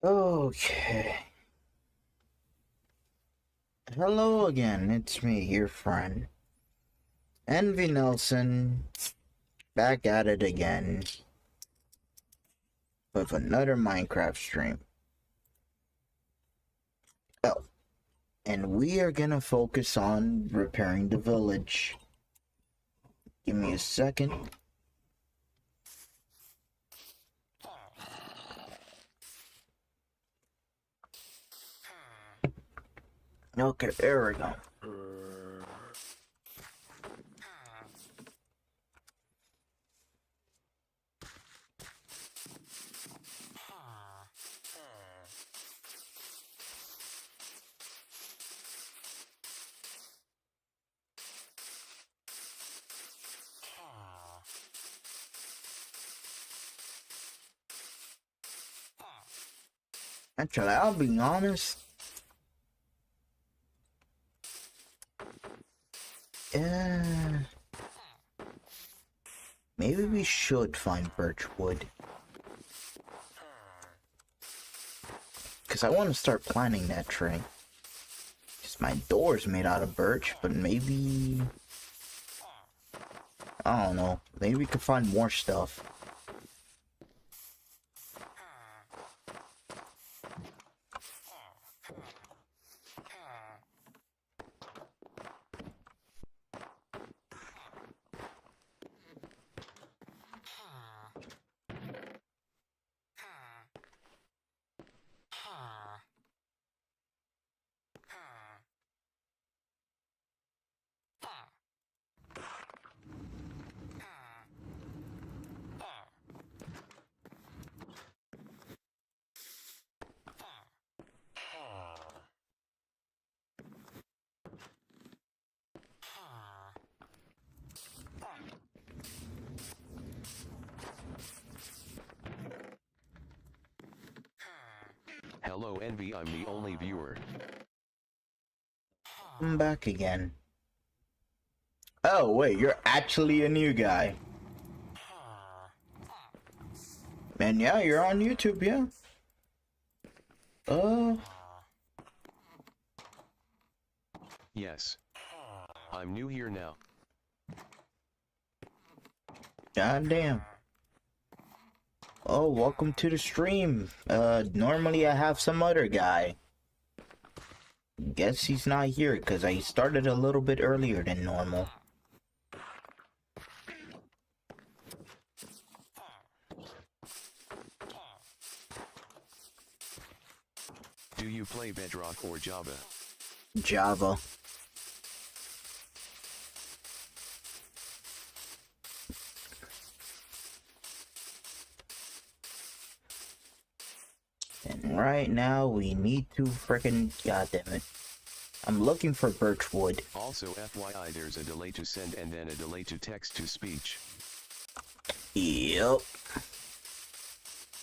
Okay. Hello again, it's me, your friend. envynoson, back at it again with another Minecraft stream. Oh, and we are gonna focus on repairing the village. Give me a second. Okay, there we go. Actually, I'll be honest. Yeah, maybe we should find birch wood. Because I want to start planting that tree. Because my door's made out of birch, but maybe... I don't know. Maybe we could find more stuff. Hello Envy, I'm the only viewer. I'm back again. Oh, wait, you're actually a new guy. And yeah, you're on YouTube, yeah. Yes. I'm new here now. Goddamn. Oh, welcome to the stream. Normally I have some other guy. Guess he's not here because I started a little bit earlier than normal. Do you play Bedrock or Java? Java. And right now we need to frickin' goddammit. I'm looking for birch wood. Also FYI, there's a delay to send and then a delay to text to speech. Yep.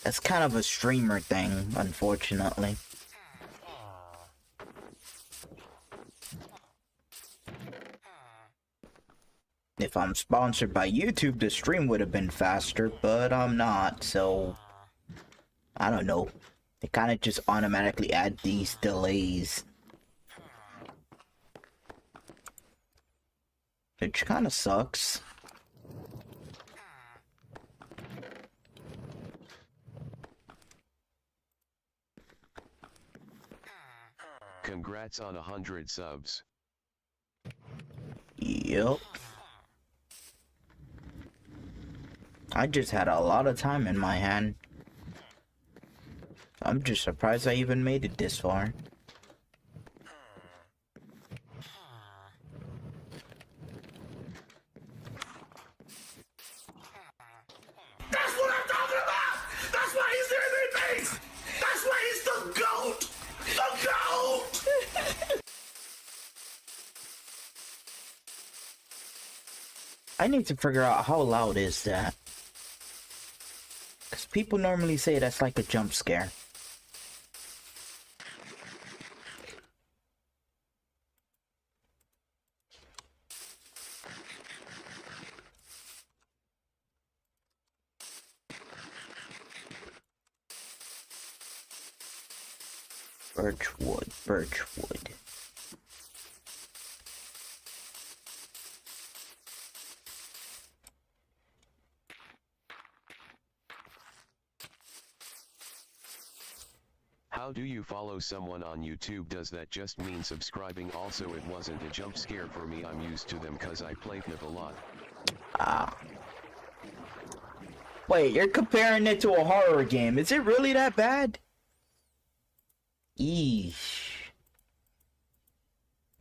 That's kind of a streamer thing, unfortunately. If I'm sponsored by YouTube, the stream would have been faster, but I'm not, so... I don't know. They kind of just automatically add these delays. Which kind of sucks. Congrats on 100 subs. Yep. I just had a lot of time in my hand. I'm just surprised I even made it this far. That's what I'm talking about! That's why he's the MVP! That's why he's the GOAT! The GOAT! I need to figure out how loud is that. Because people normally say that's like a jump scare. Birchwood, Birchwood. How do you follow someone on YouTube? Does that just mean subscribing? Also, it wasn't a jump scare for me. I'm used to them cause I play FNAF a lot. Ah. Wait, you're comparing it to a horror game. Is it really that bad? Eesh.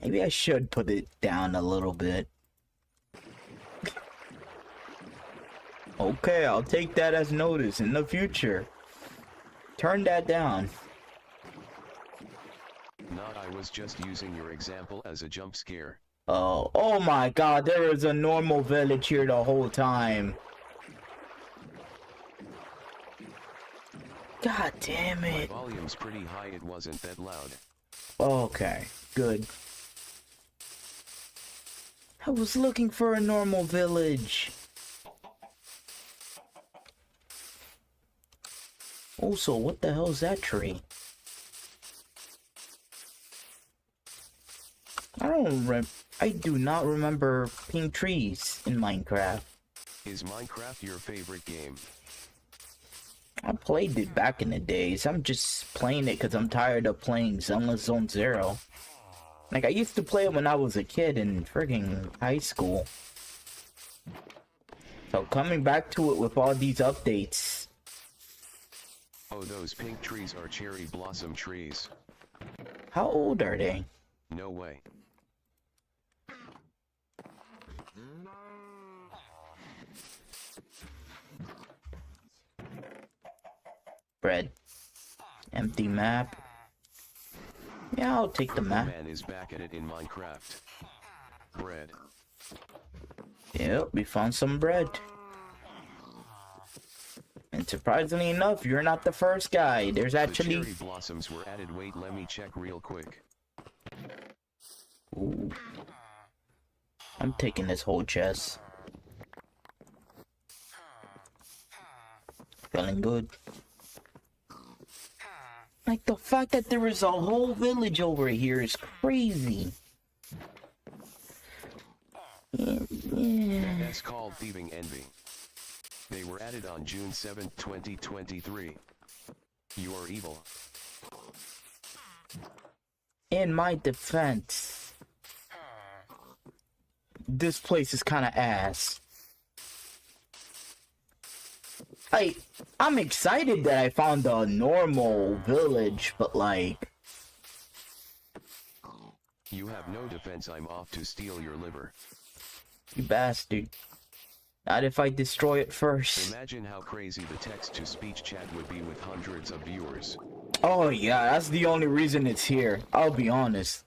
Maybe I should put it down a little bit. Okay, I'll take that as notice in the future. Turn that down. Not, I was just using your example as a jump scare. Oh my god, there was a normal village here the whole time. God damn My it. volume's pretty high, it wasn't that loud. Okay, good. I was looking for a normal village. Also, what the hell is that tree? I do not remember pink trees in Minecraft. Is Minecraft your favorite game? I played it back in the days. I'm just playing it because I'm tired of playing Zone Zero. Like, I used to play it when I was a kid in friggin' high school. So coming back to it with all these updates. Oh, those pink trees are cherry blossom trees. How old are they? No way. Bread. Empty map. Yeah, I'll take the map. Man is back at it in Minecraft. Bread. Yep, we found some bread. And surprisingly enough, you're not the first guy. There's actually... The cherry blossoms were added. Wait, let me check real quick. Ooh. I'm taking this whole chest. Feeling good. Like, the fact that there is a whole village over here is crazy. Yeah. That's called thieving envy. They were added on June 7, 2023. You are evil. In my defense, this place is kind of ass. I'm excited that I found a normal village, but like... You have no defense. I'm off to steal your liver. You bastard. Not if I destroy it first. Imagine how crazy the text-to-speech chat would be with hundreds of viewers. Oh yeah, that's the only reason it's here. I'll be honest.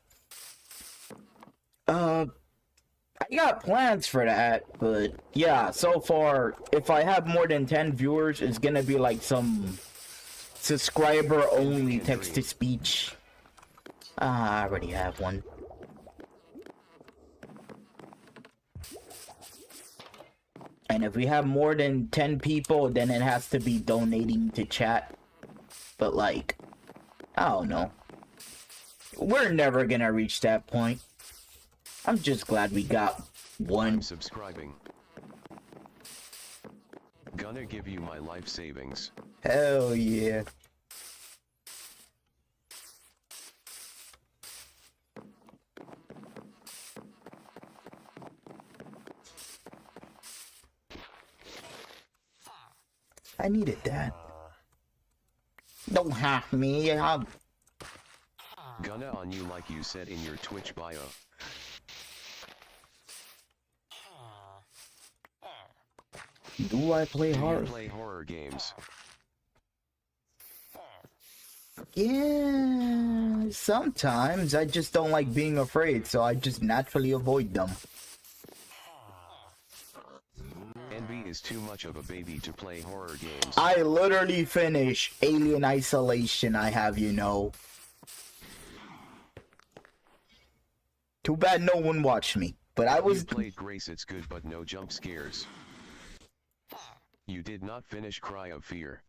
I got plans for that, but yeah, so far, if I have more than 10 viewers, it's gonna be like some subscriber-only text-to-speech. I already have one. And if we have more than 10 people, then it has to be donating to chat. But like, I don't know. We're never gonna reach that point. I'm just glad we got one. I'm subscribing. Gonna give you my life savings. Hell yeah. I needed that. Don't hack me. Gonna on you like you said in your Twitch bio. Do I play Do you horror? play horror games? Yeah, sometimes. I just don't like being afraid, so I just naturally avoid them. Envy is too much of a baby to play horror games. I literally finished Alien Isolation, I have you know. Too bad no one watched me, but I was... You played Grace, it's good, but no jump scares. You did not finish Cry of Fear.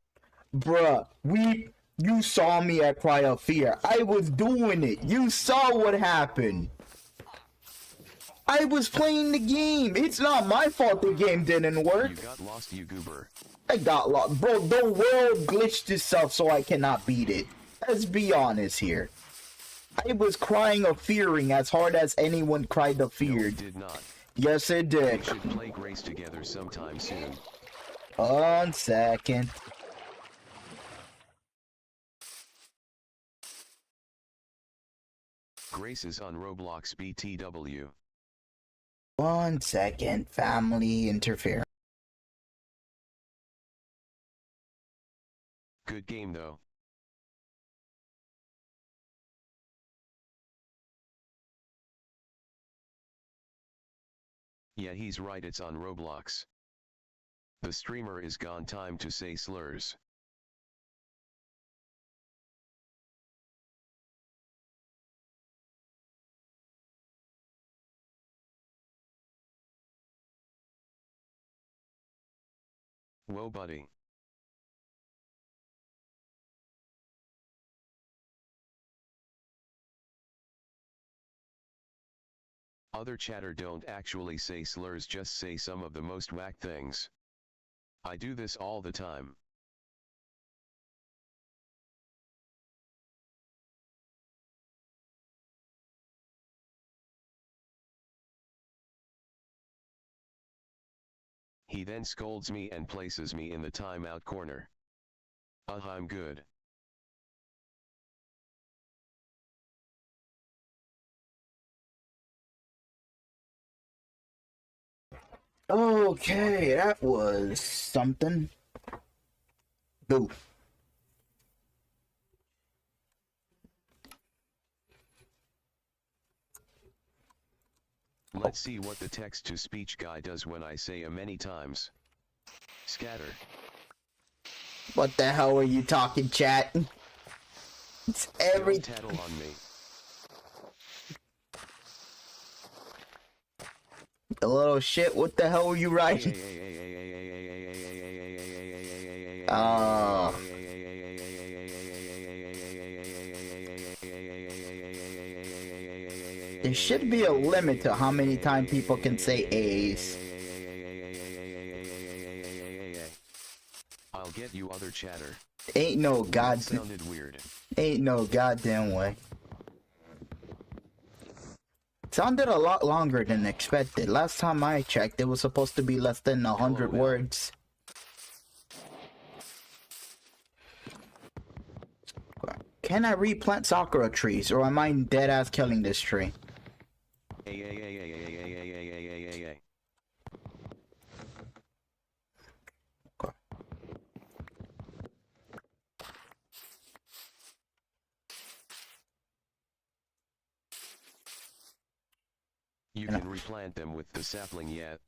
Bruh, You saw me at Cry of Fear. I was doing it. You saw what happened. I was playing the game. It's not my fault the game didn't work. You got lost, you goober. I got lost. Bro, the world glitched itself so I cannot beat it. Let's be honest here. I was crying of fearing as hard as anyone cried of No, fear. it did not. Yes, it did. We should play Grace together sometime soon. 1 second. Grace is on Roblox BTW. 1 second. Family interference. Good game though. Yeah, he's right, it's on Roblox. The streamer is gone, time to say slurs. Whoa, buddy. Other chatter don't actually say slurs, just say some of the most whack things. I do this all the time. He then scolds me and places me in the timeout corner. I'm good. Okay, that was something. Boo. Let's see what the text-to-speech guy does when I say many times. Scatter. What the hell are you talking, chat? It's every... Don't tattle on me. A little shit, what the hell are you writing? There should be a limit to how many times people can say A's. I'll get you, other chatter. Ain't no That sounded weird. Ain't no goddamn way. Sounded a lot longer than expected. Last time I checked, it was supposed to be less than 100 Hello, words. Can I replant sakura trees, or am I dead ass killing this tree? You can replant them with the sapling yet.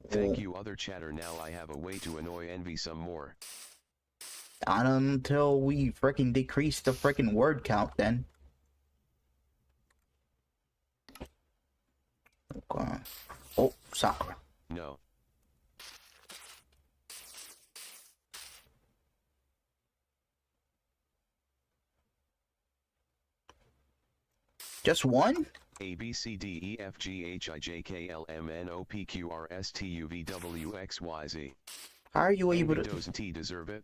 Thank you, other chatter. Now I have a way to annoy Envy some more. Not until we freaking decrease the freaking word count then. Okay. Oh, Sakura. No. Just one? A B C D E F G H I J K L M N O P Q R S T U V W X Y Z. How are you able to... Doesn't he deserve it?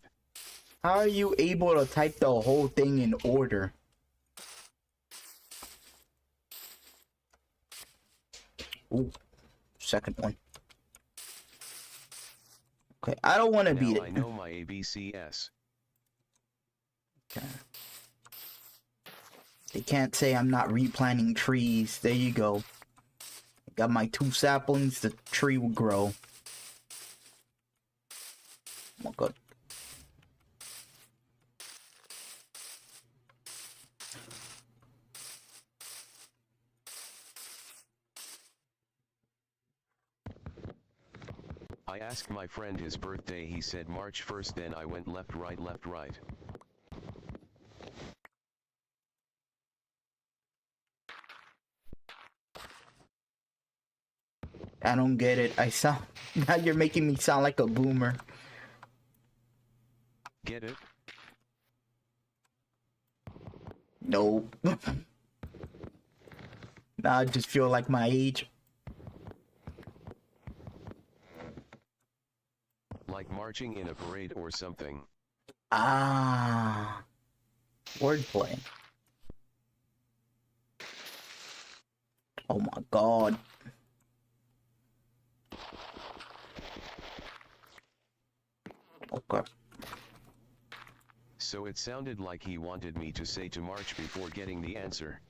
How are you able to type the whole thing in order? Ooh, second one. Okay, I don't want to beat it. I know my ABCS. Okay. They can't say I'm not replanting trees. There you go. Got my 2 saplings, the tree will grow. Oh god. I asked my friend his birthday, he said March 1st, then I went left, right, left, right. I don't get it. Now you're making me sound like a boomer. Get it? Nope. Nah, I just feel like my age. Like marching in a parade or something. Ah, wordplay. Oh my god. Okay. So it sounded like he wanted me to say to march before getting the answer.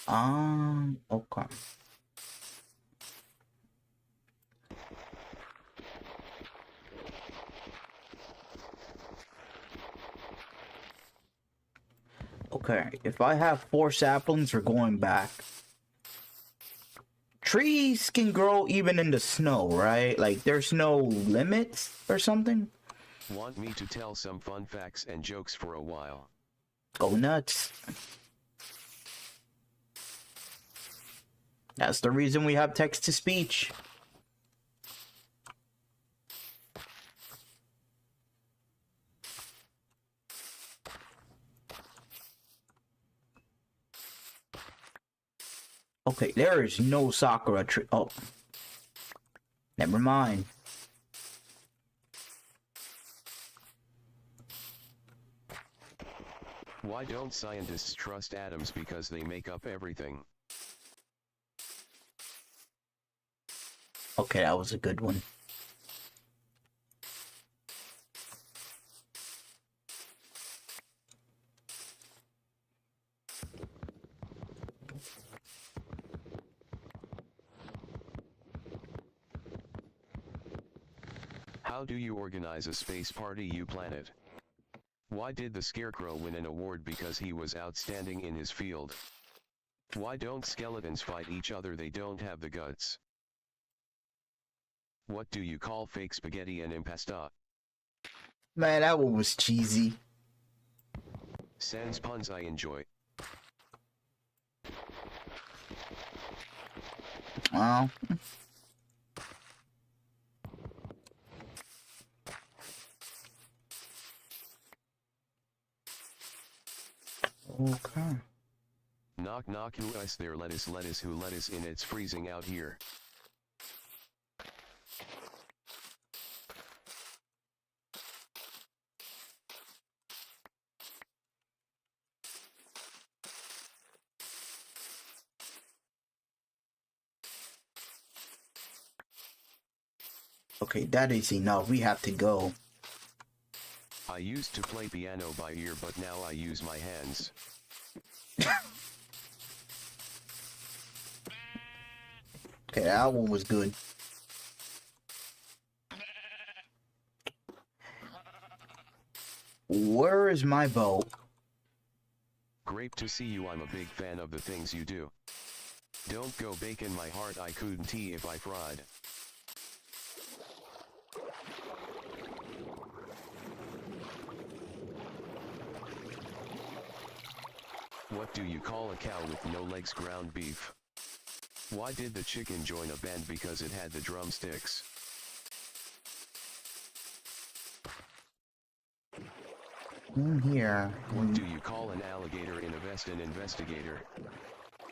Okay. Okay, if I have 4 saplings, we're going back. Trees can grow even in the snow, right? Like, there's no limits or something? Want me to tell some fun facts and jokes for a while? Go nuts. That's the reason we have text-to-speech. Okay, there is no Sakura tree. Oh. Never mind. Why don't scientists trust atoms because they make up everything? Okay, that was a good one. How do you organize a space party, you planet? Why did the Scarecrow win an award because he was outstanding in his field? Why don't skeletons fight each other? They don't have the guts. What do you call fake spaghetti and impasta? Man, that one was cheesy. Sans puns I enjoy. Well. Okay. Knock knock, who is there? Lettuce who lettuce in, it's freezing out here. Okay, that is enough. We have to go. I used to play piano by ear, but now I use my hands. Okay, that one was good. Where is my boat? Great to see you. I'm a big fan of the things you do. Don't go bacon my heart. I couldn't tea if I fried. What do you call a cow with no legs? Ground beef. Why did the chicken join a band? Because it had the drumsticks. In here. What do you call an alligator in a vest? An investigator.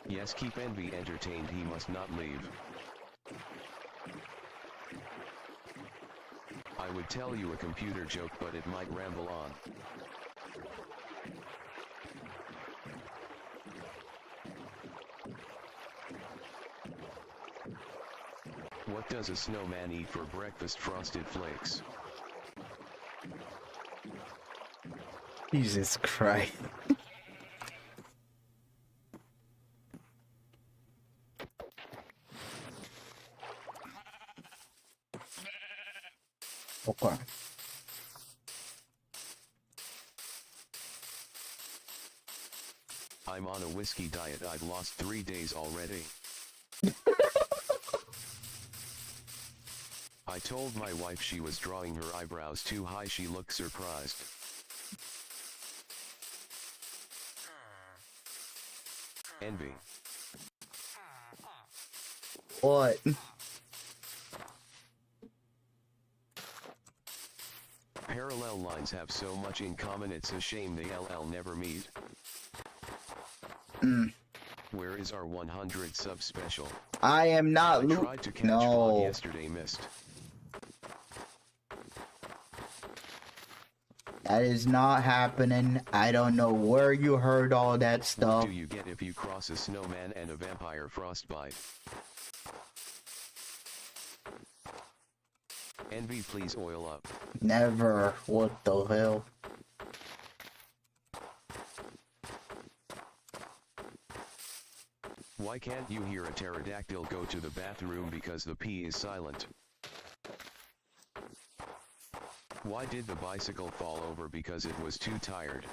Yes, keep Envy entertained. He must not leave. I would tell you a computer joke, but it might ramble on. What does a snowman eat for breakfast? Frosted Flakes. Jesus Christ. Okay. I'm on a whiskey diet. I've lost 3 days already. I told my wife she was drawing her eyebrows too high. She looked surprised. Envy. What? parallel lines have so much in common, it's a shame they LL never meet. Where is our 100 sub special? I am not I tried to catch no. Fog yesterday, missed. That is not happening. I don't know where you heard all that What stuff. do you get if you cross a snowman and a vampire frostbite? Envy, please oil up. Never. What the hell? Why can't you hear a pterodactyl go to the bathroom because the P is silent? Why did the bicycle fall over? Because it was too tired.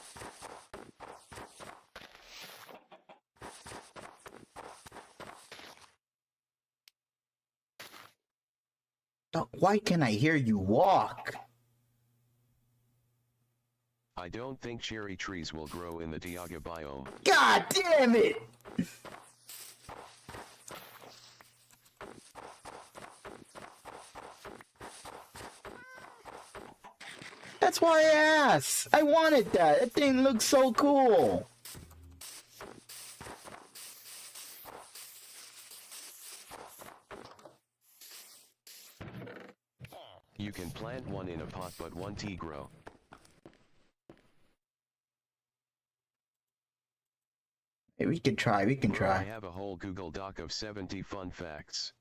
Why can I hear you walk? I don't think cherry trees will grow in the Taiga biome. God damn it! That's why I asked. I wanted that. That thing looks so cool. You can plant one in a pot, but one tea grow. Hey, we can try. We can Bro, try. I have a whole Google Doc of 70 fun facts.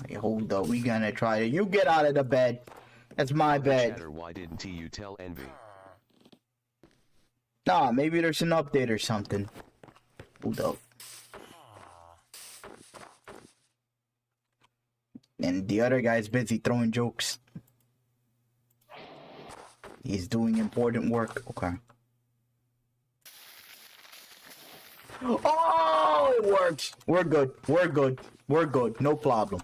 Hey, hold up. We gonna try it. You get out of the bed. That's my bed. Chatter, why didn't you tell Envy? Nah, maybe there's an update or something. Hold up. And the other guy's busy throwing jokes. He's doing important work. Okay. Oh, it works. We're good. We're good. We're good. No problem.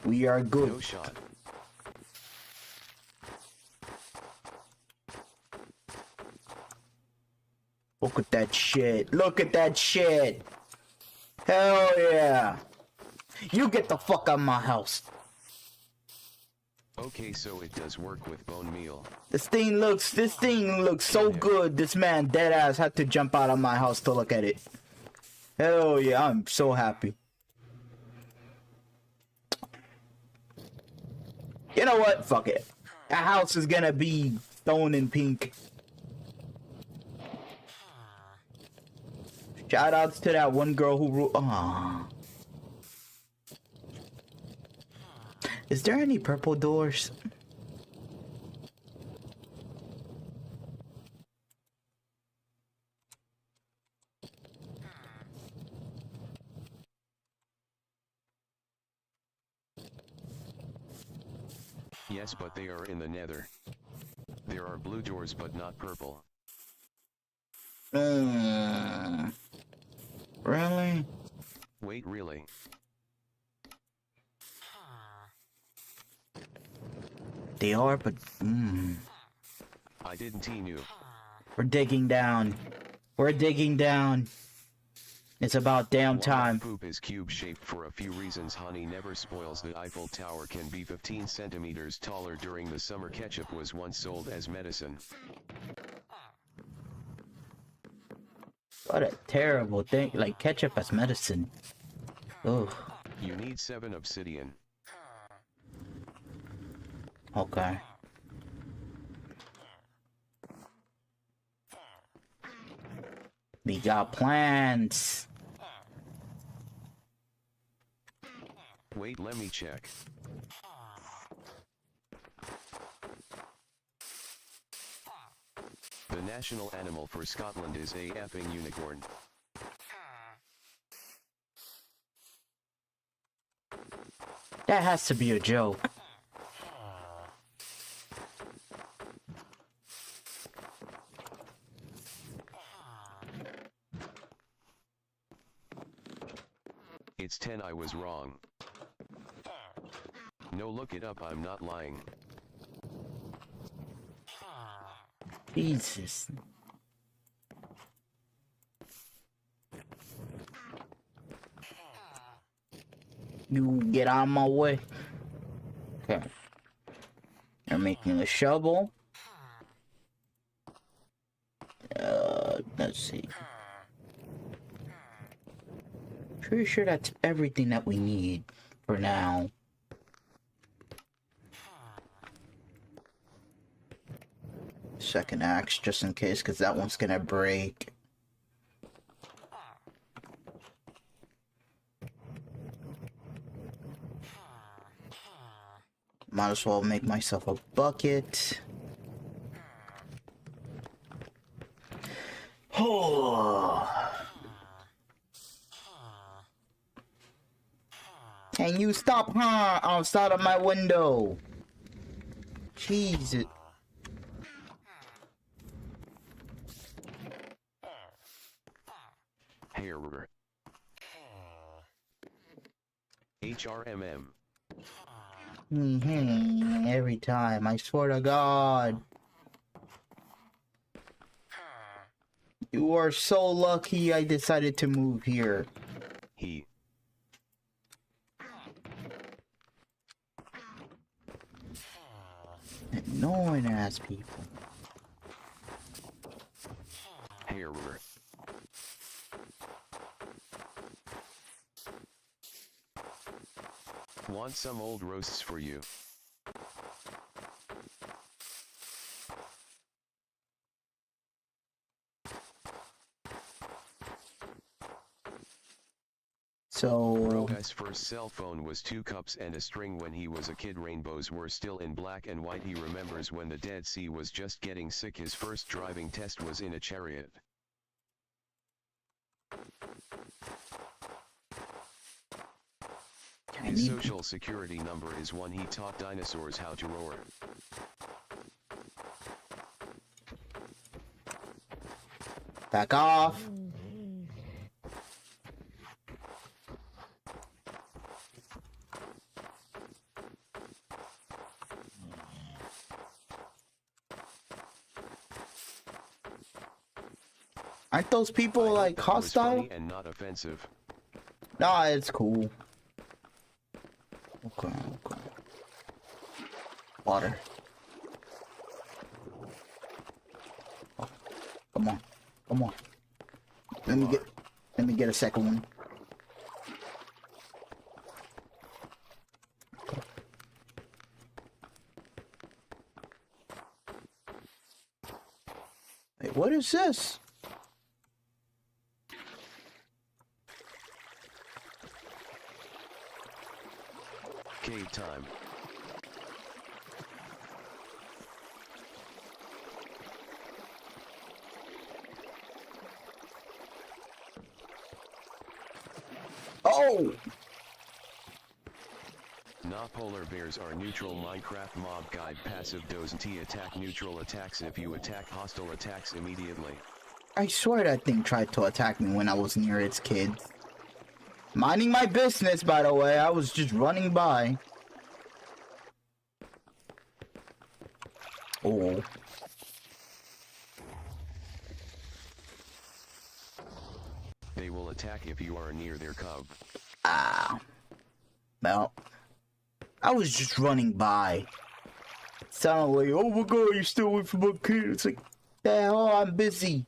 We are good. No shot. Look at that shit. Look at that shit. Hell yeah. You get the fuck out of my house. Okay, so it does work with bone meal. This thing looks so good. This man deadass had to jump out of my house to look at it. Hell yeah, I'm so happy. You know what? Fuck it. That house is gonna be stone and pink. Shout outs to that one girl who Is there any purple doors? Yes, but they are in the nether. There are blue doors but not purple. Really? Wait, really? They are, but I didn't knew. we're digging down. We're digging down. It's about damn time. Poop is cube-shaped for a few reasons. Honey never spoils. The Eiffel Tower can be 15 centimeters taller during the summer. Ketchup was once sold as medicine. What a terrible thing. Like ketchup as medicine. Ugh. You need 7 obsidian. Okay. We got plans. Wait, let me check. The national animal for Scotland is a effing unicorn. That has to be a joke. It's 10. I was wrong. No, look it up. I'm not lying. Jesus. You get out of my way. Okay. They're making a shovel. Let's see. Pretty sure that's everything that we need for now. Second axe, just in case, because that one's gonna break. Might as well make myself a bucket. Oh. Can you stop, huh? Outside of my window. Jesus. Hair. HRMM. Every time, I swear to God. You are so lucky I decided to move here. He. Annoying ass people. Hair. Want some old roasts for you? So Roga's first cell phone was 2 cups and a string when he was a kid. Rainbows were still in black and white. He remembers when the Dead Sea was just getting sick. His first driving test was in a chariot. His social security number is 1. He taught dinosaurs how to roar. back off. Aren't those people like hostile? And not offensive. Nah, it's cool. Okay, okay. Water. Oh, come on, come on. Let me get a second one. Wait, what is this? Cave time. Oh! Nah, polar bears are neutral. Minecraft mob guide. Passive doesn't attack. Neutral attacks if you attack. Hostile attacks immediately. I swear that thing tried to attack me when I was near its kids. Minding my business, by the way. I was just running by. Oh. They will attack if you are near their cub. Ah. Well, I was just running by. It sounded like, oh my god, you're still away from my kid. It's like, the hell, I'm busy.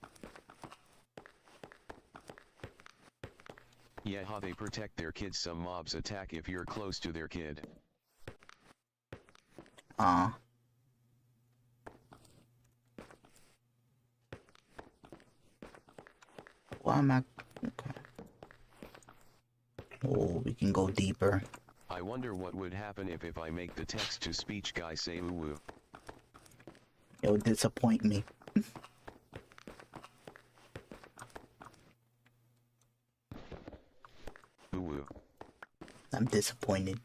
Yeah, how they protect their kids. Some mobs attack if you're close to their kid. Why am I? Okay. Oh, we can go deeper. I wonder what would happen if I make the text-to-speech guy say ooh-woo. It would disappoint me. Ooh-woo. I'm disappointed.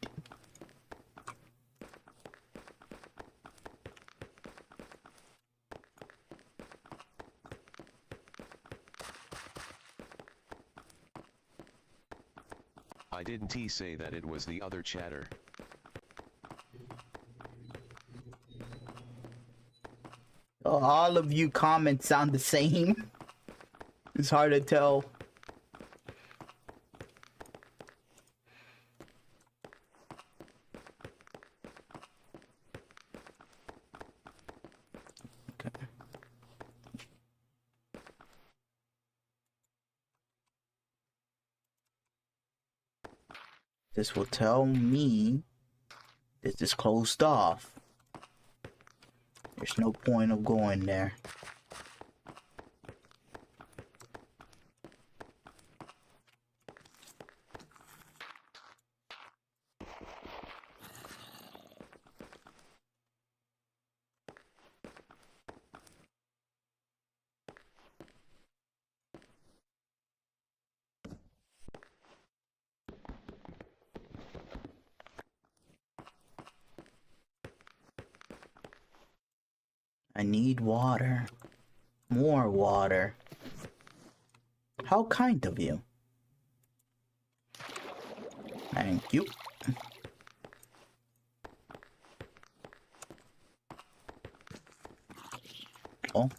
I didn't say that it was the other chatter. Oh, all of you comments sound the same. It's hard to tell. This will tell me this is closed off. There's no point of going there. I need water. More water. How kind of you. Thank you. Oh.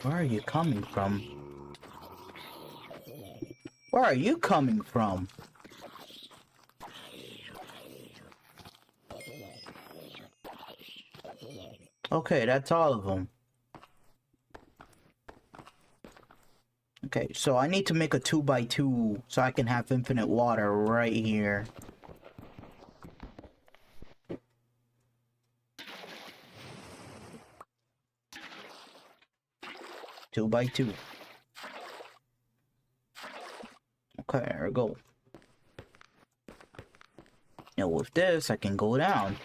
Where are you coming from? Where are you coming from? Okay, that's all of them. Okay, so I need to make a 2x2 so I can have infinite water right here. Two by two. Okay, there we go. Now with this, I can go down.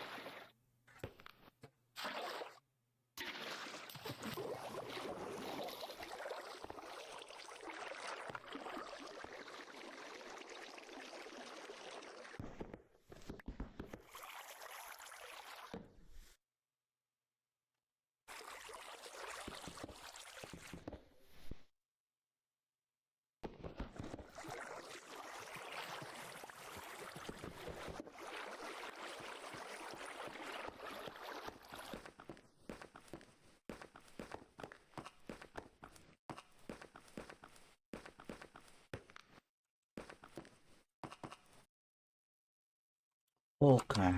Okay.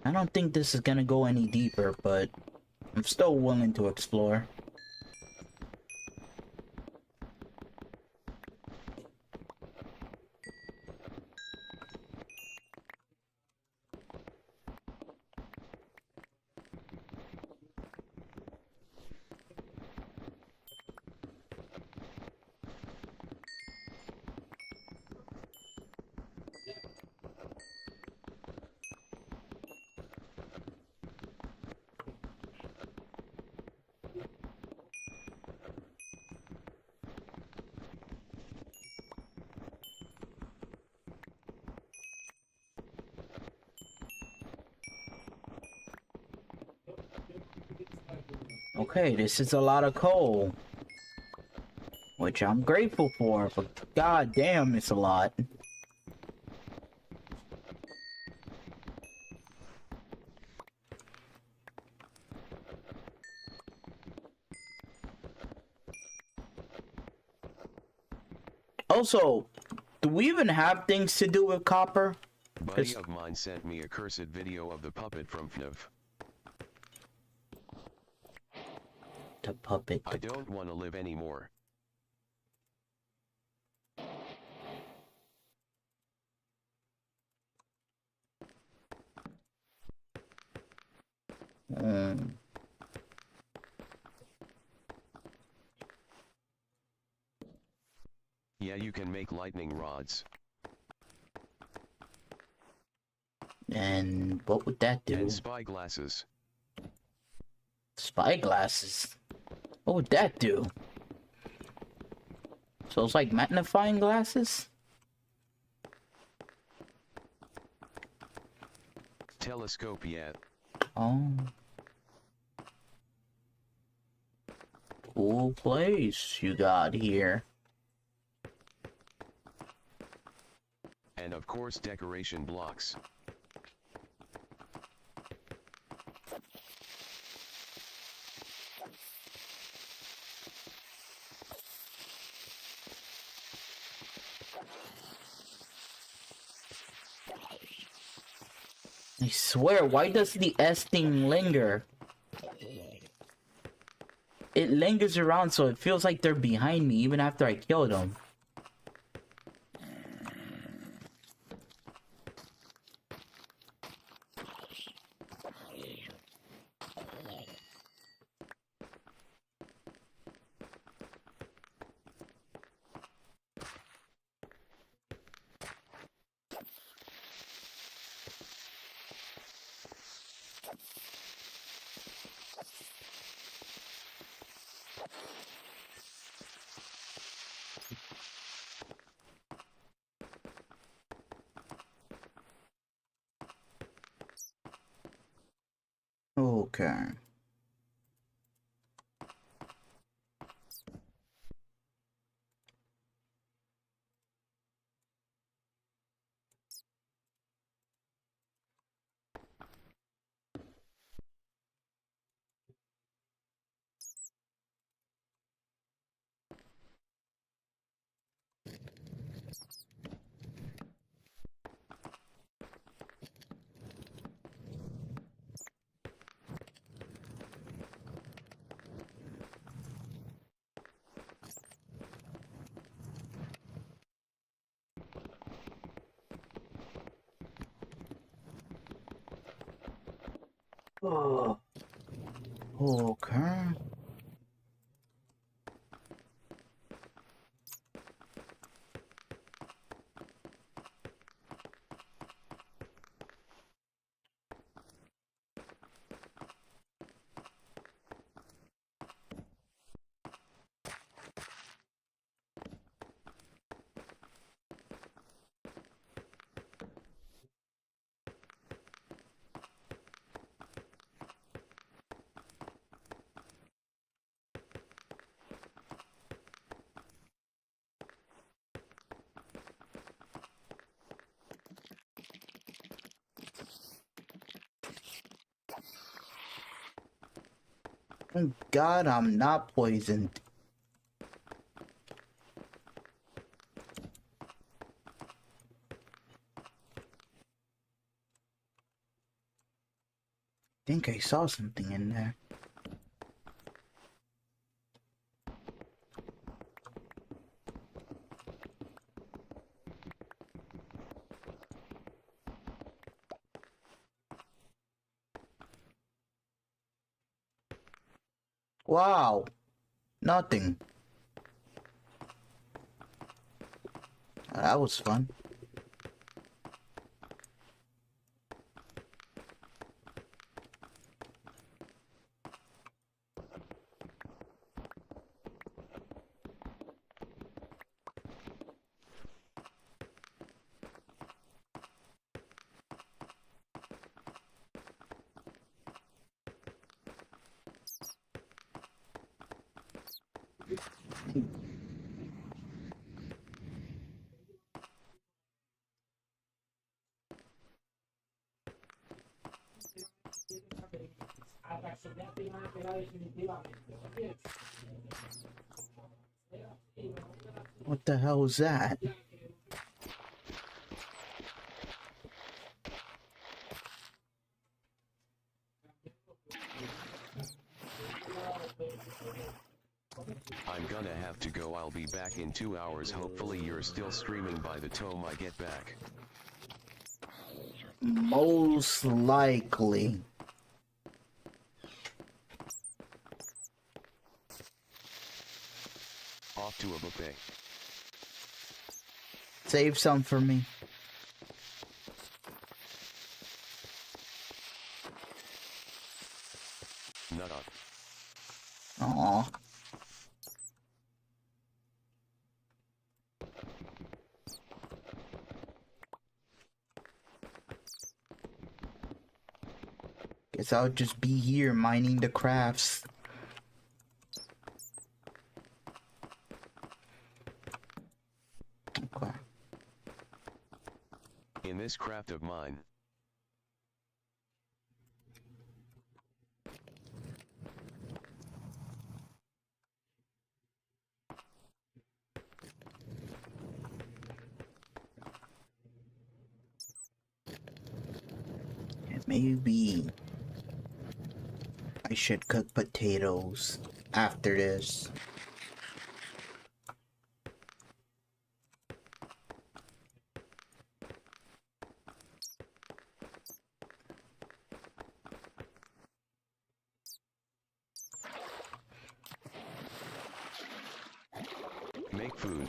I don't think this is gonna go any deeper, but I'm still willing to explore. Okay, this is a lot of coal. Which I'm grateful for, but god damn, it's a lot. Also, do we even have things to do with copper? Buddy of mine sent me a cursed video of the puppet from FNAF. The puppet. I don't want to live anymore. Yeah, you can make lightning rods. And what would that do? And spy glasses. Spy glasses? What would that do? So it's like magnifying glasses? Telescope, yeah. Oh. cool place you got here. And of course decoration blocks. I swear, why does the S thing linger? It lingers around so it feels like they're behind me even after I kill them. Okay. Oh. Okay. Thank God I'm not poisoned. Think I saw something in there. Wow. Nothing. That was fun. What the hell was that? I'm gonna have to go. I'll be back in 2 hours. Hopefully you're still streaming by the time I get back. Most likely. Off to a buffet. Save some for me. Nut up. Aww. Guess I'll just be here mining the crafts. this craft of mine. Maybe I should cook potatoes after this. Make food.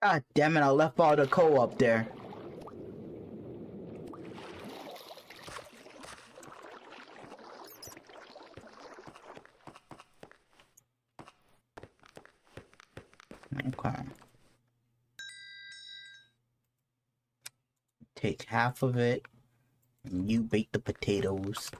God damn it, I left all the coal up there. Okay. Take half of it, and you bake the potatoes.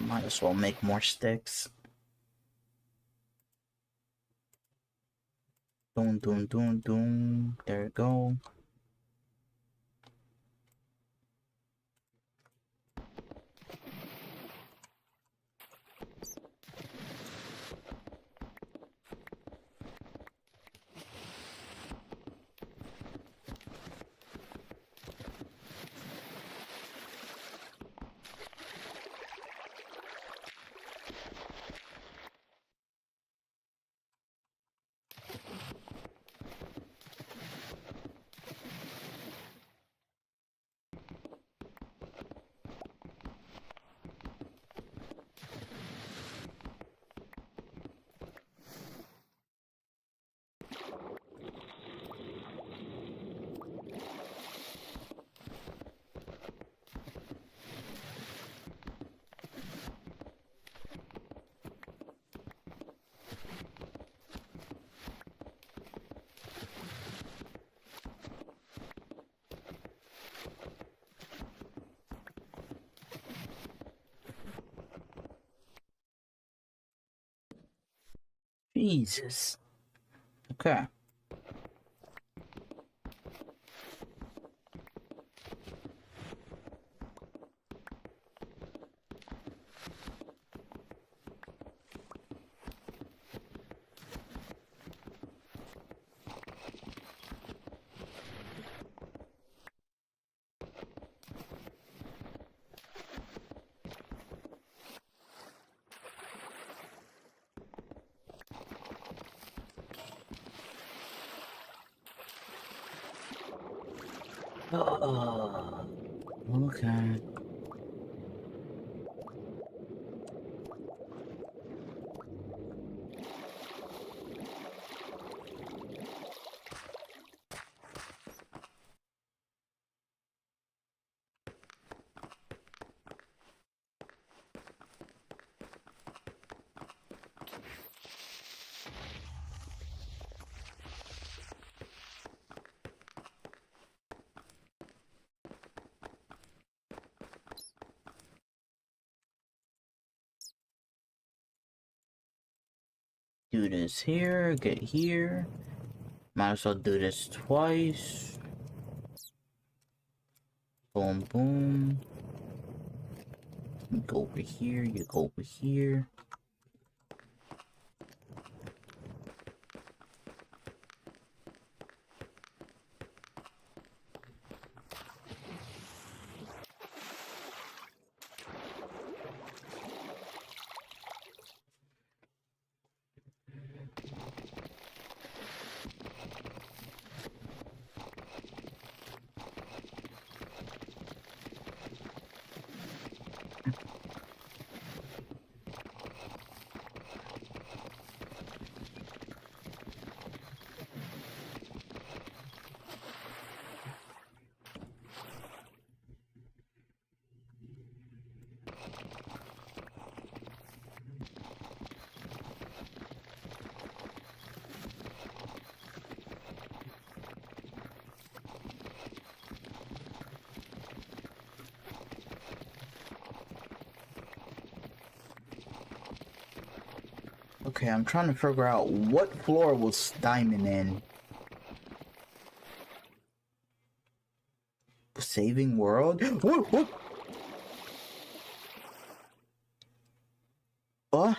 Might as well make more sticks. Doom, doom, doom, doom. There we go. Jesus. Okay. Oh, okay. Do this here, get here. Might as well do this twice. Boom, boom. You go over here, you go over here. Okay, I'm trying to figure out what floor was Diamond in. Saving world? Whoa, whoa. What?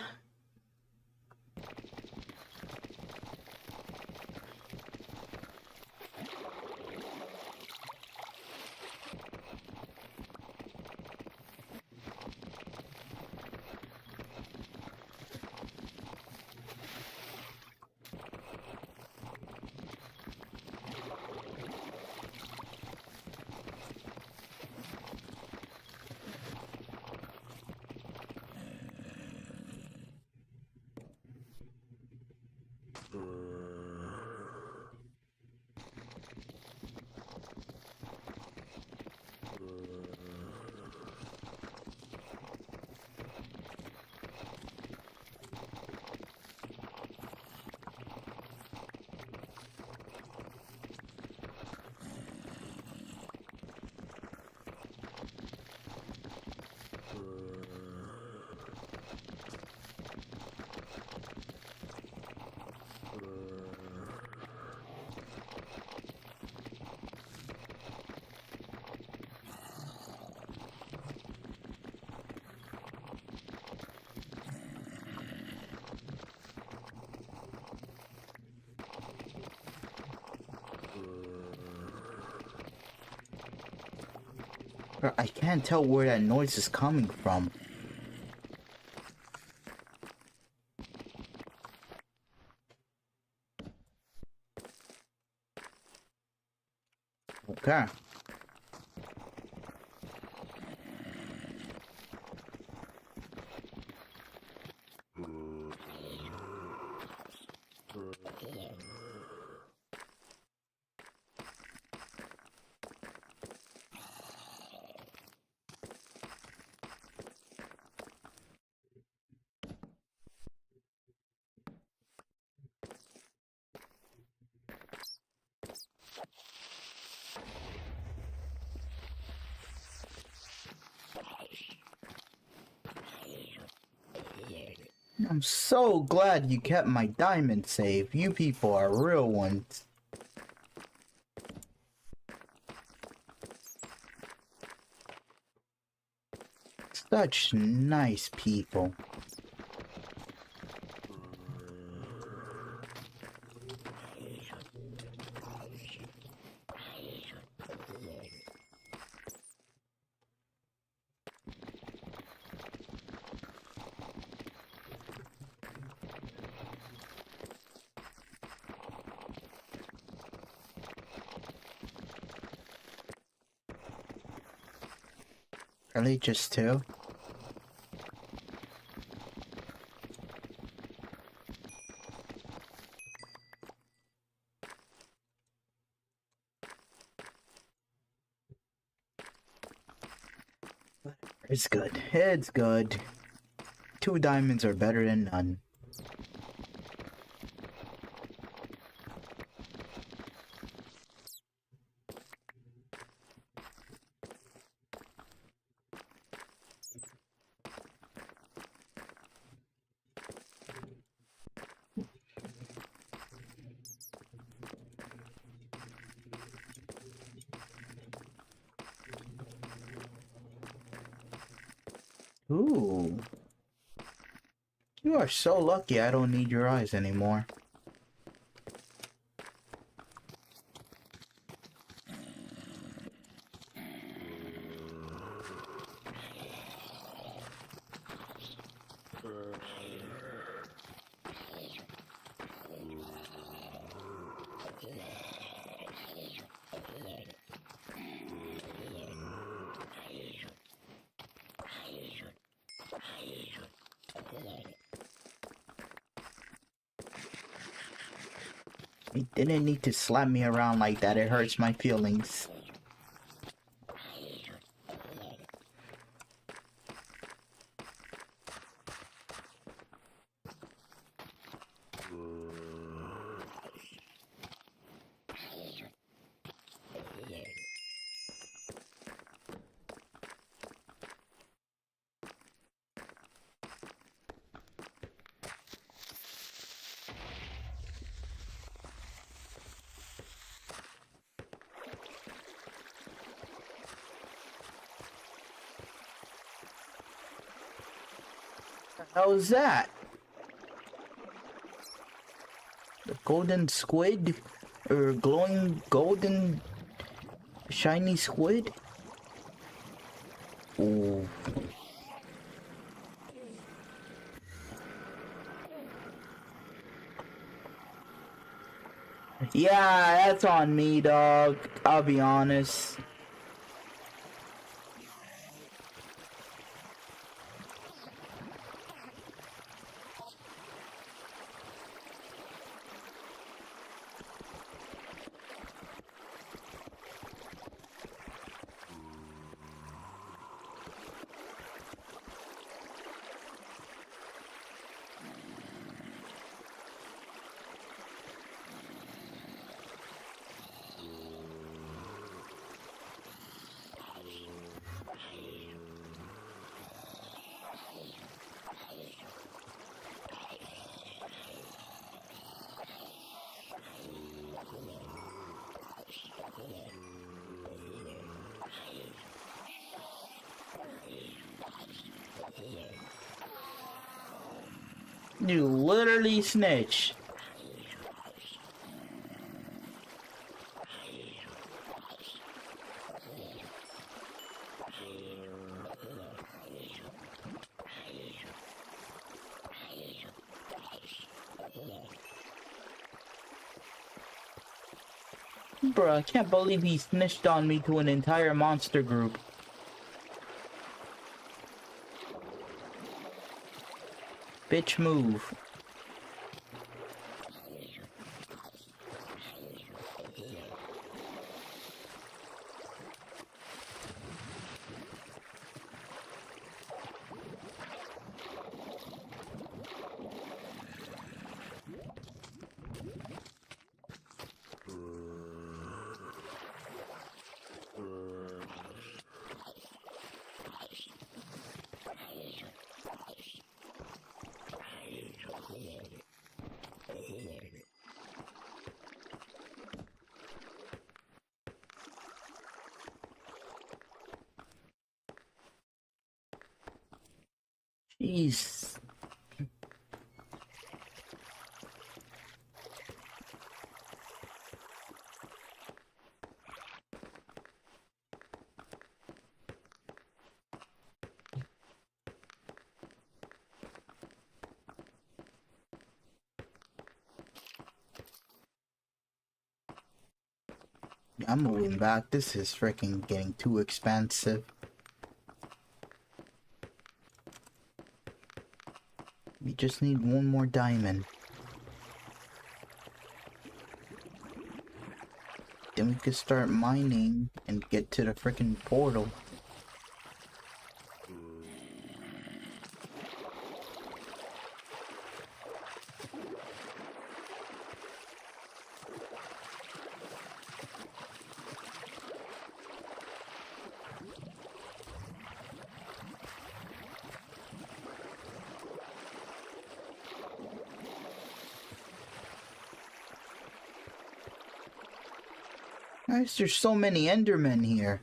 I can't tell where that noise is coming from. Okay. I'm so glad you kept my diamond safe. You people are real ones. Such nice people. Really, just two? It's good. It's good. 2 diamonds are better than none. Ooh. You are so lucky I don't need your eyes anymore. You didn't need to slap me around like that. It hurts my feelings. How's that? The golden squid? Or glowing golden shiny squid? Ooh. Yeah, that's on me, dog. I'll be honest. You literally snitch. Bruh, I can't believe he snitched on me to an entire monster group. Bitch move. Jeez. I'm moving back. This is freaking getting too expensive. We just need one more diamond. Then we could start mining and get to the freaking portal. Why is there so many Endermen here?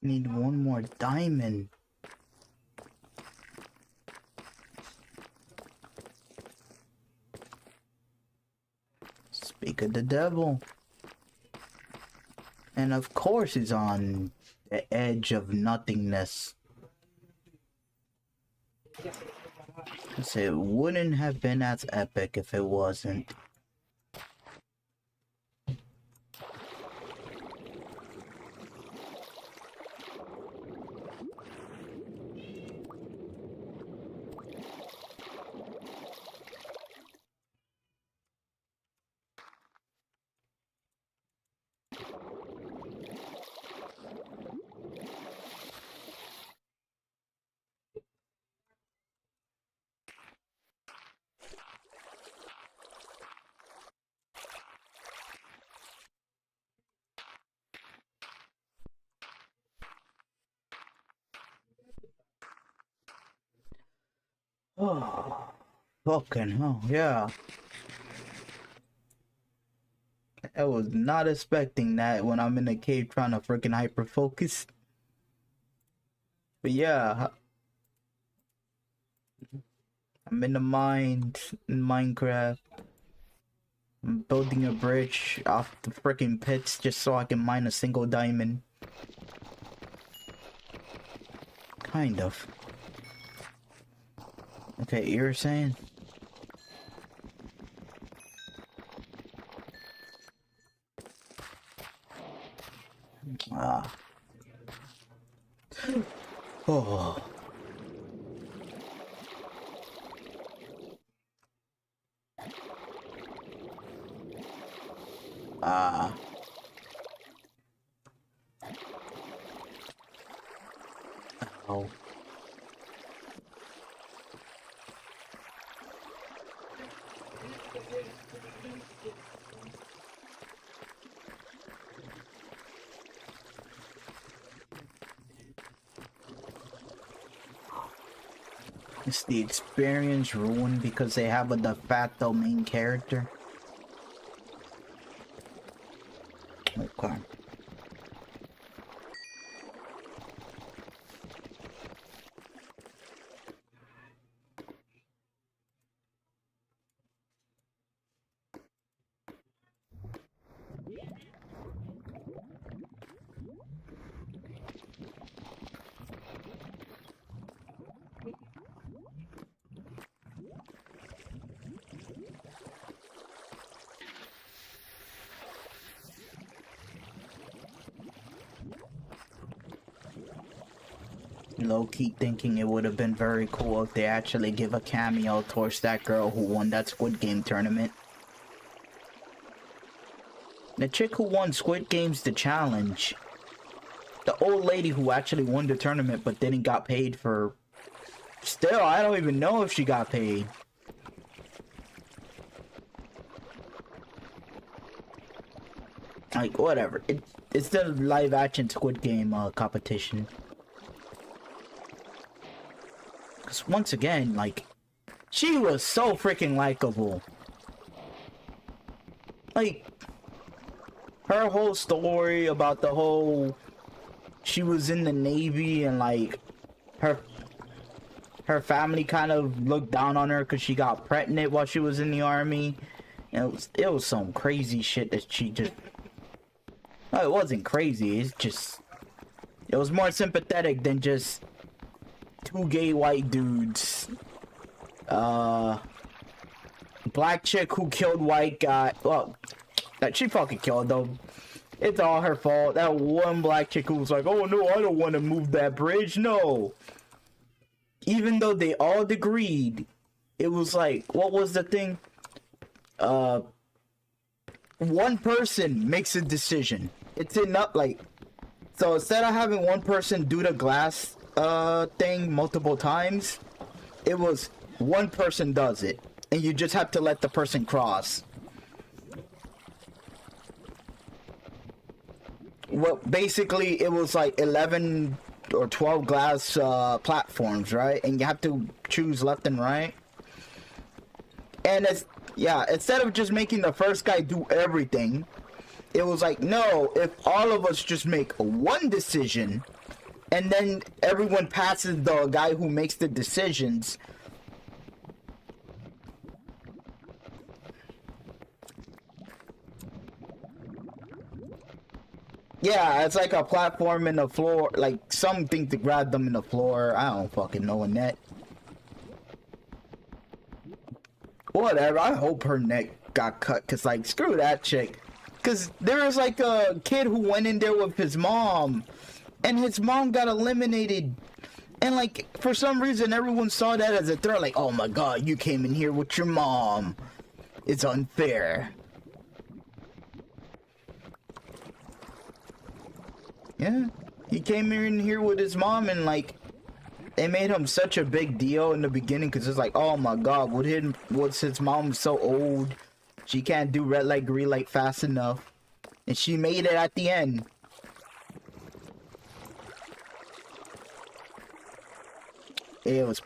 Need one more diamond. Speak of the devil. And of course he's on the edge of nothingness. So it wouldn't have been as epic if it wasn't. Oh, fucking hell, yeah. I was not expecting that when I'm in the cave trying to freaking hyper focus. But yeah, I'm in the mine in Minecraft. I'm building a bridge off the freaking pits just so I can mine a single diamond. Kind of. Okay, you were saying? Ah. Oh. Ah. Oh. Is the experience ruined because they have a de facto main character? Okay. Low-key thinking it would have been very cool if they actually give a cameo towards that girl who won that Squid Game tournament. The chick who won Squid Games the challenge. The old lady who actually won the tournament but didn't got paid for... Still, I don't even know if she got paid. Like, whatever. It's the live-action Squid Game competition. Because once again, like, she was so freaking likable. Like, her whole story about the whole... She was in the Navy and, like, her family kind of looked down on her because she got pregnant while she was in the Army. And it was some crazy shit that she just... No, it wasn't crazy. It's just... It was more sympathetic than just... two gay white dudes. Black chick who killed white guy. Well, that she fucking killed them. It's all her fault. That one black chick who was like, oh no, I don't want to move that bridge. No. Even though they all agreed, it was like, what was the thing? One person makes a decision. It's enough, like, so instead of having one person do the glass thing multiple times, it was one person does it and you just have to let the person cross. Well, basically it was like 11 or 12 glass platforms, right? And you have to choose left and right. And it's, yeah, instead of just making the first guy do everything, it was like, no, if all of us just make one decision, and then everyone passes the guy who makes the decisions. Yeah, it's like a platform in the floor, like something to grab them in the floor. I don't fucking know in that. Whatever, I hope her neck got cut, cause like, screw that chick. Cause there was like a kid who went in there with his mom, and his mom got eliminated. And like, for some reason, everyone saw that as a threat, like, oh my god, you came in here with your mom. It's unfair. Yeah, he came in here with his mom, and like, they made him such a big deal in the beginning, because it's like, oh my god, was his mom so old? She can't do red light, green light fast enough. And she made it at the end. It was,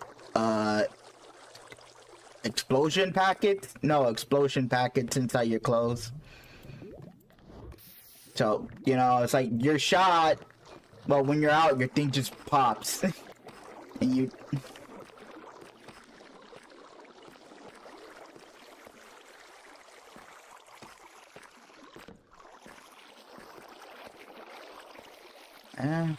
explosion packets? No, explosion packets inside your clothes. So, you know, it's like, you're shot, but when you're out, your thing just pops. And you... Okay.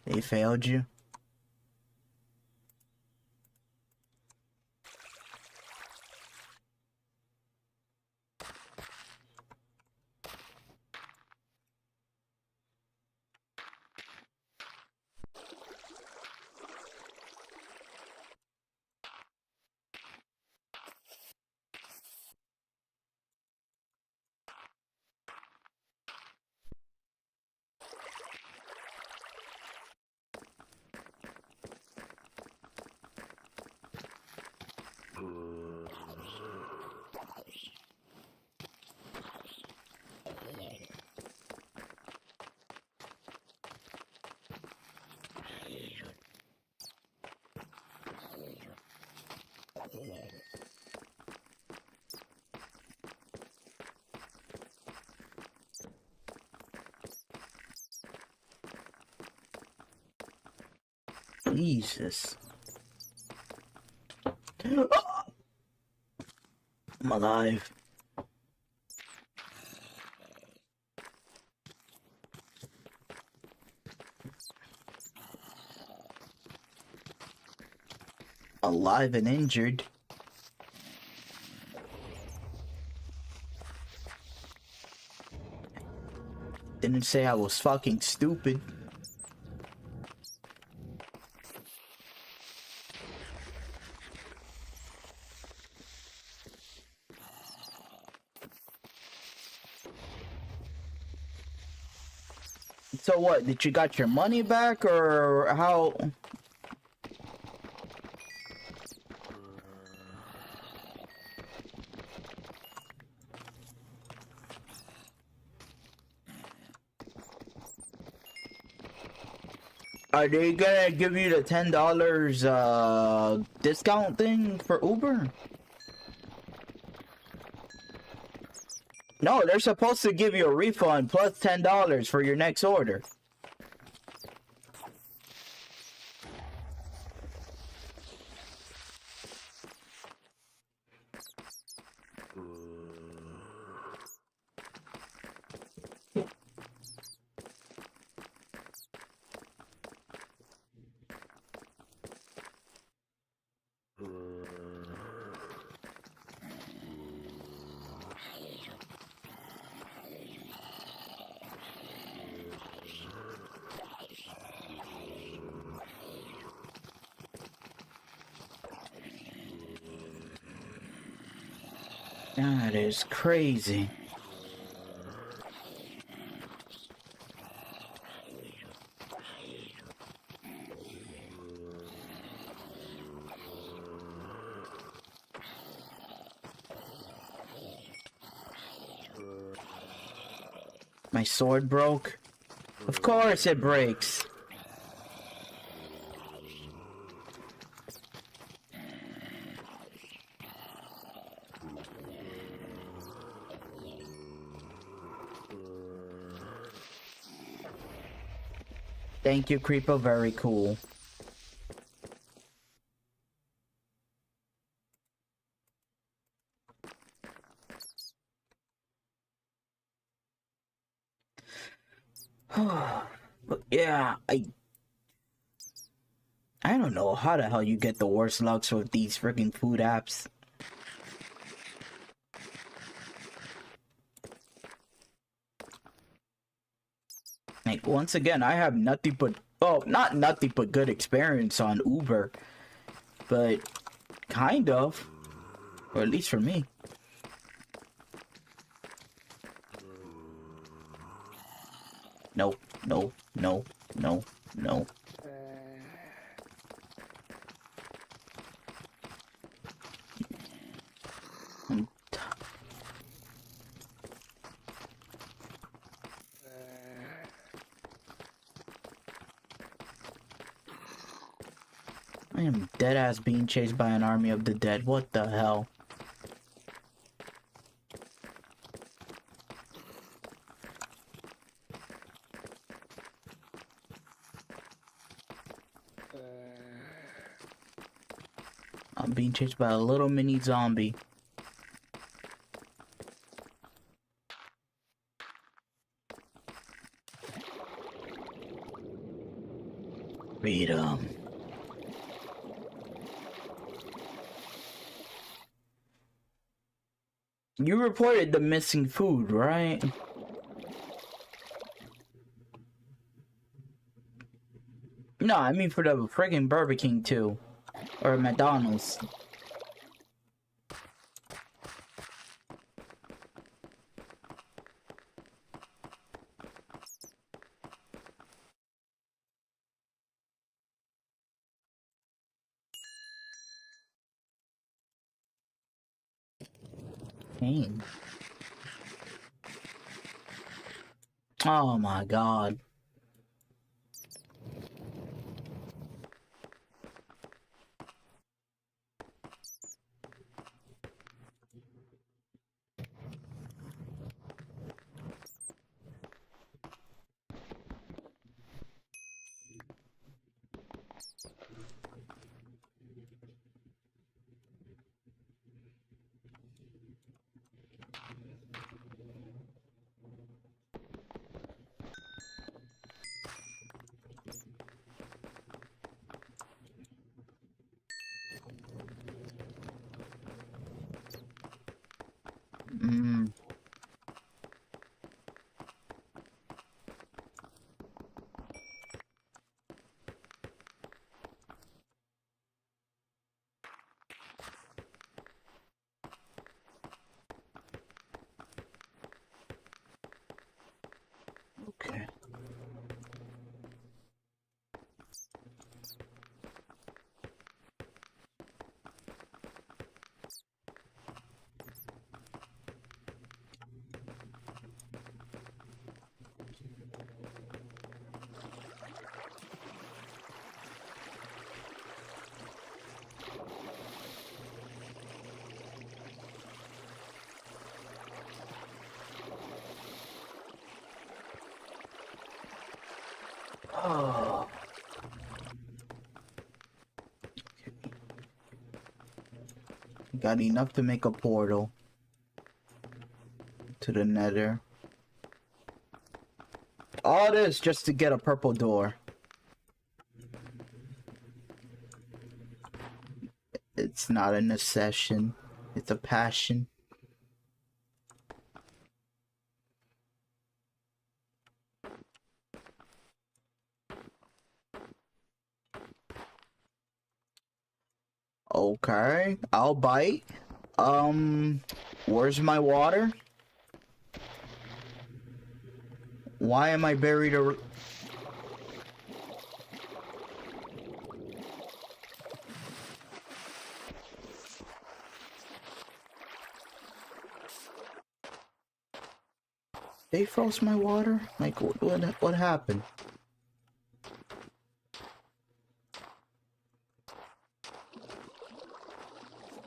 They failed you? Jesus. I'm alive. Alive and injured. Didn't say I was fucking stupid. So what, did you got your money back, or how? Are they gonna give you the $10 discount thing for Uber? No, they're supposed to give you a refund plus $10 for your next order. That is crazy. My sword broke. Of course it breaks. Thank you, Creeper. Very cool. But yeah, I don't know how the hell you get the worst lucks with these freaking food apps. Like, once again, I have nothing but, well, not nothing but good experience on Uber, but kind of, or at least for me. No, no, no, no, no. I am dead ass being chased by an army of the dead. What the hell? I'm being chased by a little mini zombie. Freedom. You reported the missing food, right? No, I mean for the friggin' Burger King too. Or McDonald's. Dang. Oh my god. Mm. Okay. Oh. Got enough to make a portal to the nether. All this just to get a purple door. It's not an obsession. It's a passion. Okay, I'll bite. Where's my water? Why am I buried They froze my water? Like, what happened?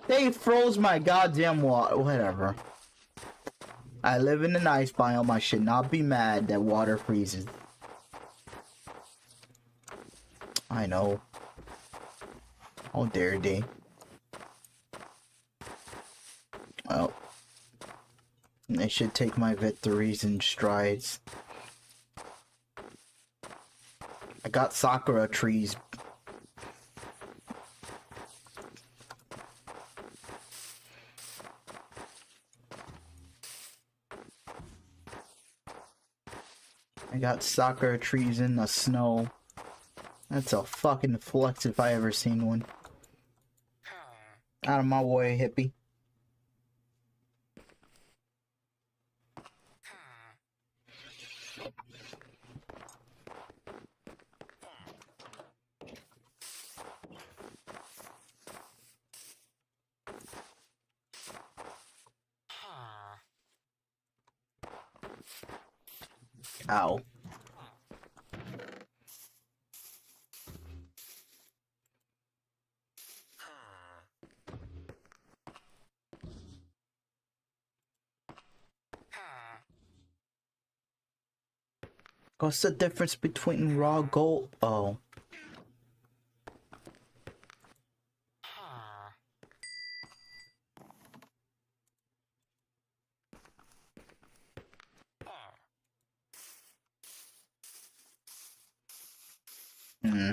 They froze my goddamn water. Whatever. I live in an ice biome. I should not be mad that water freezes. I know. How dare they? Well, they should take my victories in strides. I got sakura trees. I got sakura trees in the snow. That's a fucking flex if I ever seen one. Out of my way, hippie. Ow. What's the difference between raw gold? Oh. Hmm.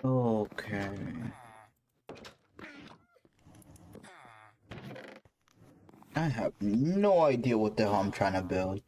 Okay. I have no idea what the hell I'm trying to build.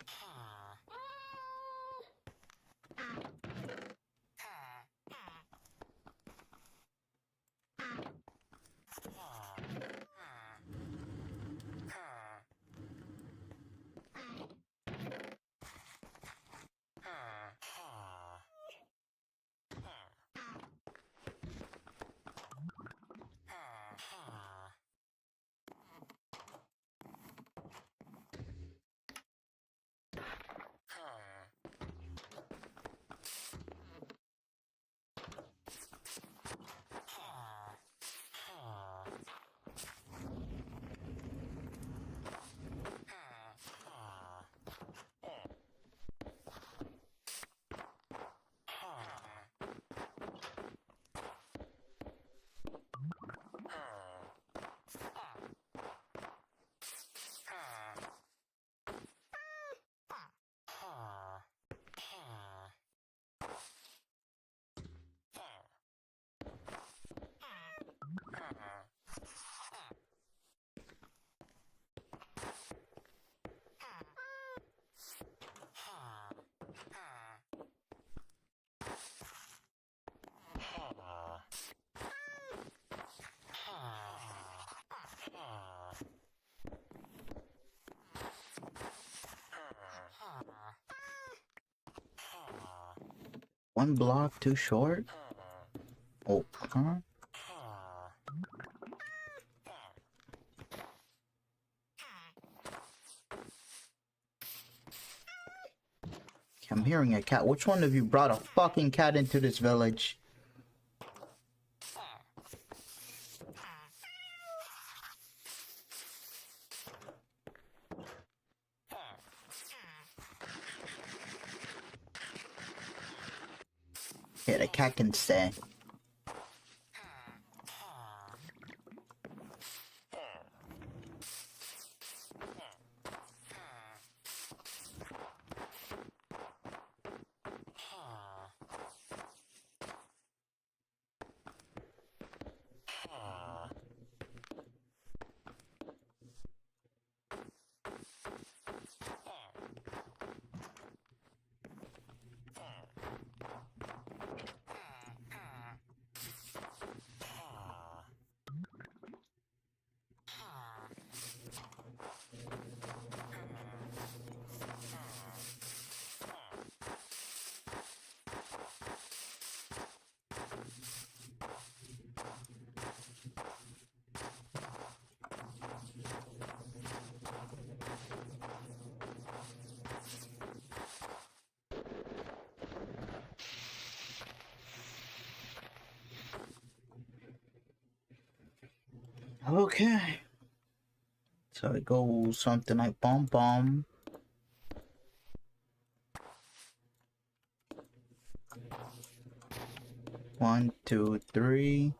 One block too short? Okay. I'm hearing a cat. Which one of you brought a fucking cat into this village? Yeah, the cat can stay. Okay. So it goes something like bum bum. One, two, three.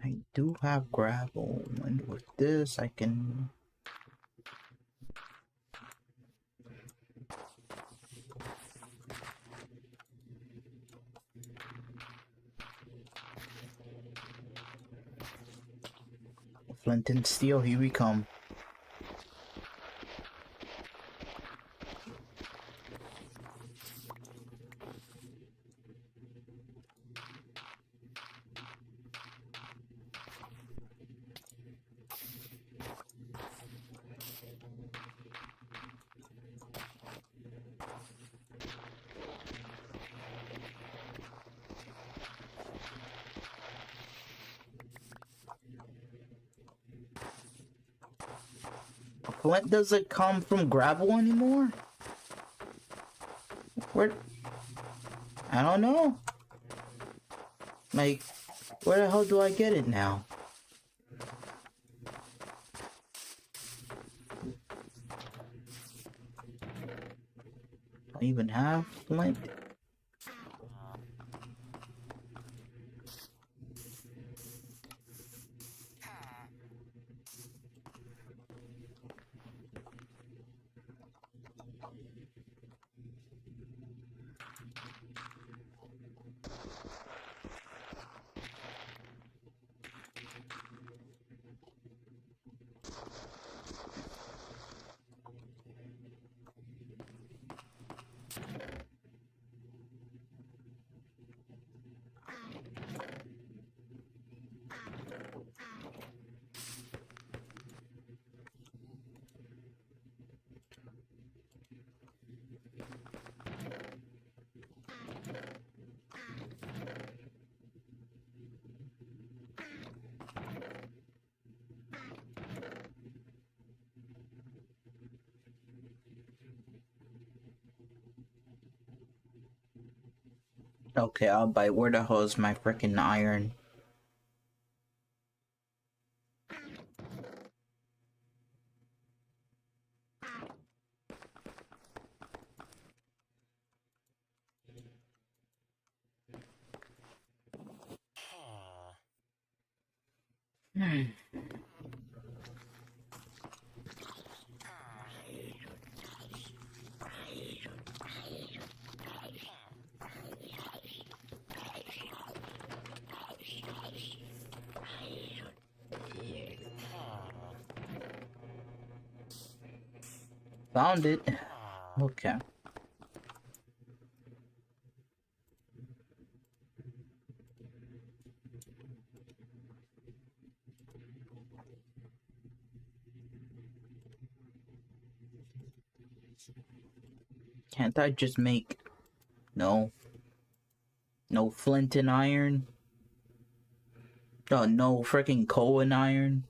I do have gravel, and with this I can... Flint and steel, here we come. flint doesn't come from gravel anymore? Where? I don't know. Like, where the hell do I get it now? I even have flint? Okay, I'll bite. Where the hell is my freaking iron? Found it. Okay. Can't I just make... No. No flint and iron? No freaking coal and iron?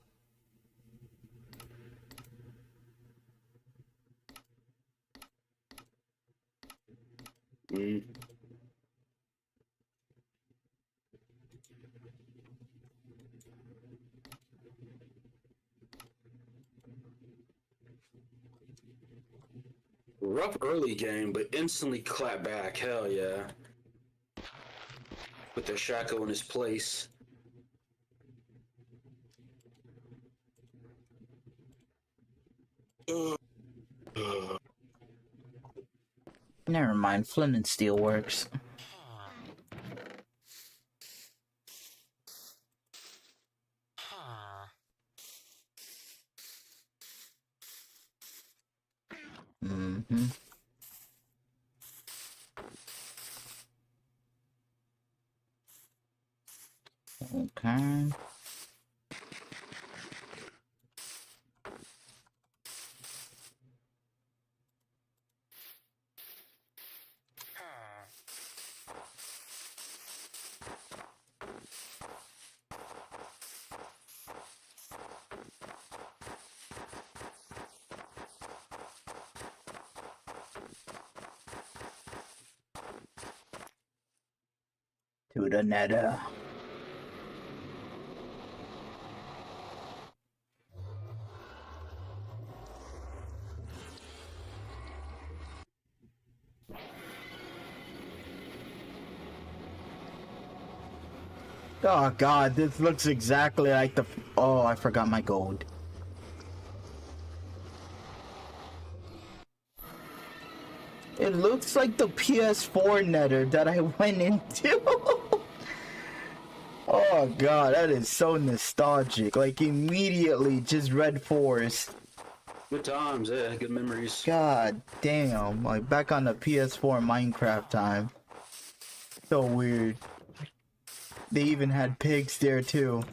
Rough early game, but instantly clap back. Hell yeah. Put the Shaco in his place. Never mind, flint and steel works. Mm-hmm. Okay. To the nether. Oh god, this looks exactly like the... Oh, I forgot my gold. It looks like the PS4 nether that I went into. Oh god, that is so nostalgic. Like immediately just Red Forest. Good times, yeah, good memories. God damn, like back on the PS4 Minecraft time. So weird. They even had pigs there too.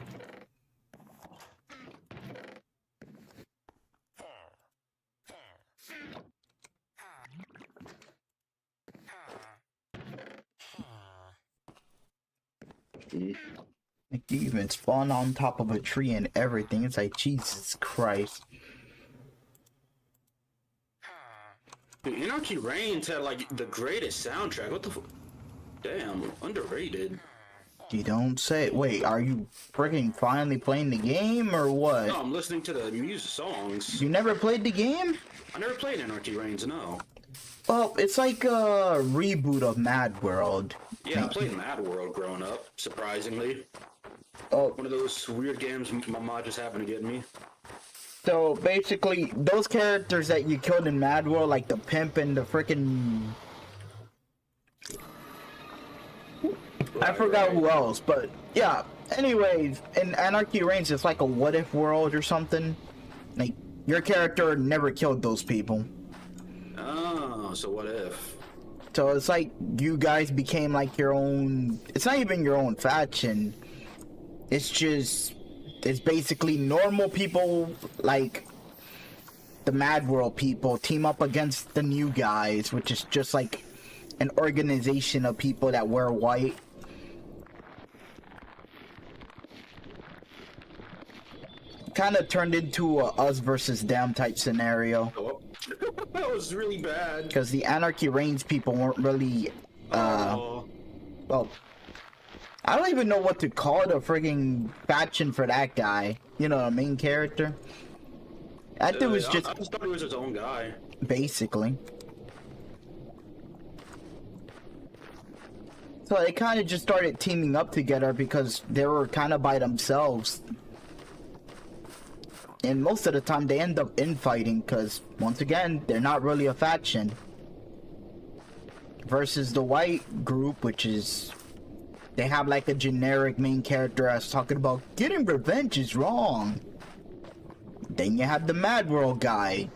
Like you even spawn on top of a tree and everything. It's like Jesus Christ. Anarchy Reigns had like the greatest soundtrack. What the damn, underrated. You don't say. Wait, are you freaking finally playing the game or what? No, I'm listening to the music songs. You never played the game? I never played Anarchy Reigns, no. Well, it's like a reboot of Mad World. Yeah, I played Mad World growing up, surprisingly. Oh, One of those weird games my mom just happened to get me. so basically, those characters that you killed in Mad World, like the pimp and the freaking... I forgot who else, but yeah. Anyways, in Anarchy Reigns, it's like a what-if world or something. Like, your character never killed those people. Oh, so what if? So it's like you guys became like your own... It's not even your own faction. It's just... It's basically normal people, like the Mad World people, team up against the new guys, which is just like an organization of people that wear white. Kind of turned into a us versus them type scenario. Oh, that was really bad. Because the Anarchy Reigns people weren't really, well, I don't even know what to call the frigging faction for that guy. You know, the main character. That dude was just... I just thought he was his own guy. Basically. So they kind of just started teaming up together because they were kind of by themselves. And most of the time they end up infighting because, once again, they're not really a faction. Versus the white group, which is... They have like a generic main character that's talking about getting revenge is wrong. Then you have the Mad World guy.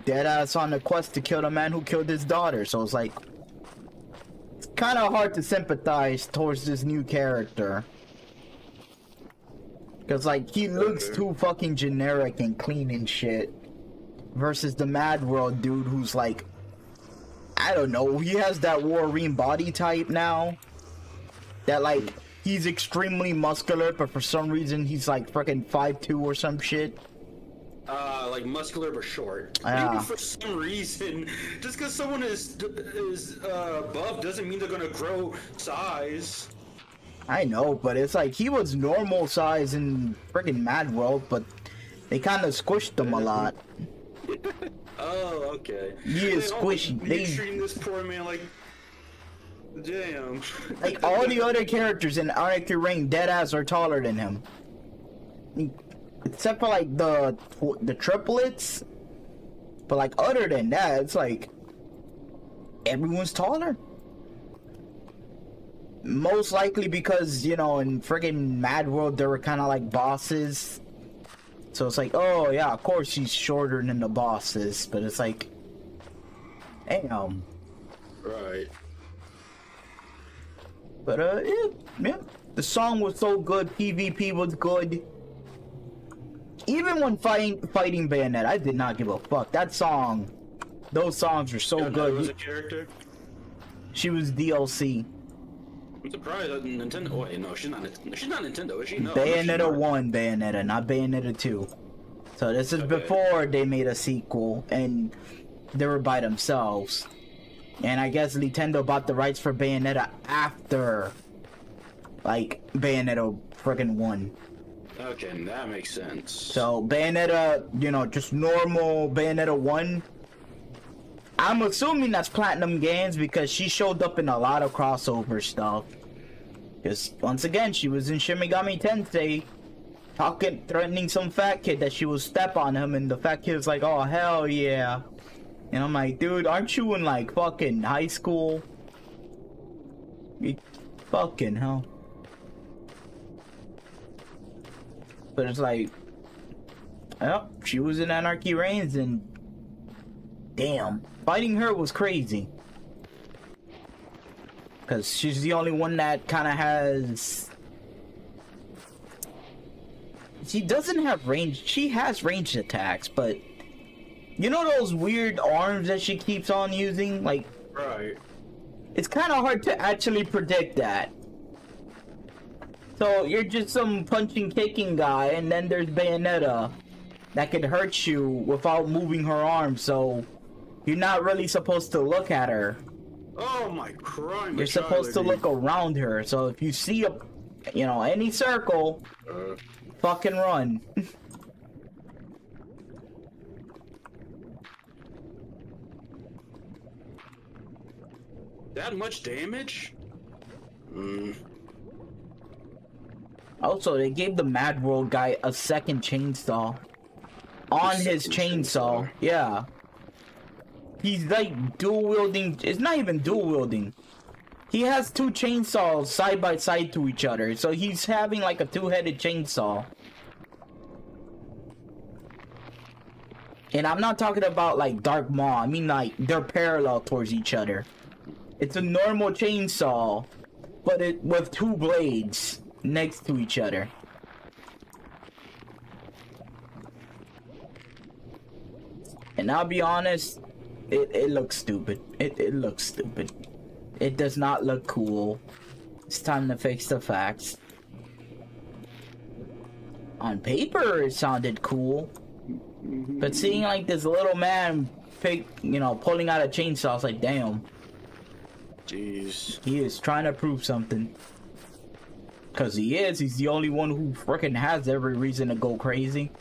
Deadass on a quest to kill the man who killed his daughter. So it's like... It's kind of hard to sympathize towards this new character. Because, like, he looks too fucking generic and clean and shit. Versus the Mad World dude who's like... I don't know, he has that Wolverine body type now. That, like, he's extremely muscular, but for some reason he's like freaking 5'2" or some shit. Like muscular but short. Yeah. Maybe for some reason, just because someone is buff doesn't mean they're gonna grow size. I know, but it's like he was normal size in freaking Mad World, but they kind of squished him a lot. Oh, okay. He is squishy. They treating this poor man like, damn. Like all the other characters in Anarchy Reigns, deadass are taller than him, except for like the triplets. But like other than that, it's like everyone's taller. Most likely because, you know, in friggin' Mad World, they were kind of like bosses. So it's like, oh yeah, of course he's shorter than the bosses. But it's like, damn. Right. But, yeah. The song was so good. PvP was good. Even when fighting Bayonetta, I did not give a fuck. That song, those songs were so good. Was a character? She was DLC. I'm surprised that Nintendo. Wait, no, she's not Nintendo, is she? No. Bayonetta 1, Bayonetta, not Bayonetta 2. So this is before they made a sequel, and they were by themselves. And I guess Nintendo bought the rights for Bayonetta after, like, Bayonetta friggin' 1. Okay, that makes sense. So Bayonetta, you know, just normal Bayonetta 1. I'm assuming that's Platinum Games because she showed up in a lot of crossover stuff. Because, once again, she was in Shin Megami Tensei, threatening some fat kid that she would step on him, and the fat kid's like, oh, hell yeah. And I'm like, dude, aren't you in, like, fucking high school? Fucking hell. But it's like, yep, she was in Anarchy Reigns, and damn, fighting her was crazy. Because she's the only one that kind of has... She doesn't have range. She has ranged attacks, but... You know those weird arms that she keeps on using? Like... Right. It's kind of hard to actually predict that. So, you're just some punching, kicking guy, and then there's Bayonetta that could hurt you without moving her arm, so... You're not really supposed to look at her. Oh my crime! You're supposed to look around her. So if you see a, you know, any circle, fucking run. That much damage? Also, they gave the Mad World guy a second chainsaw. On his chainsaw. Yeah. He's like dual wielding. It's not even dual wielding. He has two chainsaws side by side to each other. So he's having like a two-headed chainsaw. And I'm not talking about like Dark Maw. I mean like they're parallel towards each other. It's a normal chainsaw, but it with two blades next to each other. And I'll be honest, it looks stupid. It looks stupid. It does not look cool. It's time to fix the facts. On paper, it sounded cool. But seeing like this little man pulling out a chainsaw, it's like, damn. Jeez. He is trying to prove something. Cause he is. He's the only one who freaking has every reason to go crazy.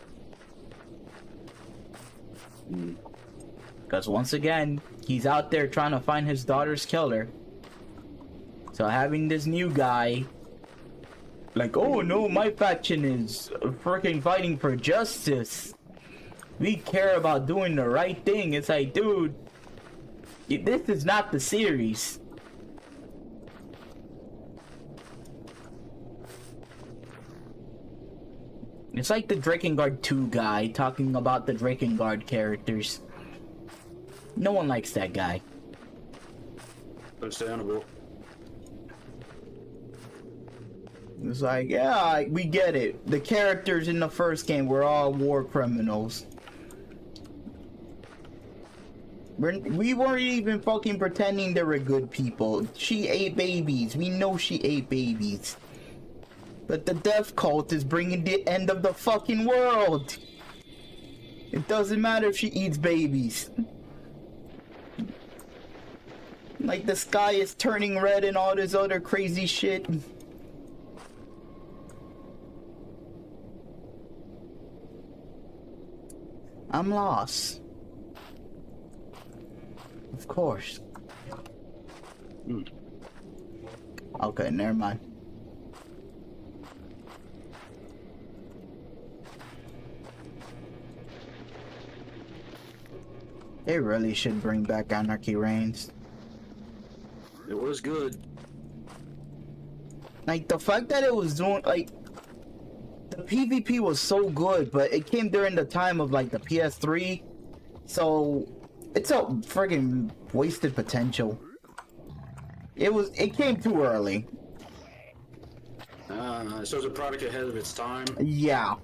Cause once again, he's out there trying to find his daughter's killer. So having this new guy, like, oh no, my faction is freaking fighting for justice. We care about doing the right thing. It's like, dude, this is not the series. It's like the Drakengard 2 guy talking about the Drakengard characters. No one likes that guy. Understandable. It's like, yeah, we get it. The characters in the first game were all war criminals. We weren't even fucking pretending they were good people. She ate babies. We know she ate babies. But the death cult is bringing the end of the fucking world. It doesn't matter if she eats babies. Like the sky is turning red and all this other crazy shit. I'm lost. Of course. Okay, never mind. They really should bring back Anarchy Reigns. It was good. Like, the fact that it was doing, like, the PvP was so good, but it came during the time of, like, the PS3. So, it's a friggin' wasted potential. It came too early. So it's a product ahead of its time. Yeah.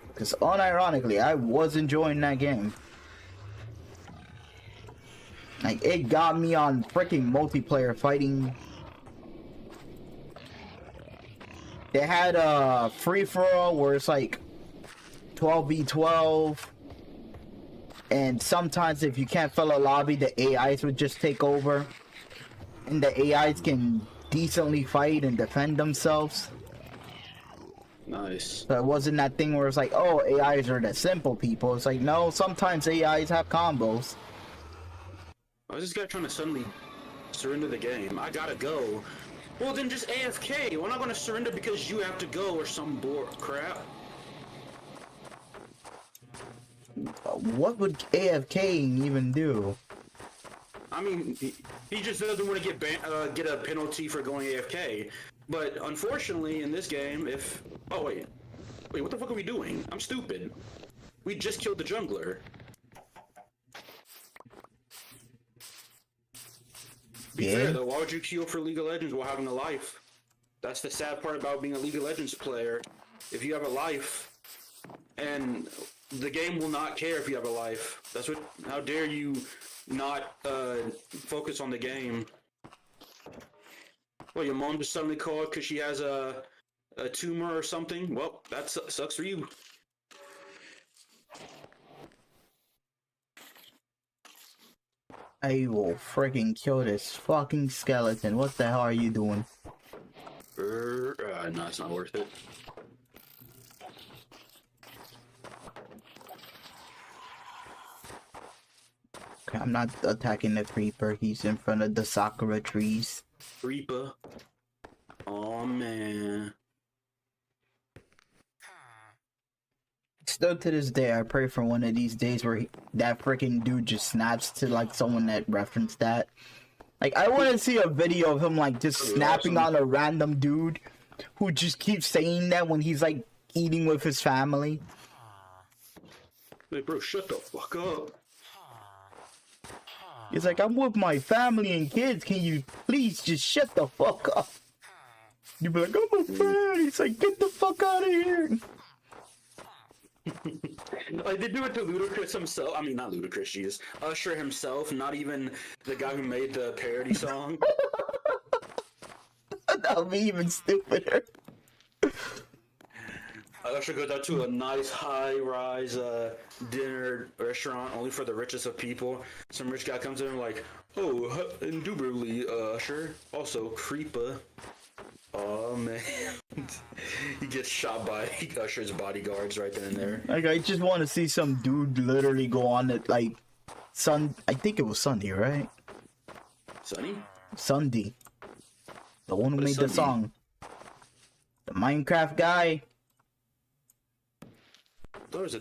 Because unironically, I was enjoying that game. Like, it got me on freaking multiplayer fighting. They had a free-for-all where it's like 12v12. And sometimes if you can't fill a lobby, the AIs would just take over. And the AIs can decently fight and defend themselves. Nice. So it wasn't that thing where it's like, oh, AIs are the simple people. It's like, no, sometimes AIs have combos. I was this guy trying to suddenly surrender the game. I gotta go. Well, then just AFK. We're not gonna surrender because you have to go or some crap. What would AFK even do? I mean, he just doesn't want to get a penalty for going AFK. But unfortunately, in this game, if... Oh, wait, what the fuck are we doing? I'm stupid. We just killed the jungler. Be fair, though, why would you queue for League of Legends while having a life? That's the sad part about being a League of Legends player. If you have a life, and the game will not care if you have a life. That's what... How dare you not focus on the game? Well, your mom just suddenly called because she has a tumor or something? Well, that sucks for you. I will freaking kill this fucking skeleton. What the hell are you doing? No, it's not worth it. Okay, I'm not attacking the creeper. He's in front of the sakura trees. Creeper. Oh man. Still to this day, I pray for one of these days where that freaking dude just snaps to like someone that referenced that. Like, I want to see a video of him like just snapping on a random dude who just keeps saying that when he's like eating with his family. Hey, bro, shut the fuck up. He's like, I'm with my family and kids. Can you please just shut the fuck up? You'd be like, I'm a fan. He's like, get the fuck out of here. Like, they do it to Ludacris himself. I mean, not Ludacris, Jesus. Usher himself, not even the guy who made the parody song. That would be even stupider. Usher goes out to a nice high-rise dinner restaurant only for the richest of people. Some rich guy comes in and like, oh, indubitably, Usher. Also, creeper. Oh man, he gets shot by Usher's bodyguards right then and there. Like, I just want to see some dude literally go on it, like, I think it was Sunday, right? Sonny? Sunday. The one who What made is the Sunday? song. The Minecraft guy. There was a.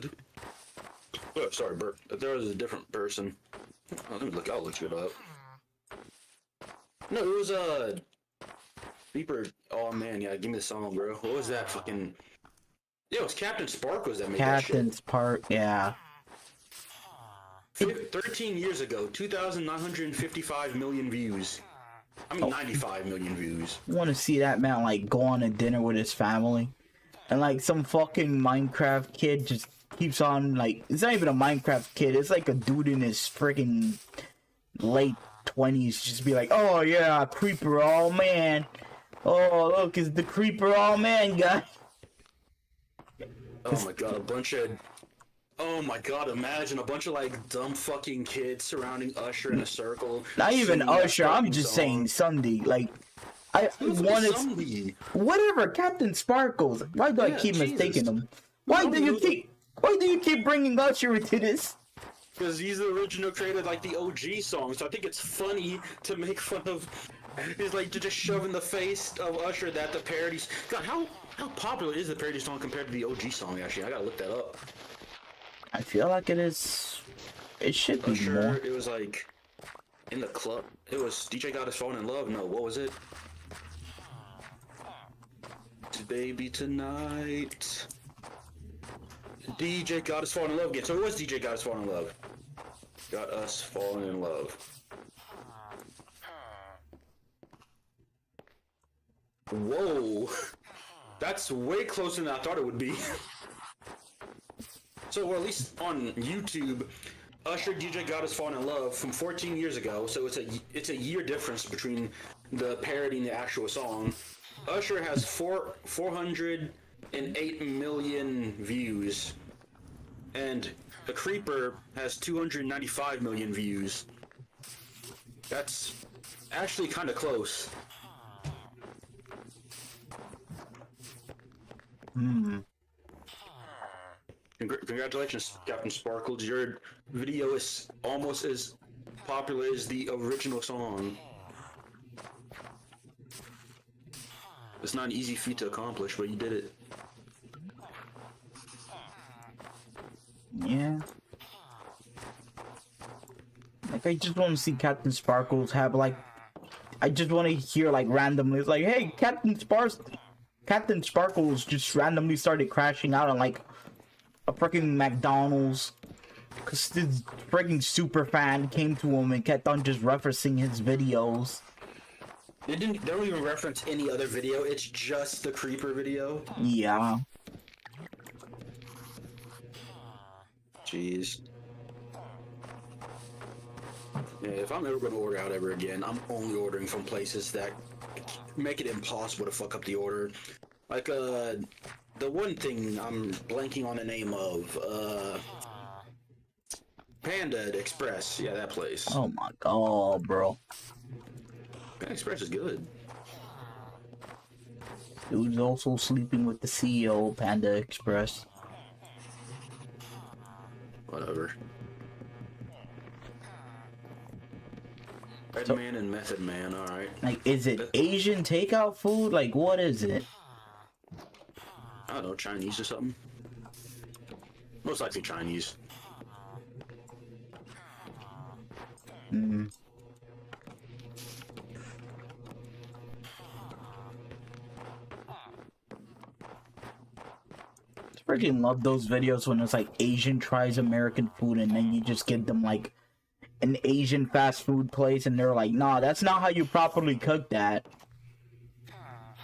Oh, sorry, Bert. There was a different person. Oh, let me look. I'll look it up. No, it was Reaper. Oh man, yeah. Give me the song, bro. What was that fucking? Yeah, it was Captain Sparkles that made Captain's part, yeah. that shit. 13 years ago, 2,955 million views. I mean, 95 million views. I want to see that man, like, go on a dinner with his family. And, like, some fucking Minecraft kid just keeps on, like, it's not even a Minecraft kid. It's like a dude in his freaking late 20s just be like, oh, yeah, creeper, oh, man. Oh, look, it's the creeper, oh, man, guy. Oh my god, a bunch of. Oh my god, imagine a bunch of like dumb fucking kids surrounding Usher in a circle. Not even singing that Usher, I'm fucking just song. saying Sunday. Like, I Who's wanted Sunday? whatever, Captain Sparkles. Why do I Yeah, keep Jesus. mistaking him? Why do you keep bringing Usher into this? Because he's the original creator of like the OG song, so I think it's funny to make fun of. He's like to just shove in the face of Usher that the parodies. God, how popular is the parody song compared to the OG song? Actually, I gotta look that up. I feel like it is. It should be Usher, more. it was like in the club. It was DJ Got Us Falling in Love. No, what was it? Baby Tonight. DJ Got Us Falling in Love again. So it was DJ Got Us Falling in Love. Got Us Falling in Love. Whoa. That's way closer than I thought it would be. So, or at least on YouTube, Usher DJ Got Us Falling in Love from 14 years ago. So it's a year difference between the parody and the actual song. Usher has 408 million views, and The Creeper has 295 million views. That's actually kind of close. Congratulations, Captain Sparkles. Your video is almost as popular as the original song. It's not an easy feat to accomplish, but you did it. Yeah. Like, I just want to see Captain Sparkles have, like, I just want to hear, like, randomly, it's like, hey, Captain Sparkles just randomly started crashing out on, like, a freaking McDonald's. Because this freaking super fan came to him and kept on just referencing his videos. They don't even reference any other video, it's just the Creeper video. Yeah. Jeez. Yeah, if I'm ever gonna order out ever again, I'm only ordering from places that make it impossible to fuck up the order. Like, the one thing I'm blanking on the name of, Panda Express. Yeah, that place. Oh my god, bro. Panda Express is good. Dude's also sleeping with the CEO of Panda Express. Whatever. Red So- Man and Method Man, alright. Like, is it Asian takeout food? Like, what is it? I don't know, Chinese or something. Most likely Chinese. Hmm. I freaking love those videos when it's like Asian tries American food and then you just give them like an Asian fast food place and they're like, nah, that's not how you properly cook that.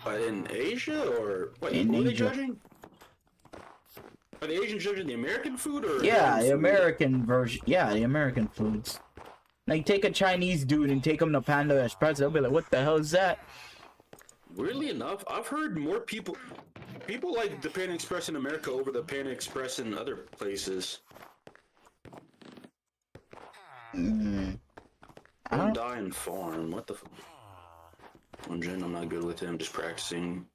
But in Asia, or what? In Who are they Asia. judging? Are the Asians judging the American food or Yeah, their the own food? American version. Yeah, the American foods. Like, take a Chinese dude and take him to Panda Express. They'll be like, what the hell is that? Weirdly enough, I've heard more people like the Panda Express in America over the Panda Express in other places. Mm. I don't. Undying Farm. What the? Jin, I'm not good with him. Just practicing.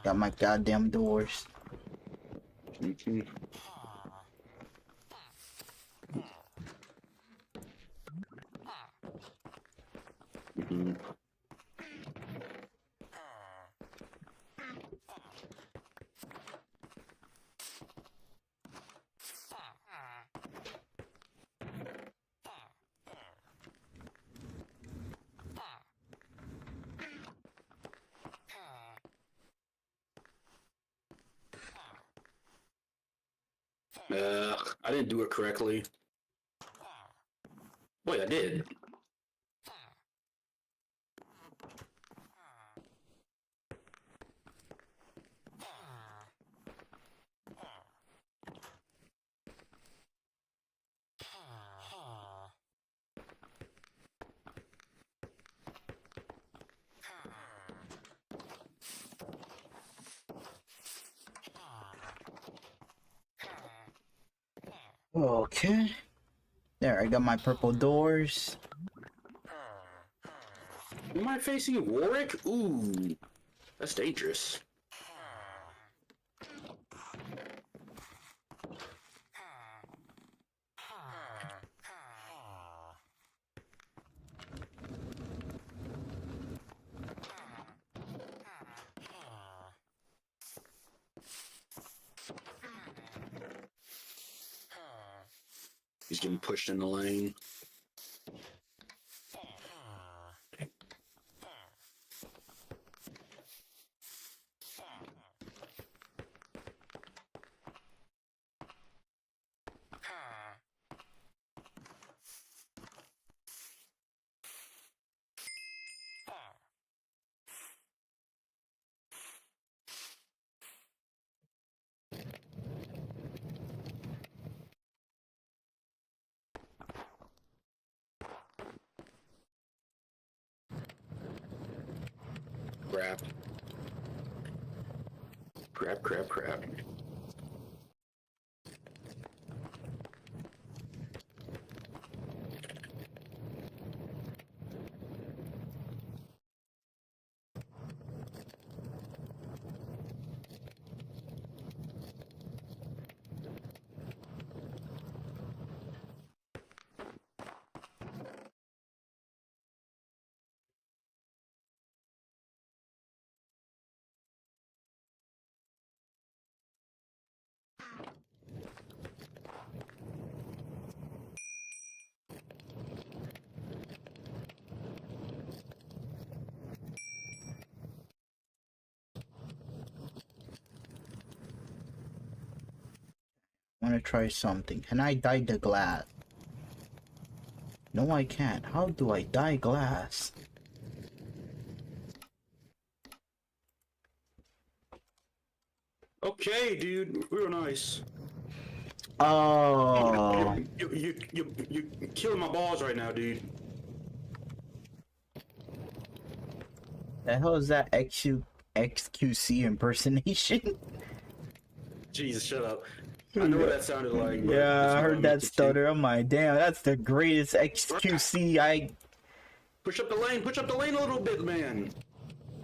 Got my goddamn doors. Mhm. Mhm. I didn't do it correctly. Wait, I did. Okay. There, I got my purple doors. Am I facing Warwick? Ooh, that's dangerous. He's getting pushed in the lane. Crap. Crap, crap, crap. I want to try something. Can I dye the glass? No, I can't. How do I dye glass? Okay, dude, real nice. Oh. You killing my balls right now, dude. The hell is that XQC impersonation? Jesus, shut up. I know what that sounded like. But Yeah, it's I not heard meant that to stutter. I'm like, damn, that's the greatest XQC. I push up the lane. Push up the lane a little bit, man.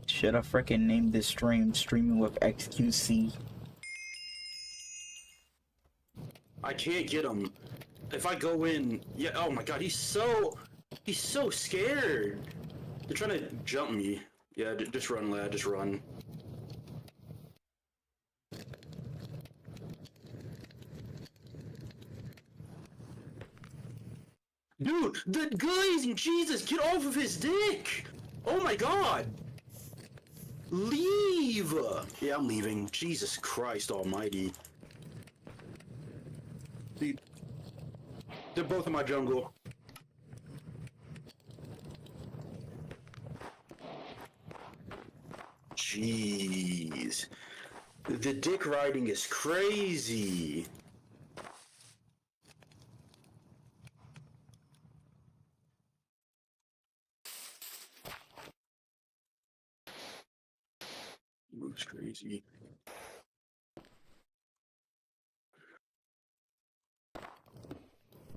should have freaking named this stream "Streaming with XQC." I can't get him. If I go in, yeah. Oh my God, he's so scared. They're trying to jump me. Yeah, just run, lad. Just run. Dude, the glazing, Jesus, get off of his dick! Oh my God! Leave! Yeah, I'm leaving. Jesus Christ almighty. They're both in my jungle. Jeez. The dick riding is crazy. Looks crazy.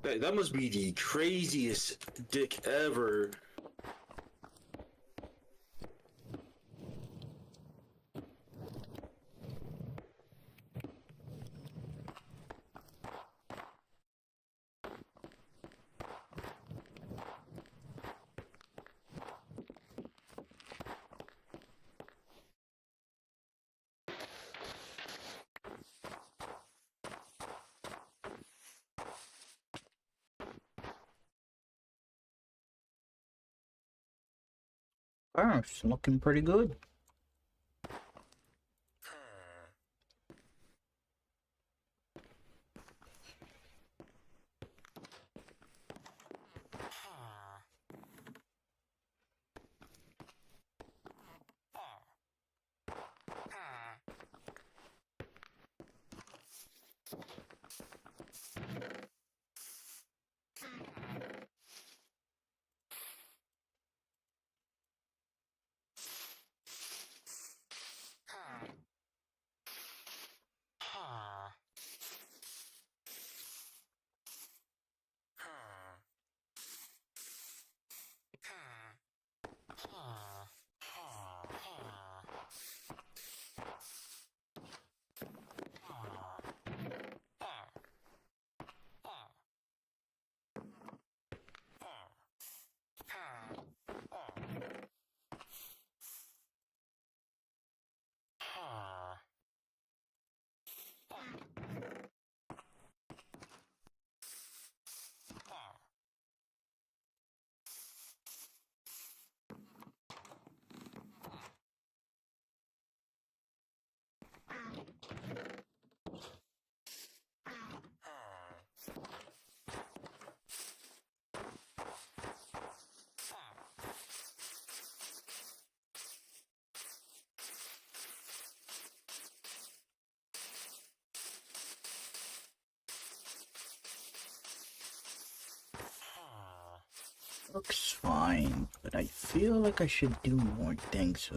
That must be the craziest dick ever. Oh, it's looking pretty good. Looks fine, but I feel like I should do more things.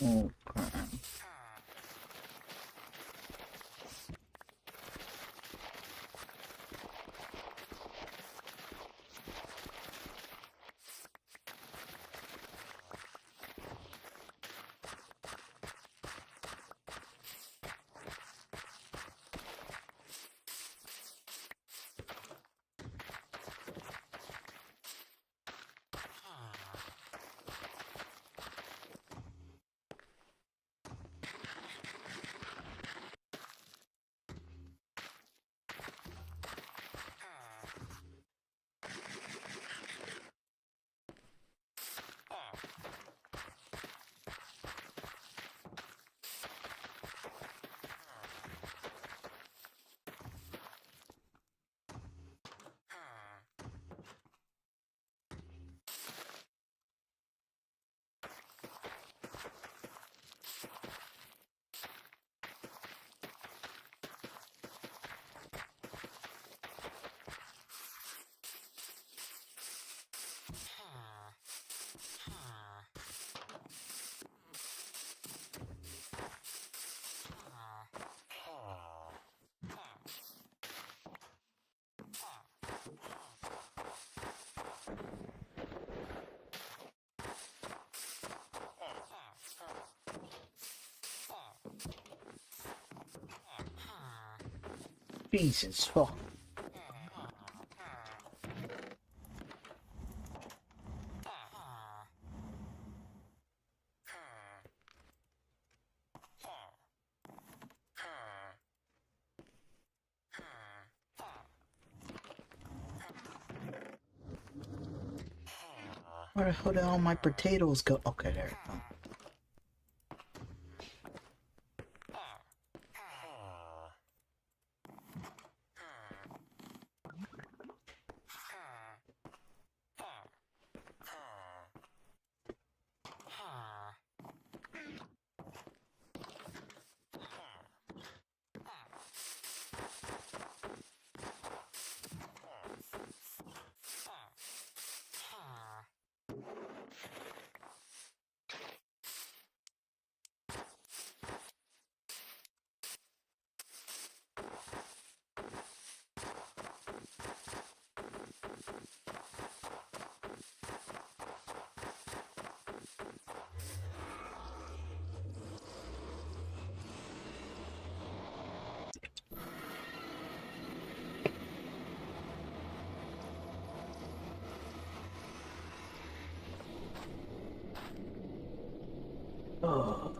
Oh, crap. Jesus fuck. Where the hell did all my potatoes go? Okay, there we go. Oh.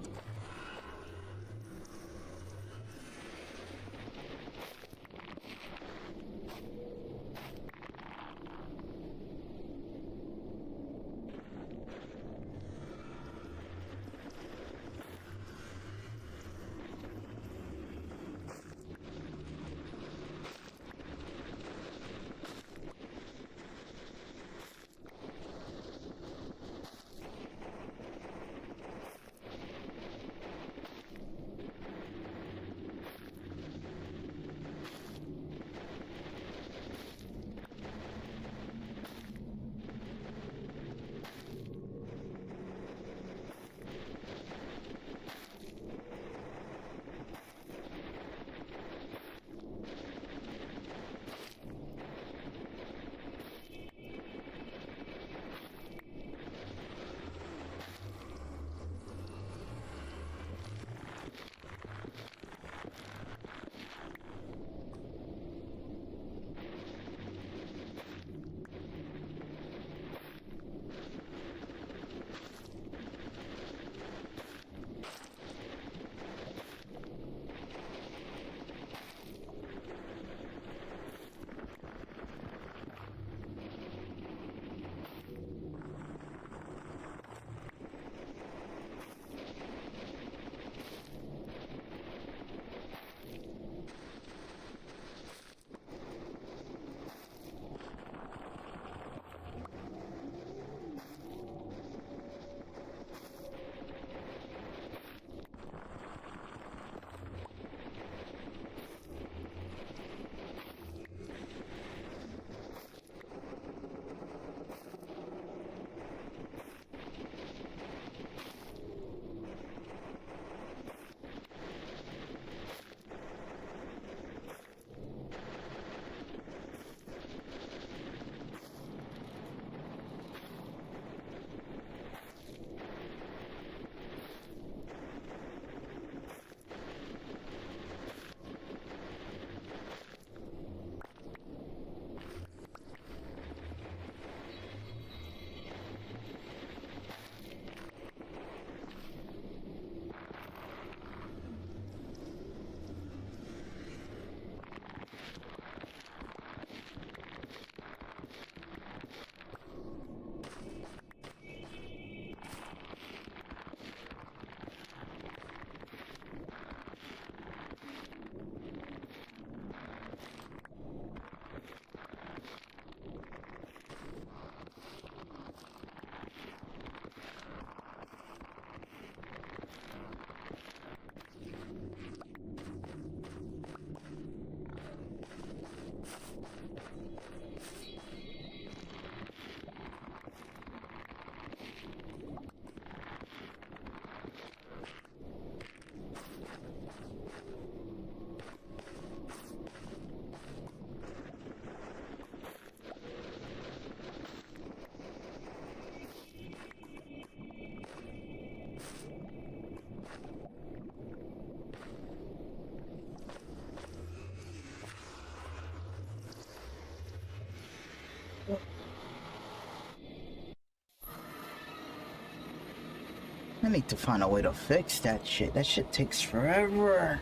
need to find a way to fix that shit. That shit takes forever.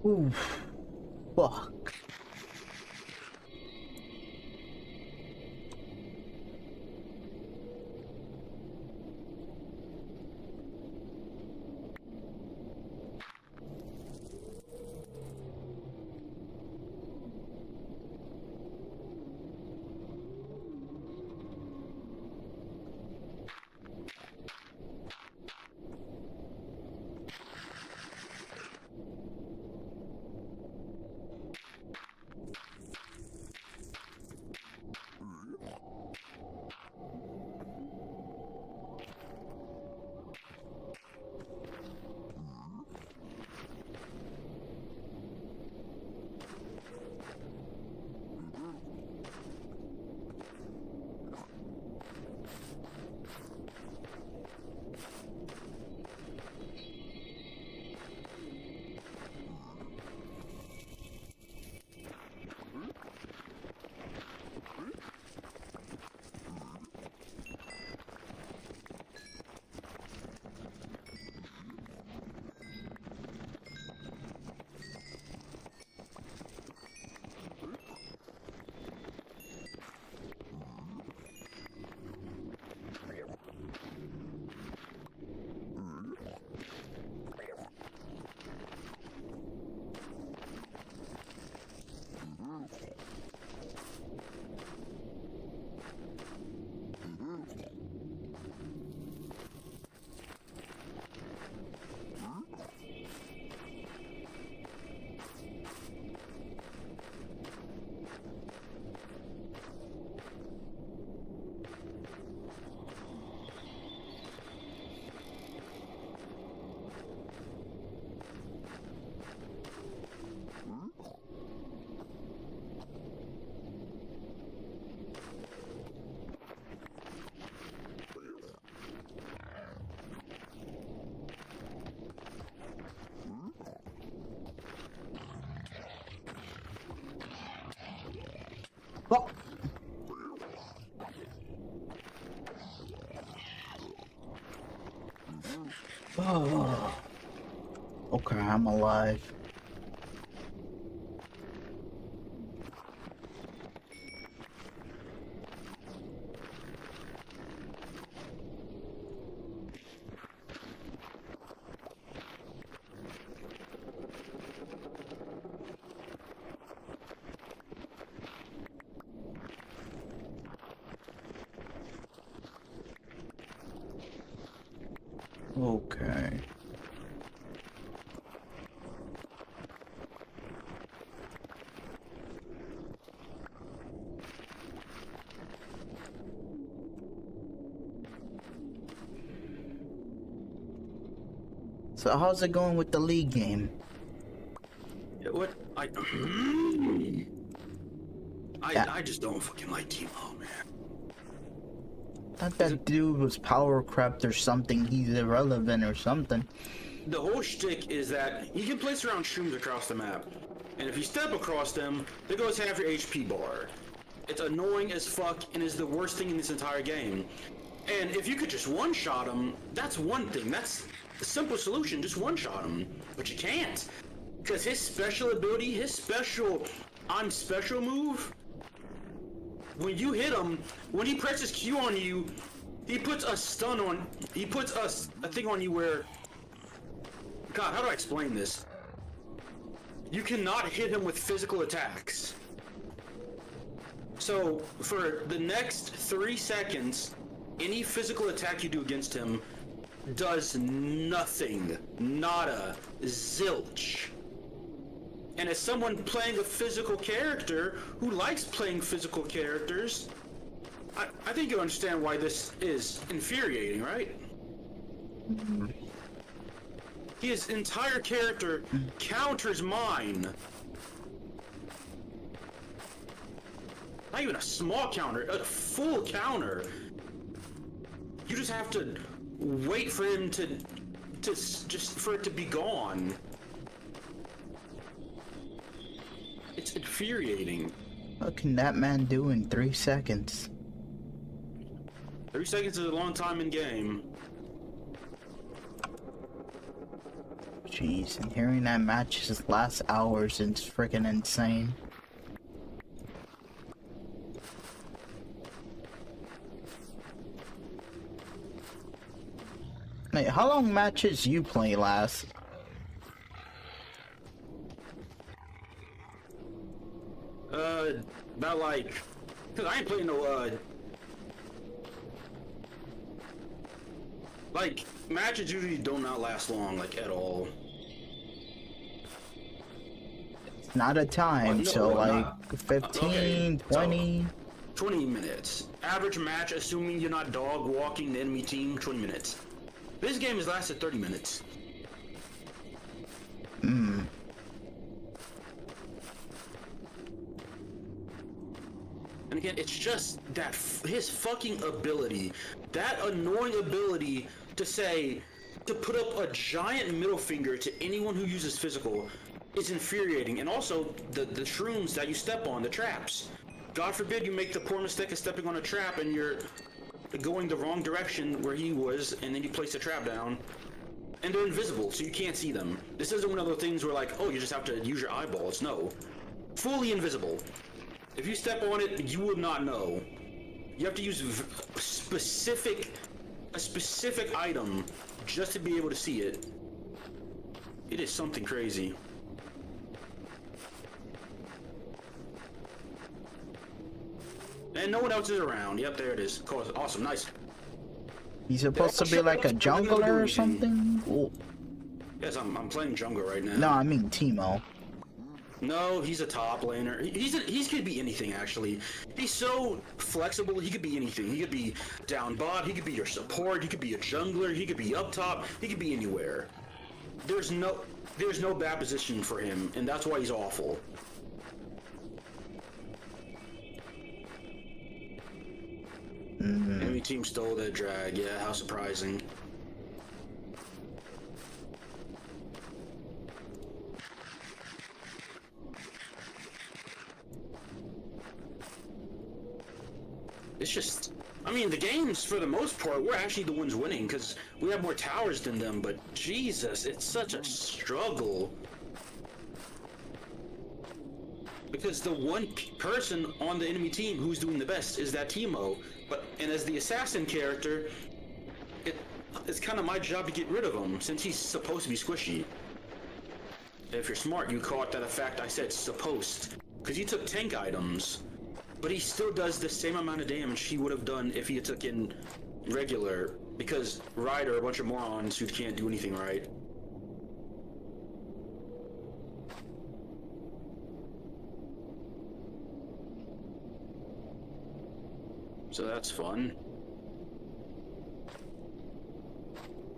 Oof. Fuck. Fuck. Oh. Okay, I'm alive. Okay. So how's it going with the league game? What? I just don't fucking like chemo, man. Thought that dude was power crept or something. He's irrelevant or something. The whole shtick is that you can place around shrooms across the map, and if you step across them, there goes half your HP bar. It's annoying as fuck and is the worst thing in this entire game. And if you could just one-shot him, that's one thing. That's the simple solution, just one-shot him. But you can't. Because his special ability, his special I'm special move, when you hit him, when he presses Q on you, he puts a stun on, he puts a thing on you where, God, how do I explain this? You cannot hit him with physical attacks. So, for the next 3 seconds, any physical attack you do against him does nothing. Nada. Zilch. And as someone playing a physical character who likes playing physical characters, I think you understand why this is infuriating, right? His entire character counters mine. Not even a small counter, a full counter. You just have to wait for him to just for it to be gone. It's infuriating. What can that man do in 3 seconds? 3 seconds is a long time in game. But Jeez, and hearing that match just last hours is freaking insane. Like, how long matches you play last? About like, cause I ain't playing no, like, matches usually do not last long, like, at all. It's not a time, No, so like not- 15, okay, 20. 20 minutes. Average match, assuming you're not dog walking the enemy team, 20 minutes. This game has lasted 30 minutes. And again, it's just that his fucking ability, that annoying ability to say, to put up a giant middle finger to anyone who uses physical is infuriating. And also, the shrooms that you step on, the traps. God forbid you make the poor mistake of stepping on a trap and you're going the wrong direction where he was, and then you place the trap down, and they're invisible, so you can't see them. This isn't one of those things where like, oh, you just have to use your eyeballs. No. Fully invisible. If you step on it, you will not know. You have to use a specific item just to be able to see it. It is something crazy. And no one else is around. Yep, there it is. Awesome, nice. He's supposed to be like a jungler or something? Ooh. Yes, I'm playing jungle right now. No, I mean Teemo. No, he's a top laner. He could be anything, actually. He's so flexible, he could be anything. He could be down bot, he could be your support, he could be a jungler, he could be up top, he could be anywhere. There's no bad position for him, and that's why he's awful. Enemy team stole that drag, yeah, how surprising. It's just, I mean, the games, for the most part, we're actually the ones winning, because we have more towers than them, but Jesus, it's such a struggle. Because the one person on the enemy team who's doing the best is that Teemo, and as the assassin character, it's kind of my job to get rid of him, since he's supposed to be squishy. If you're smart, you caught that fact I said supposed, because he took tank items. But he still does the same amount of damage he would have done if he had took in regular, because Ryder are a bunch of morons who can't do anything right. So that's fun.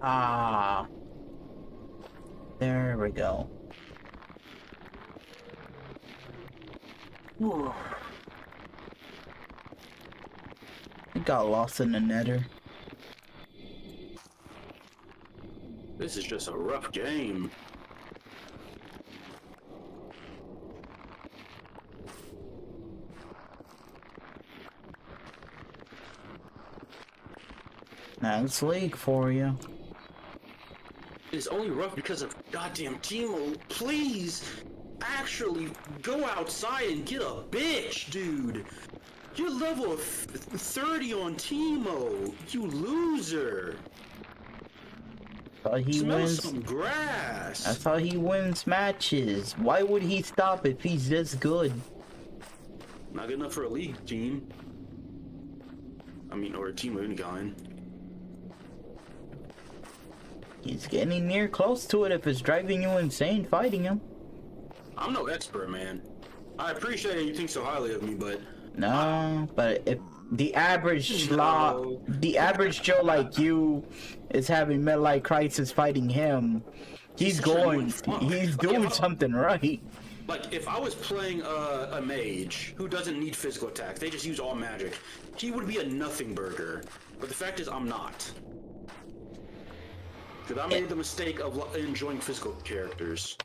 Ah. There we go. Whew. I got lost in the nether. This is just a rough game. That's league for you. It's only rough because of goddamn Teemo. Please, actually go outside and get a bitch, dude. You're level 30 on Teemo, you loser. That's how he Smell wins. some grass. That's how he wins matches. Why would he stop if he's this good? Not good enough for a league team. I mean, or a team of any kind. He's getting near close to it if it's driving you insane fighting him. I'm no expert, man. I appreciate you think so highly of me, but No, but if the average the average Joe like you is having midlife crisis fighting him, he's doing something right. like if I was playing a mage who doesn't need physical attack, they just use all magic, he would be a nothing burger. But the fact is, I'm not. Because I made the mistake of enjoying physical characters.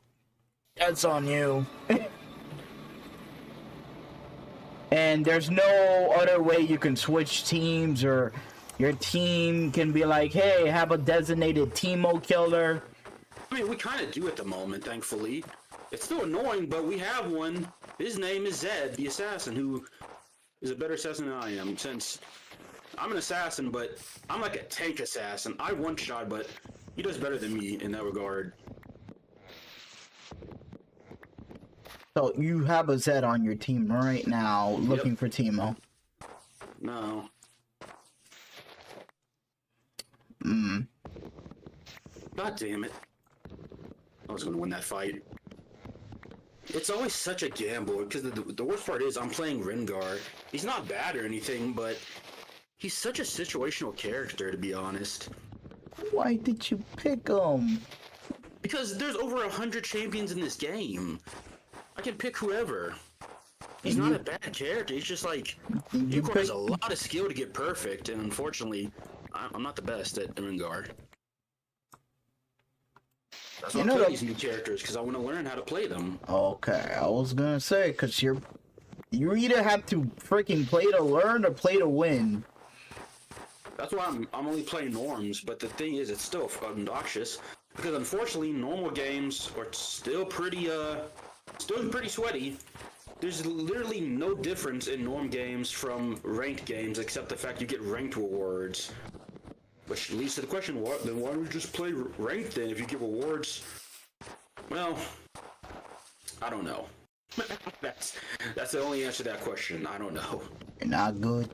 That's on you. And there's no other way you can switch teams, or your team can be like, hey, have a designated Teemo killer. I mean, we kind of do at the moment, thankfully. It's still annoying, but we have one. His name is Zed, the assassin, who is a better assassin than I am, since I'm an assassin, but I'm like a tank assassin. I one-shot, but he does better than me in that regard. So you have a Zed on your team right now, looking for Teemo. No. God damn it. I was gonna win that fight. It's always such a gamble, because the worst part is I'm playing Rengar. He's not bad or anything, but he's such a situational character, to be honest. Why did you pick him? Because there's over 100 champions in this game. I can pick whoever. He's not a bad character. He's just like, he requires a lot of skill to get perfect, and unfortunately, I'm not the best at Rengar. That's why I play these new characters, because I want to learn how to play them. Okay, I was gonna say, because you either have to freaking play to learn or play to win. That's why I'm only playing norms, but the thing is, it's still obnoxious, because unfortunately, normal games are still pretty sweaty. There's literally no difference in norm games from ranked games, except the fact you get ranked rewards. Which leads to the question, then why don't we just play ranked then if you get rewards? Well, I don't know. That's the only answer to that question. I don't know. You're not good.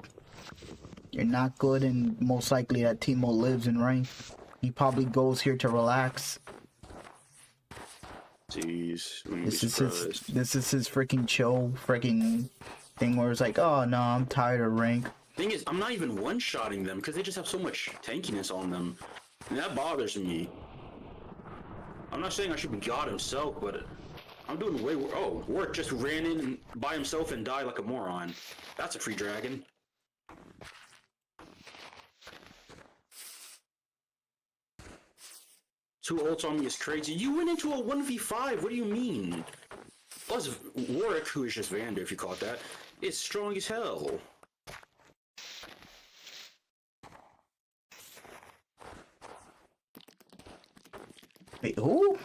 You're not good, and most likely that Teemo lives in rank. He probably goes here to relax. Jeez, This is his freaking chill freaking thing where it's like, oh no, I'm tired of rank. Thing is, I'm not even one-shotting them because they just have so much tankiness on them, and that bothers me. I'm not saying I should be God himself, but I'm doing way worse. Oh, Warwick just ran in by himself and died like a moron. That's a free dragon. Two ults on me is crazy. You went into a 1v5. What do you mean? Plus, Warwick, who is just Vander, if you call it that, is strong as hell. Wait, who?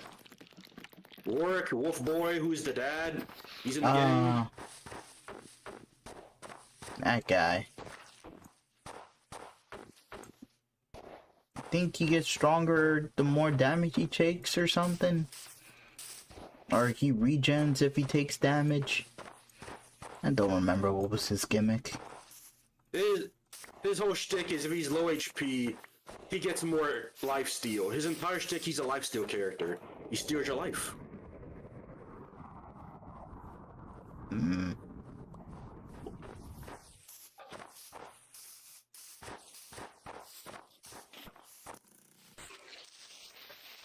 Warwick, Wolf Boy, who's the dad. He's in the game. That guy. I think he gets stronger the more damage he takes or something. Or he regens if he takes damage. I don't remember what was his gimmick. His whole shtick is if he's low HP, he gets more lifesteal. His entire shtick, he's a lifesteal character. He steals your life.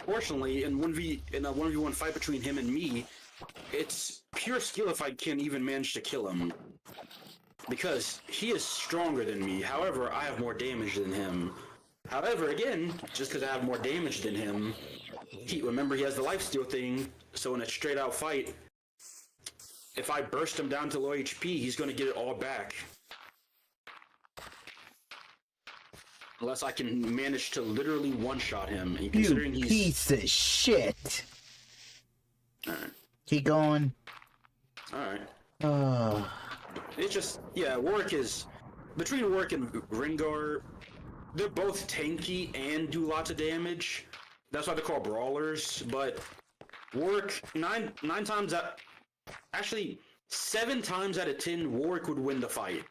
Fortunately, in a 1v1 fight between him and me, it's pure skill if I can even manage to kill him. Because he is stronger than me, however, I have more damage than him. However, again, just because I have more damage than him, remember he has the lifesteal thing, so in a straight out fight, if I burst him down to low HP, he's going to get it all back. Unless I can manage to literally one-shot him, and considering You he's... piece of shit! Alright. Keep going. Alright. It's just, yeah, Warwick is... Between Warwick and Rengar, they're both tanky and do lots of damage. That's why they're called brawlers, but Warwick, nine times out... Actually, 7 times out of 10, Warwick would win the fight.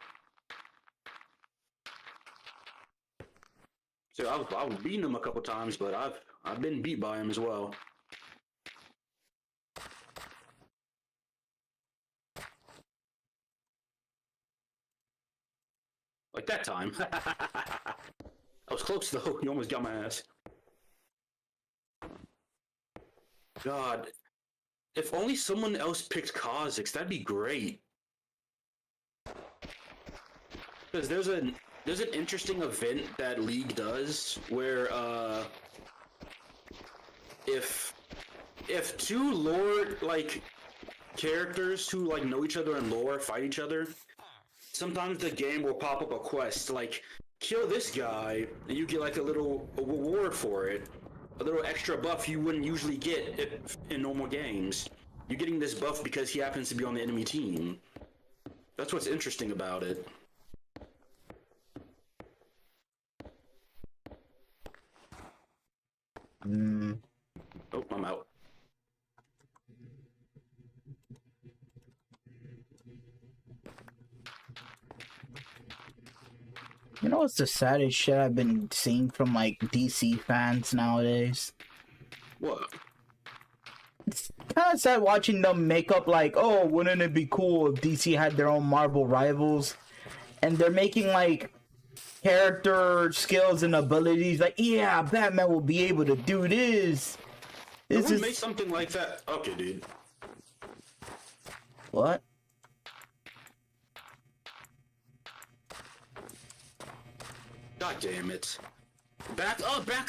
So I've beaten him a couple times, but I've been beat by him as well. Like that time. I was close though. You almost got my ass. God, if only someone else picked Kha'Zix, that'd be great. Because there's an interesting event that League does where if two lore characters who know each other in lore fight each other, sometimes the game will pop up a quest like kill this guy and you get a little reward for it. a little extra buff you wouldn't usually get in normal games. You're getting this buff because he happens to be on the enemy team. That's what's interesting about it. Oh, I'm out. You know what's the saddest shit I've been seeing from like DC fans nowadays? What? It's kind of sad watching them make up like, oh, wouldn't it be cool if DC had their own Marvel rivals? And they're making like character skills and abilities like, yeah, Batman will be able to do this. This is make something like that. Okay, dude. What? God damn it. Back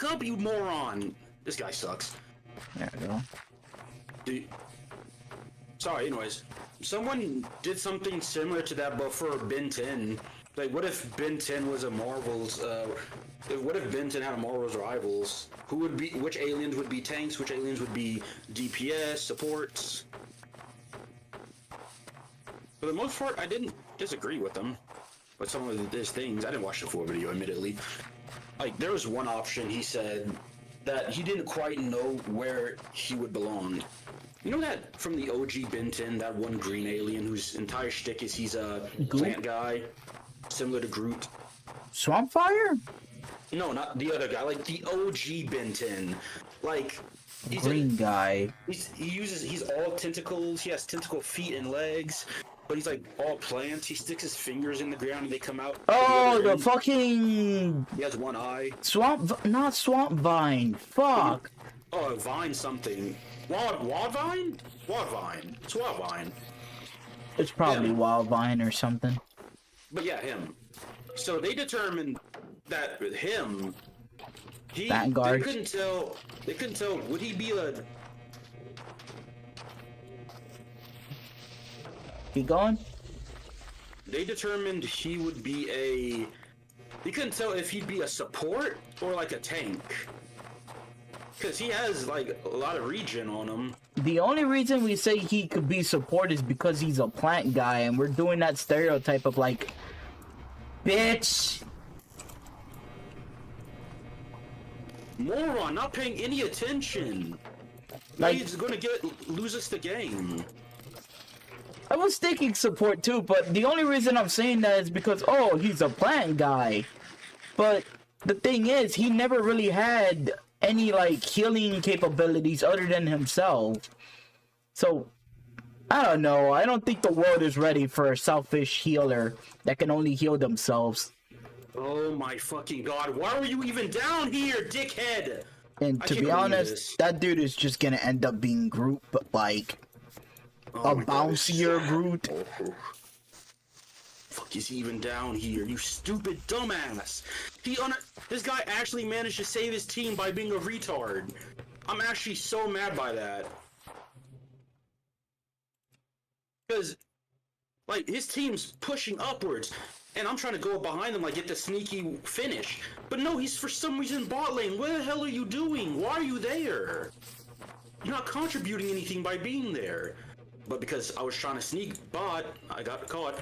up, you moron! This guy sucks. There we go. Dude. Sorry, anyways. Someone did something similar to that, but for Ben 10. Like, what if Ben 10 was a Marvel's, what if Ben 10 had a Marvel's rivals? Which aliens would be tanks, which aliens would be DPS, supports? For the most part, I didn't disagree with them. But some of these things, I didn't watch the full video, admittedly. Like, there was one option he said that he didn't quite know where he would belong. You know that from the OG Ben 10, that one green alien whose entire shtick is he's a plant guy, similar to Groot? Swampfire? No, not the other guy, like the OG Ben 10. Like, he's green guy. He's all tentacles, he has tentacle feet and legs. But he's like all plants. He sticks his fingers in the ground and they come out. Oh, the fucking. He has one eye. Not swamp vine. Fuck. Oh, vine something. Wild vine? Wild vine. It's wild vine. It's probably wild vine or something. But yeah, him. So they determined that with him, they couldn't tell. Would he be a? Keep going. They determined he would be a. They couldn't tell if he'd be a support or like a tank. Because he has like a lot of regen on him. The only reason we say he could be support is because he's a plant guy, and we're doing that stereotype of like, bitch. Moron, not paying any attention. Like, he's gonna lose us the game. I was thinking support too, but the only reason I'm saying that is because, oh, he's a plant guy. But the thing is, he never really had any, like, healing capabilities other than himself. So, I don't know. I don't think the world is ready for a selfish healer that can only heal themselves. Oh my fucking god, why were you even down here, dickhead? And to be honest, that dude is just gonna end up being Groot, but like... a bouncier Groot. Fuck is he even down here, you stupid dumbass? This guy actually managed to save his team by being a retard. I'm actually so mad by that. Because, like, his team's pushing upwards, and I'm trying to go behind him, like, get the sneaky finish. But no, he's for some reason bot lane. What the hell are you doing? Why are you there? You're not contributing anything by being there. But because I was trying to sneak bot, I got caught.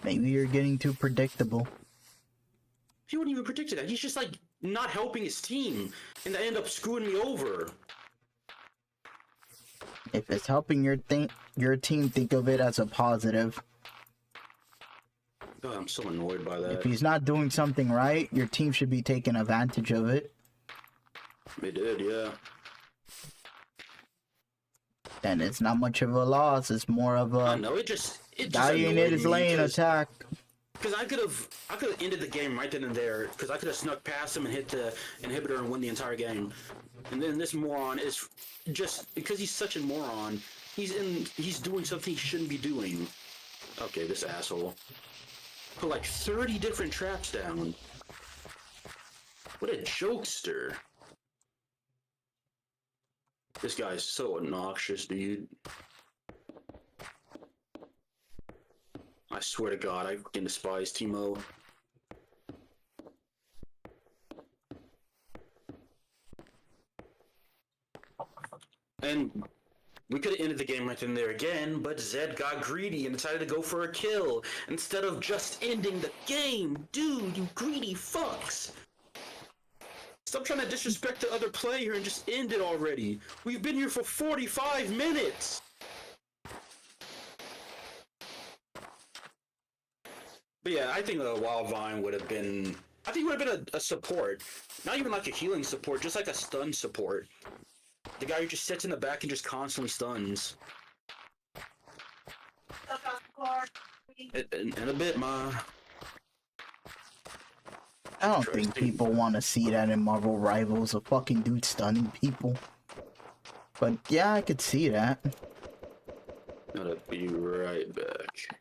Maybe you're getting too predictable. He wouldn't even predict that. He's just like not helping his team, and they end up screwing me over. If it's helping your team, think of it as a positive. God, I'm so annoyed by that. If he's not doing something right, your team should be taking advantage of it. They did, yeah. And it's not much of a loss. It's more of a no, it just guy in his lane attack. Because I could have ended the game right then and there. Because I could have snuck past him and hit the inhibitor and won the entire game. And then this moron is just because he's such a moron. He's doing something he shouldn't be doing. Okay, this asshole put like 30 different traps down. What a jokester. This guy's so obnoxious, dude. I swear to God, I fucking despise Timo. And we could have ended the game right then and there again, but Zed got greedy and decided to go for a kill instead of just ending the game. Dude, you greedy fucks. Stop trying to disrespect the other player and just end it already. We've been here for 45 minutes. But yeah, I think a Wild Vine would have been... I think it would have been a support. Not even like a healing support, just like a stun support. The guy who just sits in the back and just constantly stuns. In a bit, ma. I don't think people want to see that in Marvel Rivals, a fucking dude stunning people. But yeah, I could see that. Gotta be right back.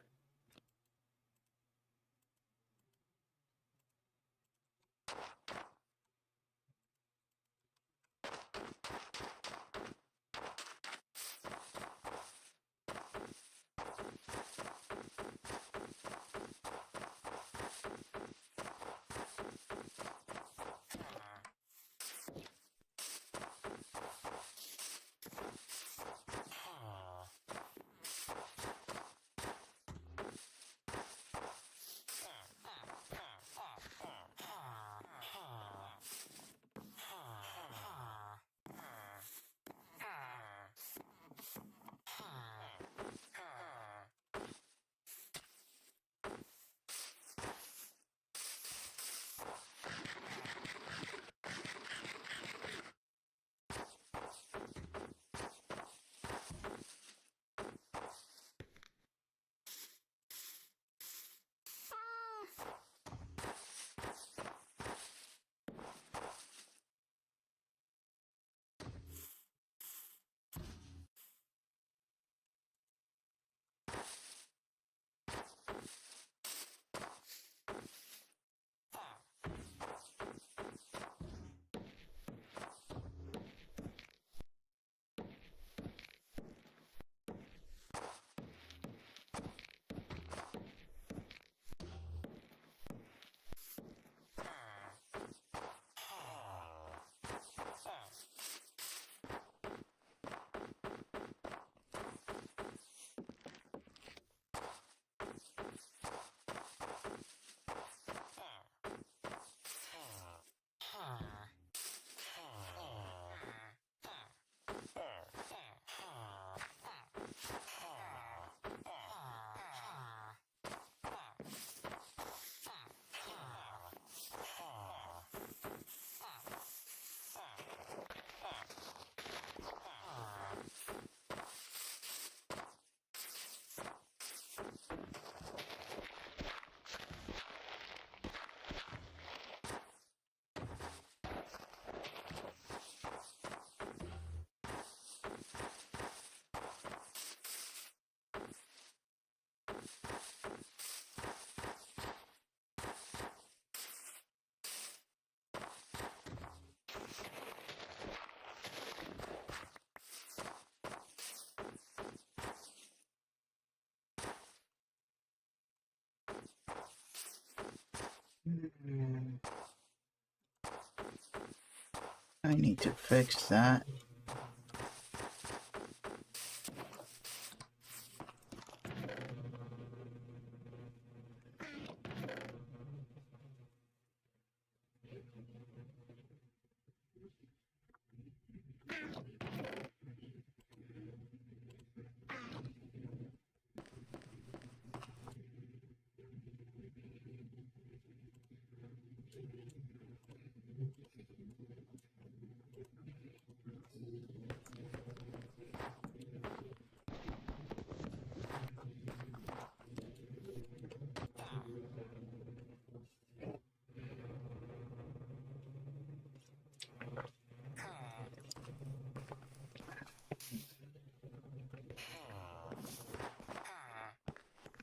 I need to fix that.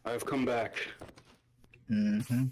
I've come back. Mm-hmm.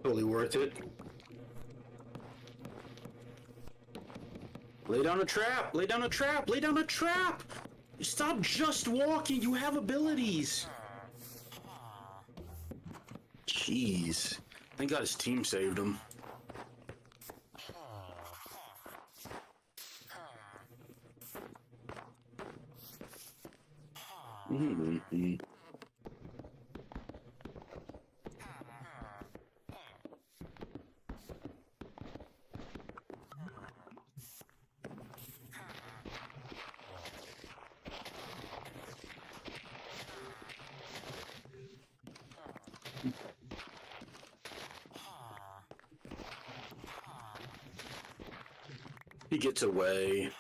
Totally worth it. Lay down a trap! Lay down a trap! Lay down a trap! Stop just walking! You have abilities! Jeez. Thank God his team saved him. He gets away.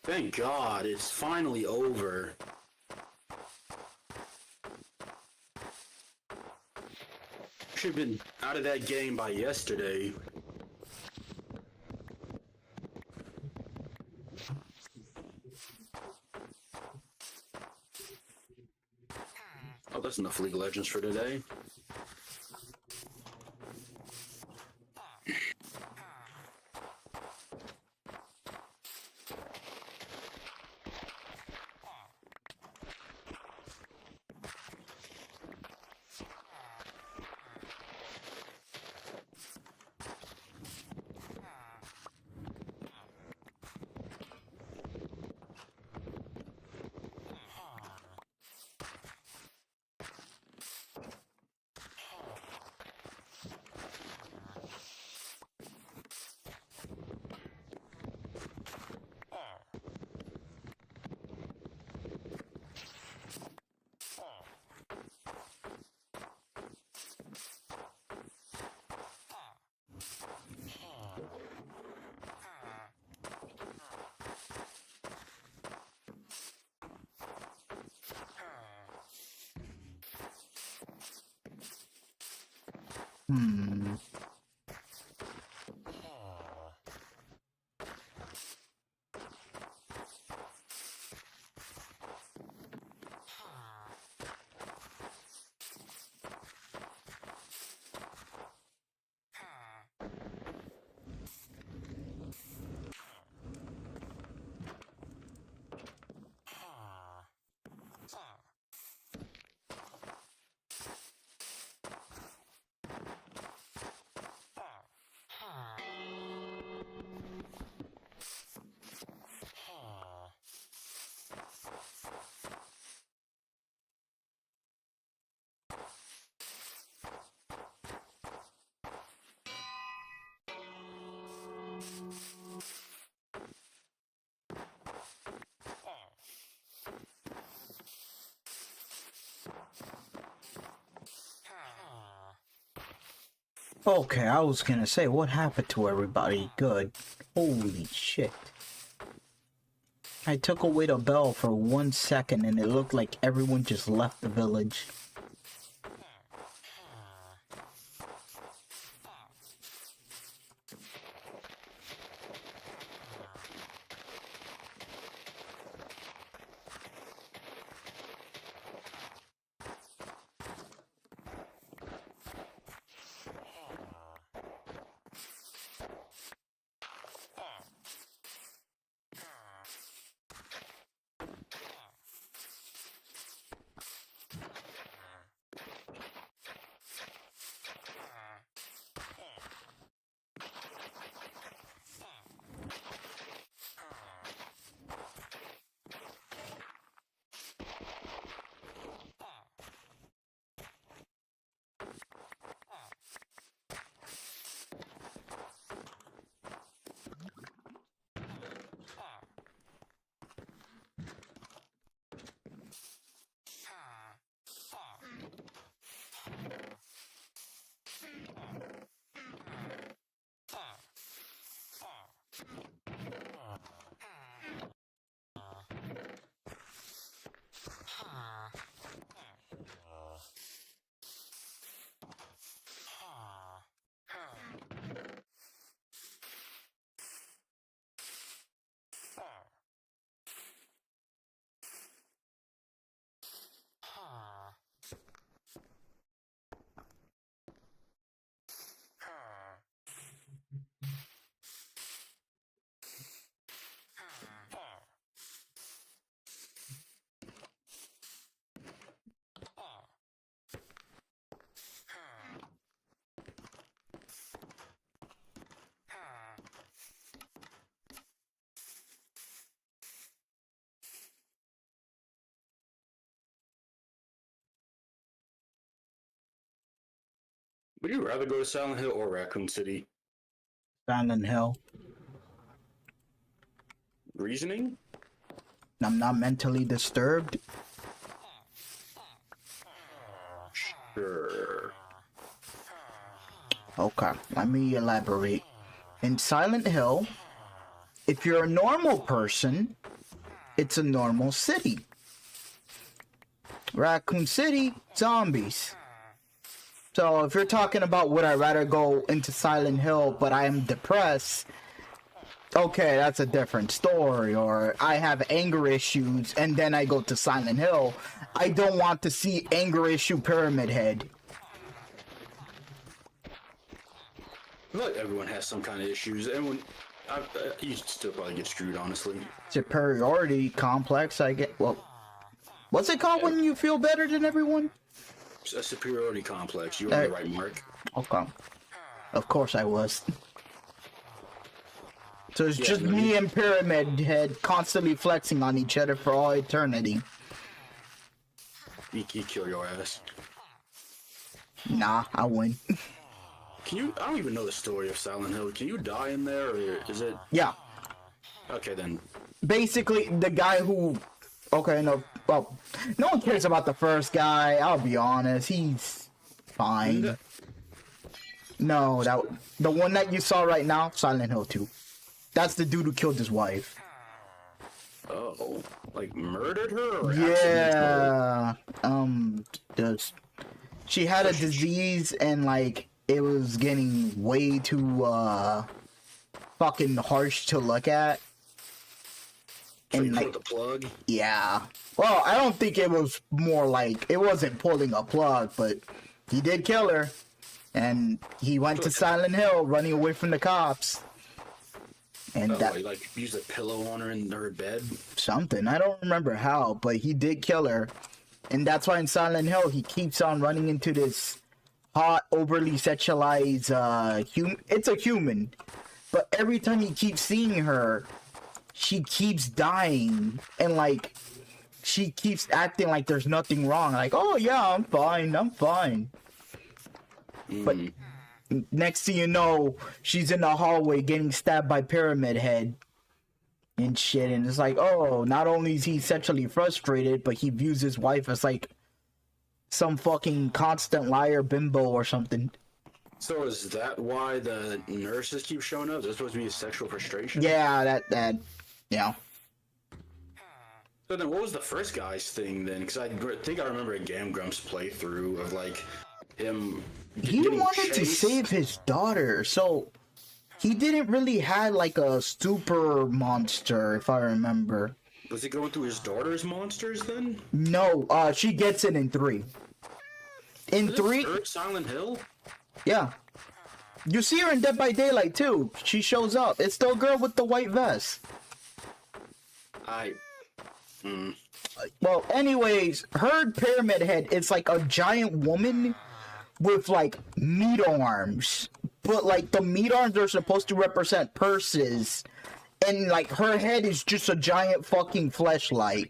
Thank God, it's finally over. Should have been out of that game by yesterday. Oh, that's enough League of Legends for today. Okay, I was gonna say, what happened to everybody? Good. Holy shit. I took away the bell for 1 second and it looked like everyone just left the village. Would you rather go to Silent Hill or Raccoon City? Silent Hill. Reasoning? I'm not mentally disturbed. Sure. Okay, let me elaborate. In Silent Hill, if you're a normal person, it's a normal city. Raccoon City, zombies. So if you're talking about would I rather go into Silent Hill but I am depressed, okay, that's a different story. Or I have anger issues and then I go to Silent Hill. I don't want to see anger issue Pyramid Head. I feel like everyone has some kind of issues. Everyone, you still probably get screwed, honestly. Superiority complex, I get. Well, what's it called when you feel better than everyone? A superiority complex. You were on the right mark. Okay. Of course I was. So it's just me and Pyramid Head constantly flexing on each other for all eternity. He kill your ass. Nah, I win. Can you? I don't even know the story of Silent Hill. Can you die in there, or is it? Yeah. Okay, then. Basically, the guy who... Okay, no... Well, no one cares about the first guy. I'll be honest. He's fine. No, the one that you saw right now, Silent Hill 2. That's the dude who killed his wife. Oh, like murdered her? Or Yeah. She had a disease and like it was getting way too fucking harsh to look at. So And you like pulled the plug? yeah. Well, I don't think it was more like it wasn't pulling a plug, but he did kill her. And he went to Silent Hill running away from the cops. And that He like used a pillow on her in her bed? something. I don't remember how, but he did kill her. And that's why in Silent Hill he keeps on running into this hot, overly sexualized it's a human. But every time he keeps seeing her, she keeps dying and like she keeps acting like there's nothing wrong. Like, oh yeah, I'm fine. But next thing you know, she's in the hallway getting stabbed by Pyramid Head and shit. And it's like, oh, not only is he sexually frustrated, but he views his wife as like some fucking constant liar bimbo or something. So is that why the nurses keep showing up? Is that supposed to be a sexual frustration? Yeah, yeah. So then, what was the first guy's thing then? Because I think I remember a Game Grumps playthrough of like him. He getting wanted to chased. save his daughter, so he didn't really have like a super monster, if I remember. Was he going through his daughter's monsters then? No, she gets it in 3. In Is it 3, third Silent Hill? yeah. You see her in Dead by Daylight too. She shows up. It's the girl with the white vest. Well, anyways, her pyramid head is like a giant woman with like meat arms. But like the meat arms are supposed to represent purses. And like her head is just a giant fucking fleshlight.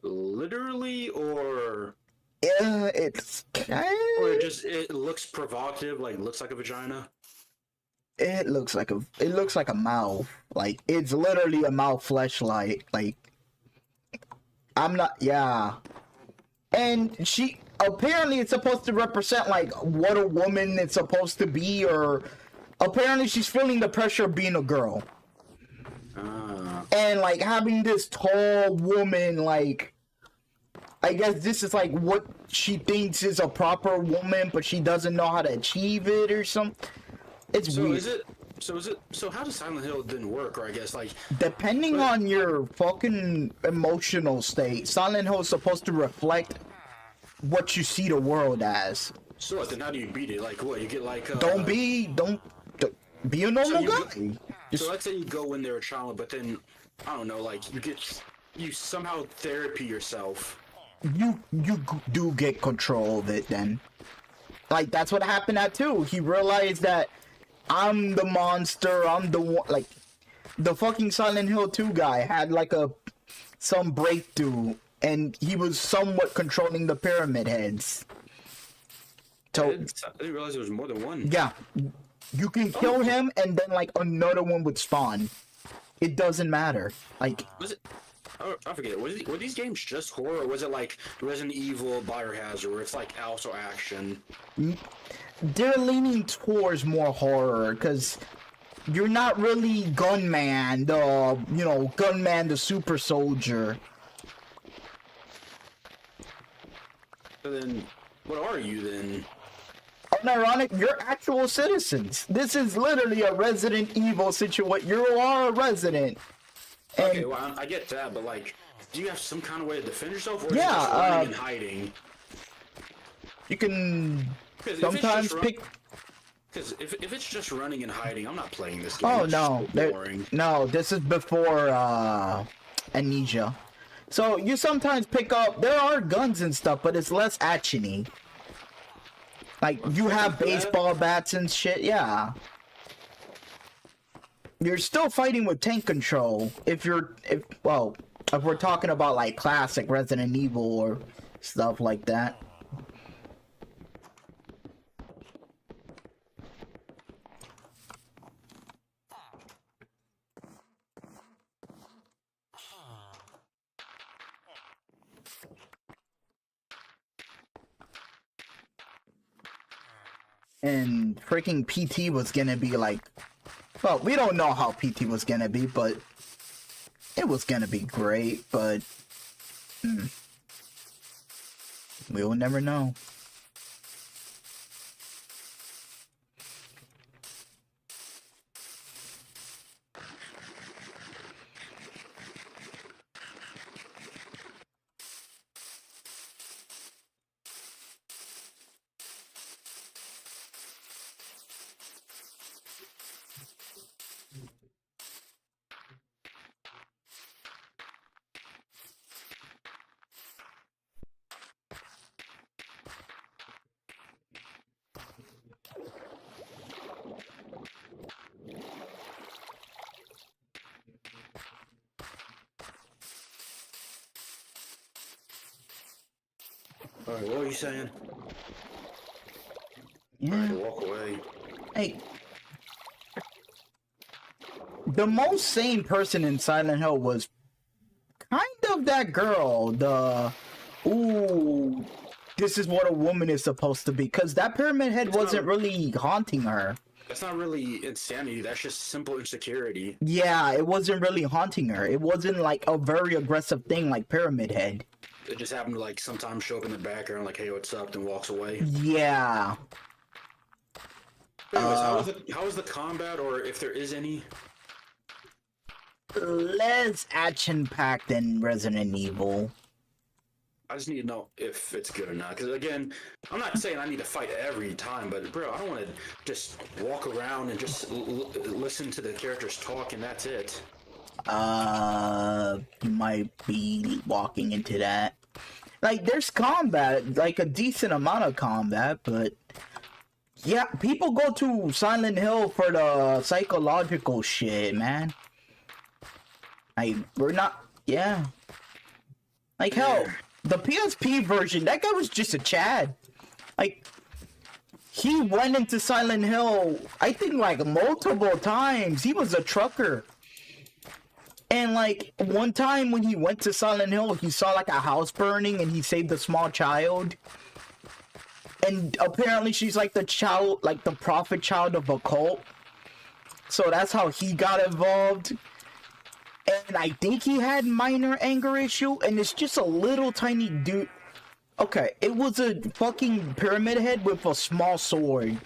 Literally, or It's or it looks provocative, like looks like a vagina. it looks like a mouth. Like it's literally a mouth fleshlight. Like I'm not, yeah. And she apparently it's supposed to represent like what a woman is supposed to be, or apparently she's feeling the pressure of being a girl. And like having this tall woman, like I guess this is like what she thinks is a proper woman, but she doesn't know how to achieve it or something. It's So weird. So how does Silent Hill didn't work? Or I guess like Depending on your fucking emotional state, Silent Hill is supposed to reflect what you see the world as. so then how do you beat it? Like what you get like Don't be a normal you guy. So let's say you go in there a child, but then I don't know, like you somehow therapy yourself. You do get control of it then. Like that's what happened at 2. He realized that I'm the monster, I'm the one. Like the fucking Silent Hill 2 guy had like some breakthrough, and he was somewhat controlling the pyramid heads. I So didn't realize there was more than one. yeah, you can kill him and then like another one would spawn. It doesn't matter. Like Was it? Oh, I forget. Were these games just horror, or was it like Resident Evil, Biohazard, where it's like also action? they're leaning towards more horror because you're not really Gunman, the super soldier. So then, what are you then? Unironic, you're actual citizens. This is literally a Resident Evil situation. You are a resident. And Okay, well I get that, but like, do you have some kind of way to defend yourself, or is Yeah, it just running and hiding? you can 'Cause if it's sometimes just pick. Because if it's just running and hiding, I'm not playing this game. Oh It's no, so there- boring. no, this is before Amnesia. So you sometimes pick up. There are guns and stuff, but it's less actiony. Like you have baseball bats and shit. Yeah, you're still fighting with tank control. If we're talking about like classic Resident Evil or stuff like that. And freaking PT was gonna be like, well, we don't know how PT was gonna be, but it was gonna be great, but we'll never know. Alright, what are you saying? Yeah. Alright, walk away. Hey, the most sane person in Silent Hill was kind of that girl. this is what a woman is supposed to be. Because that pyramid head wasn't really haunting her. That's not really insanity. That's just simple insecurity. Yeah, it wasn't really haunting her. It wasn't like a very aggressive thing like Pyramid Head. It just happened to like sometimes show up in the background, like, "Hey, what's up?" and walks away. Yeah. Anyways, how is the combat, or if there is any? Less action-packed than Resident Evil. I just need to know if it's good or not. Because again, I'm not saying I need to fight every time, but bro, I don't want to just walk around and just listen to the characters talk and that's it. You might be walking into that. Like, there's combat, like a decent amount of combat, but yeah, people go to Silent Hill for the psychological shit, man. Like, we're not, yeah. Like, hell, the PSP version, that guy was just a Chad. Like, he went into Silent Hill, I think, like, multiple times. He was a trucker. And, like, one time when he went to Silent Hill, he saw, like, a house burning and he saved a small child. And apparently she's, like, the child, like, the prophet child of a cult. So that's how he got involved. And I think he had minor anger issue, and it's just a little tiny dude. Okay, it was a fucking pyramid head with a small sword.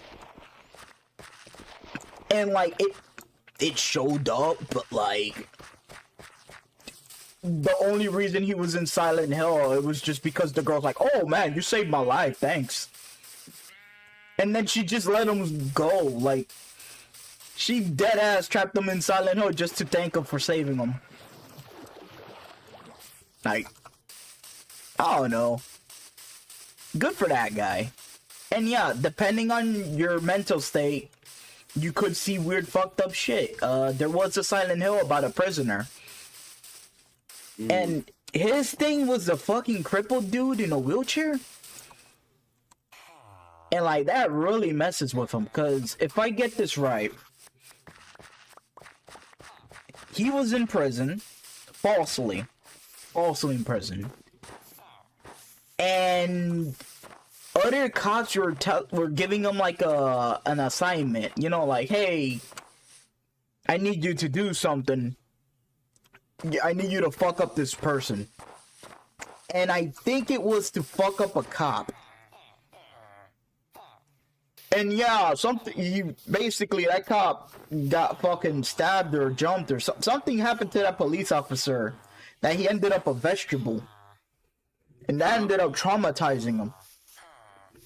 And, like, it showed up, but, like, the only reason he was in Silent Hill, it was just because the girl's like, "Oh, man, you saved my life, thanks." And then she just let him go, like, she deadass trapped him in Silent Hill just to thank him for saving him. Like, I don't know. Good for that guy. And yeah, depending on your mental state, you could see weird fucked up shit. There was a Silent Hill about a prisoner. And his thing was a fucking crippled dude in a wheelchair. And like, that really messes with him. Because if I get this right, he was in prison, falsely in prison, and other cops were giving him like an assignment, you know, like, "Hey, I need you to do something. I need you to fuck up this person." And I think it was to fuck up a cop. And yeah, basically that cop got fucking stabbed or jumped or something happened to that police officer that he ended up a vegetable. And that ended up traumatizing him.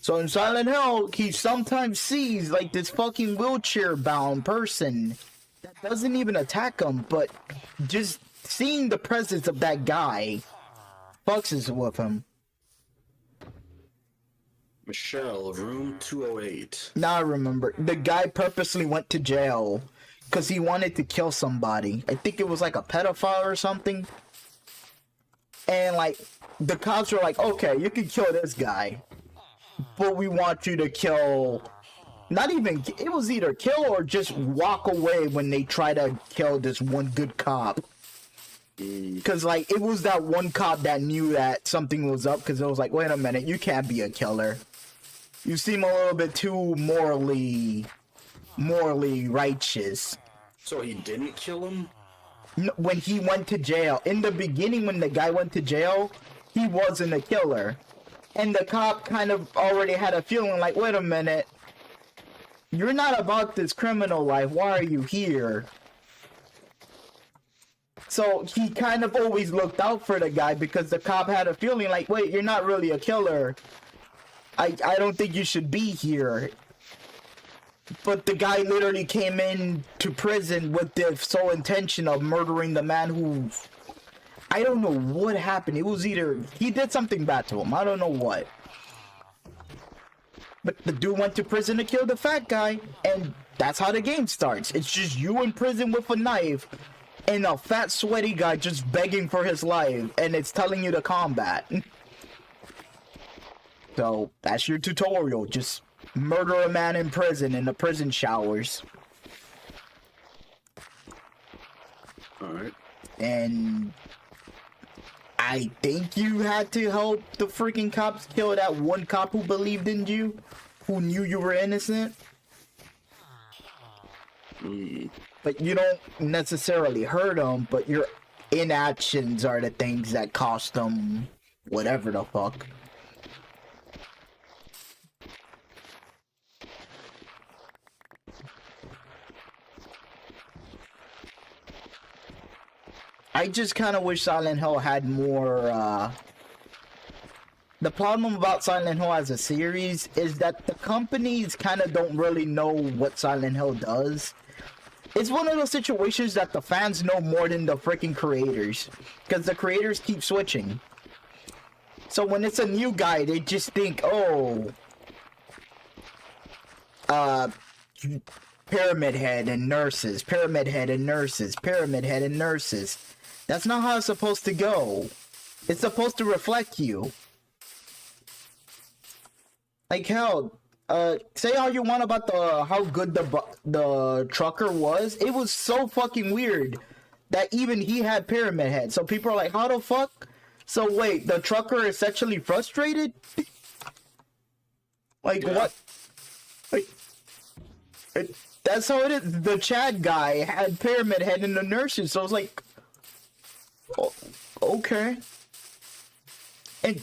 So in Silent Hill, he sometimes sees like this fucking wheelchair bound person that doesn't even attack him, but just seeing the presence of that guy fucks with him. Michelle, room 208. Now I remember. The guy purposely went to jail because he wanted to kill somebody. I think it was like a pedophile or something. And like, the cops were like, "Okay, you can kill this guy, but we want you to kill..." Not even... It was either kill or just walk away when they try to kill this one good cop. Because, like, it was that one cop that knew that something was up, because it was like, "Wait a minute, you can't be a killer. You seem a little bit too morally righteous." So he didn't kill him? No, when he went to jail. In the beginning, when the guy went to jail, he wasn't a killer. And the cop kind of already had a feeling like, "Wait a minute. You're not about this criminal life. Why are you here?" So he kind of always looked out for the guy because the cop had a feeling like, "Wait, you're not really a killer. I don't think you should be here." But the guy literally came in to prison with the sole intention of murdering the man who... I don't know what happened. It was either... He did something bad to him. I don't know what. But the dude went to prison to kill the fat guy. And that's how the game starts. It's just you in prison with a knife and a fat sweaty guy just begging for his life. And it's telling you to combat. So that's your tutorial. Just murder a man in prison in the prison showers. Alright. And I think you had to help the freaking cops kill that one cop who believed in you, who knew you were innocent. But you don't necessarily hurt them, but your inactions are the things that cost them whatever the fuck. I just kind of wish Silent Hill had more, the problem about Silent Hill as a series is that the companies kind of don't really know what Silent Hill does. It's one of those situations that the fans know more than the freaking creators, because the creators keep switching. So when it's a new guy, they just think, oh, Pyramid Head and nurses, Pyramid Head and nurses, Pyramid Head and nurses. That's not how it's supposed to go. It's supposed to reflect you. Like hell, say all you want about how good the trucker was. It was so fucking weird that even he had Pyramid Head. So people are like, how the fuck? So wait, the trucker is sexually frustrated? Like yeah. What? Like, that's how it is. The Chad guy had Pyramid Head in the nurses, so I was like, oh, okay. And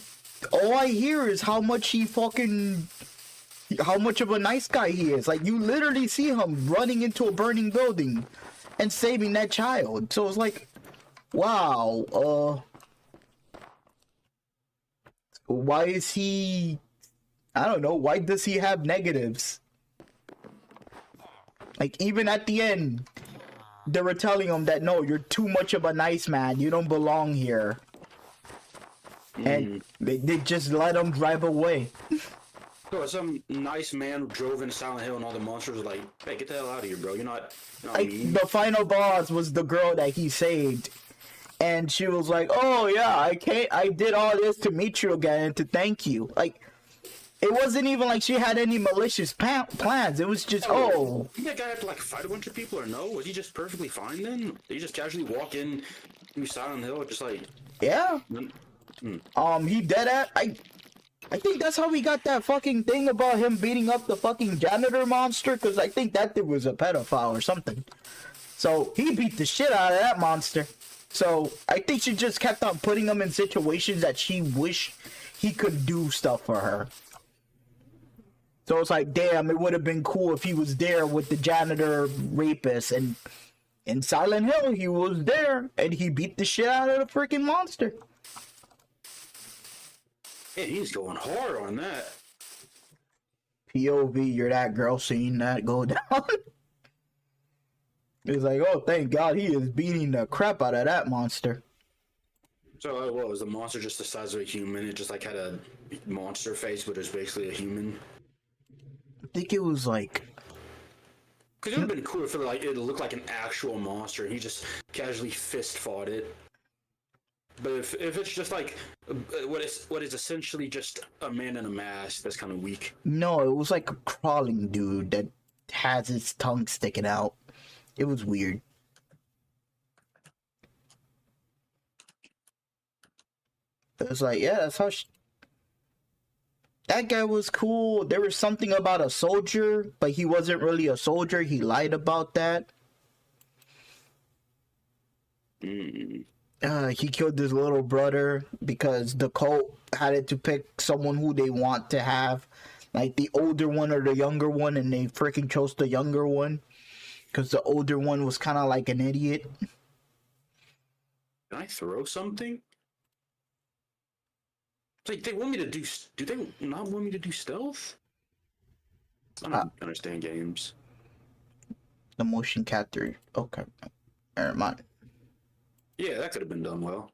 all I hear is how much how much of a nice guy he is. Like, you literally see him running into a burning building and saving that child. So it's like, wow, why is he, I don't know, why does he have negatives? Like, even at the end, they were telling him that, no, you're too much of a nice man, you don't belong here. And they just let him drive away. So some nice man drove into Silent Hill and all the monsters were like, hey, get the hell out of here, bro. You're not like, mean. The final boss was the girl that he saved. And she was like, oh yeah, I did all this to meet you again and to thank you. Like, it wasn't even like she had any malicious plans. It was just, oh. Did that guy have to like fight a bunch of people or no? Was he just perfectly fine then? Did he just casually walk in through Silent Hill just like... Yeah. He dead at... I think that's how we got that fucking thing about him beating up the fucking janitor monster, because I think that dude was a pedophile or something. So, he beat the shit out of that monster. So, I think she just kept on putting him in situations that she wished he could do stuff for her. So it's like, damn, it would have been cool if he was there with the janitor rapist. And in Silent Hill, he was there, and he beat the shit out of the freaking monster. Yeah, he's going hard on that. POV, you're that girl seeing that go down. It's like, oh, thank God he is beating the crap out of that monster. So, what, was the monster just the size of a human? It just, like, had a monster face, but it was basically a human? I think it was, like... Because it would have been cool if it looked like an actual monster, and he just casually fist-fought it. But if it's just, like, what is essentially just a man in a mask, that's kind of weak. No, it was like a crawling dude that has his tongue sticking out. It was weird. It was like, yeah, that's how that guy was cool. There was something about a soldier, but he wasn't really a soldier. He lied about that. He killed his little brother because the cult had it to pick someone who they want to have. Like the older one or the younger one, and they freaking chose the younger one. Because the older one was kind of like an idiot. Can I throw something? It's like, they want me to do... Do they not want me to do stealth? I don't understand games. The motion capture. Okay. Never mind. Yeah, that could have been done well.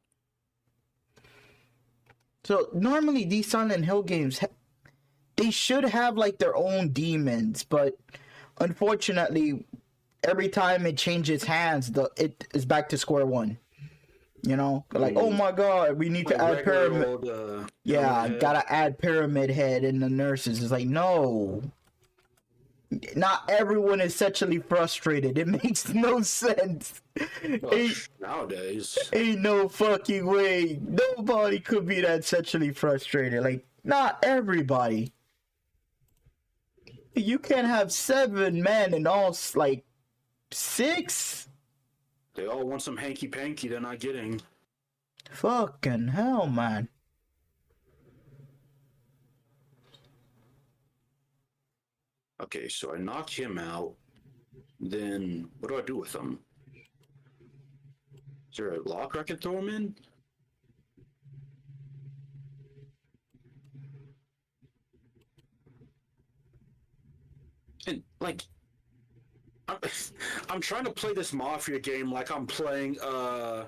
So, normally these Silent Hill games, they should have, like, their own demons. But, unfortunately, every time it changes hands, it is back to square one. You know, like, oh my God, we need to add pyramid. Yeah, gotta add Pyramid Head in the nurses. It's like, no. Not everyone is sexually frustrated. It makes no sense. Well, nowadays. Ain't no fucking way. Nobody could be that sexually frustrated. Like, not everybody. You can't have 7 men and all, like, 6? They all want some hanky-panky they're not getting. Fucking hell, man. Okay, so I knock him out. Then, what do I do with him? Is there a locker I can throw him in? And, like, I'm trying to play this Mafia game like I'm playing, a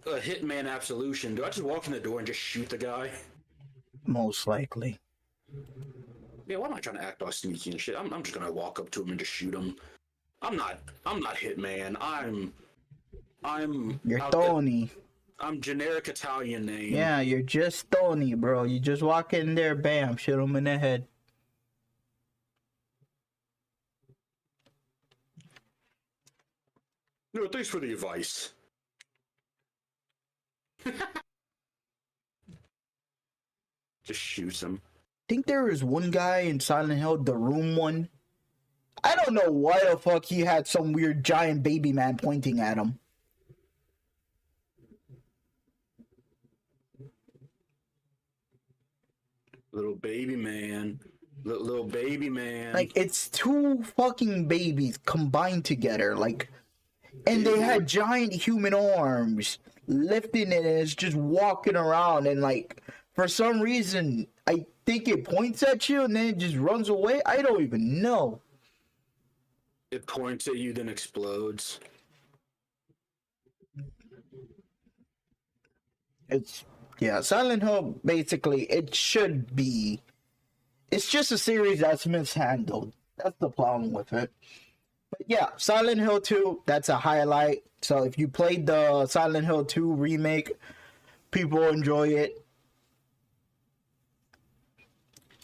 Hitman Absolution. Do I just walk in the door and just shoot the guy? Most likely. Yeah, why am I trying to act all sneaky and shit? I'm just gonna walk up to him and just shoot him. I'm not Hitman. You're Tony. I'm generic Italian name. Yeah, you're just Tony, bro. You just walk in there, bam, shoot him in the head. No, thanks for the advice. Just shoots him. Think there was one guy in Silent Hill, the room one. I don't know why the fuck he had some weird giant baby man pointing at him. Little baby man. Little baby man. Like, it's 2 fucking babies combined together, like, and they had giant human arms lifting it, and it's just walking around, and like, for some reason, I think it points at you and then it just runs away. I don't even know. It points at you, then explodes. It's, yeah, Silent Hill, basically, it should be, it's just a series that's mishandled. That's the problem with it. But yeah, Silent Hill 2, that's a highlight. So if you played the Silent Hill 2 remake, people enjoy it.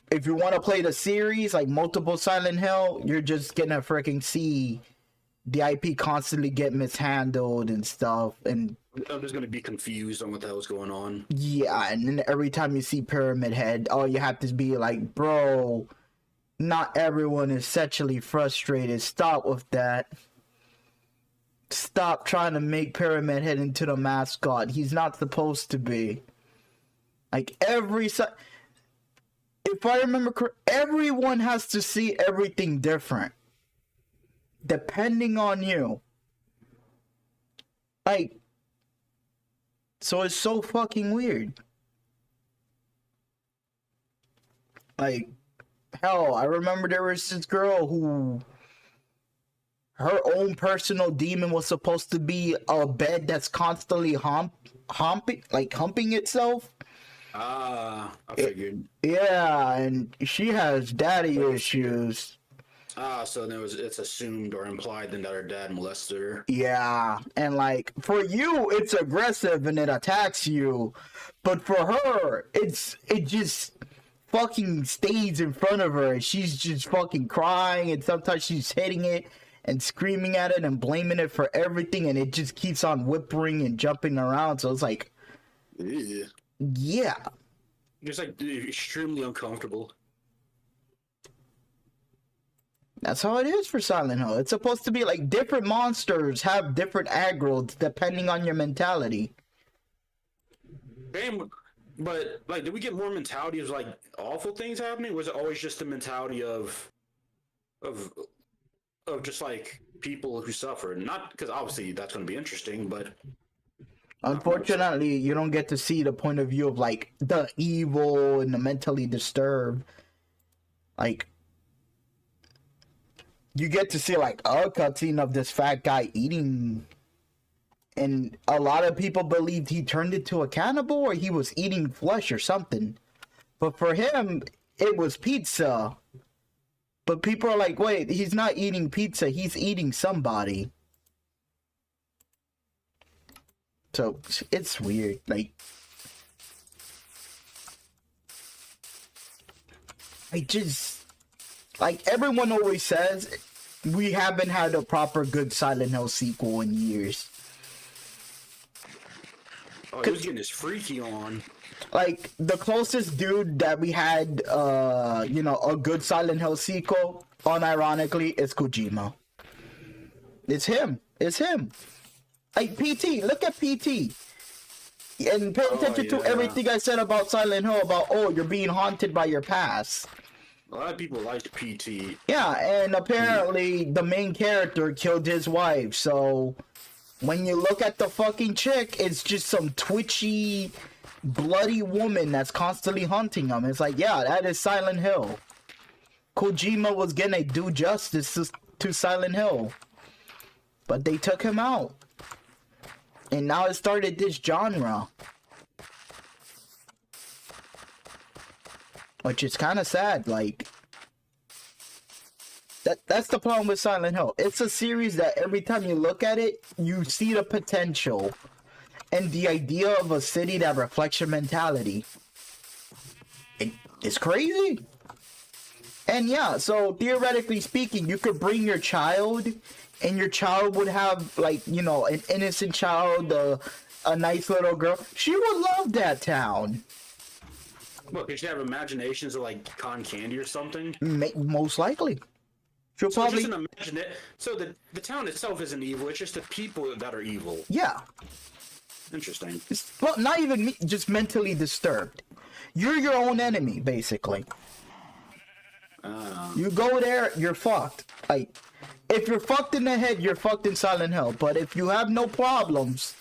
If you want to play the series, like multiple Silent Hill, you're just gonna freaking see the IP constantly get mishandled and stuff. And I'm just gonna be confused on what the hell's going on. yeah, and then every time you see Pyramid Head, all you have to be like, bro, not everyone is sexually frustrated. Stop with that. Stop trying to make Pyramid Head into the mascot. He's not supposed to be. Like, if I remember correctly, everyone has to see everything different. Depending on you. Like, so it's so fucking weird. Like, hell, I remember there was this girl who, her own personal demon was supposed to be a bed that's constantly humping itself. Ah, I figured. Yeah, and she has daddy issues. Ah, so then it's assumed or implied then that her dad molested her. Yeah, and like, for you, it's aggressive and it attacks you. But for her, it just fucking stays in front of her and she's just fucking crying, and sometimes she's hitting it and screaming at it and blaming it for everything, and it just keeps on whimpering and jumping around. So it's like, Ew. yeah. Just like extremely uncomfortable. That's how it is for Silent Hill. It's supposed to be like different monsters have different aggros depending on your mentality. Damn, but like, did we get more mentality of like awful things happening? Or was it always just the mentality of just like people who suffer? Not because obviously that's going to be interesting, but unfortunately, you don't get to see the point of view of like the evil and the mentally disturbed. Like, you get to see like a cutscene of this fat guy eating, and a lot of people believed he turned into a cannibal or he was eating flesh or something. But for him, it was pizza. But people are like, wait, he's not eating pizza, he's eating somebody. So it's weird. Like, Like, everyone always says, we haven't had a proper good Silent Hill sequel in years. Oh, he was getting his freaky on. Like, the closest dude that we had, you know, a good Silent Hill sequel, unironically, is Kojima. It's him. It's him. Like, PT. Look at PT. And pay attention to everything I said about Silent Hill, about, oh, you're being haunted by your past. A lot of people liked PT. Yeah, and apparently the main character killed his wife, so when you look at the fucking chick, it's just some twitchy, bloody woman that's constantly hunting him. It's like, yeah, that is Silent Hill. Kojima was gonna do justice to Silent Hill, but they took him out. And now it started this genre. Which is kind of sad, like... That's the problem with Silent Hill. It's a series that every time you look at it, you see the potential. And the idea of a city that reflects your mentality. It's crazy. And yeah, so theoretically speaking, you could bring your child... and your child would have, like, you know, an innocent child, a nice little girl. She would love that town. What, could she have imaginations of, like, cotton candy or something? Most likely. She'll So probably... just imagine it. So the town itself isn't evil, it's just the people that are evil. Yeah. Interesting. Well, not even just mentally disturbed. You're your own enemy, basically. You go there, you're fucked. Like... if you're fucked in the head, you're fucked in Silent Hill. But if you have no problems,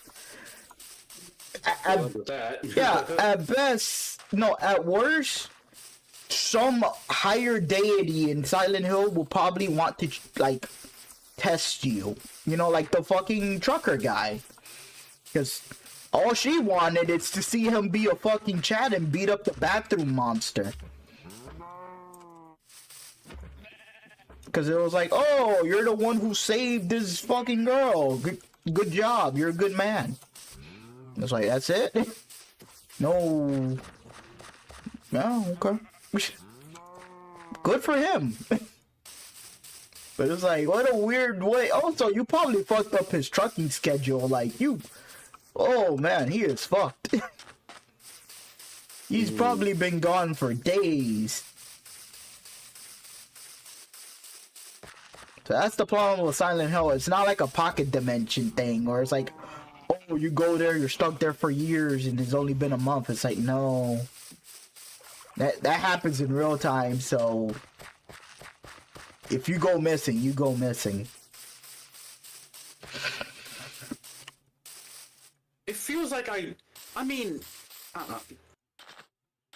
at best, no, at worst, some higher deity in Silent Hill will probably want to, like, test you. You know, like the fucking trucker guy. Because all she wanted is to see him be a fucking Chad and beat up the bathroom monster. Because it was like, oh, you're the one who saved this fucking girl. Good job. You're a good man. It's like, that's it? No. No, okay. Good for him. But it's like, what a weird way. Also, you probably fucked up his trucking schedule. Like, you... oh, man, he is fucked. He's probably been gone for days. So that's the problem with Silent Hill. It's not like a pocket dimension thing where it's like, oh, you go there, you're stuck there for years and it's only been a month. It's like, no. That happens in real time, so if you go missing, you go missing. It feels like I mean,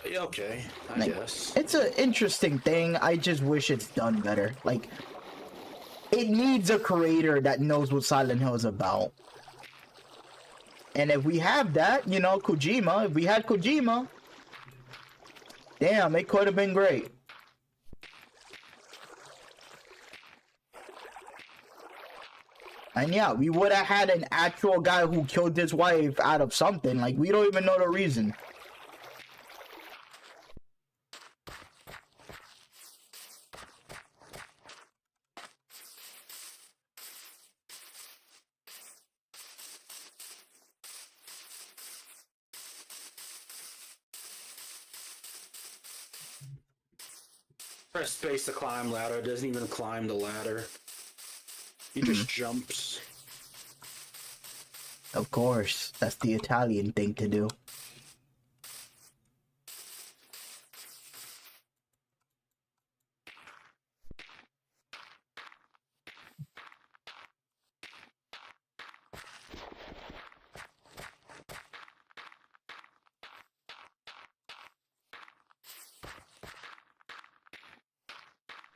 okay, I guess. It's an interesting thing. I just wish it's done better. Like, it needs a creator that knows what Silent Hill is about. And if we have that, you know, Kojima, if we had Kojima, damn, it could have been great. And yeah, we would have had an actual guy who killed his wife out of something. Like, we don't even know the reason. Press space to climb ladder. It doesn't even climb the ladder. He just jumps. Of course, that's the Italian thing to do.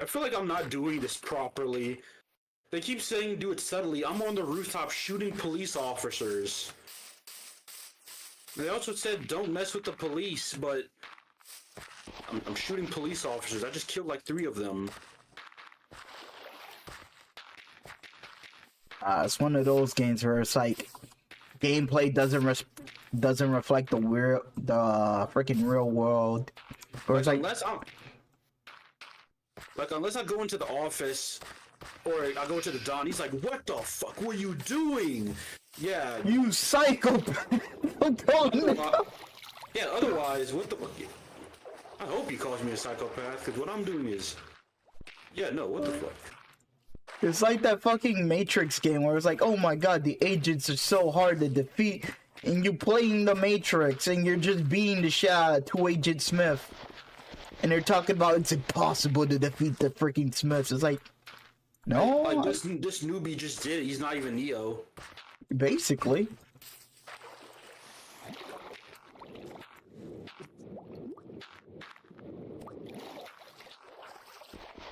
I feel like I'm not doing this properly. They keep saying do it subtly. I'm on the rooftop shooting police officers. They also said don't mess with the police, but I'm shooting police officers. I just killed like 3 of them. It's one of those games where it's like gameplay doesn't reflect the freaking real world. Or it's like, Like, unless I go into the office or I go to the Don, he's like, "What the fuck were you doing?" Yeah. You psychopath! Yeah. Otherwise, what the? I hope he calls me a psychopath, because what I'm doing is, yeah, no, what the fuck? It's like that fucking Matrix game where it's like, oh my god, the agents are so hard to defeat, and you playing the Matrix, and you're just beating the shit out of 2 Agent Smith. And they're talking about it's impossible to defeat the freaking Smiths. It's like, no. Like, this newbie just did it. He's not even Neo. Basically.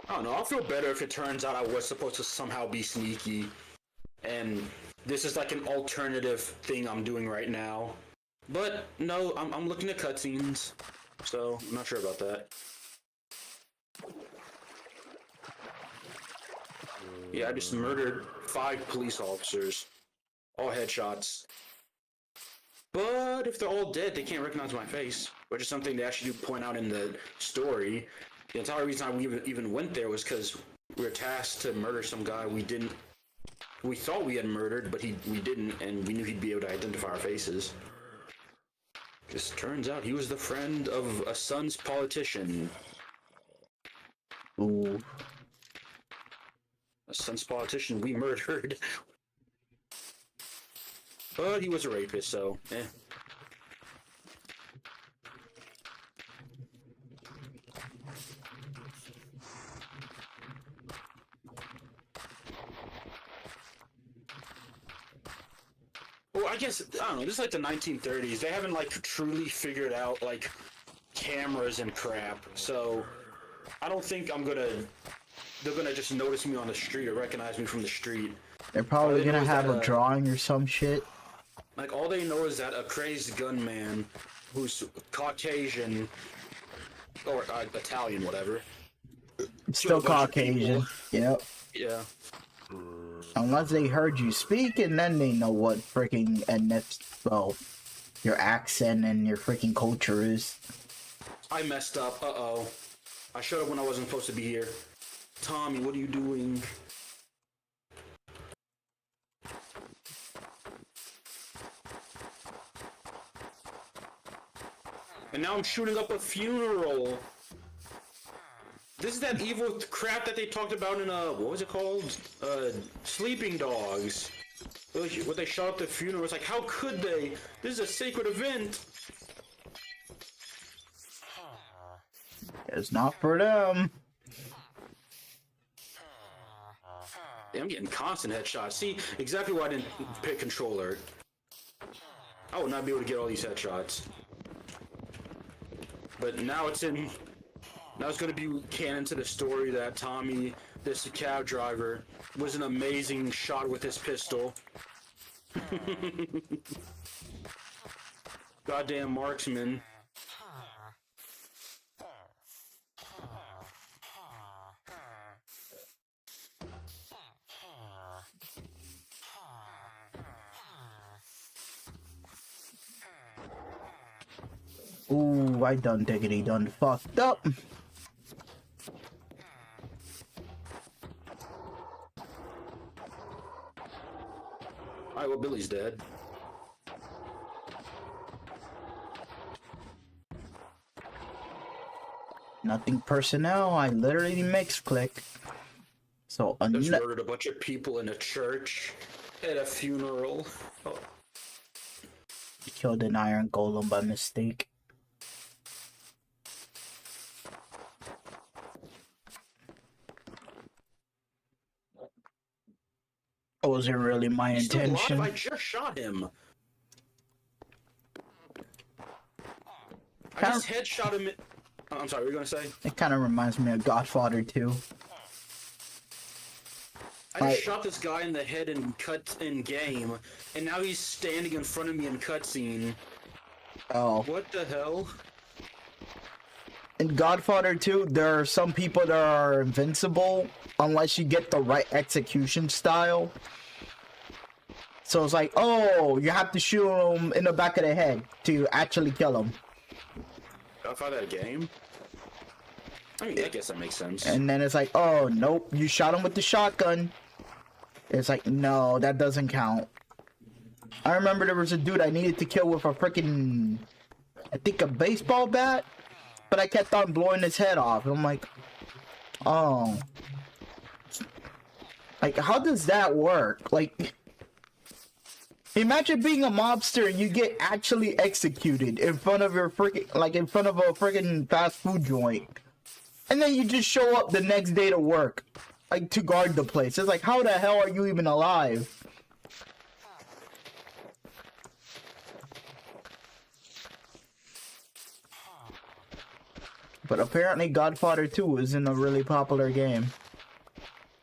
I don't know. I'll feel better if it turns out I was supposed to somehow be sneaky, and this is like an alternative thing I'm doing right now. But no, I'm looking at cutscenes, so I'm not sure about that. Yeah, I just murdered 5 police officers, all headshots. But if they're all dead, they can't recognize my face, which is something they actually do point out in the story. The entire reason I even went there was because we were tasked to murder some guy we thought we had murdered, but we didn't, and we knew he'd be able to identify our faces. Just turns out he was the friend of a son's politician. Ooh. A son's politician we murdered. But he was a rapist, so, eh. Well, I guess, I don't know, this is like the 1930s. They haven't, like, truly figured out, like, cameras and crap. So, I don't think they're gonna just notice me on the street or recognize me from the street. They're probably gonna have a drawing or some shit. Like, all they know is that a crazed gunman who's Caucasian, or Italian, whatever. Still Caucasian. Yep. Yeah. Unless they heard you speak, and then they know what freaking well, your accent and your freaking culture is. I messed up. Uh-oh. I showed up when I wasn't supposed to be here. Tommy, what are you doing? And now I'm shooting up a funeral. This is that evil crap that they talked about in, what was it called? Sleeping Dogs. What they shot up the funeral. It's like, how could they? This is a sacred event. It's not for them. Yeah, I'm getting constant headshots. See, exactly why I didn't pick controller. I would not be able to get all these headshots. But now it's going to be canon to the story that Tommy, this cab driver, was an amazing shot with his pistol. Goddamn marksman. Ooh, I done fucked up. Alright, well, Billy's dead. Nothing personnel, I literally mixed click. So, Just murdered a bunch of people in a church, at a funeral. Oh. Killed an iron golem by mistake. That wasn't really my intention. I just shot him. I just headshot him. I'm sorry, what were you gonna say? It kind of reminds me of Godfather 2. I just shot this guy in the head in game, and now he's standing in front of me in cutscene. Oh. What the hell? In Godfather 2, there are some people that are invincible unless you get the right execution style. So it's like, oh, you have to shoot him in the back of the head to actually kill him. Did I find that a game? I mean, I guess that makes sense. And then it's like, oh, nope, you shot him with the shotgun. It's like, no, that doesn't count. I remember there was a dude I needed to kill with a freaking, I think a baseball bat, but I kept on blowing his head off. And I'm like, oh. Like, how does that work? Like, imagine being a mobster and you get actually executed in front of your freaking, like in front of a freaking fast food joint. And then you just show up the next day to work, like to guard the place. It's like, how the hell are you even alive? But apparently Godfather 2 isn't a really popular game.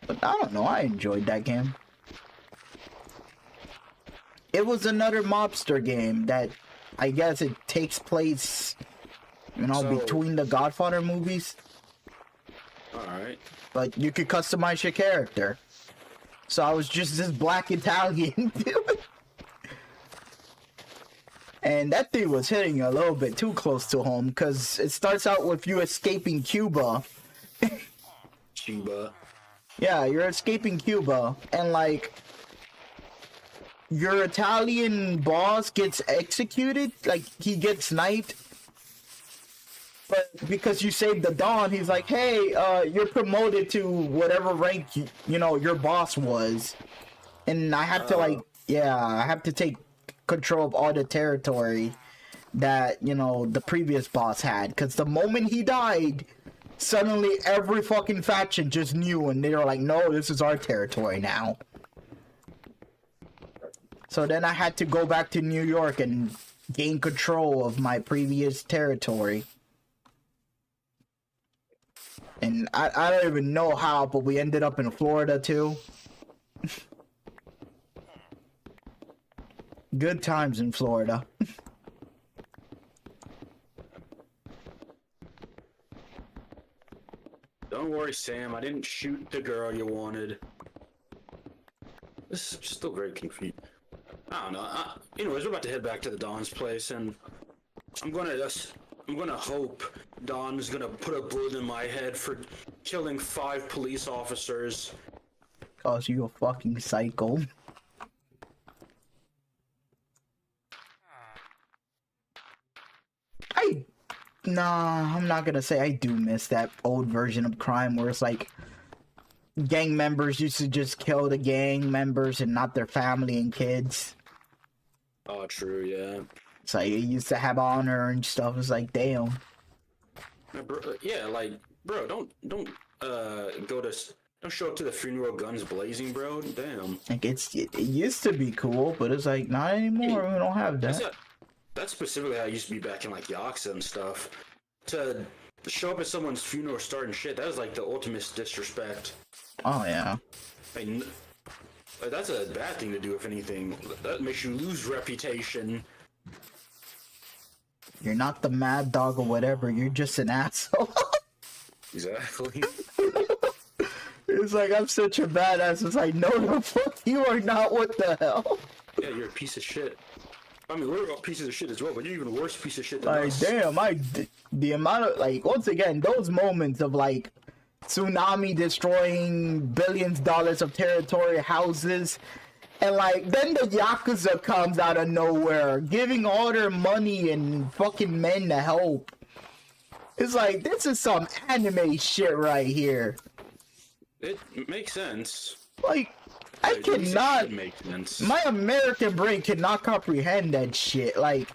But I don't know, I enjoyed that game. It was another mobster game that I guess it takes place, you know, between the Godfather movies. Alright. But you could customize your character. So I was just this black Italian dude. And that thing was hitting a little bit too close to home, because it starts out with you escaping Cuba. Cuba. Yeah, you're escaping Cuba, and like, your Italian boss gets executed, like, he gets sniped. But because you saved the Don, he's like, hey, you're promoted to whatever rank, you know, your boss was. And I have to, like, yeah, I have to take control of all the territory that, you know, the previous boss had. Because the moment he died, suddenly every fucking faction just knew, and they were like, no, this is our territory now. So then I had to go back to New York and gain control of my previous territory. And I don't even know how, but we ended up in Florida too. Good times in Florida. Don't worry, Sam. I didn't shoot the girl you wanted. This is still very confusing. I don't know. Anyways, we're about to head back to the Don's place, and I'm gonna hope Don's gonna put a bullet in my head for killing 5 police officers. Cause you a fucking psycho. Nah, I'm not gonna say I do miss that old version of crime where it's like gang members used to just kill the gang members and not their family and kids. Oh, true, yeah. It's like it used to have honor and stuff. It's like, damn. Yeah, like, bro, don't show up to the funeral guns blazing, bro. Damn. Like it used to be cool, but it's like not anymore. We don't have that. That's specifically how it used to be back in like Yakuza and stuff. To show up at someone's funeral starting shit, that is like the ultimate disrespect. Oh yeah. Like, that's a bad thing to do, if anything. That makes you lose reputation. You're not the mad dog or whatever, you're just an asshole. Exactly. It's like, I'm such a badass. It's like, no, the fuck you are not. What the hell? Yeah, you're a piece of shit. I mean, we're all pieces of shit as well, but you're even a worse piece of shit than Like, us. damn, the amount of, like, once again, those moments of, like, tsunami destroying billions of dollars of territory, houses, and, like, then the Yakuza comes out of nowhere, giving all their money and fucking men to help. It's like, this is some anime shit right here. It makes sense. Like, I At least it cannot, should make sense. my American brain cannot comprehend that shit. Like,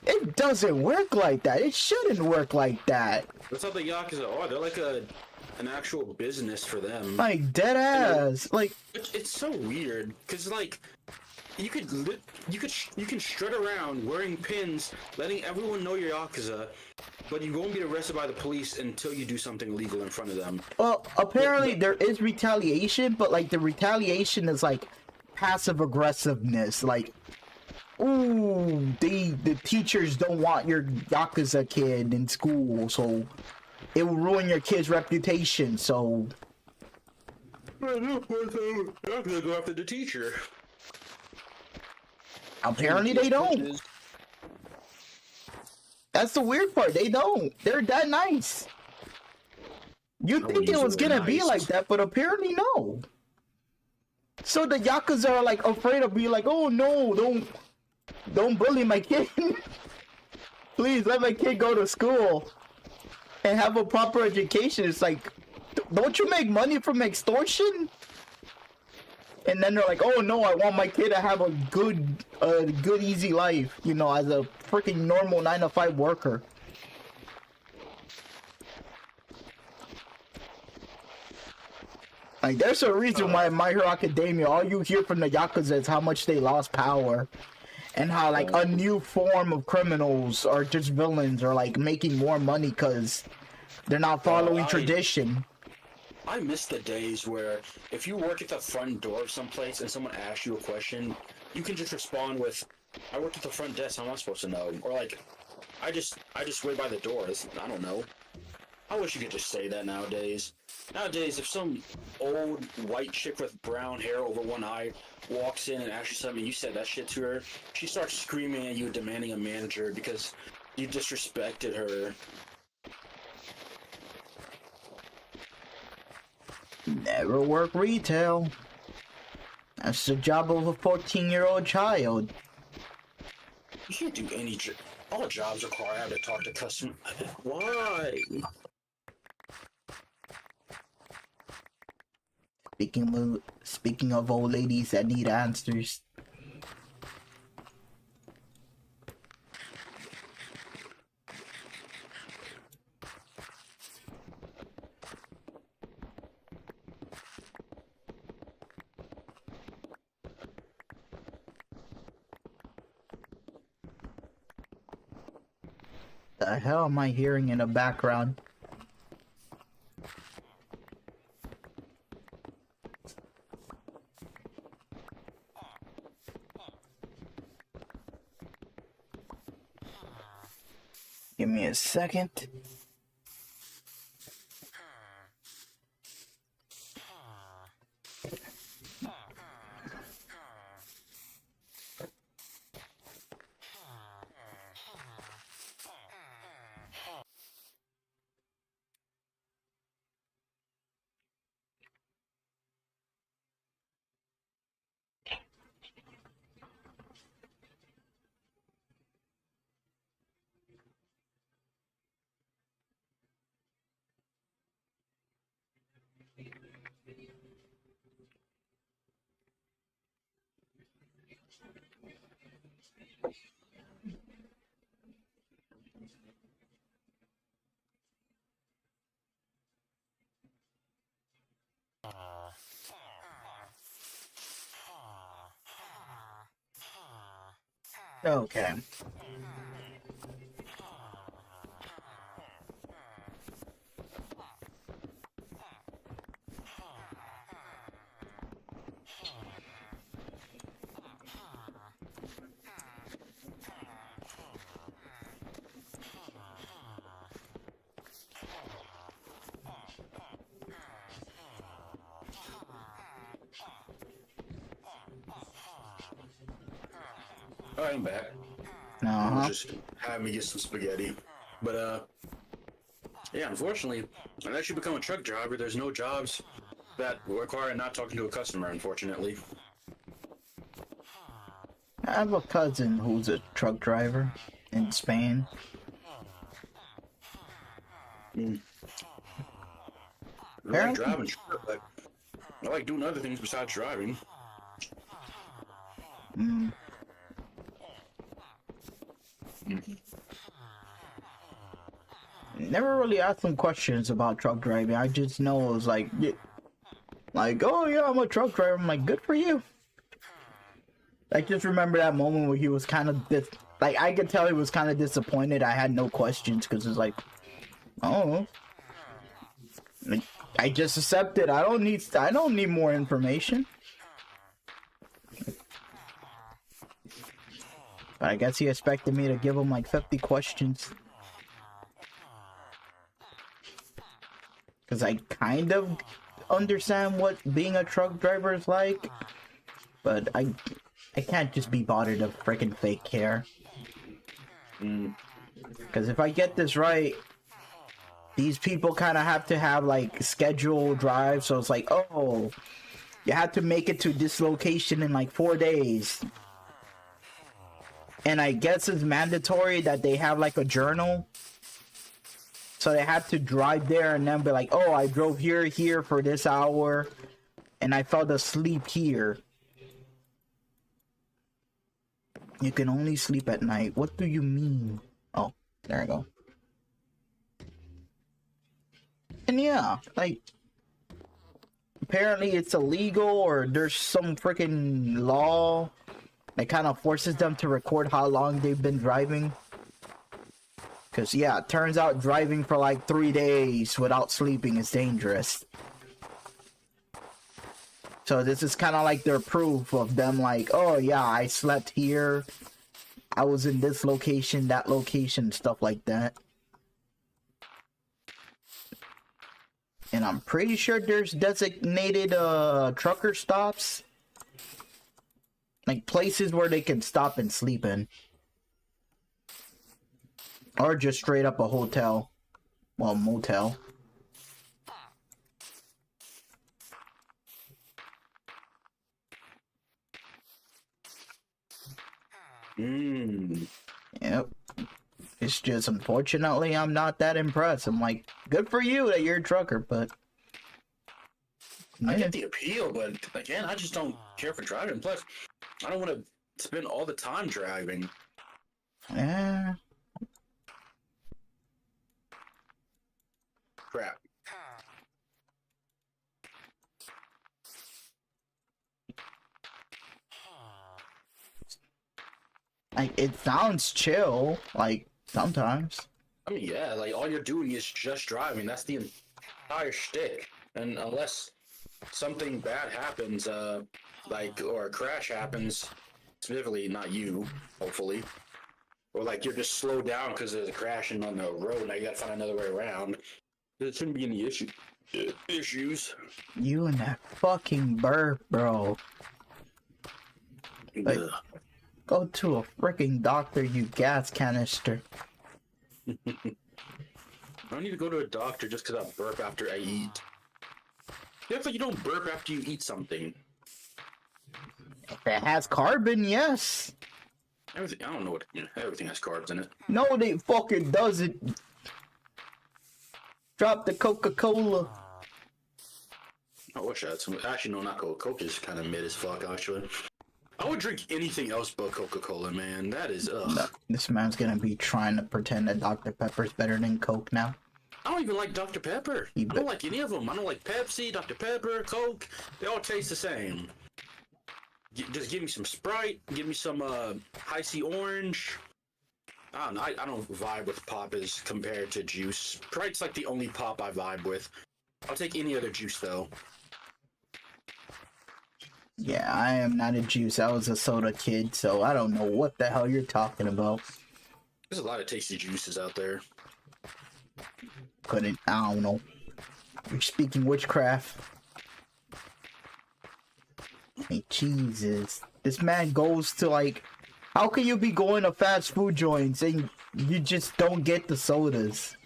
it doesn't work like that. It shouldn't work like that. That's how the Yakuza are. They're like an actual business for them. Like, dead ass. Like, It's so weird, cause like, you can strut around wearing pins, letting everyone know you're Yakuza, but you won't be arrested by the police until you do something illegal in front of them. well, apparently there is retaliation, but like the retaliation is like passive aggressiveness. Like, ooh, the teachers don't want your Yakuza kid in school, so it will ruin your kid's reputation. So I'm gonna go after the teacher. apparently they don't. That's the weird part. They don't. They're that nice. You'd think it was gonna be like that, but apparently no. So the Yakuza are like afraid of being like, oh no, don't bully my kid. Please let my kid go to school and have a proper education. It's like, don't you make money from extortion? And then they're like, oh no, I want my kid to have a good easy life, you know, as a freaking normal 9-to-5 worker. Like, there's a reason why in My Hero Academia, all you hear from the Yakuza is how much they lost power. And how, like, a new form of criminals or just villains are, like, making more money because they're not following tradition. I miss the days where if you work at the front door of someplace and someone asks you a question, you can just respond with, I worked at the front desk, how am I supposed to know? Or like, I just wait by the door, I don't know. I wish you could just say that nowadays. Nowadays, if some old white chick with brown hair over one eye walks in and asks you something and you said that shit to her, she starts screaming at you, demanding a manager because you disrespected her. Never work retail. That's the job of a 14-year-old child. You can't do any job. All jobs require I have to talk to customers. Why? Speaking of old ladies that need answers. The hell am I hearing in the background? Give me a second. Okay. Alright, I'm back. Just have me get some spaghetti. But, yeah, unfortunately, unless you become a truck driver, there's no jobs that require not talking to a customer, unfortunately. I have a cousin who's a truck driver in Spain. I like driving, but I like doing other things besides driving. Never really asked him questions about truck driving. I just know it was like, oh yeah, I'm a truck driver. I'm like, good for you. I just remember that moment where he was kind of like, I could tell he was kind of disappointed. I had no questions because it's like, oh, like, I just accepted. I don't need more information. But I guess he expected me to give him like 50 questions. Because I kind of understand what being a truck driver is like. But I can't just be bothered to freaking fake care. Because if I get this right, these people kind of have to have like scheduled drives. So it's like, oh, you have to make it to this location in like 4 days. And I guess it's mandatory that they have like a journal. So they have to drive there and then be like, oh, I drove here for this hour. And I fell asleep here. You can only sleep at night. What do you mean? Oh, there I go. And yeah, like, apparently it's illegal or there's some freaking law that kind of forces them to record how long they've been driving. Because, yeah, it turns out driving for like 3 days without sleeping is dangerous. So this is kind of like their proof of them like, oh yeah, I slept here. I was in this location, that location, stuff like that. And I'm pretty sure there's designated trucker stops. Like places where they can stop and sleep in. Or just straight up a hotel. Well, motel. Yep. It's just unfortunately I'm not that impressed. I'm like, good for you that you're a trucker, but I get the appeal, but again, I just don't care for driving. Plus, I don't want to spend all the time driving. yeah. Crap. Like it sounds chill, like sometimes. I mean, yeah, like all you're doing is just driving. That's the entire shtick. And unless something bad happens, like, or a crash happens, specifically not you, hopefully, or like you're just slowed down because there's a crashing on the road. Now you gotta find another way around. There shouldn't be any issues. You and that fucking burp, bro. Like, Ugh. go to a freaking doctor, you gas canister. I don't need to go to a doctor just because I burp after I eat. Definitely, you don't burp after you eat something. If it has carbon, yes. Everything, I don't know what. Everything has carbs in it. No, they fucking doesn't. Drop the Coca-Cola. I wish I had some. Actually, no, not Coke. Coke is kind of mid as fuck, actually. I would drink anything else but Coca-Cola, man. That is, ugh. No, this man's gonna be trying to pretend that Dr. Pepper's better than Coke now. I don't even like Dr. Pepper. I don't like any of them. I don't like Pepsi, Dr. Pepper, Coke. They all taste the same. Just give me some Sprite. Give me some High C Orange. I don't know. I don't vibe with pop as compared to juice. Sprite's like the only pop I vibe with. I'll take any other juice, though. Yeah, I am not a juice. I was a soda kid, so I don't know what the hell you're talking about. There's a lot of tasty juices out there. I don't know. You're speaking witchcraft. Hey, Jesus. This man goes to like... How can you be going to fast food joints and you just don't get the sodas?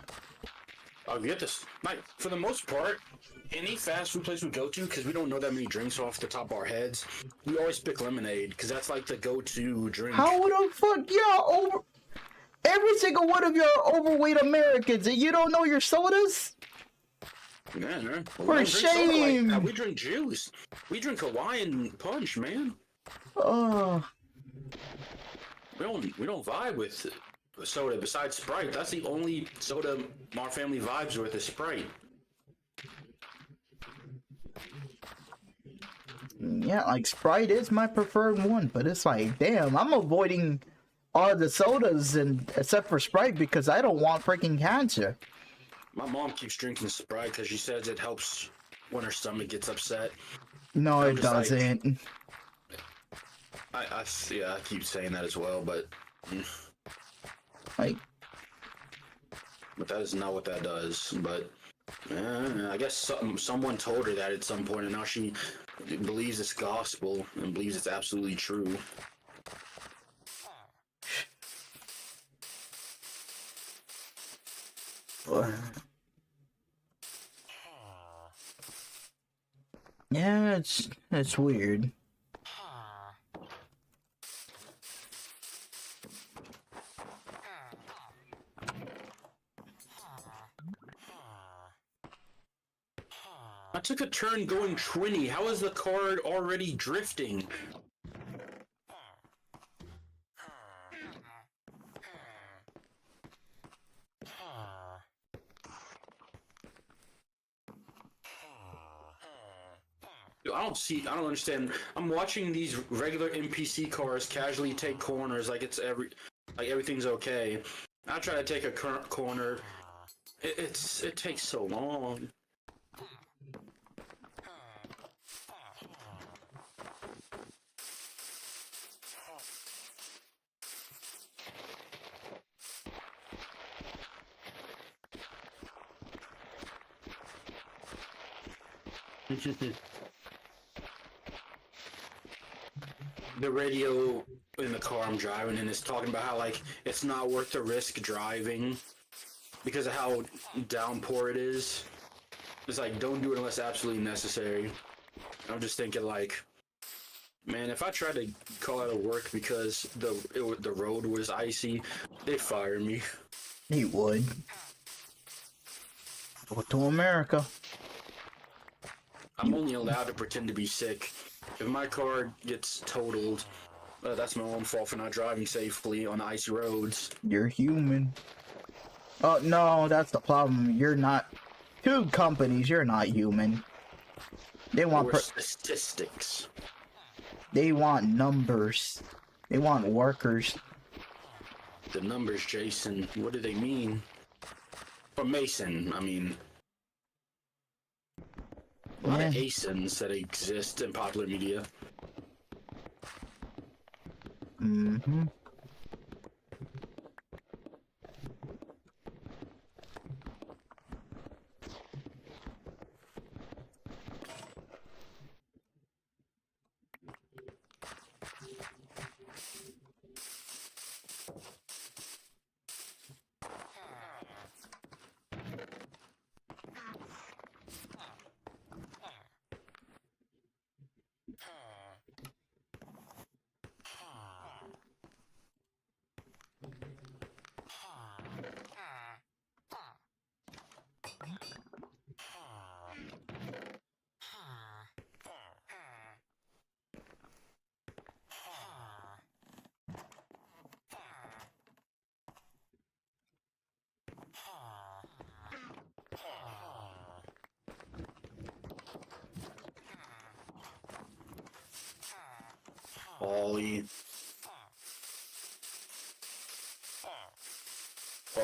I'll get this. Like, for the most part, any fast food place we go to, because we don't know that many drinks off the top of our heads, we always pick lemonade, because that's like the go-to drink. How the fuck y'all over... Every single one of you are overweight Americans and you don't know your sodas? Yeah, man. For shame! Like we drink juice. We drink Hawaiian punch, man. Oh... We don't vibe with soda besides Sprite. That's the only soda our family vibes with is Sprite. Yeah, like Sprite is my preferred one, but it's like, damn, I'm avoiding all the sodas and except for Sprite because I don't want freaking cancer. My mom keeps drinking Sprite because she says it helps when her stomach gets upset. No, I'm it just like, doesn't. I keep saying that as well, but Like, that is not what that does. But I guess someone told her that at some point, and now she believes it's gospel and believes it's absolutely true. Yeah, it's weird. I took a turn going 20. How is the car already drifting? Dude, I don't understand. I'm watching these regular NPC cars casually take corners like everything's okay. I try to take a corner. It takes so long. The radio in the car I'm driving in is talking about how like it's not worth the risk driving because of how downpour it is. It's like don't do it unless absolutely necessary. I'm just thinking like, man, if I tried to call out of work because the road was icy, they'd fire me. He would. Go to America. I'm only allowed to pretend to be sick. If my car gets totaled, that's my own fault for not driving safely on icy roads. You're human. Oh no, that's the problem. You're not. Two companies, you're not human. They want statistics. They want numbers. They want workers. The numbers, Jason. What do they mean? Or Mason, I mean. A lot of ASINs that exist in popular media. Mm-hmm.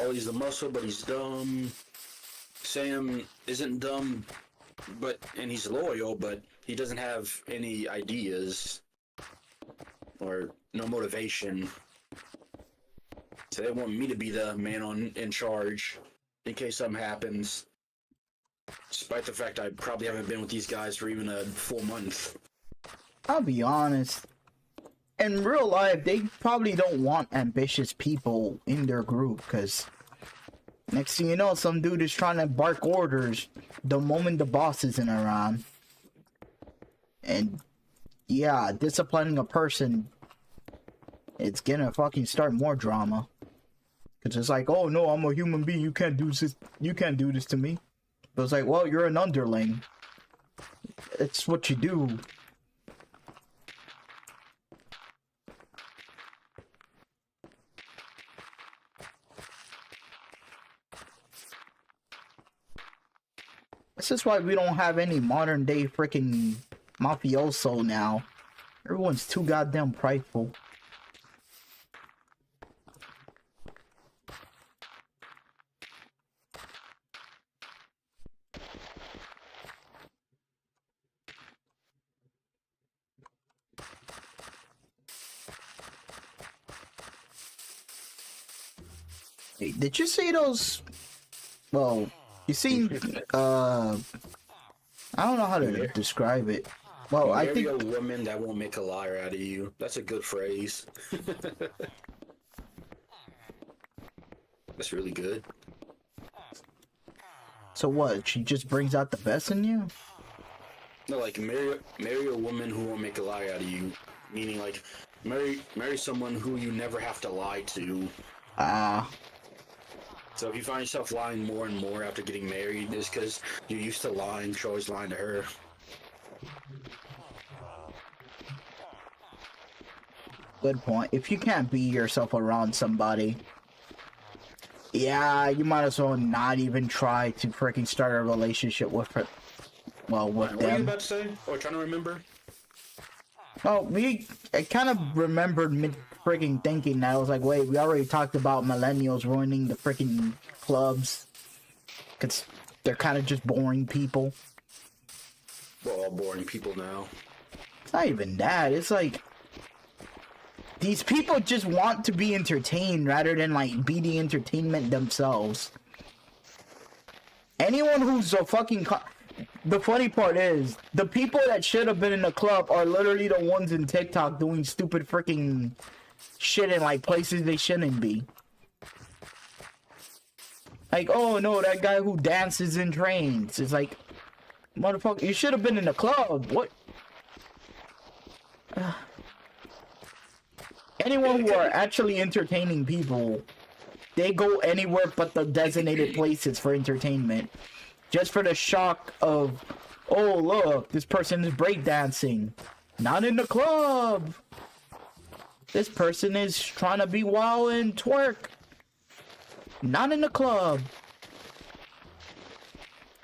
Ollie's the muscle, but he's dumb. Sam isn't dumb, and he's loyal, but he doesn't have any ideas or no motivation. So they want me to be the man in charge in case something happens. Despite the fact I probably haven't been with these guys for even a full month. I'll be honest. In real life, they probably don't want ambitious people in their group, because next thing you know, some dude is trying to bark orders the moment the boss isn't around. And yeah, disciplining a person, it's gonna fucking start more drama. Because it's like, oh no, I'm a human being, you can't do this to me. But it's like, well, you're an underling. It's what you do. This is why we don't have any modern day freaking mafioso now. Everyone's too goddamn prideful. Hey, did you see those? Well, you seen? I don't know how to describe it. Well, I think a woman that won't make a liar out of you. That's a good phrase. That's really good. So what? She just brings out the best in you? No, like marry a woman who won't make a lie out of you. Meaning like marry someone who you never have to lie to. Ah. So if you find yourself lying more and more after getting married, it's because you're used to lying. You're always lying to her. Good point. If you can't be yourself around somebody, yeah, you might as well not even try to freaking start a relationship with her. Well, with What were you them. about to say? Or trying to remember? Oh, I kind of remembered freaking thinking that I was like, wait, we already talked about millennials ruining the freaking clubs. Cause they're kind of just boring people. We're all boring people now. It's not even that. It's like these people just want to be entertained rather than like be the entertainment themselves. Anyone who's a fucking the funny part is the people that should have been in the club are literally the ones in TikTok doing stupid freaking shit in like places they shouldn't be. Like, oh no, that guy who dances in trains. It's like, motherfucker, you should have been in the club. What? Anyone who are actually entertaining people, they go anywhere but the designated places for entertainment. Just for the shock of, oh look, this person is breakdancing. Not in the club. This person is trying to be wild and twerk. Not in the club.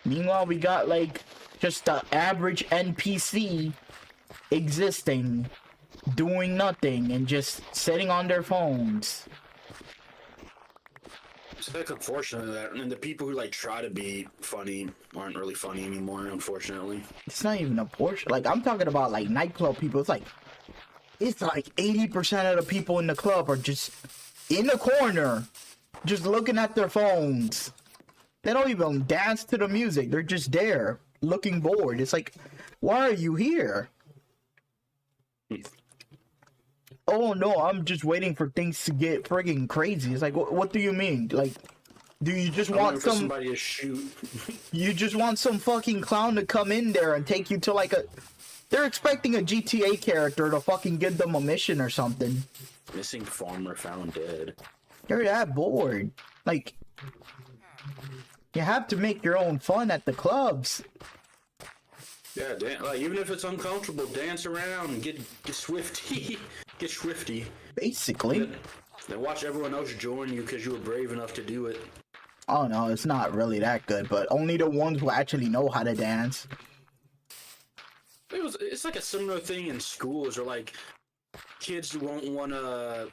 Meanwhile, we got like just the average NPC existing, doing nothing and just sitting on their phones. It's like unfortunate that, and the people who like try to be funny aren't really funny anymore, unfortunately. It's not even a portion. Like, I'm talking about like nightclub people. It's like 80% of the people in the club are just in the corner, just looking at their phones. They don't even dance to the music. They're just there, looking bored. It's like, why are you here? Oh no, I'm just waiting for things to get friggin' crazy. It's like, what do you mean? Like, do you just want somebody to shoot? You just want some fucking clown to come in there and take you to like a... They're expecting a GTA character to fucking give them a mission or something. Missing farmer found dead. They're that bored. Like, you have to make your own fun at the clubs. Yeah, like even if it's uncomfortable, dance around, get swifty, get swifty. Basically. Then watch everyone else join you because you were brave enough to do it. Oh no, it's not really that good, but only the ones who actually know how to dance. It's like a similar thing in schools, or like kids won't want to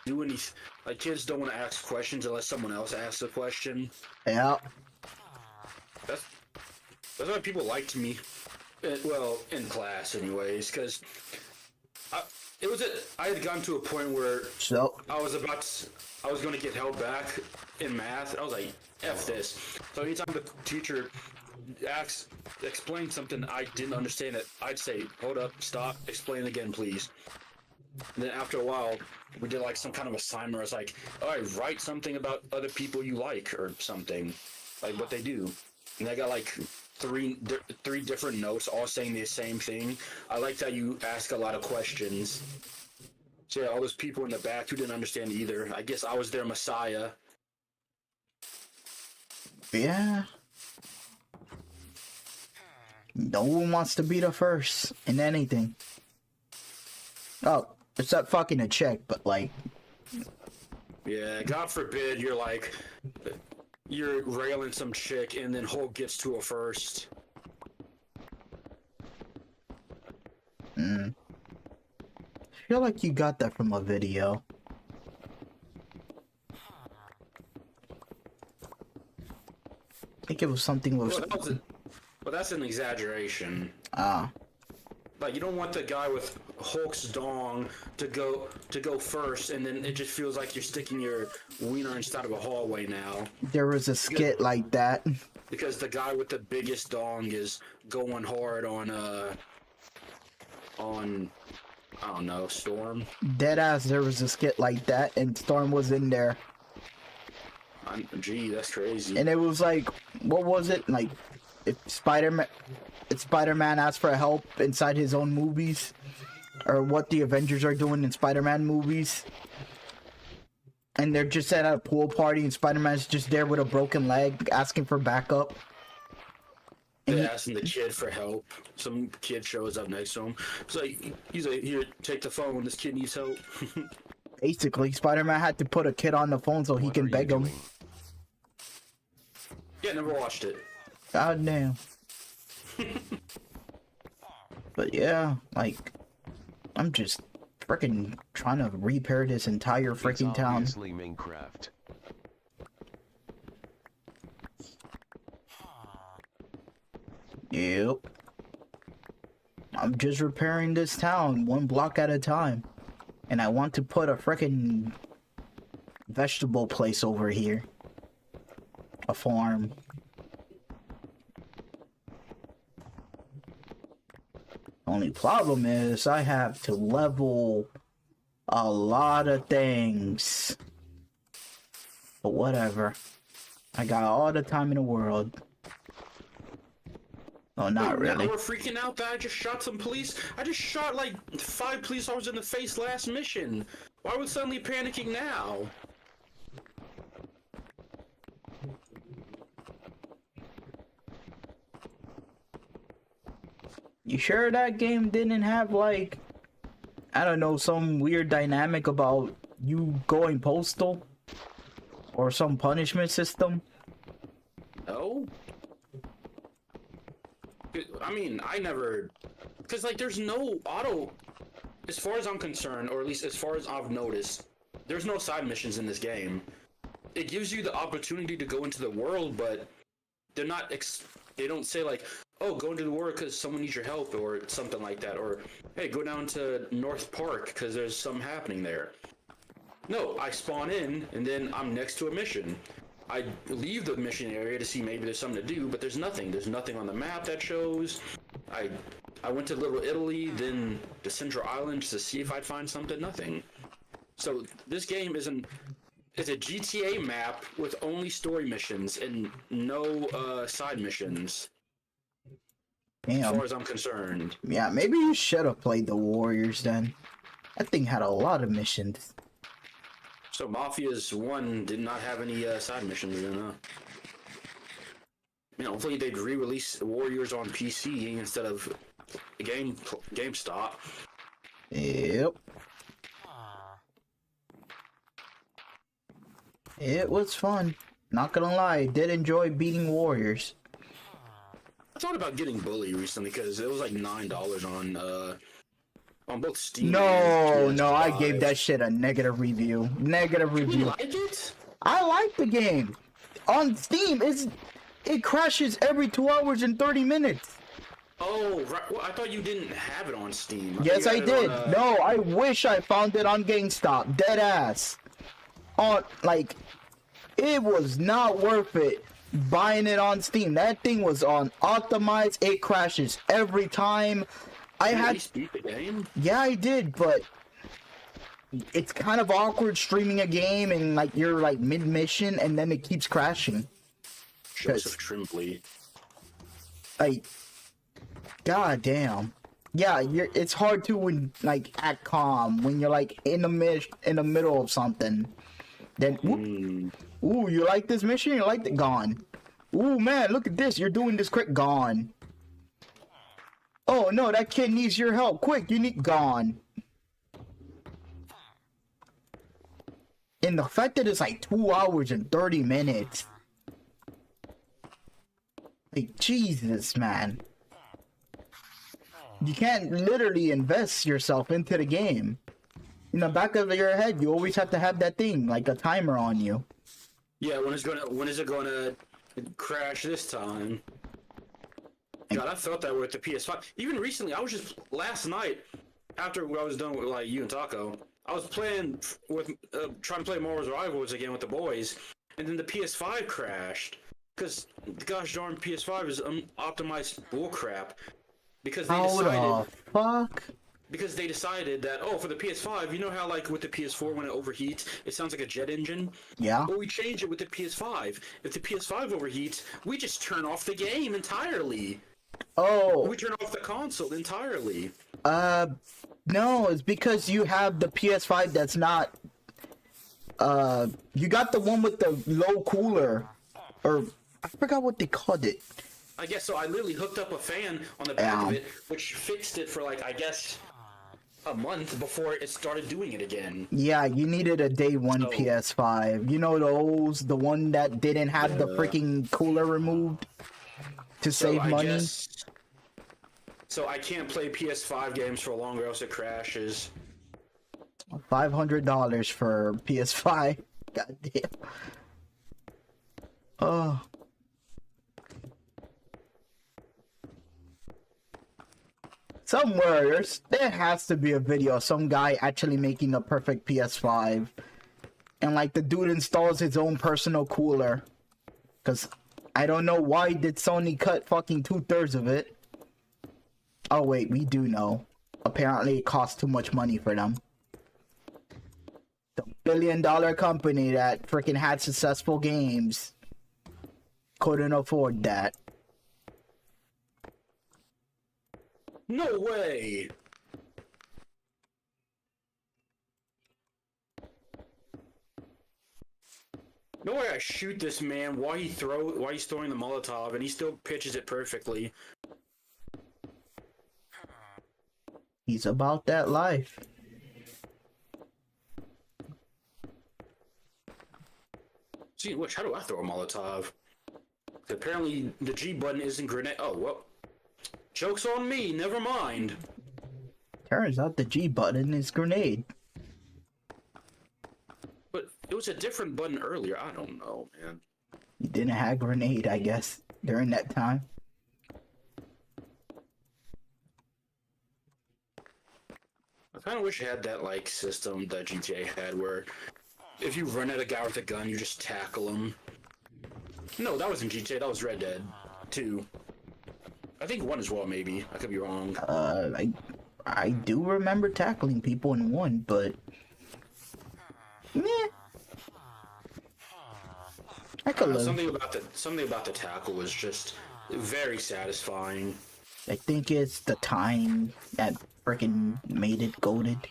do any, like kids don't want to ask questions unless someone else asks a question. Yeah. That's why people liked me, well, in class anyways, because I had gotten to a point where I was going to get held back in math. I was like, F this. So anytime the teacher explained something I didn't understand it, I'd say, hold up, stop, explain again, please. And then after a while, we did like some kind of assignment where it's like, all right, write something about other people you like or something, like what they do. And I got like three different notes all saying the same thing. I liked how you ask a lot of questions. So yeah, all those people in the back who didn't understand either. I guess I was their messiah. Yeah. No one wants to be the first in anything. Oh, except fucking a chick, but like... Yeah, God forbid you're railing some chick and then Hulk gets to her first. I feel like you got that from a video. I think it was something with... Well, that's an exaggeration. Ah. Like, you don't want the guy with Hulk's dong to go first, and then it just feels like you're sticking your wiener inside of a hallway now. There was a skit like that. Because the guy with the biggest dong is going hard on I don't know, Storm. Deadass, there was a skit like that, and Storm was in there. Gee, that's crazy. And it was like, what was it? Like, if Spider-Man asked for help inside his own movies, or what the Avengers are doing in Spider-Man movies, and they're just at a pool party and Spider-Man's just there with a broken leg asking for backup. They're asking the kid for help. Some kid shows up next to him. He's like, here, take the phone. This kid needs help. Basically, Spider-Man had to put a kid on the phone so he can beg him. Yeah, never watched it. God damn. But yeah, like, I'm just freaking trying to repair this entire freaking town. Obviously Minecraft. Yep. I'm just repairing this town one block at a time. And I want to put a freaking vegetable place over here. A farm. Only problem is I have to level a lot of things. But whatever. I got all the time in the world. Oh, not really. Now we're freaking out that I just shot some police. I just shot like 5 police officers in the face last mission. Why are we suddenly panicking now? You sure that game didn't have, like, I don't know, some weird dynamic about you going postal? Or some punishment system? No? I mean, I never... Because, like, there's no auto... As far as I'm concerned, or at least as far as I've noticed, there's no side missions in this game. It gives you the opportunity to go into the world, but they're not... They don't say, like, oh, go into the world because someone needs your help, or something like that. Or, hey, go down to North Park because there's something happening there. No, I spawn in, and then I'm next to a mission. I leave the mission area to see maybe there's something to do, but there's nothing. There's nothing on the map that shows. I went to Little Italy, then to Central Island just to see if I'd find something. Nothing. So this game it's a GTA map with only story missions and no side missions. Damn. As far as I'm concerned. Yeah, maybe you should have played the Warriors then. That thing had a lot of missions. So Mafia's 1 did not have any side missions, you know. Hopefully they'd re-release Warriors on PC instead of GameStop. Yep. It was fun. Not gonna lie, I did enjoy beating Warriors. I thought about getting Bully recently because it was like $9 on both Steam. No, and no, I PS5. gave that shit a negative review. Negative You review. like it? I like the game. On Steam, it crashes every 2 hours and 30 minutes. Oh, right. Well, I thought you didn't have it on Steam. Yes, I did. On, No, I wish I found it on GameStop. Dead ass. Like, it was not worth it buying it on Steam. That thing was on optimized. It crashes every time. Did you at least beat the game? Yeah, I did, but it's kind of awkward streaming a game and like you're like mid-mission and then it keeps crashing. Joseph Trimbley. Like, god damn. Yeah, it's hard to when like act calm when you're like in the middle of something. Then whoop, ooh, you like this mission? You like it? Gone. Ooh man, look at this. You're doing this quick. Gone. Oh no, that kid needs your help. Quick, you need gone. And the fact that it's like 2 hours and 30 minutes. Like, Jesus, man. You can't literally invest yourself into the game. In the back of your head, you always have to have that thing, like a timer on you. Yeah, when is it gonna crash this time? God, I felt that with the PS5. Even recently, last night, after I was done with like you and Taco, I was playing with trying to play Marvel's Rivals again with the boys, and then the PS5 crashed because the gosh darn PS5 is optimized bullcrap because they How decided. the fuck? because they decided that, oh, for the PS5, you know how like with the PS4 when it overheats, it sounds like a jet engine? Yeah. But we change it with the PS5. If the PS5 overheats, we just turn off the game entirely. Oh. We turn off the console entirely. No, it's because you have the PS5 that's not. You got the one with the low cooler, or I forgot what they called it. I guess so. I literally hooked up a fan on the back of it, which fixed it for like, I guess, a month before it started doing it again. Yeah, you needed a day one So- PS5. You know the one that didn't have the freaking cooler removed to save money. So I can't play PS5 games for longer, else it crashes. $500 for PS5. God damn. Oh. Somewhere there has to be a video of some guy actually making a perfect PS5, and like the dude installs his own personal cooler. Cause I don't know why did Sony cut fucking 2/3 of it. Oh wait, we do know. Apparently it costs too much money for them. The billion-dollar company that freaking had successful games couldn't afford that. No way! No way I shoot this man while he's throwing the Molotov and he still pitches it perfectly. He's about that life. See, which, how do I throw a Molotov? Apparently the G button isn't grenade. Oh, well. Joke's on me, never mind. Turns out the G button is grenade. But it was a different button earlier. I don't know, man. You didn't have grenade, I guess, during that time. I kind of wish it had that, like, system that GTA had where if you run at a guy with a gun, you just tackle him. No, that wasn't GTA, that was Red Dead 2. I think 1 as well, maybe. I could be wrong. I do remember tackling people in 1, but meh. I could live. Something about the tackle was just very satisfying. I think it's the time that freaking made it goated.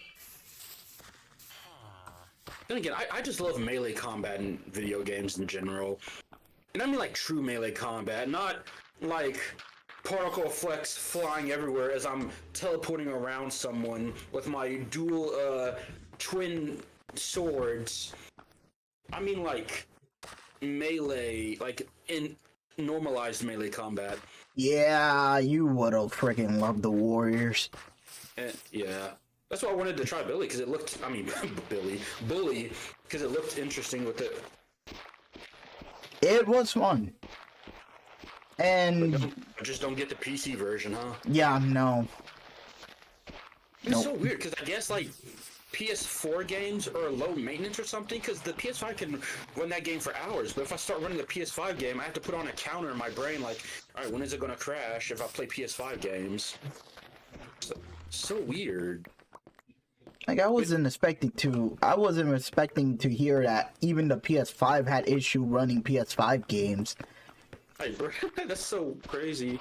Then again, I just love melee combat in video games in general. And I mean like true melee combat, not like particle flex flying everywhere as I'm teleporting around someone with my dual twin swords. I mean like melee, like in normalized melee combat. Yeah, you would've freaking loved the Warriors. And, yeah. That's why I wanted to try Billy, because it looked, I mean, Bully, because it looked interesting with it. It was fun. And I just don't get the PC version, huh? yeah, no. It's so weird, because I guess, like, PS4 games are low maintenance or something, because the PS5 can run that game for hours, but if I start running a PS5 game, I have to put on a counter in my brain, like, alright, when is it going to crash if I play PS5 games? So weird. Like I wasn't expecting to hear that even the PS5 had issue running PS5 games. Hey, bro, that's so crazy.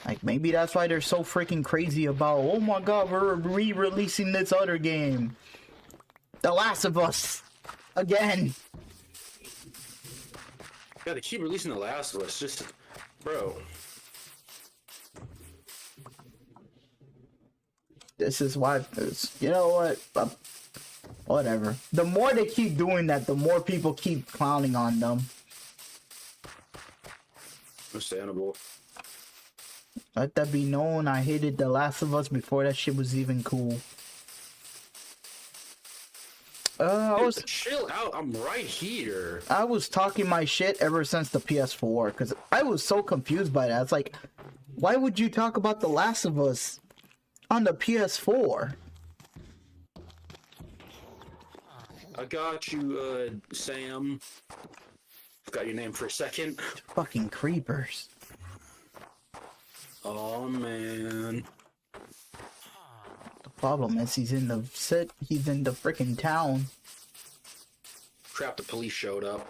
Like maybe that's why they're so freaking crazy about, oh my god, we're re-releasing this other game, The Last of Us, again. Yeah, they keep releasing The Last of Us, just, bro. This is why, you know what, whatever. The more they keep doing that, the more people keep clowning on them. Understandable. Let that be known, I hated The Last of Us before that shit was even cool. Chill out, I'm right here. I was talking my shit ever since the PS4, because I was so confused by that. It's like, why would you talk about The Last of Us on the PS4? I got you, Sam. Forgot your name for a second. Fucking creepers. Oh man. The problem is he's in the freaking town. Crap, the police showed up.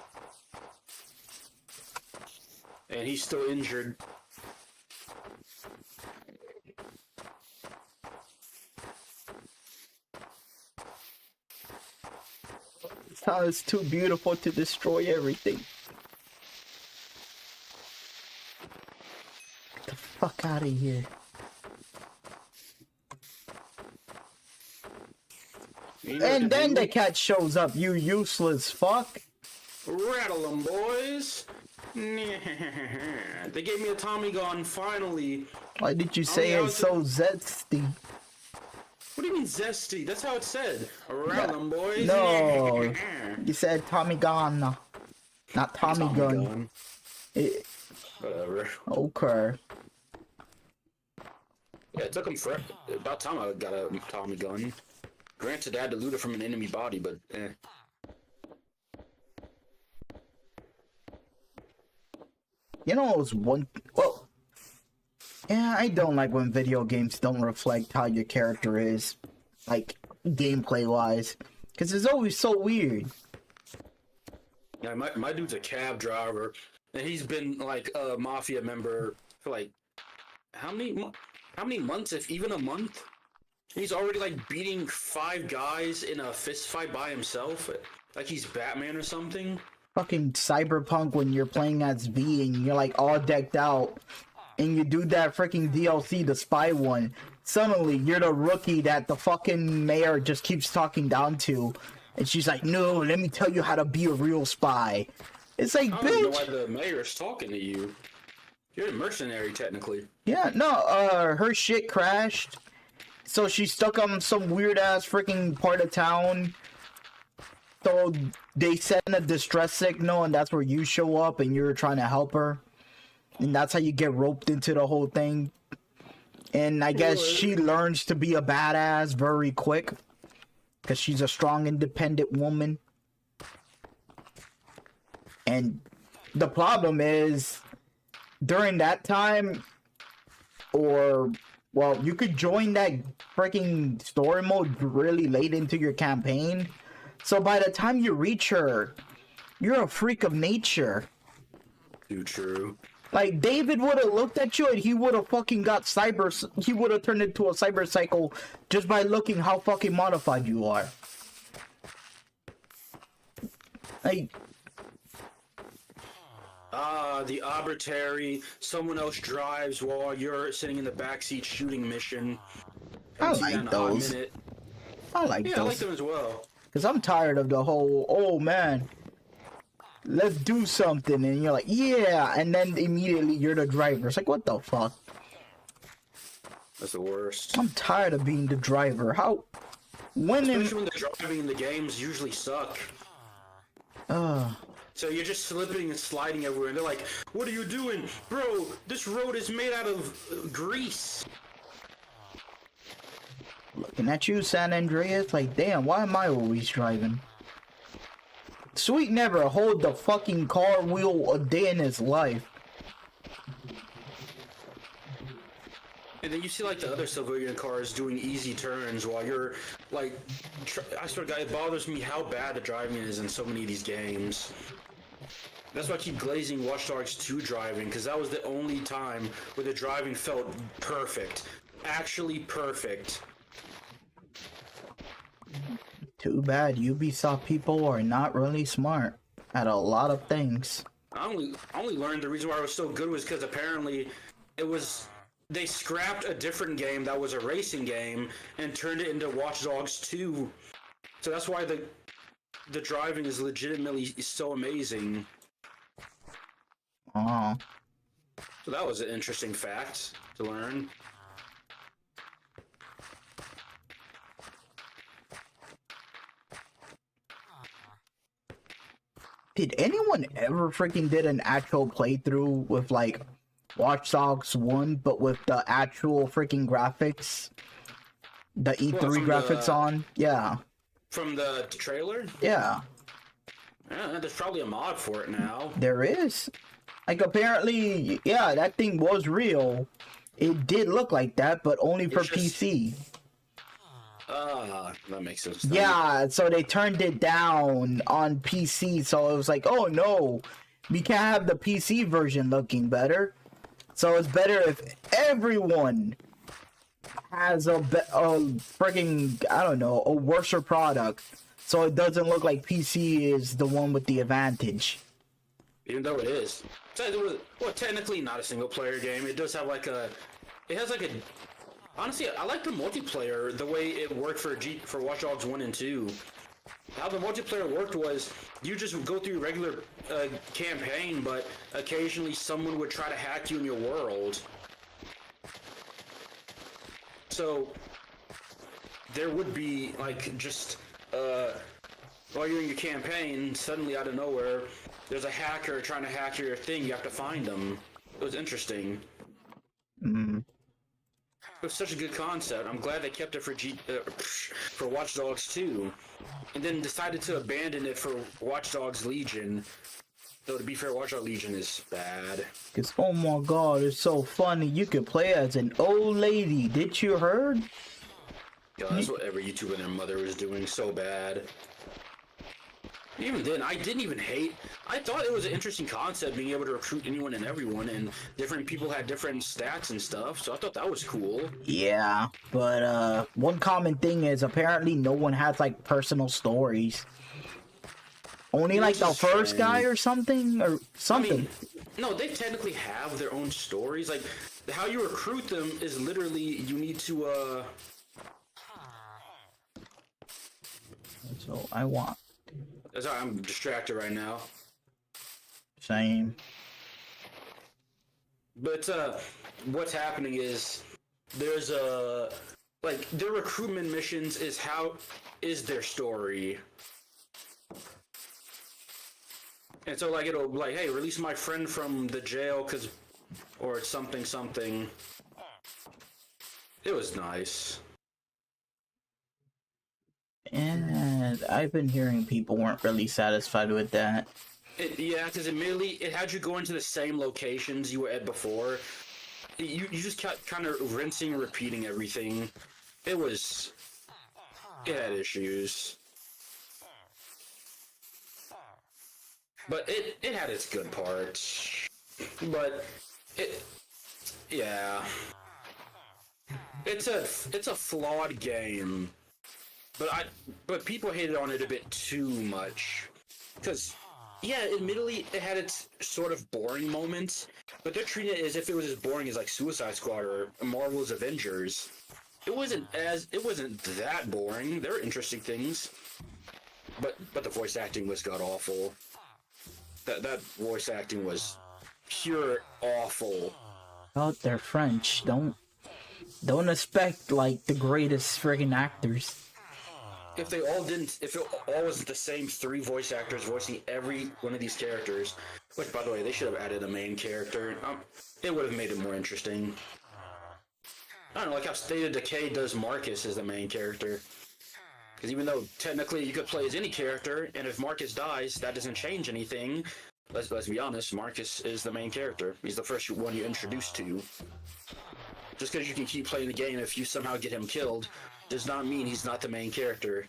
And he's still injured. This town is too beautiful to destroy everything. Get the fuck out of here. And then the cat shows up, you useless fuck. Rattle them, boys. They gave me a Tommy gun, finally. Why did you say it's so zesty? What do you mean zesty? That's how it said. Rattle them, boys. No. You said Tommy gun. Not Tommy gun. Whatever. Okay. Yeah, it took him forever. About time I got a Tommy gun. Granted, I had to loot it from an enemy body, but eh. You know, it was one. Well, yeah, I don't like when video games don't reflect how your character is, like gameplay wise, because it's always so weird. Yeah, my dude's a cab driver, and he's been like a mafia member for like how many months, if even a month? He's already like beating 5 guys in a fist fight by himself, like he's Batman or something. Fucking Cyberpunk when you're playing as V and you're like all decked out, and you do that freaking DLC, the spy one. Suddenly you're the rookie that the fucking mayor just keeps talking down to, and she's like, "No, let me tell you how to be a real spy." It's like, I don't know why bitch. the mayor's talking to you. You're a mercenary, technically. Yeah, no, her shit crashed. So she's stuck on some weird ass freaking part of town. So they send a distress signal, and that's where you show up, and you're trying to help her. And that's how you get roped into the whole thing. And I guess she learns to be a badass very quick, because she's a strong, independent woman. And the problem is, during that time, well, you could join that freaking story mode really late into your campaign. So by the time you reach her, you're a freak of nature. Too true. Like, David would have looked at you and he would have fucking he would have turned into a cyber cycle just by looking how fucking modified you are. Like, the arbitrary, someone else drives while you're sitting in the backseat shooting mission. I like those. I like those. I like them as well. Because I'm tired of the whole, oh man, let's do something. And you're like, yeah. And then immediately you're the driver. It's like, what the fuck? That's the worst. I'm tired of being the driver. Especially when the driving in the games usually suck. So you're just slipping and sliding everywhere, and they're like, "What are you doing? Bro, this road is made out of grease." Looking at you, San Andreas, like, damn, why am I always driving? Sweet never hold the fucking car wheel a day in his life. And then you see like the other civilian cars doing easy turns while you're like, I swear to God, it bothers me how bad the driving is in so many of these games. That's why I keep glazing Watch Dogs 2 driving, because that was the only time where the driving felt perfect. Actually perfect. Too bad Ubisoft people are not really smart at a lot of things. I only learned the reason why it was so good was because apparently they scrapped a different game that was a racing game and turned it into Watch Dogs 2. So that's why the driving is legitimately so amazing. Oh. So that was an interesting fact to learn. Did anyone ever freaking did an actual playthrough with like Watch Dogs 1 but with the actual freaking graphics? The E3 graphics on? Yeah. From the trailer? Yeah. Yeah, there's probably a mod for it now. There is. Like, apparently, yeah, that thing was real. It did look like that, but only for It's just- PC. That makes sense. Yeah, so they turned it down on PC, so it was like, oh no, we can't have the PC version looking better. So it's better if everyone has a freaking, I don't know, a worser product, so it doesn't look like PC is the one with the advantage. Even though it is. Well, technically not a single player game. It does have like a... It has like a... Honestly, I like the multiplayer, the way it worked for Watch Dogs 1 and 2. How the multiplayer worked was, you just go through regular campaign, but occasionally someone would try to hack you in your world. So, there would be, like, just, while you're in your campaign, suddenly out of nowhere, there's a hacker trying to hack your thing, you have to find them. It was interesting. It was such a good concept. I'm glad they kept it for Watch Dogs 2, and then decided to abandon it for Watch Dogs Legion. Though to be fair, Watch Dogs Legion is bad. Cause oh my god, it's so funny. You could play as an old lady. Did you heard? Yeah, that's what every YouTuber and their mother was doing. So bad. Even then, I didn't even hate. I thought it was an interesting concept, being able to recruit anyone and everyone, and different people had different stats and stuff. So I thought that was cool. Yeah, but one common thing is apparently no one has like personal stories. Only like the first guy or something or something. I mean, no, they technically have their own stories. Like how you recruit them is literally you need to. So I want. Sorry, I'm distracted right now. Same. But what's happening is there's like their recruitment missions is their story. And so like it'll be like, hey, release my friend from the jail or something. It was nice. And I've been hearing people weren't really satisfied with that. Yeah, because it had you go into the same locations you were at before. You just kept kind of rinsing and repeating everything. It had issues. But it had its good parts. But yeah. It's a flawed game. But people hated on it a bit too much. Because, yeah, admittedly, it had its sort of boring moments, but they're treating it as if it was as boring as, like, Suicide Squad or Marvel's Avengers. It wasn't that boring. There were interesting things. But the voice acting was god-awful. That voice acting was pure awful. Oh, they're French. Don't expect, like, the greatest friggin' actors. If it all was the same 3 voice actors voicing every one of these characters, which, by the way, they should have added a main character, it would have made it more interesting. I don't know, like how State of Decay does Marcus as the main character. Because even though technically you could play as any character, and if Marcus dies, that doesn't change anything. Let's be honest, Marcus is the main character. He's the first one you're introduced to. Just because you can keep playing the game, if you somehow get him killed, does not mean he's not the main character.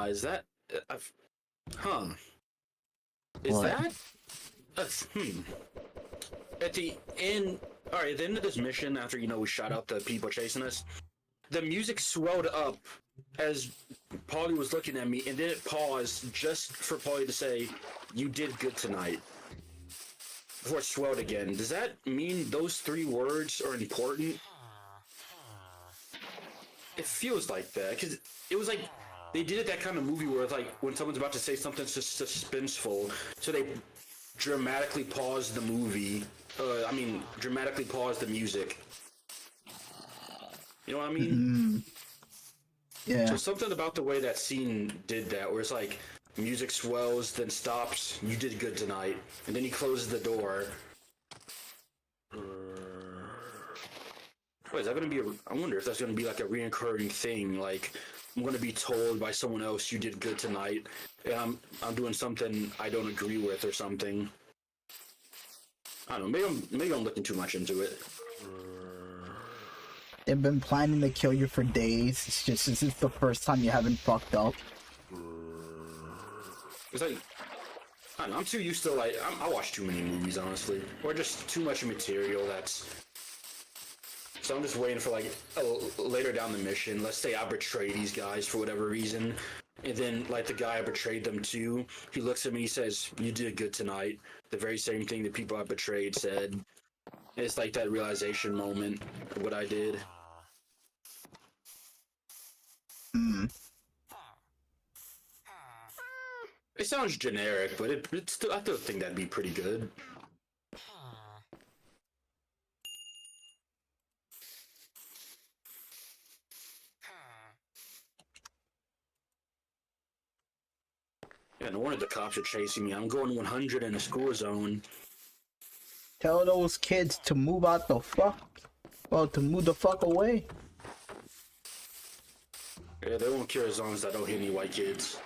Is that... huh. Is What? that... At the end... Alright, at the end of this mission, after, we shot out the people chasing us, the music swelled up as Paulie was looking at me, and then it paused just for Paulie to say, "You did good tonight." Before it swelled again. Does that mean those 3 words are important? It feels like that, because it was like They did it that kind of movie where it's like when someone's about to say something suspenseful, so they dramatically pause the movie. Dramatically pause the music. You know what I mean? Yeah. So something about the way that scene did that, where it's like music swells, then stops. You did good tonight, and then he closes the door. Wait, is that gonna be I wonder if that's gonna be like a reoccurring thing. Like I'm gonna be told by someone else you did good tonight, and I'm doing something I don't agree with or something. I don't know. Maybe I'm looking too much into it. They've been planning to kill you for days. It's just this is the first time you haven't fucked up. It's like I don't know, I'm too used to like I watch too many movies honestly, or just too much material that's. So I'm just waiting for like later down the mission. Let's say I betray these guys for whatever reason, and then like the guy I betrayed them to, he looks at me, he says, "You did good tonight." The very same thing the people I betrayed said. It's like that realization moment of what I did. It sounds generic, but it's still, I still think that'd be pretty good. Yeah, no wonder the cops are chasing me. I'm going 100 in a school zone. Tell those kids to move out the fuck. Well, to move the fuck away. Yeah, they won't care as long as I don't hit any white kids.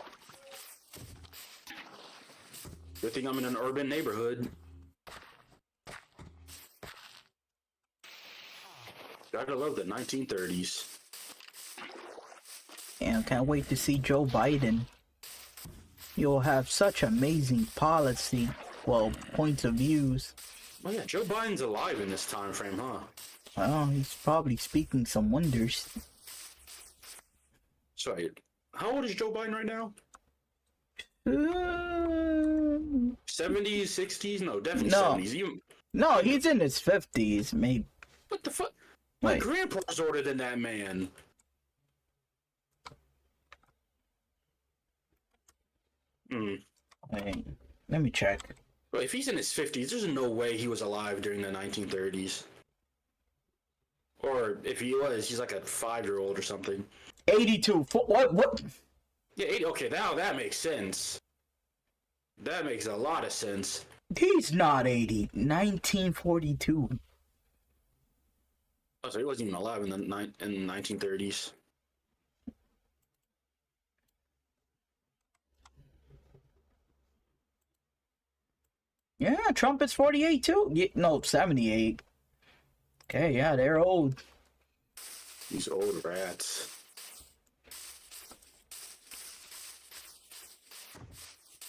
Good thing I'm in an urban neighborhood. Gotta love the 1930s. Yeah, can't wait to see Joe Biden. You'll have such amazing policy, well, points of views. Oh yeah, Joe Biden's alive in this time frame, huh? Well, he's probably speaking some wonders. Sorry, how old is Joe Biden right now? 70s, 60s? No, definitely No. 70s. No, he's in his 50s, maybe. What the fuck? My Wait. grandpa's older than that man. Wait, let me check. Well, if he's in his 50s, there's no way he was alive during the 1930s. Or if he was, he's like a 5-year-old or something. 82. What? Yeah, 80. Okay, now that makes sense. That makes a lot of sense. He's not 80. 1942. Oh, so he wasn't even alive in the 1930s. Yeah, Trump is 48 too. Yeah, no, 78. Okay, yeah, they're old. These old rats.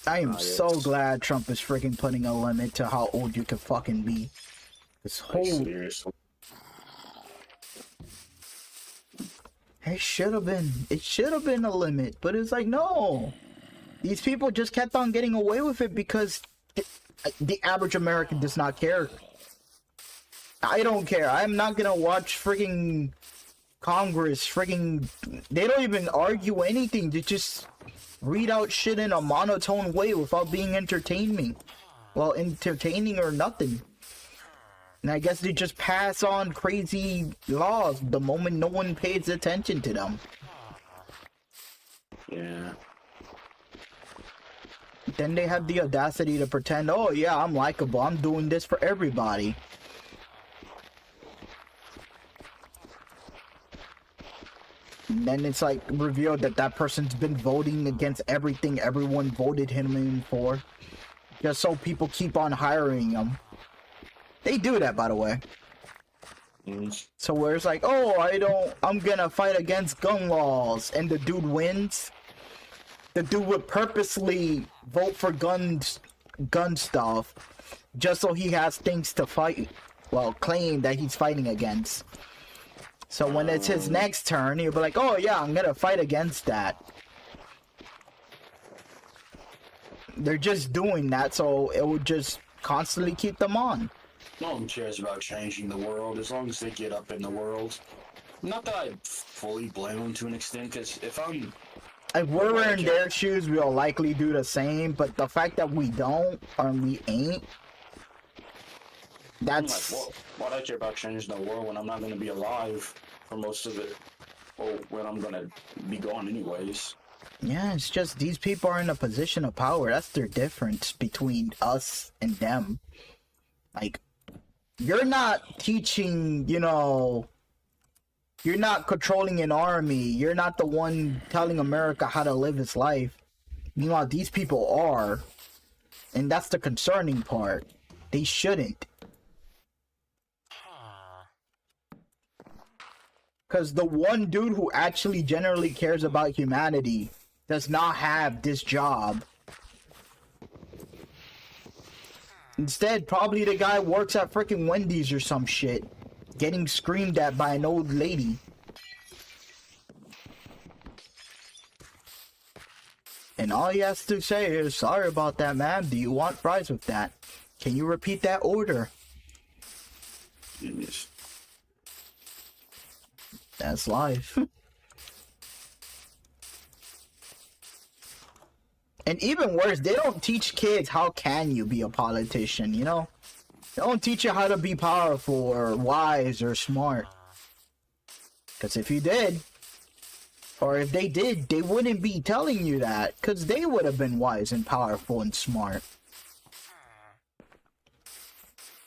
I am Yes. so glad Trump is freaking putting a limit to how old you can fucking be. This Like, whole seriously. it should have been a limit, but it's like no. These people just kept on getting away with it because the average American does not care. I don't care. I'm not gonna watch frigging Congress. Frigging, they don't even argue anything. They just read out shit in a monotone way without being entertaining. Well, entertaining or nothing. And I guess they just pass on crazy laws the moment no one pays attention to them. Yeah. Then they have the audacity to pretend, oh yeah, I'm likable, I'm doing this for everybody. And then it's like revealed that that person's been voting against everything everyone voted him in for. Just so people keep on hiring him. They do that, by the way. So where it's like, oh, I'm gonna fight against gun laws, and the dude wins. The dude would purposely vote for gun stuff, just so he has things to fight, well, claim that he's fighting against. So when it's his next turn, he'll be like, oh yeah, I'm gonna fight against that. They're just doing that, so it would just constantly keep them on. No one cares about changing the world as long as they get up in the world. Not that I fully blame them to an extent, because if I'm if we're in their shoes, we'll likely do the same. But the fact that we don't or we ain't, that's I'm like, why do I care about changing the world when I'm not gonna be alive for most of it, or when I'm gonna be gone anyways? yeah. It's just these people are in a position of power. That's their difference between us and them. Like, you're not teaching, you know. You're not controlling an army. You're not the one telling America how to live its life. Meanwhile, these people are. And that's the concerning part. They shouldn't. Because the one dude who actually generally cares about humanity does not have this job. Instead, probably the guy works at freaking Wendy's or some shit. Getting screamed at by an old lady. And all he has to say is, sorry about that, ma'am. Do you want fries with that? Can you repeat that order? Genius. That's life. And even worse, they don't teach kids how can you be a politician, you know? They don't teach you how to be powerful or wise or smart. Because if you did, or if they did, they wouldn't be telling you that. Because they would have been wise and powerful and smart.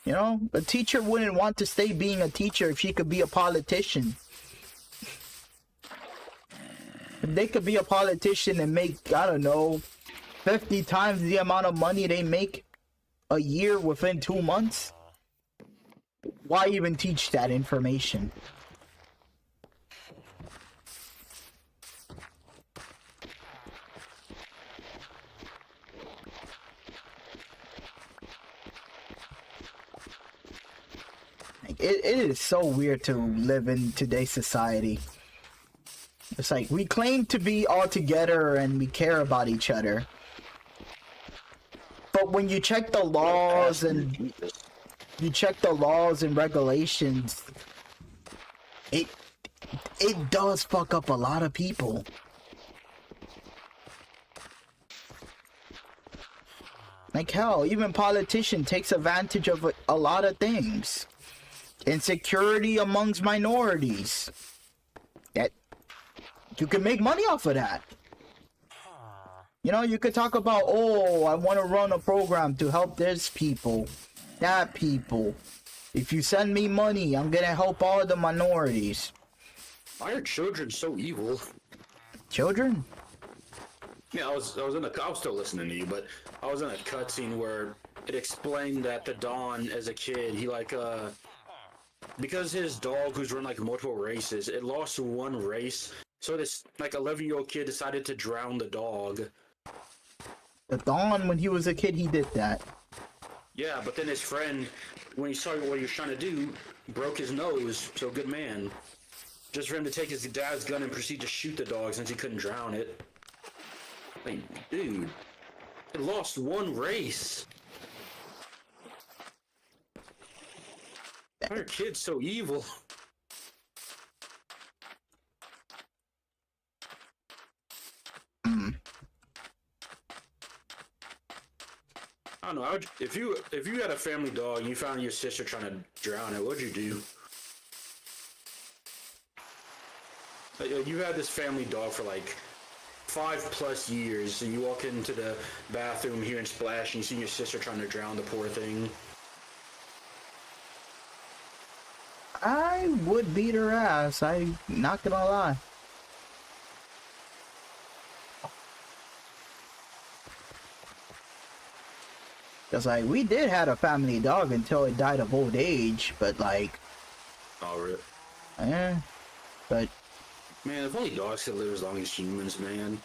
You know, a teacher wouldn't want to stay being a teacher if she could be a politician. If they could be a politician and make, I don't know, 50 times the amount of money they make a year within 2 months, why even teach that information? It is so weird to live in today's society. It's like we claim to be all together and we care about each other. But when you check the laws and regulations, it does fuck up a lot of people. Like hell, even politician takes advantage of a lot of things. Insecurity amongst minorities. That you can make money off of that. You know, you could talk about, oh, I want to run a program to help this people, that people. If you send me money, I'm gonna help all the minorities. Why are children so evil? Children? Yeah, I was still listening to you, but I was in a cutscene where it explained that the Don, as a kid, he because his dog, who's run like multiple races, it lost one race. So this 11-year-old kid decided to drown the dog. The Don, when he was a kid, he did that. Yeah, but then his friend, when he saw what he was trying to do, broke his nose. So good man. Just for him to take his dad's gun and proceed to shoot the dog since he couldn't drown it. Like, dude, it lost one race. Why are kids so evil? I don't know. If you had a family dog and you found your sister trying to drown it, what'd you do? You had this family dog for 5+ years, and you walk into the bathroom hearing splash, and you see your sister trying to drown the poor thing. I would beat her ass. I'm not gonna lie. Cause we did have a family dog until it died of old age, but Oh, really? yeah, but Man, if only dogs could live as long as humans, man.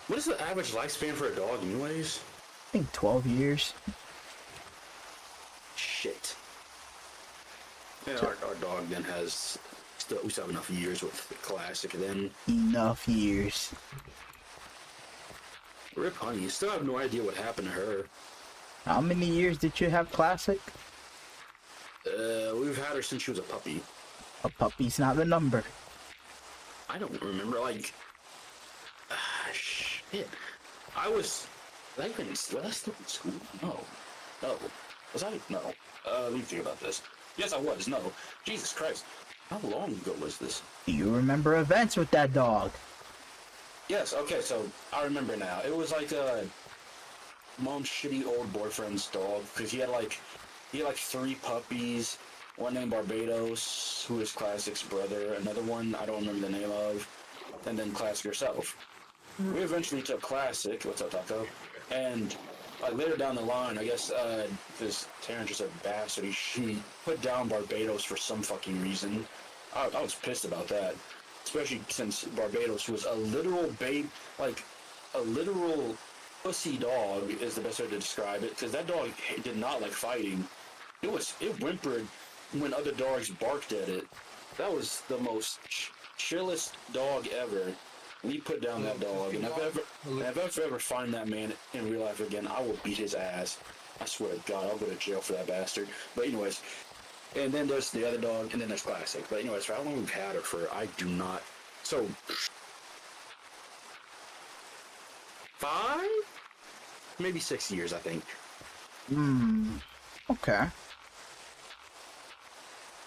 What is the average lifespan for a dog, anyways? I think 12 years. Shit. Yeah, our dog then we still have enough years with the classic then. Enough years. Rip Honey, you still have no idea what happened to her. How many years did you have Classic? We've had her since she was a puppy. A puppy's not a number. I don't remember, shit. I was. Was I still in school? No. No. Was I? No. Let me think about this. Yes, I was. No. Jesus Christ. How long ago was this? Do you remember events with that dog? Yes, okay, so I remember now. It was like mom's shitty old boyfriend's dog, because he had like 3 puppies, one named Barbados, who is Classic's brother, another one I don't remember the name of, and then Classic herself. We eventually took Classic, what's up Taco, and like later down the line, I guess this Terrence is a bastard, he put down Barbados for some fucking reason. I was pissed about that. Especially since Barbados was a literal a literal pussy dog is the best way to describe it, because that dog did not like fighting. It whimpered when other dogs barked at it. That was the most chillest dog ever. We put down that dog, and if I ever find that man in real life again, I will beat his ass. I swear to God, I'll go to jail for that bastard. But anyways, and then there's the other dog, and then there's Classic. But anyways, for how long we've had her for, I do not. So 5, maybe 6 years, I think. Okay.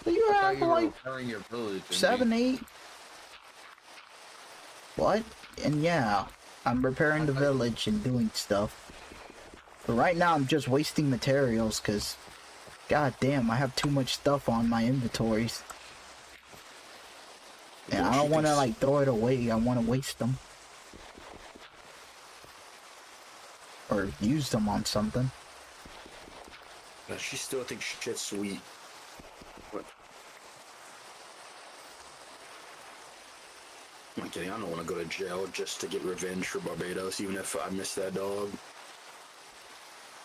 So you have like your village 7, 8. What? And yeah, I'm repairing the village and doing stuff. But right now, I'm just wasting materials because, god damn, I have too much stuff on my inventories. And I don't want to like throw it away. I want to waste them. Or use them on something. She still thinks shit's sweet. What? I'm kidding. I don't want to go to jail just to get revenge for Barbados, even if I miss that dog.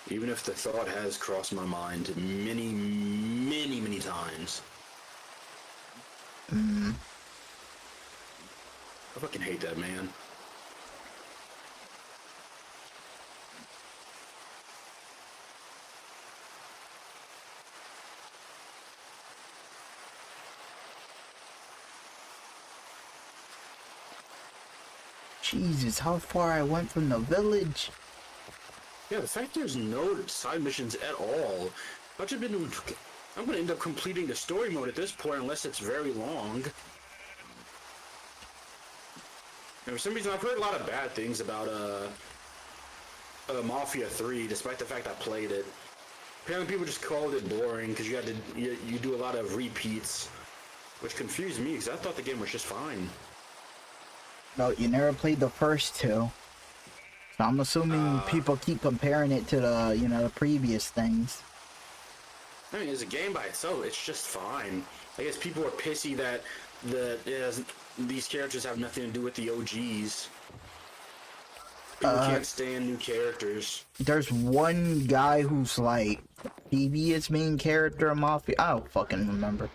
Even if the thought has crossed my mind many, many, many times. I fucking hate that man. Jesus, how far I went from the village. Yeah, the fact there's no side missions at all. I'm gonna end up completing the story mode at this point unless it's very long. And for some reason, I've heard a lot of bad things about Mafia 3, despite the fact I played it. Apparently, people just called it boring because you do a lot of repeats, which confused me because I thought the game was just fine. No, you never played the first 2. So I'm assuming people keep comparing it to the, the previous things. I mean, as a game by itself, it's just fine. I guess people are pissy that these characters have nothing to do with the OGs. People can't stand new characters. There's one guy who's like previous main character in Mafia. I don't fucking remember.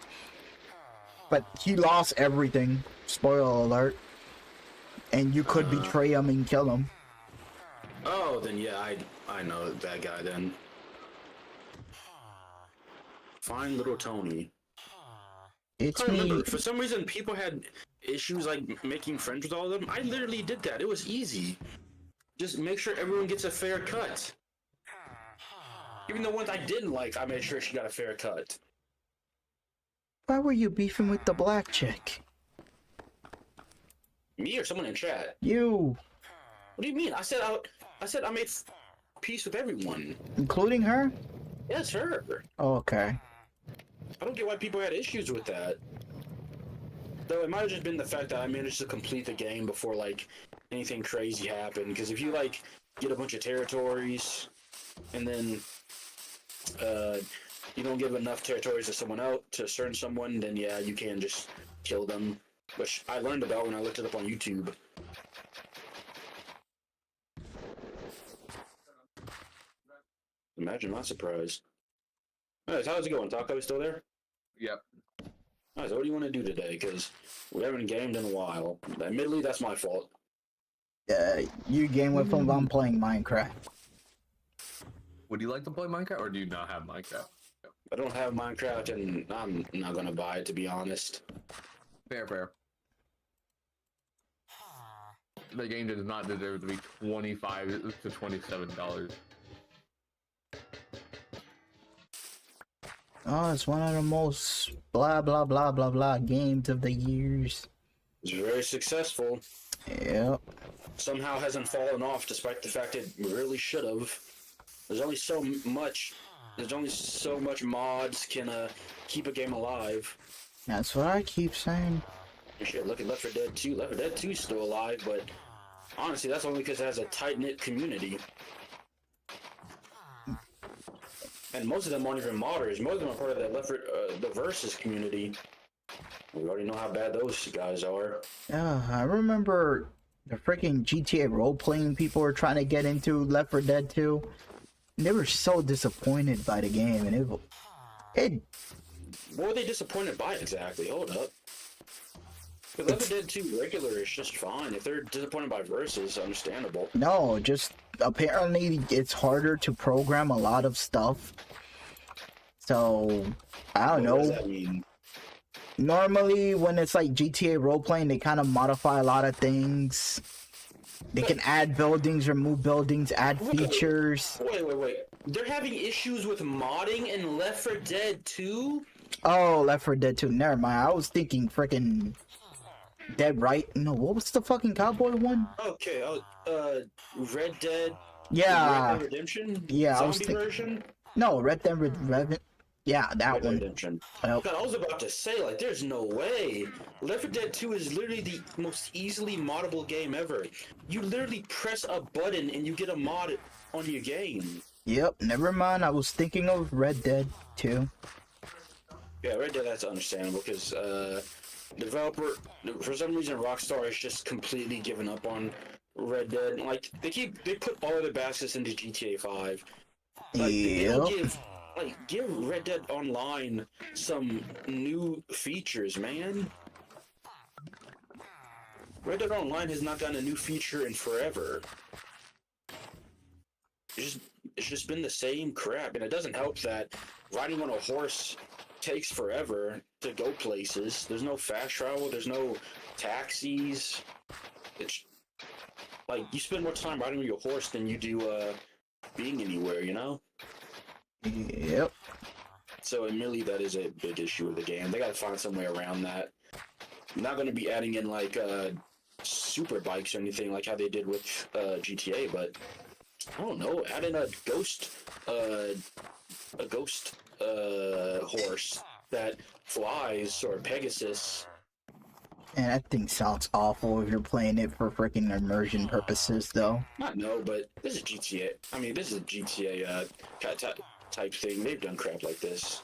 But he lost everything. Spoiler alert. And you could betray him and kill him. Oh, then yeah, I know that guy then. Fine little Tony. It's I me. remember, for some reason, people had issues like making friends with all of them. I literally did that. It was easy. Just make sure everyone gets a fair cut. Even the ones I didn't like, I made sure she got a fair cut. Why were you beefing with the black chick? Me or someone in chat? You. What do you mean? I said I made peace with everyone. Including her? Yes, her. Oh, okay. I don't get why people had issues with that. Though it might have just been the fact that I managed to complete the game before like anything crazy happened. Because if you like get a bunch of territories and then you don't give enough territories to someone else, to a certain someone, then yeah, you can just kill them. Which I learned about when I looked it up on YouTube. Imagine my surprise. Alright, so how's it going? Taco still there? Yep. Alright, so what do you want to do today? Because we haven't gamed in a while. Admittedly, that's my fault. You game with him, I'm playing Minecraft. Would you like to play Minecraft, or do you not have Minecraft? I don't have Minecraft, and I'm not gonna buy it, to be honest. Fair. the game does not deserve to be $25 to $27. Oh, it's one of the most blah blah blah blah blah games of the years. It's very successful. Yep. Somehow hasn't fallen off, despite the fact it really should have. There's only so much. There's only so much mods can keep a game alive. That's what I keep saying. Shit, look at Left 4 Dead 2. Left 4 Dead 2 is still alive, but honestly, that's only because it has a tight-knit community. And most of them aren't even modders. Most of them are part of the Versus community. We already know how bad those guys are. Yeah, I remember the freaking GTA role-playing people were trying to get into Left 4 Dead 2. And they were so disappointed by the game, and it What were they disappointed by exactly? Hold up. Because Left 4 Dead 2 regular is just fine. If they're disappointed by Versus, understandable. no, just apparently it's harder to program a lot of stuff. So I don't What does know. that mean? Normally, when it's like GTA role-playing, they kind of modify a lot of things. They can add buildings, remove buildings, add features. Wait. They're having issues with modding in Left 4 Dead 2? Oh, Left 4 Dead 2. Never mind. I was thinking freaking Dead Right. No, what was the fucking cowboy one? Okay, Red Dead. Yeah. Red Dead Redemption? Yeah, I was Zombie thinking. version? No, Red Dead Redemption. Yeah, that Red Dead one. Redemption. Yep. God, I was about to say, like, there's no way. Left 4 Dead 2 is literally the most easily moddable game ever. You literally press a button and you get a mod on your game. Yep, never mind. I was thinking of Red Dead 2. Yeah, Red Dead, that's understandable, because developer, for some reason, Rockstar has just completely given up on Red Dead. Like, they put all of their baskets into GTA 5. Like, they don't give Red Dead Online some new features, man. Red Dead Online has not gotten a new feature in forever. It's just been the same crap, and it doesn't help that riding on a horse takes forever to go places. There's no fast travel, there's no taxis. It's like you spend more time riding on your horse than you do being anywhere, you know? Yep. So admittedly, that is a big issue with the game. They gotta find some way around that. I'm not gonna be adding in like super bikes or anything like how they did with GTA, but I don't know, add in a ghost horse that flies, or Pegasus. And that thing sounds awful if you're playing it for freaking immersion purposes, though. Not no, but this is GTA. I mean, this is a GTA type thing. They've done crap like this.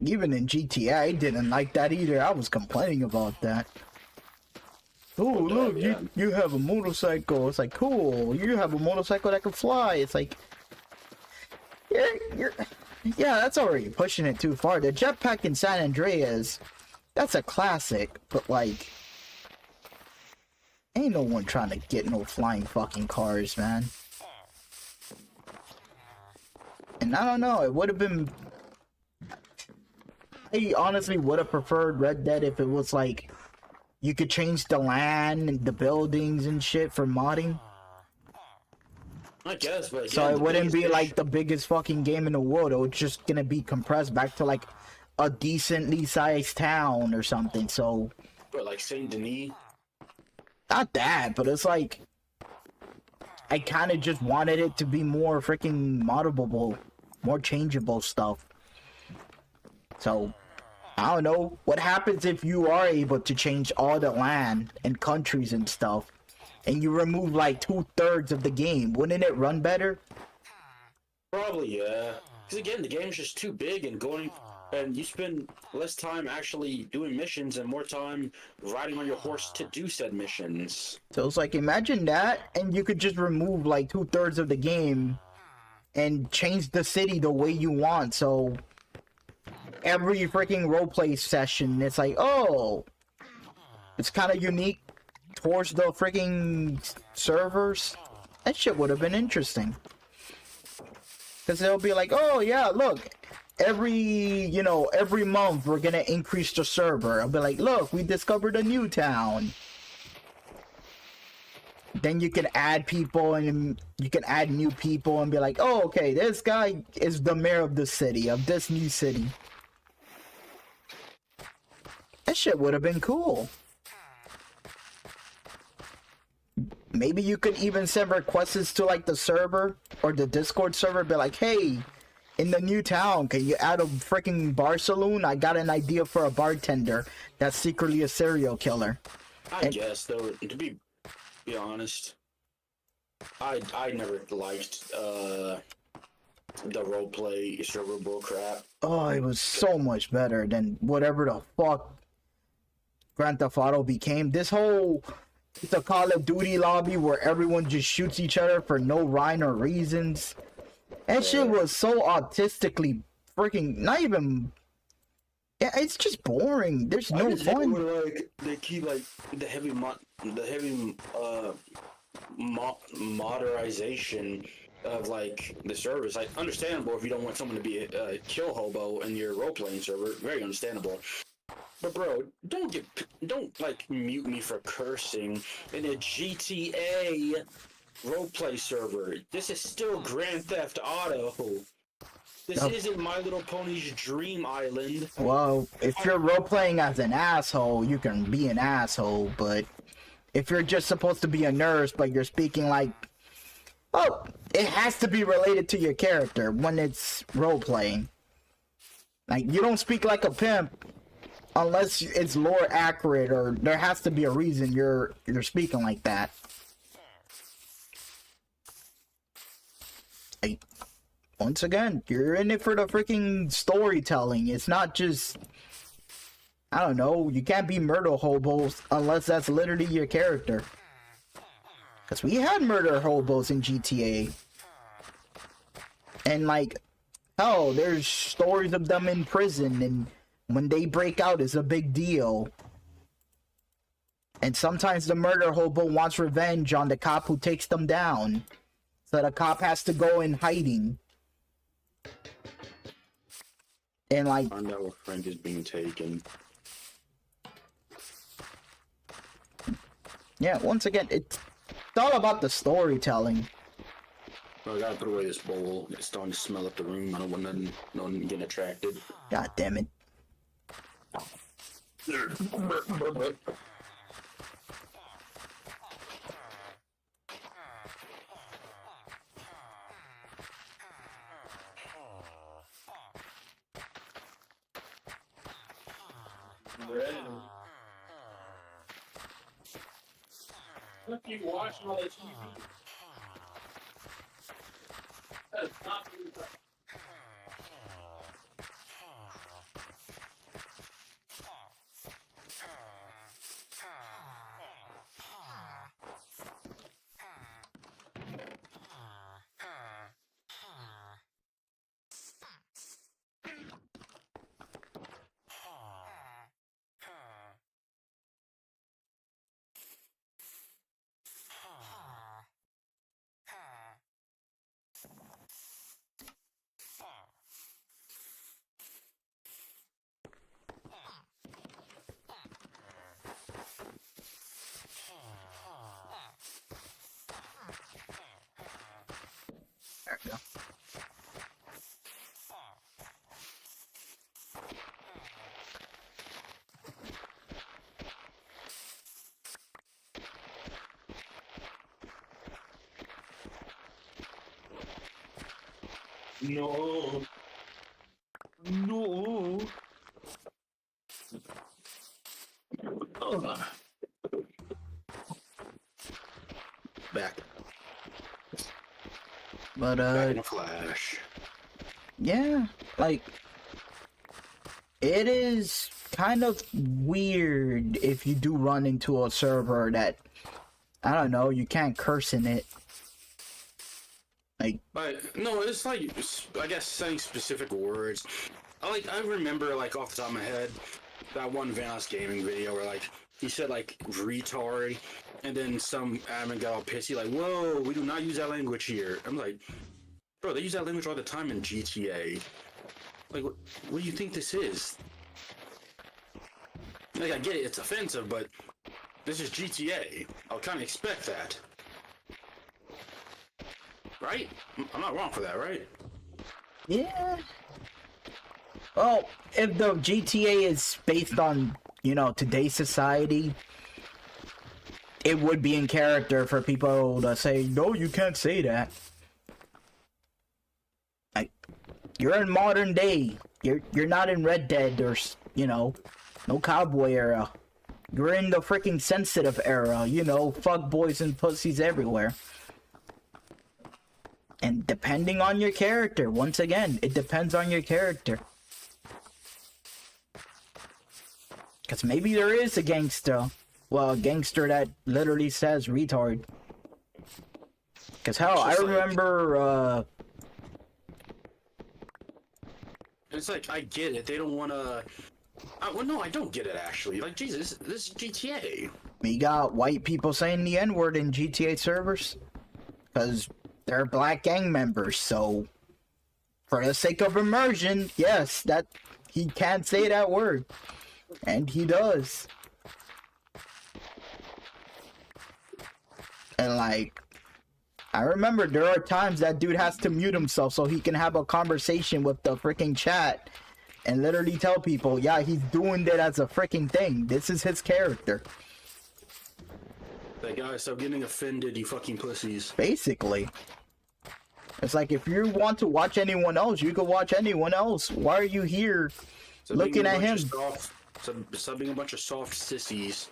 Even in GTA, I didn't like that either. I was complaining about that. Oh, look, yeah. you have a motorcycle. It's like, cool. You have a motorcycle that can fly. It's like, yeah, that's already pushing it too far. The jetpack in San Andreas, that's a classic, but like, ain't no one trying to get no flying fucking cars, man. And I don't know, it would have been, I honestly would have preferred Red Dead if it was like, you could change the land and the buildings and shit for modding. I guess, but again, So it wouldn't be biggest like the biggest fucking game in the world. It was just gonna be compressed back to like a decently sized town or something. So like Saint Denis. not that, but it's like I kind of just wanted it to be more freaking moddable, more changeable stuff. So I don't know what happens if you are able to change all the land and countries and stuff, and you remove like 2/3 of the game. Wouldn't it run better? Probably, yeah. Because again, the game's just too big and you spend less time actually doing missions and more time riding on your horse to do said missions. So it's like, imagine that, and you could just remove like 2/3 of the game and change the city the way you want. So every freaking roleplay session, it's like, oh, it's kind of unique towards the freaking servers. That shit would have been interesting. Because they'll be like, oh yeah, look, every month we're gonna increase the server. I'll be like, look, we discovered a new town. then you can add people and you can add new people and be like, oh, okay, this guy is the mayor of the city, of this new city. That shit would have been cool. Maybe you could even send requests to like the server or the Discord server, be like, hey, in the new town, can you add a freaking bar saloon? I got an idea for a bartender that's secretly a serial killer. I guess though, to be honest, I never liked the roleplay server bullcrap. Oh, it was so much better than whatever the fuck Grand Theft Auto became. This whole, it's a Call of Duty lobby where everyone just shoots each other for no rhyme or reasons. That shit was so autistically freaking, not even, yeah, it's just boring. There's no fun. Like, they keep like the heavy modernization of like the servers. Like, understandable if you don't want someone to be a kill hobo in your role playing server. Very understandable. But bro, don't like mute me for cursing in a GTA roleplay server. This is still Grand Theft Auto. This isn't My Little Pony's Dream Island. Well, if you're role-playing as an asshole, you can be an asshole, but if you're just supposed to be a nurse, but you're speaking like, oh, it has to be related to your character when it's role-playing. Like, you don't speak like a pimp unless it's lore accurate, or there has to be a reason you're speaking like that. Like, once again, you're in it for the freaking storytelling. It's not just, I don't know, you can't be murder hobos unless that's literally your character. Because we had murder hobos in GTA. And like, hell, there's stories of them in prison, and when they break out, it's a big deal. And sometimes the murder hobo wants revenge on the cop who takes them down. So the cop has to go in hiding. And like, I know a friend is being taken. yeah, once again, it's all about the storytelling. I gotta put away this bowl. It's starting to smell up the room. I don't want no one getting attracted. God damn it. Look, you watching all the TV. That's not good. There we go. No. No. Back. But Back in a flash. yeah, like, it is kind of weird if you do run into a server that, I don't know, you can't curse in it. Like, But no, it's like, I guess saying specific words. I remember like off the top of my head that one Vanos Gaming video where like he said like retard, and then some admin got all pissy like, whoa, we do not use that language here. I'm like, bro, they use that language all the time in GTA. Like, what do you think this is? Like, I get it, it's offensive, but this is GTA. I'll kind of expect that. right? I'm not wrong for that, right? Yeah. Well, if the GTA is based on, you know, today's society, it would be in character for people to say, no, you can't say that. Like, you're in modern day. You're not in Red Dead or, you know, no cowboy era. You're in the freaking sensitive era, you know, fuck boys and pussies everywhere. And depending on your character, once again, it depends on your character. Because maybe there is a gangster. Well, a gangster that literally says retard. Because hell, I remember, It's like, I get it. They don't want to... well, no, I don't get it, actually. Like, Jesus, this is GTA. we got white people saying the N-word in GTA servers. Because they're black gang members, so... For the sake of immersion, yes, that... He can't say that word. And he does. And like, I remember there are times that dude has to mute himself so he can have a conversation with the freaking chat and literally tell people, yeah, he's doing that as a freaking thing. This is his character. Like, guys, stop getting offended, you fucking pussies. Basically. It's like, if you want to watch anyone else, you can watch anyone else. Why are you here looking at him? Stop being a bunch of soft sissies.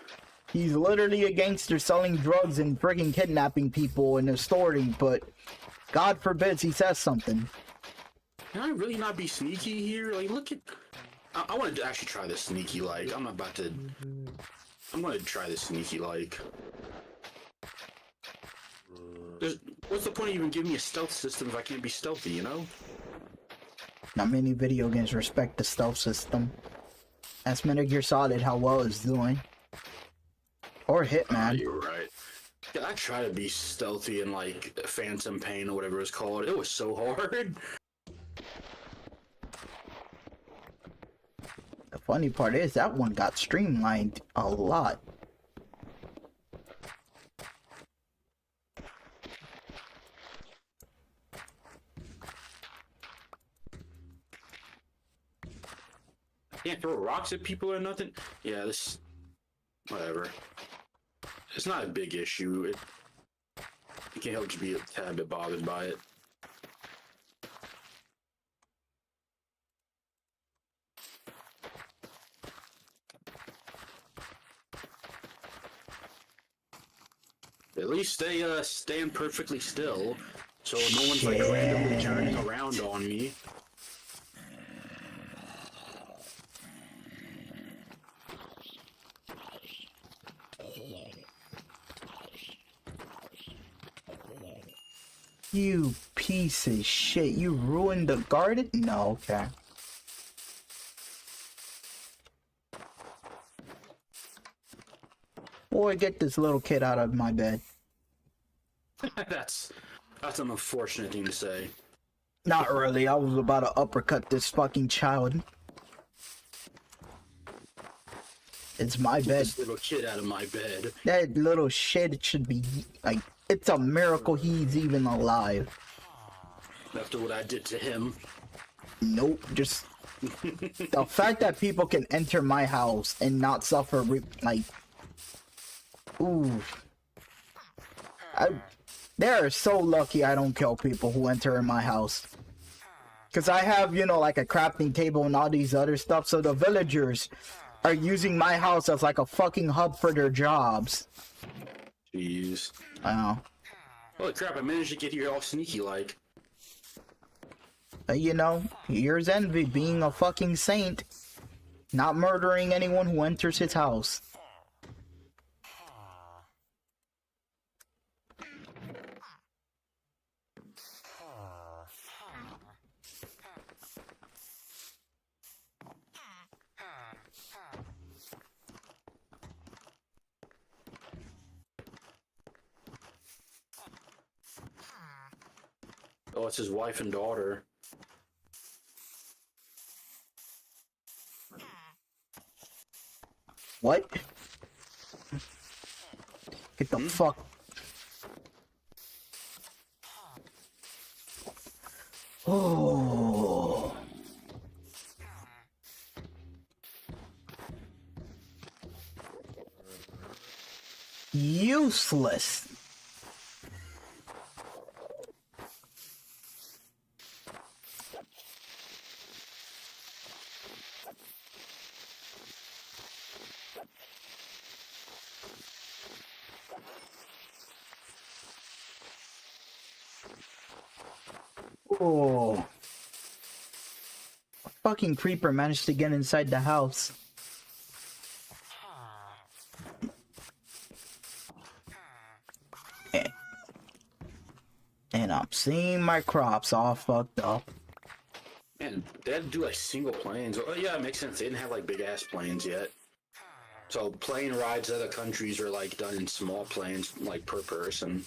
He's literally a gangster selling drugs and freaking kidnapping people and extorting, but God forbids he says something. Can I really not be sneaky here? Like, look at... I want to actually try this sneaky, like. I'm about to... I'm going to try this sneaky, like. What's the point of even giving me a stealth system if I can't be stealthy, you know? Not many video games respect the stealth system. Ask Metal Gear Solid how well it's doing. Or Hitman. You're right. Yeah, I try to be stealthy in, like, Phantom Pain or whatever it's called. It was so hard. The funny part is that one got streamlined a lot. Can't throw rocks at people or nothing? Yeah, this... Whatever. It's not a big issue. You can't help but be a tad bit bothered by it. At least they stand perfectly still, so no one's like randomly turning around on me. You piece of shit. You ruined the garden? No, okay. Boy, get this little kid out of my bed. That's an unfortunate thing to say. Not really. I was about to uppercut this fucking child. It's my Get bed. this little kid out of my bed. That little shit should be like, it's a miracle he's even alive. After what I did to him. Nope, just the fact that people can enter my house and not suffer like, ooh. They're so lucky I don't kill people who enter in my house. Cause I have, you know, like a crafting table and all these other stuff, so the villagers are using my house as like a fucking hub for their jobs. Jeez. Oh. Holy crap, I managed to get here all sneaky like. You know, here's Envy being a fucking saint. Not murdering anyone who enters his house. Oh, it's his wife and daughter. What? Get the fuck. Oh. Useless. Oh. A fucking creeper managed to get inside the house. And I'm seeing my crops all fucked up. Man, they had to do like single planes. Oh yeah, it makes sense. They didn't have like big ass planes yet. So plane rides to other countries are like done in small planes, like per person.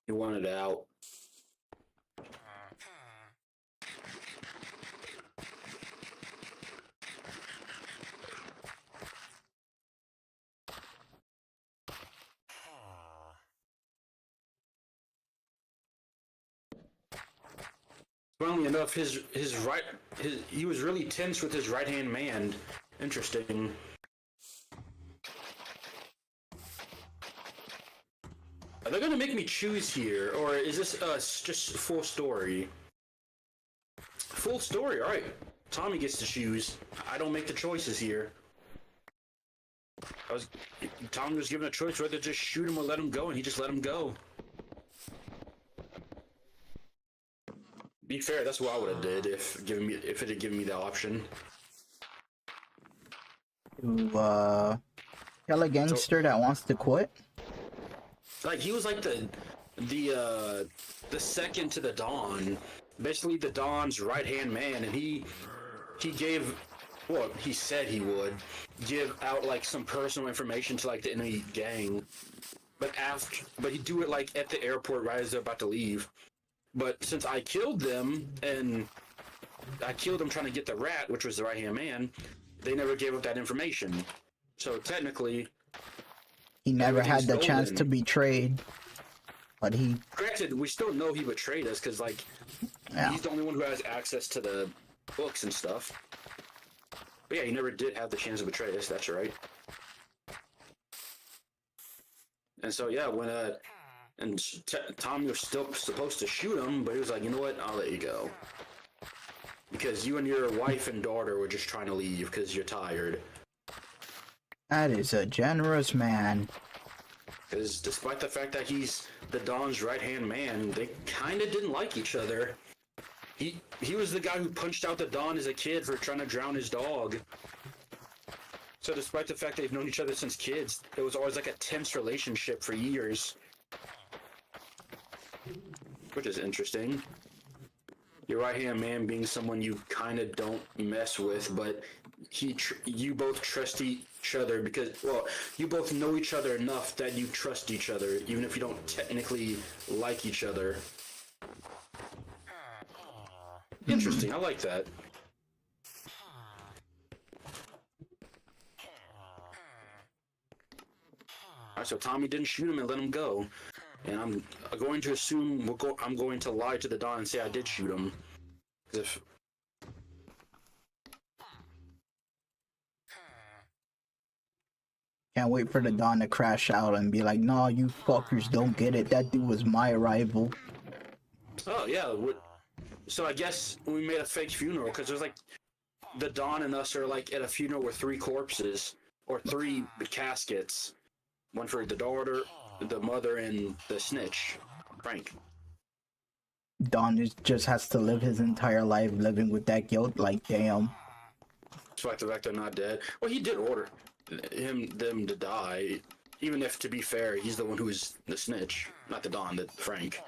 He wanted out. Funnily enough, he was really tense with his right hand man. Interesting. Are they gonna make me choose here, or is this just full story? Full story, alright. Tommy gets to choose. I don't make the choices here. Tommy was given a choice whether to just shoot him or let him go, and he just let him go. Be fair, that's what I would have did if it had given me that option. To kill a gangster that wants to quit? Like he was like the second to the Don, basically the Don's right hand man, and he gave, well, he said he would give out like some personal information to like the enemy gang, but he'd do it like at the airport right as they're about to leave. But since I killed them, and I killed them trying to get the rat, which was the right hand man, they never gave up that information. So technically, he never had the chance to betray, but he... Granted, we still know he betrayed us, because, like, he's the only one who has access to the books and stuff. But yeah, he never did have the chance to betray us, that's right. And so, yeah, when, Tommy was still supposed to shoot him, but he was like, you know what, I'll let you go. Because you and your wife and daughter were just trying to leave, because you're tired. That is a generous man. Because despite the fact that he's the Don's right-hand man, they kind of didn't like each other. He was the guy who punched out the Don as a kid for trying to drown his dog. So despite the fact they've known each other since kids, it was always like a tense relationship for years. Which is interesting. Your right-hand man being someone you kind of don't mess with, but you both trust each other because, well, you both know each other enough that you trust each other, even if you don't technically like each other. Interesting, I like that. Alright, so Tommy didn't shoot him and let him go. And I'm going to assume I'm going to lie to the Don and say I did shoot him. If Can't wait for the Don to crash out and be like, "Nah, you fuckers don't get it. That dude was my rival." Oh yeah, so I guess we made a fake funeral because there's like the Don and us are like at a funeral with 3 corpses or 3 caskets, one for the daughter, the mother, and the snitch, Frank. Don just has to live his entire life living with that guilt. Like, damn. Despite the fact they're not dead. Well, he did order them to die. Even if, to be fair, he's the one who is the snitch, not the Don, Frank.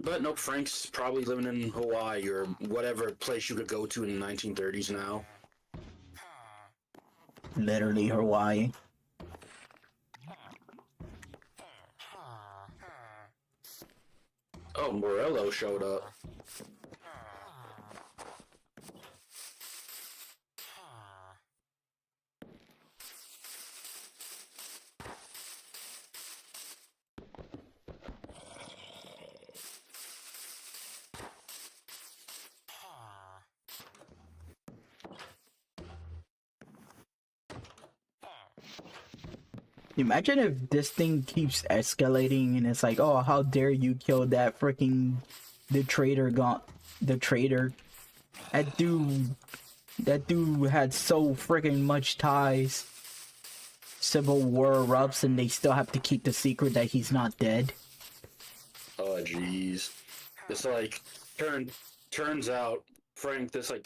But nope, Frank's probably living in Hawaii or whatever place you could go to in the 1930s now. Literally Hawaii. Oh, Morello showed up. Imagine if this thing keeps escalating and it's like, oh, how dare you kill that freaking the traitor That dude had so freaking much ties. Civil war erupts and they still have to keep the secret that he's not dead. Oh jeez. It's like turns out Frank this like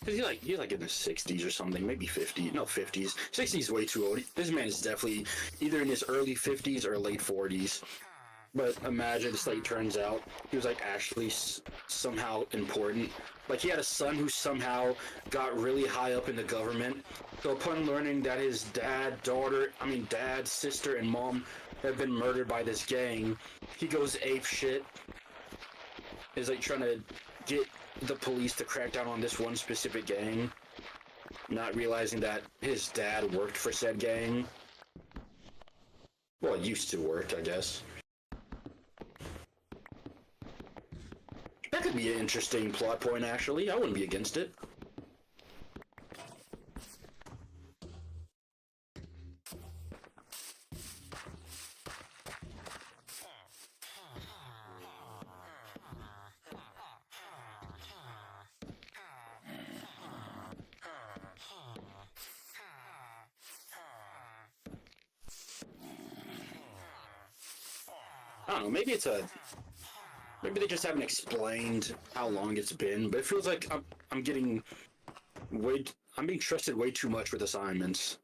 cause he's like in his 60s or something, maybe 50, no 50s. 60s is way too old. This man is definitely either in his early 50s or late 40s. But imagine this like turns out he was like actually somehow important. Like he had a son who somehow got really high up in the government. So upon learning that his dad, sister, and mom have been murdered by this gang, he goes ape shit. Is like trying to get the police to crack down on this one specific gang, not realizing that his dad worked for said gang. Well, it used to work, I guess. That could be an interesting plot point, actually. I wouldn't be against it. I don't know, maybe they just haven't explained how long it's been, but it feels like I'm being trusted way too much with assignments.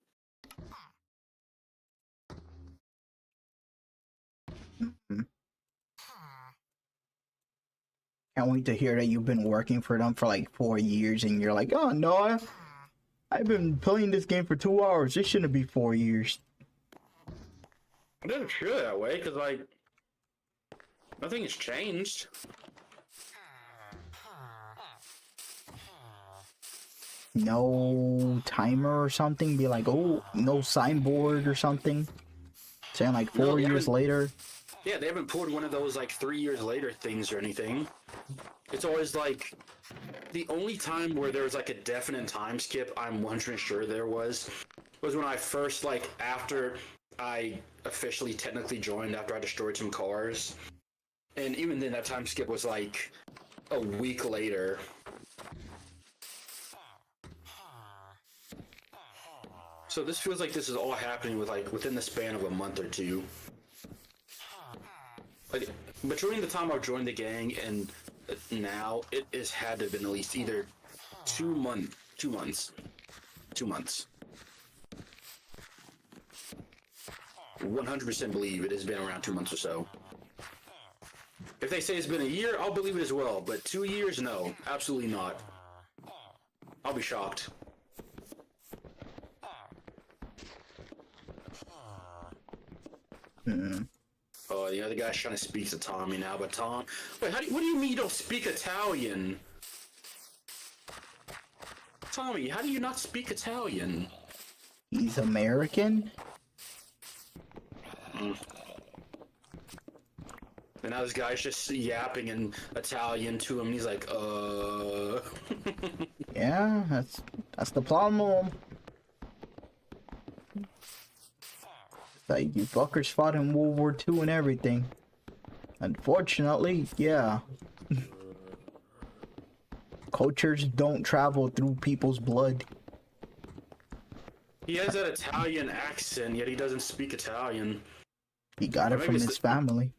Can't wait to hear that you've been working for them for like 4 years and you're like, oh no, I've been playing this game for 2 hours. It shouldn't be 4 years. It doesn't feel that way, because like nothing has changed. No timer or something? Be like, oh, no signboard or something? Saying like 4 years later? Yeah, they haven't pulled one of those like 3 years later things or anything. It's always like the only time where there was like a definite time skip I'm 100% sure there was when I first, like, after I officially technically joined, after I destroyed some cars. And even then, that time skip was like a week later. So this feels like this is all happening with like within the span of a month or two. Like between the time I joined the gang and now, it has had to have been at least either 2 months. 100% believe it has been around 2 months or so. If they say it's been a year, I'll believe it as well. But 2 years, no, absolutely not. I'll be shocked. Oh, the other guy's trying to speak to Tommy now, but Tom... Wait, what do you mean you don't speak Italian? Tommy, how do you not speak Italian? He's American? And now this guy's just yapping in Italian to him, and he's like, Yeah, that's the problem. Like, you fuckers fought in World War II and everything. Unfortunately, yeah. Cultures don't travel through people's blood. He has that Italian accent, yet he doesn't speak Italian. He got it from his family.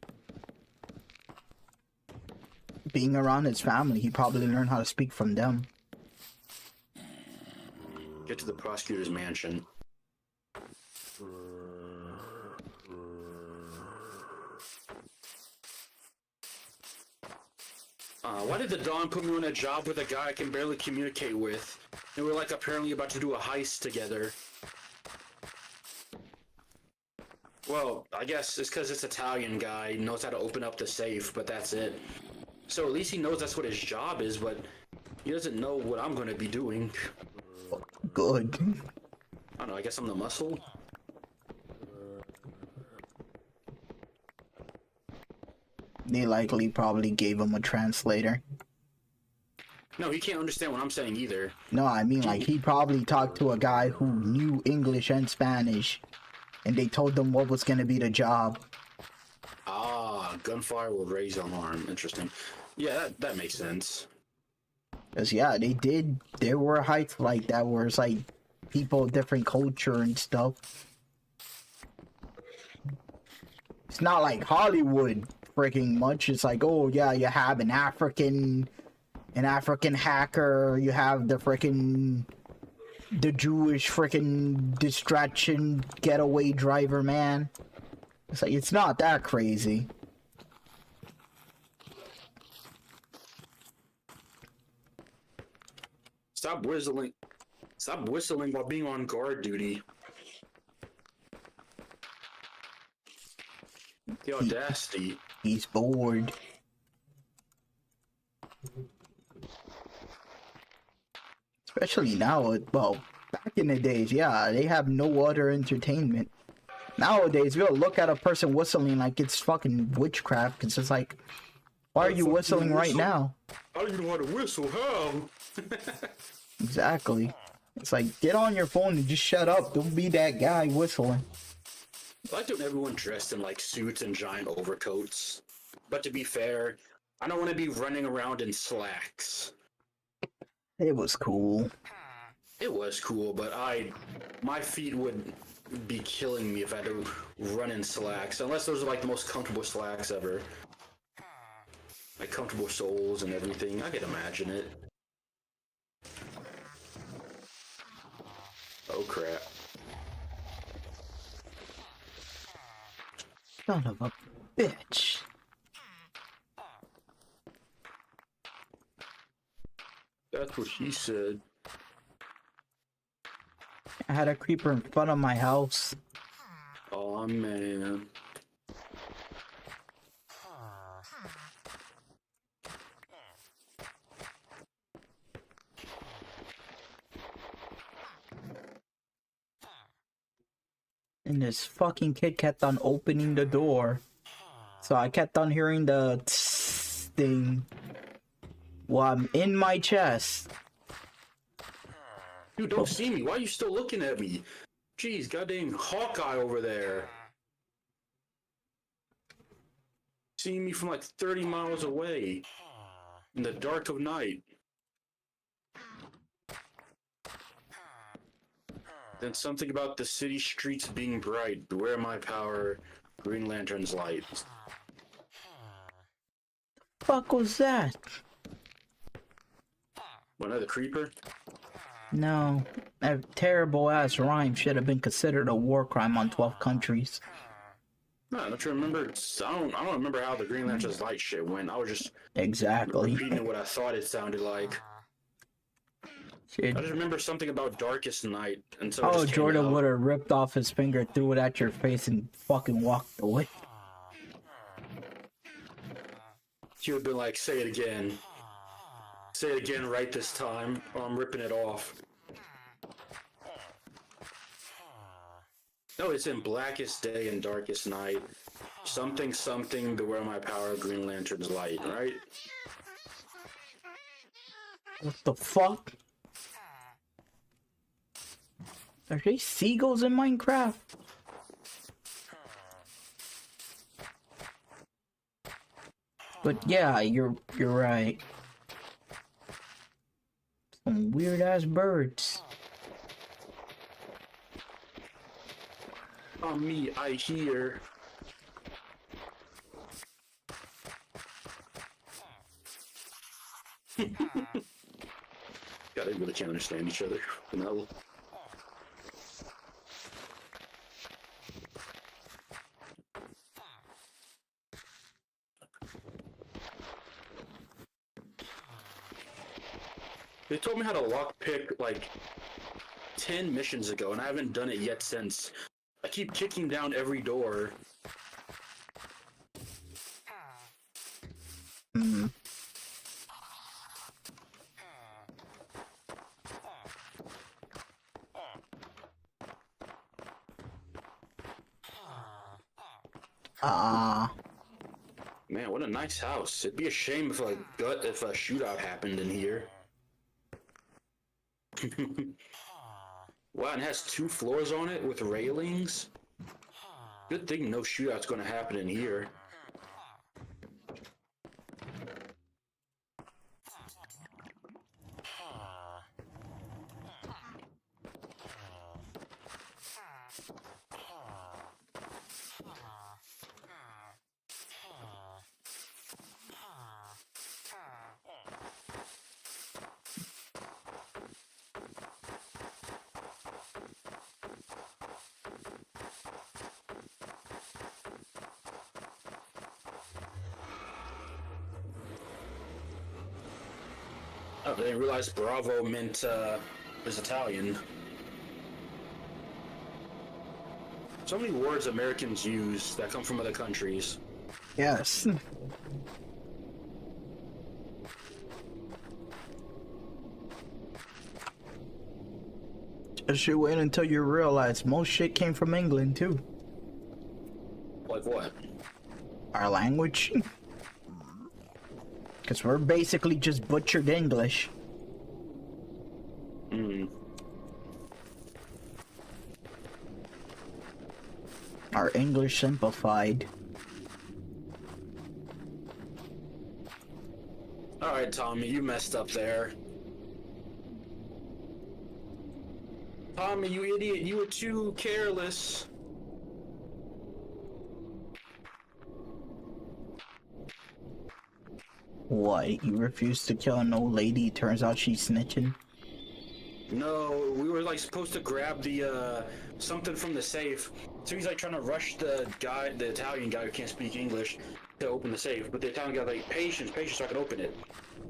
Being around his family, he probably learned how to speak from them. Get to the prosecutor's mansion. Why did the Dawn put me on a job with a guy I can barely communicate with? And we're like apparently about to do a heist together. Well, I guess it's because this Italian guy knows how to open up the safe, but that's it. So at least he knows that's what his job is, but he doesn't know what I'm going to be doing. Good. I don't know, I guess I'm the muscle? They likely probably gave him a translator. No, he can't understand what I'm saying either. No, I mean like he probably talked to a guy who knew English and Spanish, and they told them what was gonna be the job. Ah, gunfire will raise alarm. Interesting. Yeah, that makes sense. Cause yeah, they did. There were heights like that where it's like people of different culture and stuff. It's not like Hollywood freaking much. It's like, oh yeah, you have an African hacker. You have the Jewish freaking distraction getaway driver man. It's like it's not that crazy. Stop whistling. Stop whistling while being on guard duty. The audacity. He's bored. Especially now, well, back in the days, yeah, they have no other entertainment. Nowadays, you'll look at a person whistling like it's fucking witchcraft, because it's like, why are you whistling right now? I don't even know how to whistle, how? Exactly. It's like, get on your phone and just shut up. Don't be that guy whistling. I like when everyone dressed in like suits and giant overcoats. But to be fair, I don't want to be running around in slacks. It was cool. It was cool, but my feet would be killing me if I had to run in slacks. Unless those are like the most comfortable slacks ever. Like comfortable soles and everything. I can imagine it. Oh crap. Son of a bitch. That's what she said. I had a creeper in front of my house. Oh man. And this fucking kid kept on opening the door. So I kept on hearing the tss thing while I'm in my chest. Dude, don't see me. Why are you still looking at me? Jeez, goddamn Hawkeye over there. Seeing me from like 30 miles away. In the dark of night. Then something about the city streets being bright. Beware my power. Green Lantern's light. Fuck was that? What, another creeper? No, that terrible ass rhyme should have been considered a war crime on 12 countries. No, don't you remember? I don't remember how the Green Lantern's light shit went. I was just Exactly. repeating what I thought it sounded like. Shit. I just remember something about Darkest Night, and so. Oh, Jordan would have ripped off his finger, threw it at your face, and fucking walked away. He would have been like, "Say it again. Say it again right this time, or I'm ripping it off." No, it's in Blackest Day and Darkest Night. Something, something, beware my power, Green Lantern's light, right? What the fuck? Are they seagulls in Minecraft? But yeah, you're right. Some weird ass birds. On me, I hear. God, they really can't understand each other. No. They told me how to lockpick like 10 missions ago, and I haven't done it yet since. I keep kicking down every door. Hmm. Ah. Man, what a nice house. It'd be a shame if if a shootout happened in here. Wow, and it has 2 floors on it with railings. Good thing no shootout's gonna happen in here. Oh, I didn't realize Bravo meant is Italian. So many words Americans use that come from other countries. Yes. Just you wait until you realize most shit came from England too. Like what? Our language. Because we're basically just butchered English. Hmm. Our English simplified. Alright, Tommy, you messed up there. Tommy, you idiot, you were too careless. What? You refused to kill an old lady? Turns out she's snitching? No, we were like supposed to grab the something from the safe. So he's like trying to rush the Italian guy who can't speak English to open the safe. But the Italian guy like, patience, so I can open it.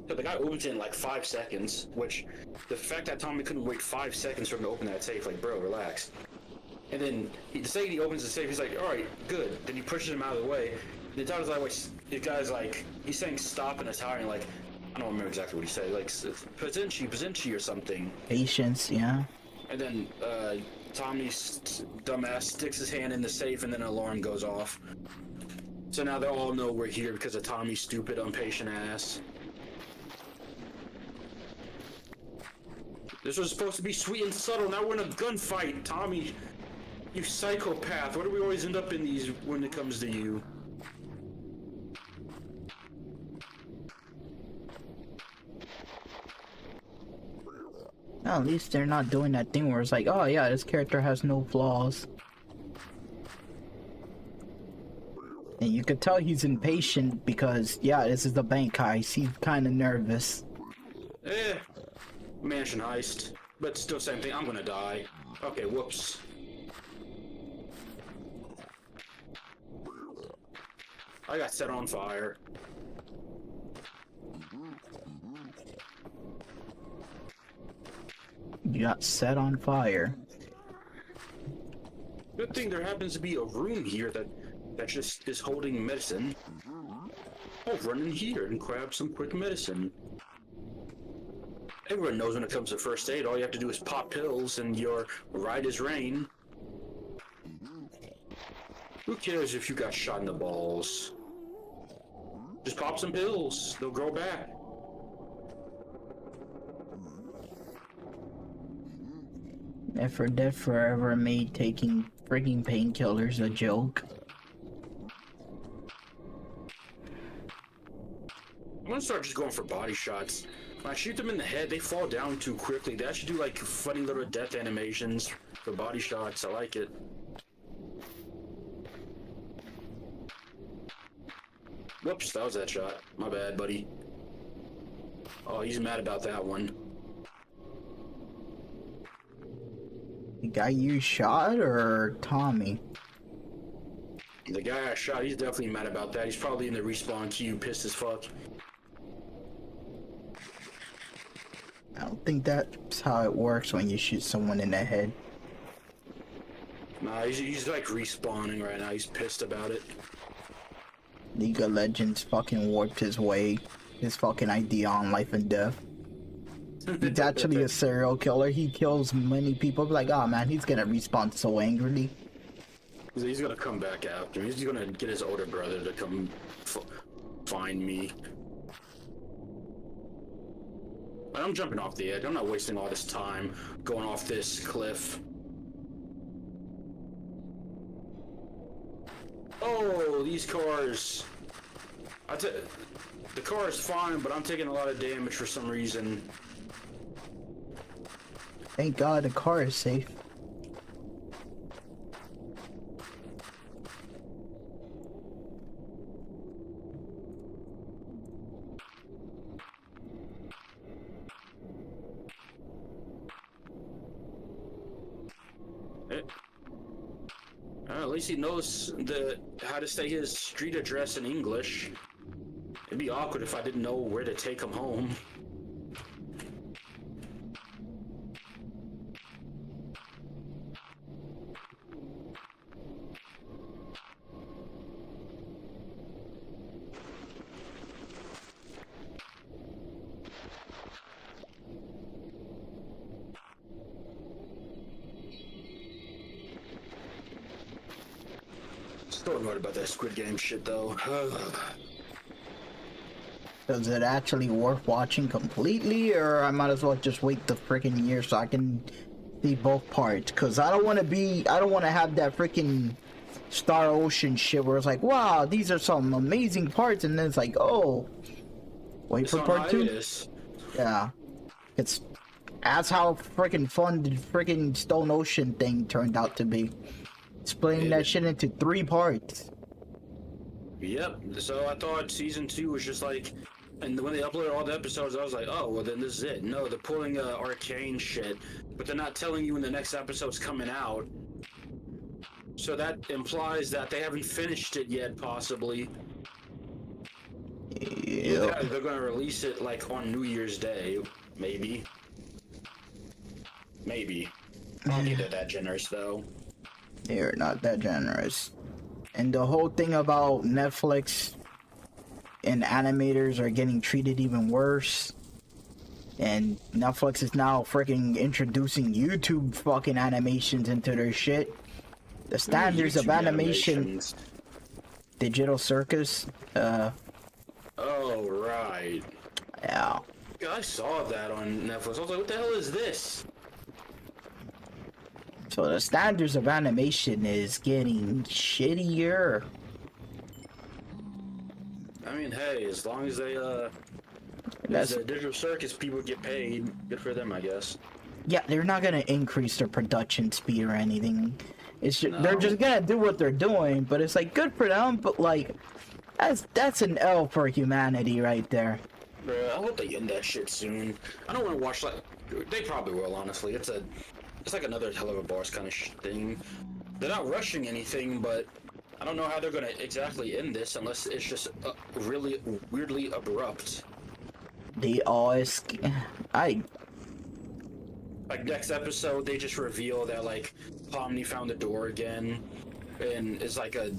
So the guy opens it in like 5 seconds, which the fact that Tommy couldn't wait 5 seconds for him to open that safe, like, bro, relax. And then the second he opens the safe, he's like, all right, good. Then he pushes him out of the way. The Italian's like, wait, the guy's like, he's saying stop in Italian, like, I don't remember exactly what he said, like, Pazinci or something. Patience, yeah. And then Tommy's dumbass sticks his hand in the safe, and then an alarm goes off. So now they all know we're here because of Tommy's stupid, impatient ass. This was supposed to be sweet and subtle. Now we're in a gunfight, Tommy. You psychopath. Why do we always end up in these when it comes to you? Well, at least they're not doing that thing where it's like, oh yeah, this character has no flaws. And you could tell he's impatient because, yeah, this is the bank heist. He's kind of nervous. Mansion heist. But still same thing. I'm gonna die. Okay, whoops. I got set on fire. You got set on fire. Good thing there happens to be a room here that just is holding medicine. I'll run in here and grab some quick medicine. Everyone knows when it comes to first aid, all you have to do is pop pills and you're right as rain. Who cares if you got shot in the balls? Just pop some pills, they'll grow back. Never Dead Forever made taking freaking painkillers a joke. I'm gonna start just going for body shots. When I shoot them in the head, they fall down too quickly. They actually do like funny little death animations for body shots. I like it. Whoops, that was that shot. My bad, buddy. Oh, he's mad about that one. The guy you shot or Tommy? The guy I shot, he's definitely mad about that. He's probably in the respawn queue, pissed as fuck. don't think that's how it works when you shoot someone in the head. Nah, he's like respawning right now. He's pissed about it. League of Legends fucking warped his fucking idea on life and death. He's actually a serial killer. He kills many people. Be like, oh man, he's gonna respawn so angrily. He's gonna come back after me. He's gonna get his older brother to come find me. But I'm jumping off the edge. I'm not wasting all this time going off this cliff. Oh, these cars. The car is fine, but I'm taking a lot of damage for some reason. Thank God the car is safe. At least he knows how to say his street address in English. It'd be awkward if I didn't know where to take him home. Still annoyed about that Squid Game shit though. Is it actually worth watching completely, or I might as well just wait the freaking year so I can see both parts? Cause I don't want to have that freaking Star Ocean shit where it's like, wow, these are some amazing parts, and then it's like, oh, wait It's for on part 2. hiatus. Yeah, that's how freaking fun the freaking Stone Ocean thing turned out to be. Splitting that shit into 3 parts. Yep. So I thought season 2 was just like, and when they uploaded all the episodes, I was like, oh, well then this is it. No, they're pulling arcane shit, but they're not telling you when the next episode's coming out. So that implies that they haven't finished it yet, possibly. Yeah. They're gonna release it like on New Year's Day, maybe. Maybe. I don't think they're that generous though. They're not that generous. And the whole thing about Netflix and animators are getting treated even worse. And Netflix is now freaking introducing YouTube fucking animations into their shit. The standards of YouTube animation, animations. Digital Circus, Oh, right. yeah. Yeah, I saw that on Netflix. I was like, what the hell is this? So the standards of animation is getting shittier. I mean, hey, as long as they, That's, as the Digital Circus people get paid, good for them, I guess. yeah, they're not gonna increase their production speed or anything. It's just, No. they're just gonna do what they're doing, but it's like good for them, but like that's an L for humanity right there. Bruh, I hope they end that shit soon. I don't want to watch, like, they probably will, honestly. It's like another Hell of a Bars kind of thing. They're not rushing anything, but I don't know how they're gonna exactly end this unless it's just really weirdly abrupt. They always, Like next episode, they just reveal that like Pomni found the door again, and it's like a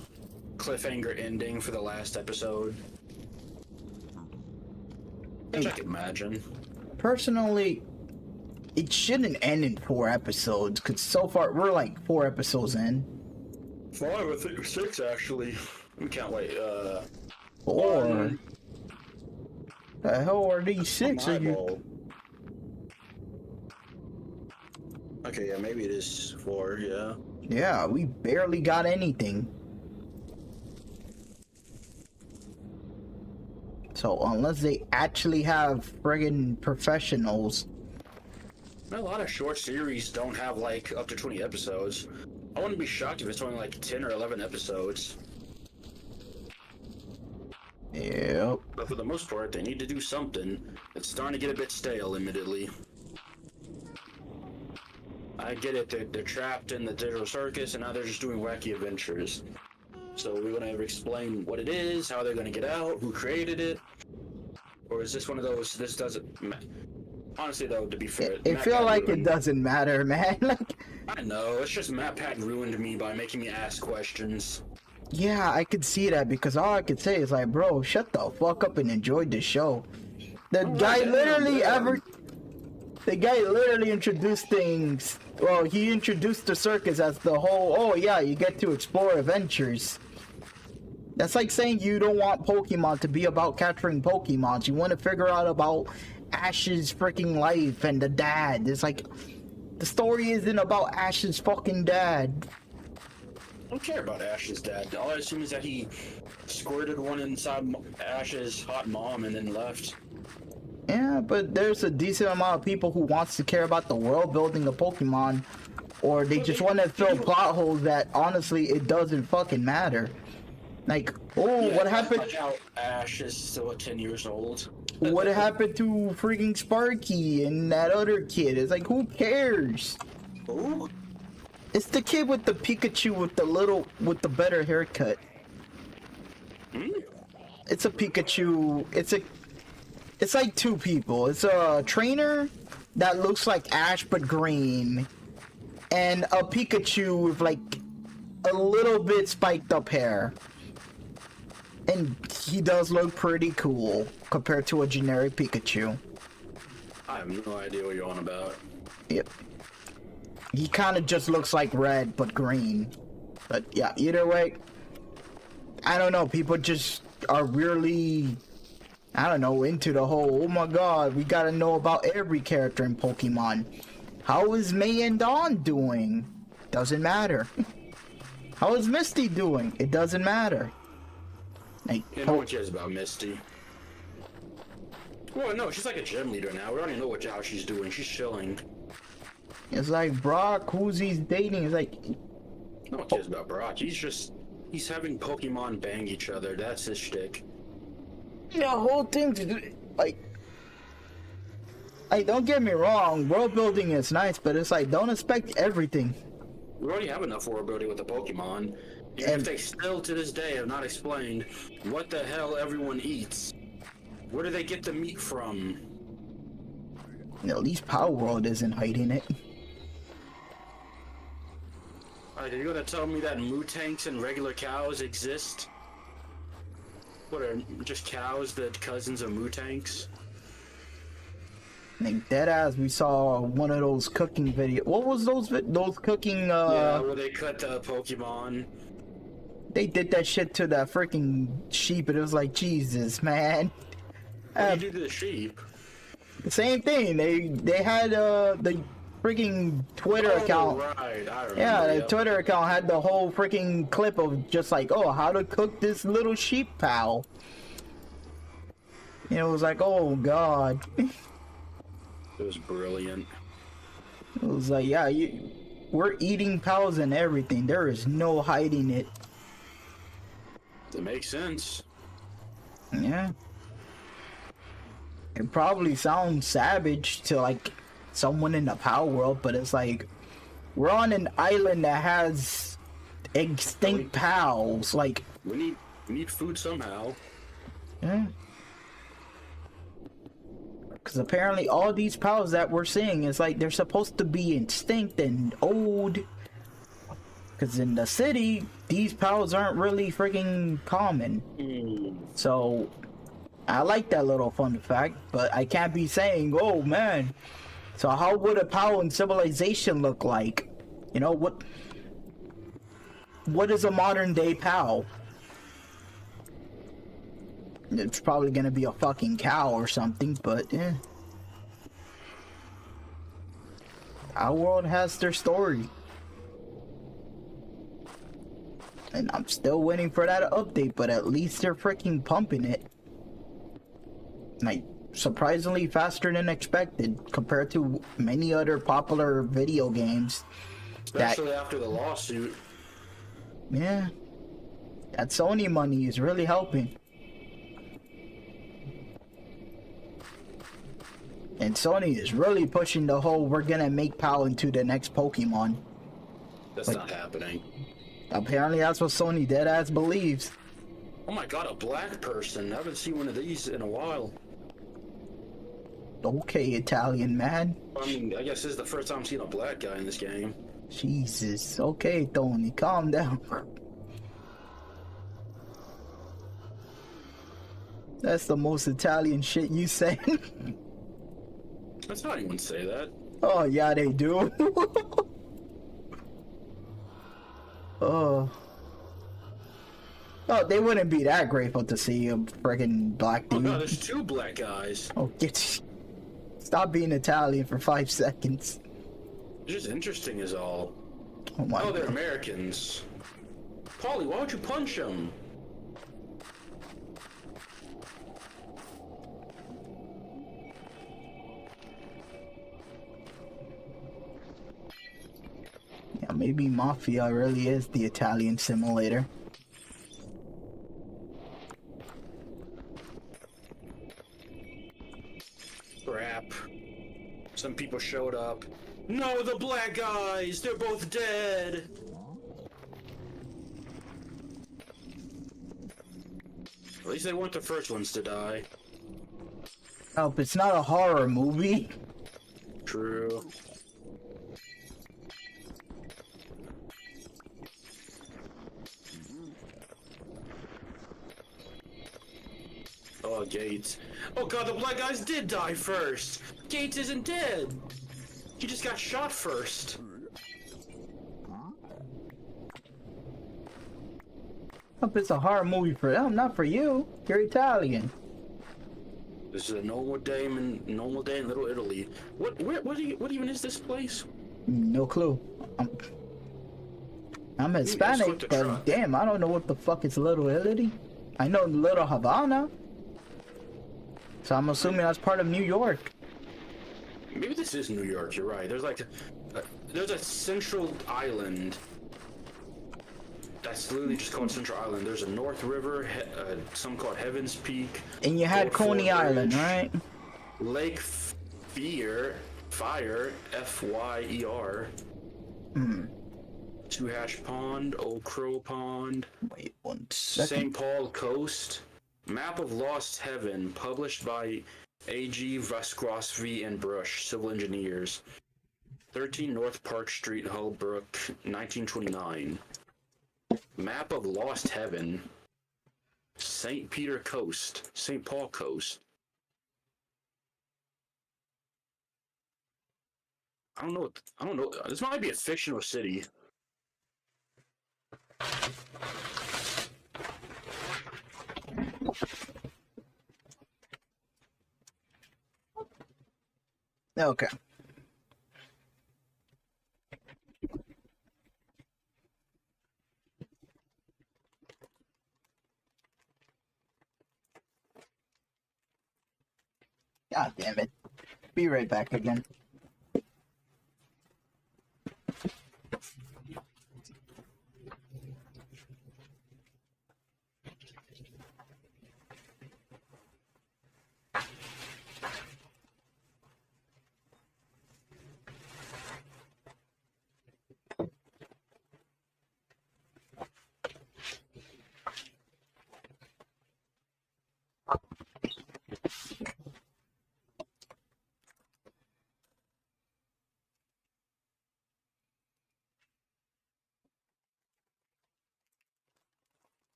cliffhanger ending for the last episode. Which I can imagine. personally, it shouldn't end in 4 episodes, because so far we're like 4 episodes in. 5, I think 6 actually. We can't wait. 4. One. The hell are these 6? Are you? Eyeball. Okay, yeah, maybe it is 4. Yeah. Yeah, we barely got anything. So unless they actually have friggin' professionals, A lot of short series don't have like up to 20 episodes. I wouldn't be shocked if it's only like 10 or 11 episodes. yep. But for the most part, they need to do something. It's starting to get a bit stale, admittedly. I get it, they're trapped in the Digital Circus, and now they're just doing wacky adventures. So we're gonna explain what it is, how they're gonna get out, who created it, or is this one of those, this doesn't Honestly, though, to be fair, It Map feel Pack like it ruined- doesn't matter, man. Like, I know, it's just Map Pack ruined me by making me ask questions. yeah, I could see that because all I could say is like, bro, shut the fuck up and enjoy the show. The guy damn, literally damn. the guy literally introduced things. Well, he introduced the circus as the whole, oh yeah, you get to explore adventures. That's like saying you don't want Pokemon to be about capturing Pokemons. You want to figure out about Ash's freaking life and the dad. It's like, the story isn't about Ash's fucking dad. I don't care about Ash's dad. All I assume is that he squirted one inside Ash's hot mom and then left. Yeah, but there's a decent amount of people who wants to care about the world building of Pokemon, or they just want to fill plot holes that honestly it doesn't fucking matter. Like, oh, Yeah, what happened? Watch out, Ash is still 10 years old. What happened to freaking Sparky and that other kid? It's like, who cares? Ooh. It's the kid with the Pikachu with the better haircut. It's a Pikachu. It's like two people. It's a trainer that looks like Ash but green, and a Pikachu with like a little bit spiked up hair. And he does look pretty cool compared to a generic Pikachu. I have no idea what you're on about. Yep. He kind of just looks like red but green. But yeah, either way, I don't know. People just are really, I don't know, into the whole, oh my god, we gotta know about every character in Pokemon. How is May and Dawn doing? Doesn't matter. How is Misty doing? It doesn't matter. Like, Yeah, no one cares about Misty. Well, no, she's like a gym leader now. We already know how she's doing. She's chilling. it's like Brock, who's he's dating? It's like, No one cares about Brock. He's having Pokemon bang each other. That's his shtick. the whole thing, like, don't get me wrong, world building is nice, but it's like, don't expect everything. We already have enough world building with the Pokemon. Even if they still to this day have not explained what the hell everyone eats. Where do they get the meat from? At least Power World isn't hiding it. Are you gonna tell me that Mutanks and regular cows exist? What are just cows, the cousins of Mutanks? Like, deadass, we saw one of those cooking videos. What was those cooking, Yeah, where they cut the Pokemon. They did that shit to that freaking sheep, and it was like, Jesus, man. What do you do to the sheep? The same thing. They had the freaking Twitter account. Right, I remember. Yeah, the yep. Twitter account had the whole freaking clip of just like, oh, how to cook this little sheep pal. You know, it was like, oh god. It was brilliant. It was like, yeah, we're eating pals and everything. There is no hiding it. It makes sense. Yeah. It probably sounds savage to like someone in the Power World, but it's like, we're on an island that has extinct pals. Like, We need food somehow. yeah. Because apparently all these pals that we're seeing is like, they're supposed to be extinct and old. Because in the city, these pals aren't really freaking common. So, I like that little fun fact, but I can't be saying, oh man, so how would a pal in Civilization look like? You know, what is a modern day pal? It's probably gonna be a fucking cow or something, but yeah. Our world has their story. And I'm still waiting for that update, but at least they're freaking pumping it. Like, surprisingly faster than expected compared to many other popular video games. Especially after the lawsuit. Yeah. That Sony money is really helping. And Sony is really pushing the whole, we're gonna make PAL into the next Pokemon. That's not happening. Apparently that's what Sony deadass believes. Oh my god, a black person. I haven't seen one of these in a while. The Okay, Italian man. I mean, I guess this is the first time I'm seeing a black guy in this game. Jesus. Okay, Tony, calm down. That's the most Italian shit you say. That's not anyone say that. Oh, yeah, they do. Oh. Oh, they wouldn't be that grateful to see a friggin' black Oh dude. no, there's two black guys. Oh, stop being Italian for 5 seconds. It's just interesting is all. Oh my Oh, they're God. Americans. Paulie, why would you punch him? Yeah, maybe Mafia really is the Italian simulator. Crap. Some people showed up. No, the black guys! They're both dead! At least they weren't the first ones to die. Oh, it's not a horror movie. True. Oh, Gates. Oh god, the black guys did die first! Gates isn't dead! He just got shot first. Hope it's a horror movie for them, not for you. You're Italian. This is a normal day in Little Italy. What even is this place? No clue. I'm Hispanic, flip the but truck. damn, I don't know what the fuck is Little Italy. I know Little Havana. So I'm assuming that's part of New York. Maybe this is New York. You're right. There's like there's a central island. That's literally just called Central Island. There's a North River, some called Heaven's Peak. And you had Old Coney Fort Island, Ridge, right? Lake Fire, Fyer. Hmm. Two Hash Pond, Old Crow Pond, Wait 1 second. St. Paul Coast, Map of Lost Heaven, published by A.G. Vasquosvy and Brush, Civil Engineers. 13 North Park Street, Hullbrook, 1929. Map of Lost Heaven, St. Peter Coast, St. Paul Coast. I don't know. This might be a fictional city. Okay. God damn it. Be right back again.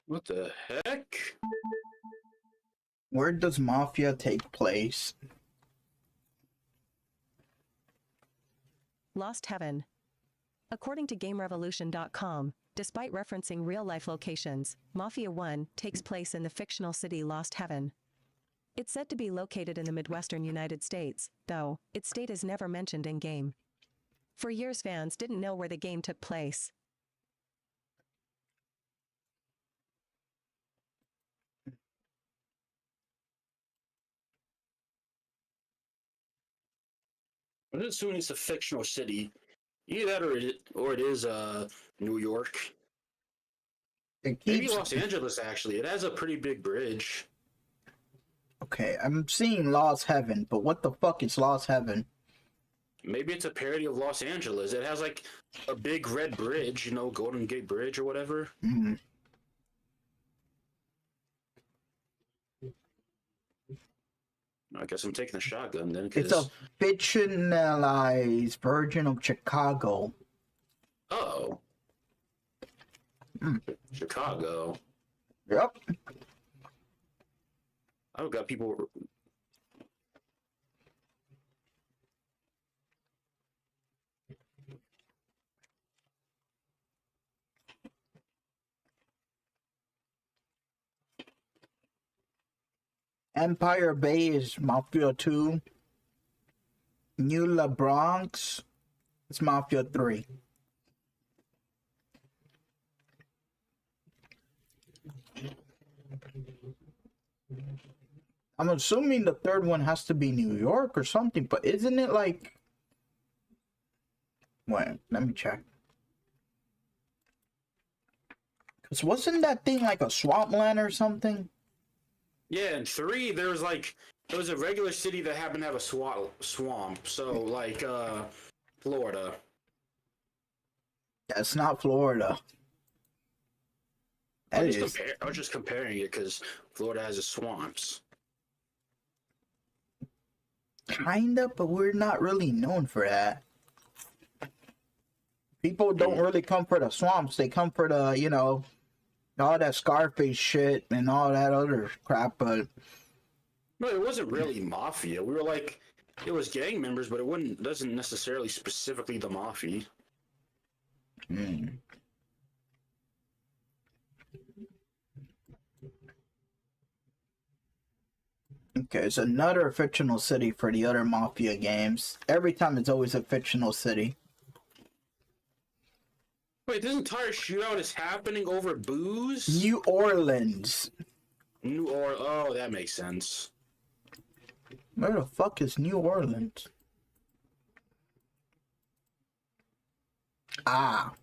What the heck? Where does Mafia take place? Lost Heaven. According to GameRevolution.com, despite referencing real-life locations, Mafia 1 takes place in the fictional city Lost Heaven. It's said to be located in the Midwestern United States, though its state is never mentioned in-game. For years, fans didn't know where the game took place. I'm assuming it's a fictional city. Either that or it is New York. It Maybe keeps. Los Angeles, actually. It has a pretty big bridge. Okay, I'm seeing Lost Heaven, but what the fuck is Lost Heaven? Maybe it's a parody of Los Angeles. It has like a big red bridge, you know, Golden Gate Bridge or whatever. Mm. I guess I'm taking a shotgun then, It's a because... fictionalized version of Chicago. Oh. Mm. Chicago. Yep. I've got people... Empire Bay is Mafia 2. New La Bronx is Mafia 3. I'm assuming the third one has to be New York or something, but isn't it like... Wait, let me check. Because wasn't that thing like a swampland or something? Yeah, and 3, there was a regular city that happened to have a swamp. So, like, Florida. That's not Florida. I That was, is. I was just comparing it because Florida has its swamps. Kinda, but we're not really known for that. People don't really come for the swamps. They come for the, you know, all that Scarface shit and all that other crap, but... No, it wasn't really mafia. We were like, it was gang members, but it doesn't necessarily specifically the mafia. Hmm. Okay, it's another fictional city for the other Mafia games. Every time it's always a fictional city. Wait, this entire shootout is happening over booze? New Orleans. Oh, that makes sense. Where the fuck is New Orleans? Ah.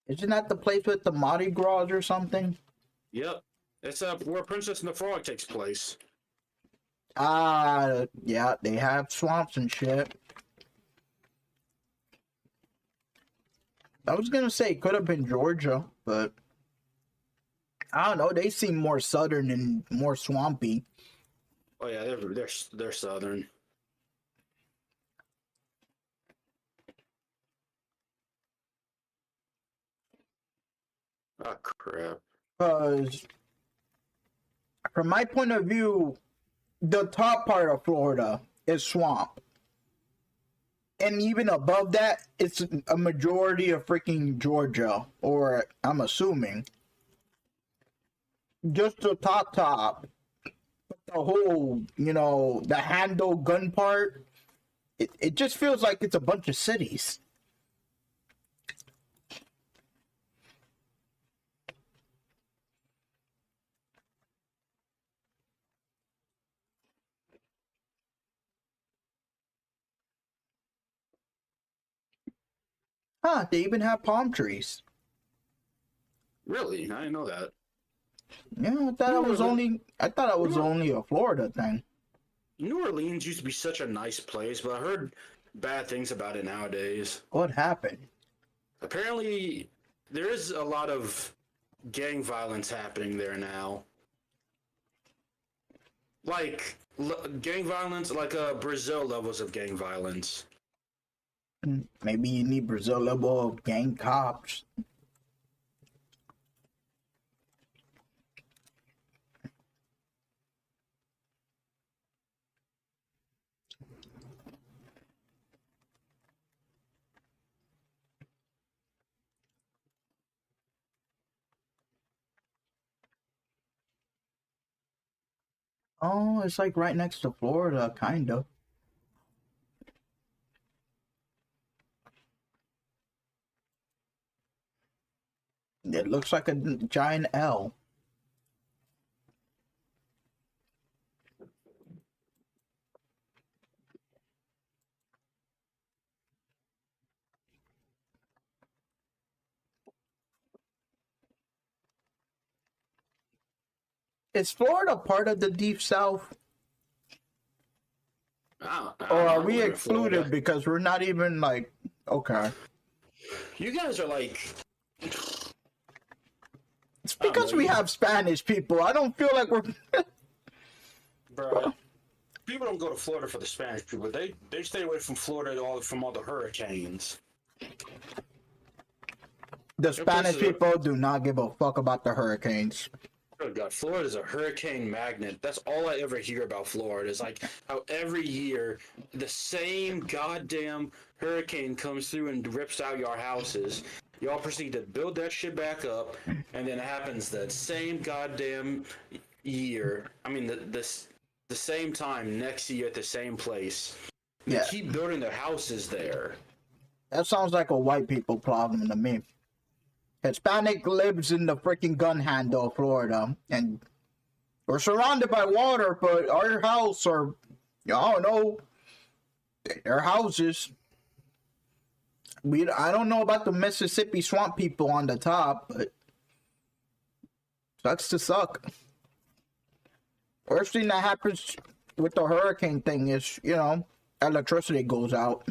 Isn't that the place with the Mardi Gras or something? Yep. It's where Princess and the Frog takes place. Ah, yeah, they have swamps and shit. I was gonna say it could have been Georgia, but I don't know. They seem more southern and more swampy. Oh yeah, they're southern. Oh crap. Because from my point of view, the top part of Florida is swamp. And even above that, it's a majority of freaking Georgia, or I'm assuming. Just the top. But the whole, you know, the handle gun part, it just feels like it's a bunch of cities. Huh, they even have palm trees. Really? I didn't know that. Yeah, I thought it was only a Florida thing. New Orleans used to be such a nice place, but I heard bad things about it nowadays. What happened? Apparently, there is a lot of gang violence happening there now. Like, gang violence, like Brazil levels of gang violence. Maybe you need Brazil level of gang cops. Oh, it's like right next to Florida, kind of. It looks like a giant L. Is Florida part of the Deep South? Or are we excluded because we're not even like, okay. You guys are like... It's because we have Spanish people. I don't feel like we're... Bro, people don't go to Florida for the Spanish people. They stay away from Florida from all the hurricanes. The Spanish people do not give a fuck about the hurricanes. Oh God, Florida's a hurricane magnet. That's all I ever hear about Florida is like how every year the same goddamn hurricane comes through and rips out your houses. Y'all proceed to build that shit back up, and then it happens that same goddamn year. I mean, the same time next year at the same place. They keep building their houses there. That sounds like a white people problem to me. Hispanic lives in the freaking gun handle of Florida, and we're surrounded by water, but our house are, I don't know, their houses. I don't know about the Mississippi swamp people on the top, but sucks to suck. Worst thing that happens with the hurricane thing is, electricity goes out.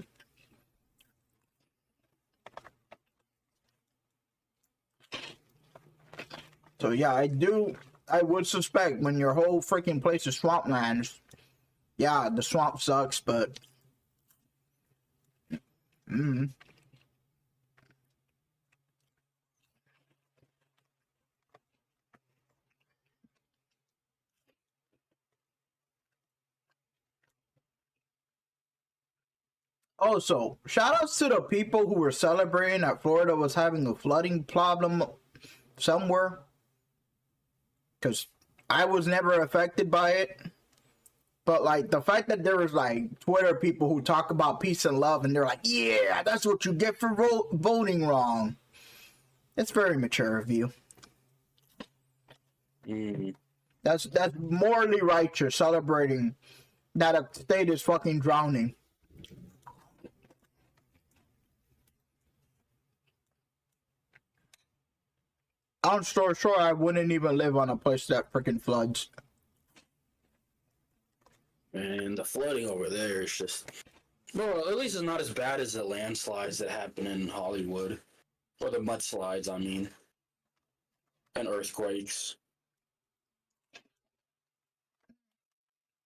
So yeah, I would suspect when your whole freaking place is swampland, yeah, the swamp sucks, but Also, shout outs to the people who were celebrating that Florida was having a flooding problem somewhere. Because I was never affected by it. But, like, the fact that there was, like, Twitter people who talk about peace and love, and they're like, yeah, that's what you get for voting wrong. It's very mature of you. That's morally righteous, celebrating that a state is fucking drowning. I'm sure I wouldn't even live on a place that freaking floods. And the flooding over there is just... Well, at least it's not as bad as the landslides that happen in Hollywood. Or the mudslides, I mean. And earthquakes.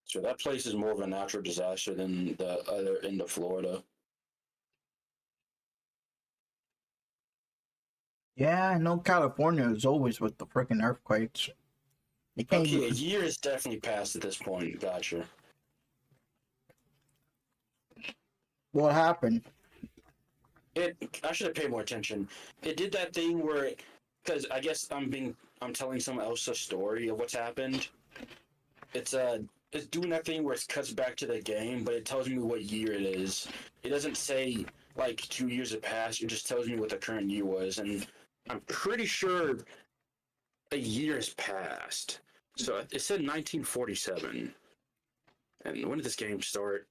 So that place is more of a natural disaster than the other end of Florida. Yeah, I know California is always with the freaking earthquakes. You can't Okay, a year is definitely past at this point. Gotcha. What happened? I should have paid more attention. It did that thing where, because I guess I'm telling someone else a story of what's happened. It's doing that thing where it cuts back to the game, but it tells me what year it is. It doesn't say like 2 years have passed. It just tells me what the current year was, and I'm pretty sure a year has passed. So it said 1947. And when did this game start?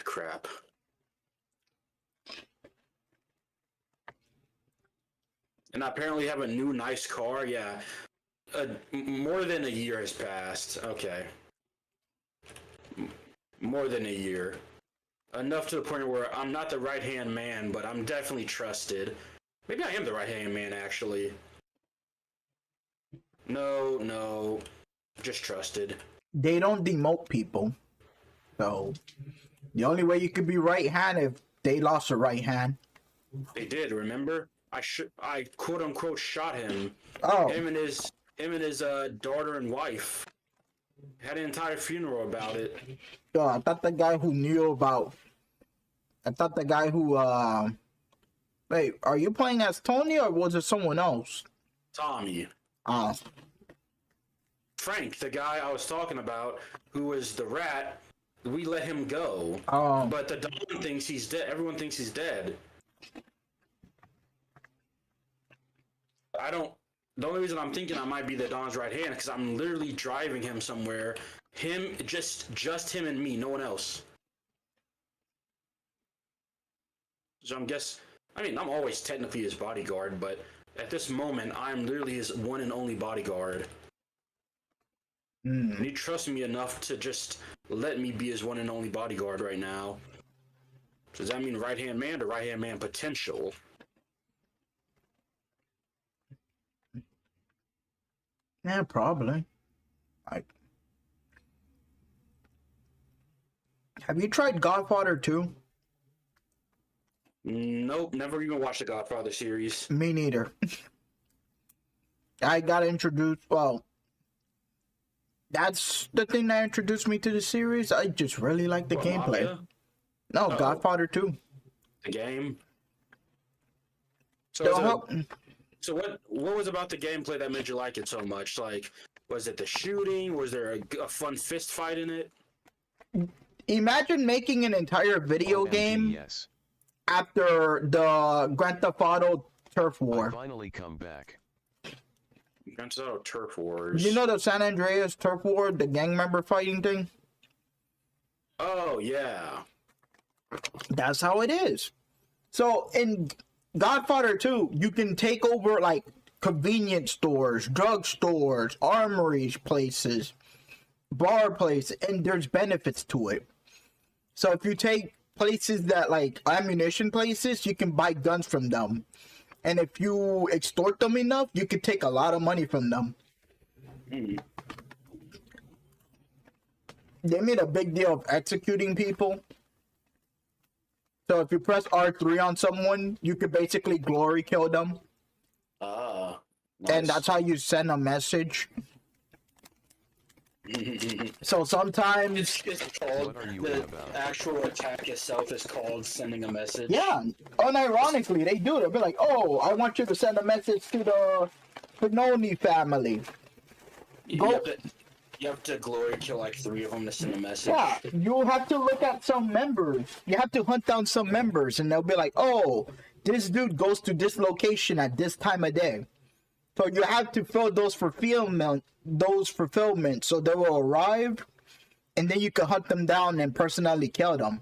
Crap. And I apparently have a new nice car. Yeah. More than a year has passed. Okay. More than a year. Enough to the point where I'm not the right-hand man, but I'm definitely trusted. Maybe I am the right-hand man, actually. No. Just trusted. They don't demote people. So, the only way you could be right-handed if they lost a right hand. They did, remember? I quote-unquote shot him. Oh. Him and his daughter and wife. Had an entire funeral about it. I thought the guy who knew about... Wait, are you playing as Tony or was it someone else? Tommy. Oh. Frank, the guy I was talking about, who was the rat, we let him go. Oh. But the Don thinks he's dead. Everyone thinks he's dead. I don't. The only reason I'm thinking I might be the Don's right hand because I'm literally driving him somewhere. Him, just him and me, no one else. So I'm always technically his bodyguard, but at this moment, I'm literally his one and only bodyguard. And he trusts me enough to just let me be his one and only bodyguard right now. So does that mean right-hand man or right-hand man potential? Yeah, probably. Have you tried Godfather 2? Nope, never even watched the Godfather series. Me neither. I got introduced, well, that's the thing that introduced me to the series. I just really like the gameplay. Mafia? No, Oh. Godfather 2. The game. So what was about the gameplay that made you like it so much? Like, was it the shooting? Was there a fun fist fight in it? Imagine making an entire video OMG, game yes. after the Grand Theft Auto Turf I War. finally come back. Grand Theft Auto Turf Wars. You know the San Andreas Turf War, the gang member fighting thing? Oh yeah. That's how it is. So in Godfather 2, you can take over like convenience stores, drug stores, armories places, bar places, and there's benefits to it. So if you take places that like ammunition places, you can buy guns from them. And if you extort them enough, you can take a lot of money from them. They made a big deal of executing people. So if you press R3 on someone, you could basically glory kill them. Nice. And that's how you send a message. So sometimes, It's called, What are you the on about? actual attack itself is called sending a message. yeah, unironically, they do it. They'll be like, oh, I want you to send a message to the Pinoni family. You have to glory kill like 3 of them to send a message. Yeah, you have to look at some members. You have to hunt down some members, and they'll be like, oh, this dude goes to this location at this time of day. So you have to fill those fulfillments, so they will arrive, and then you can hunt them down and personally kill them.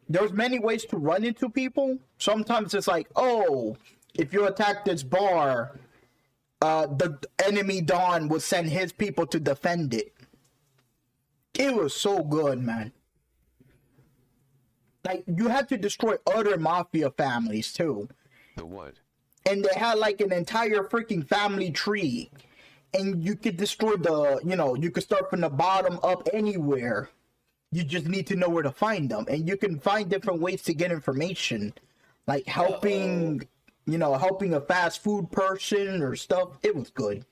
There's many ways to run into people. Sometimes it's like, oh, if you attack this bar, the enemy Don will send his people to defend it. It was so good, man. Like, you had to destroy other mafia families, too. The what? And they had, like, an entire freaking family tree. And you could destroy you could start from the bottom up anywhere. You just need to know where to find them. And you can find different ways to get information. Like, helping a fast food person or stuff. It was good.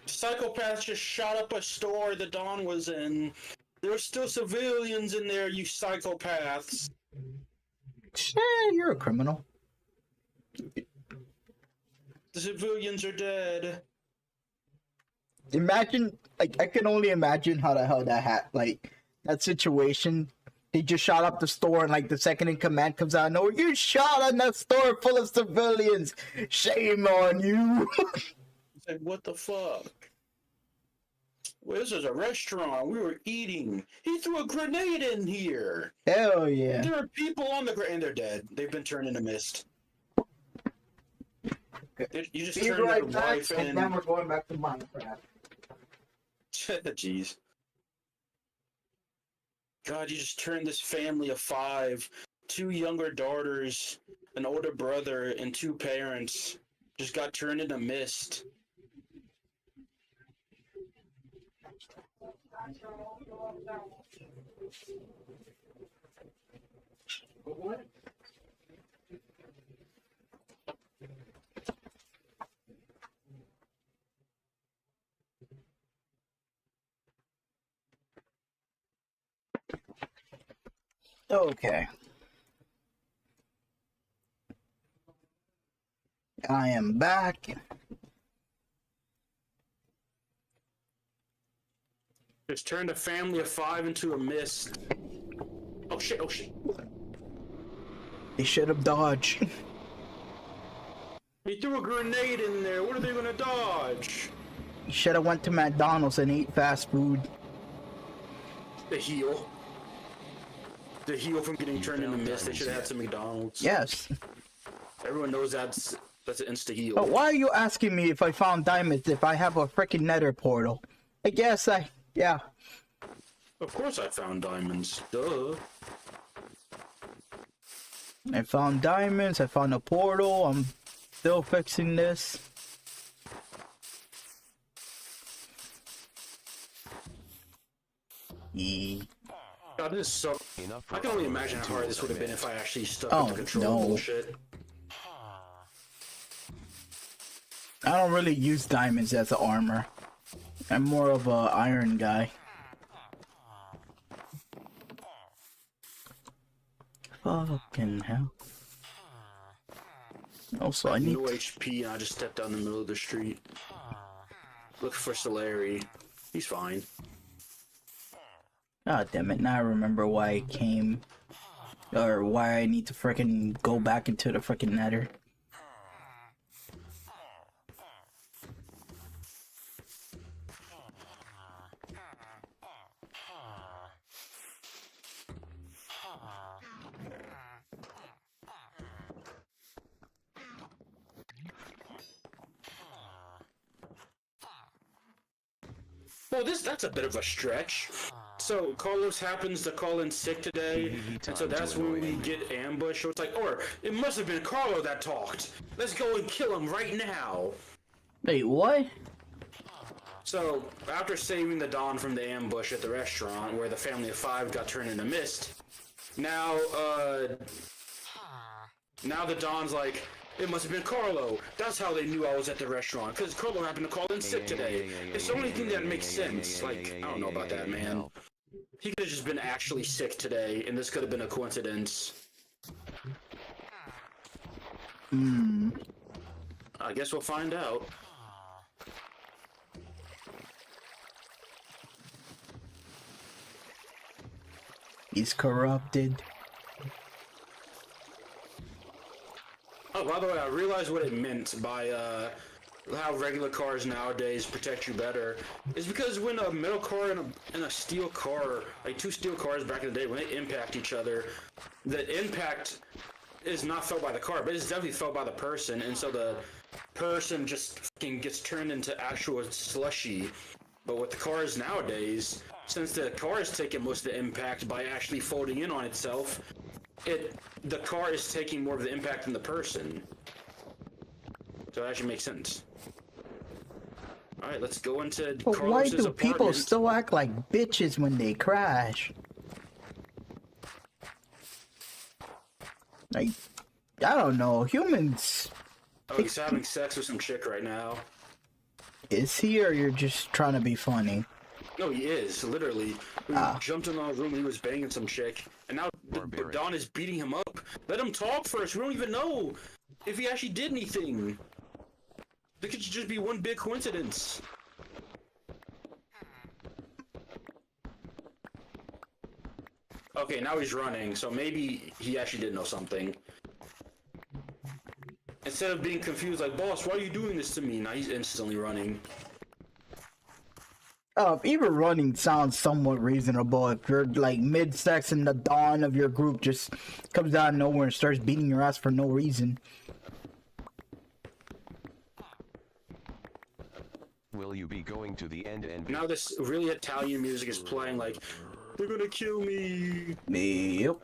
Psychopaths just shot up a store the Don was in. There were still civilians in there, you psychopaths. You're a criminal. The civilians are dead. Imagine, like, I can only imagine how the hell that situation. They just shot up the store, and like the second in command comes out, no, you shot on that store full of civilians. Shame on you. It's like, what the fuck? Well, this is a restaurant. We were eating. He threw a grenade in here. Hell yeah. There are people on the ground, and they're dead. They've been turned into mist. You just Be turned right their back, wife and then we're going back to Minecraft. Jeez. God, you just turned this family of 5, 2 younger daughters, an older brother, and 2 parents. Just got turned into mist. What? Okay. I am back. Just turned a family of 5 into a mist. Oh shit, oh shit. They should have dodged. He threw a grenade in there. What are they gonna dodge? You should have went to McDonald's and ate fast food. The heel. The heel from getting turned into mist. They should have had some McDonald's. Yes. Everyone knows that's an insta heel. But why are you asking me if I found diamonds if I have a freaking nether portal? I guess yeah. Of course I found diamonds. Duh. I found diamonds, I found a portal, I'm still fixing this. God, this is so... I can only imagine how hard this would have been if I actually stuck with the control no. bullshit. I don't really use diamonds as an armor. I'm more of a iron guy. Fucking hell. Also, I need no HP and I just stepped down the middle of the street. Look for Solari. He's fine. God damn it, now I remember why I came. Or why I need to freaking go back into the freaking nether. Well, that's a bit of a stretch. So Carlos happens to call in sick today, and so that's when we get ambushed. So it's like, or it must have been Carlo that talked. Let's go and kill him right now. Wait, what? So after saving the Don from the ambush at the restaurant where the family of 5 got turned into mist, now the Don's like, it must have been Carlo. That's how they knew I was at the restaurant, because Carlo happened to call in sick today. It's the only thing that makes sense. Like, I don't know about that, man. He could have just been actually sick today, and this could have been a coincidence. I guess we'll find out. He's corrupted. Oh, by the way, I realized what it meant by how regular cars nowadays protect you better. Is because when a metal car and a steel car, like 2 steel cars back in the day, when they impact each other, the impact is not felt by the car, but it's definitely felt by the person, and so the person just fucking gets turned into actual slushy. But with the cars nowadays, since the car is taking most of the impact by actually folding in on itself, the car is taking more of the impact than the person. So it actually makes sense. Alright, let's go into But why Carlos's do people apartment. still act like bitches when they crash? Like, I don't know, humans... Oh, he's having sex with some chick right now. Is he, or you're just trying to be funny? No, he is, literally. We jumped in the room and he was banging some chick, and now Don is beating him up. Let him talk first. We don't even know if he actually did anything. It could just be one big coincidence. Okay, now he's running, so maybe he actually did know something. Instead of being confused, like, boss, why are you doing this to me? Now he's instantly running. Even running sounds somewhat reasonable if you're like mid-sex and the dawn of your group just comes out of nowhere and starts beating your ass for no reason. Will you be going to the end? Now this really Italian music is playing, like, they're gonna kill me. Yep.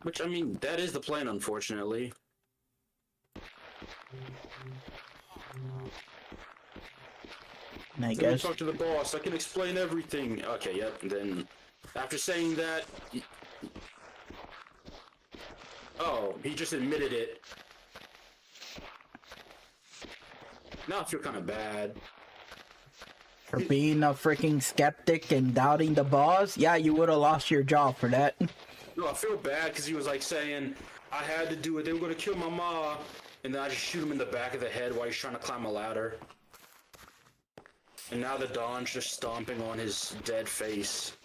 Which, I mean, that is the plan, unfortunately. And I Let me guess... talk to the boss. I can explain everything. Okay, yep. Then, after saying that, oh, he just admitted it. Now I feel kind of bad. For being a freaking skeptic and doubting the boss? Yeah, you would have lost your job for that. No, I feel bad because he was like saying, I had to do it. They were going to kill my ma. And then I just shoot him in the back of the head while he's trying to climb a ladder. And now the Don's just stomping on his dead face.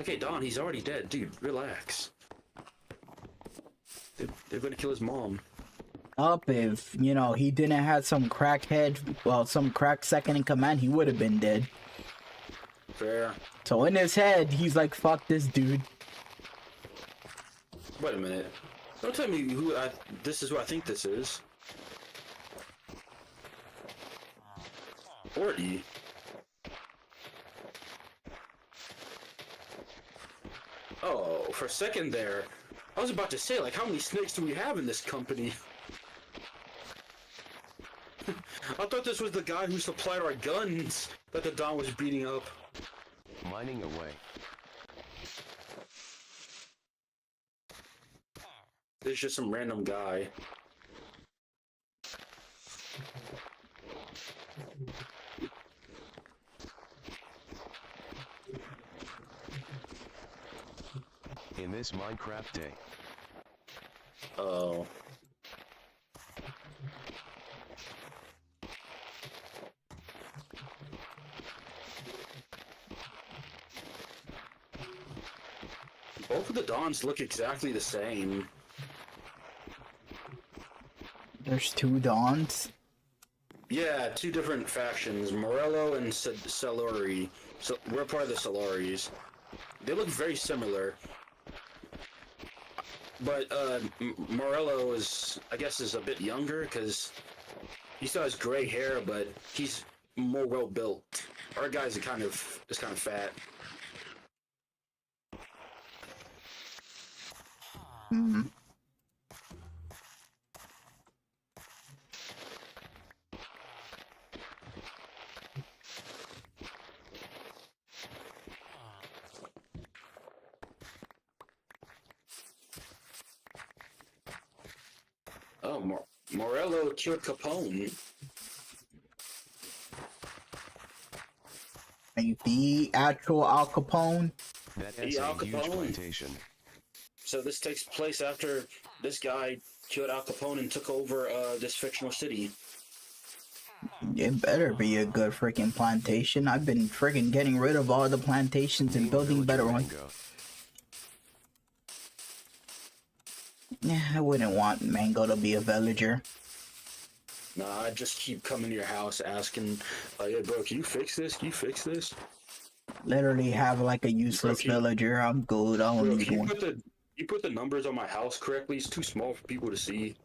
Okay, Don, he's already dead. Dude, relax. They're gonna kill his mom. Up if, you know, he didn't have some crackhead, well, some crack second in command, he would have been dead. Fair. So in his head, he's like, fuck this dude. Wait a minute. Don't tell me who this is who I think this is. 40. Oh, for a second there, I was about to say, like, how many snakes do we have in this company? I thought this was the guy who supplied our guns that the Don was beating up. Mining away. There's just some random guy. In this Minecraft day. Oh. Both of the Dons look exactly the same. There's two Dons. Yeah, two different factions, Morello and Salori. So we're part of the Saloris. They look very similar. But Morello is, I guess, is a bit younger because he still has gray hair, but he's more well built. Our guy's kind of fat. Hmm. Oh, Morello killed Capone. Like the actual Al Capone. That The is a Al huge Capone. plantation. So this takes place after this guy killed Al Capone and took over this fictional city. It better be a good freaking plantation. I've been freaking getting rid of all the plantations and Name building villager better ones. Mango. Yeah, I wouldn't want Mango to be a villager. Nah, I just keep coming to your house asking, hey bro, can you fix this? Can you fix this? Literally have like a useless Bro, villager. I'm good. I don't Bro, need can one. you put the numbers on my house correctly? It's too small for people to see.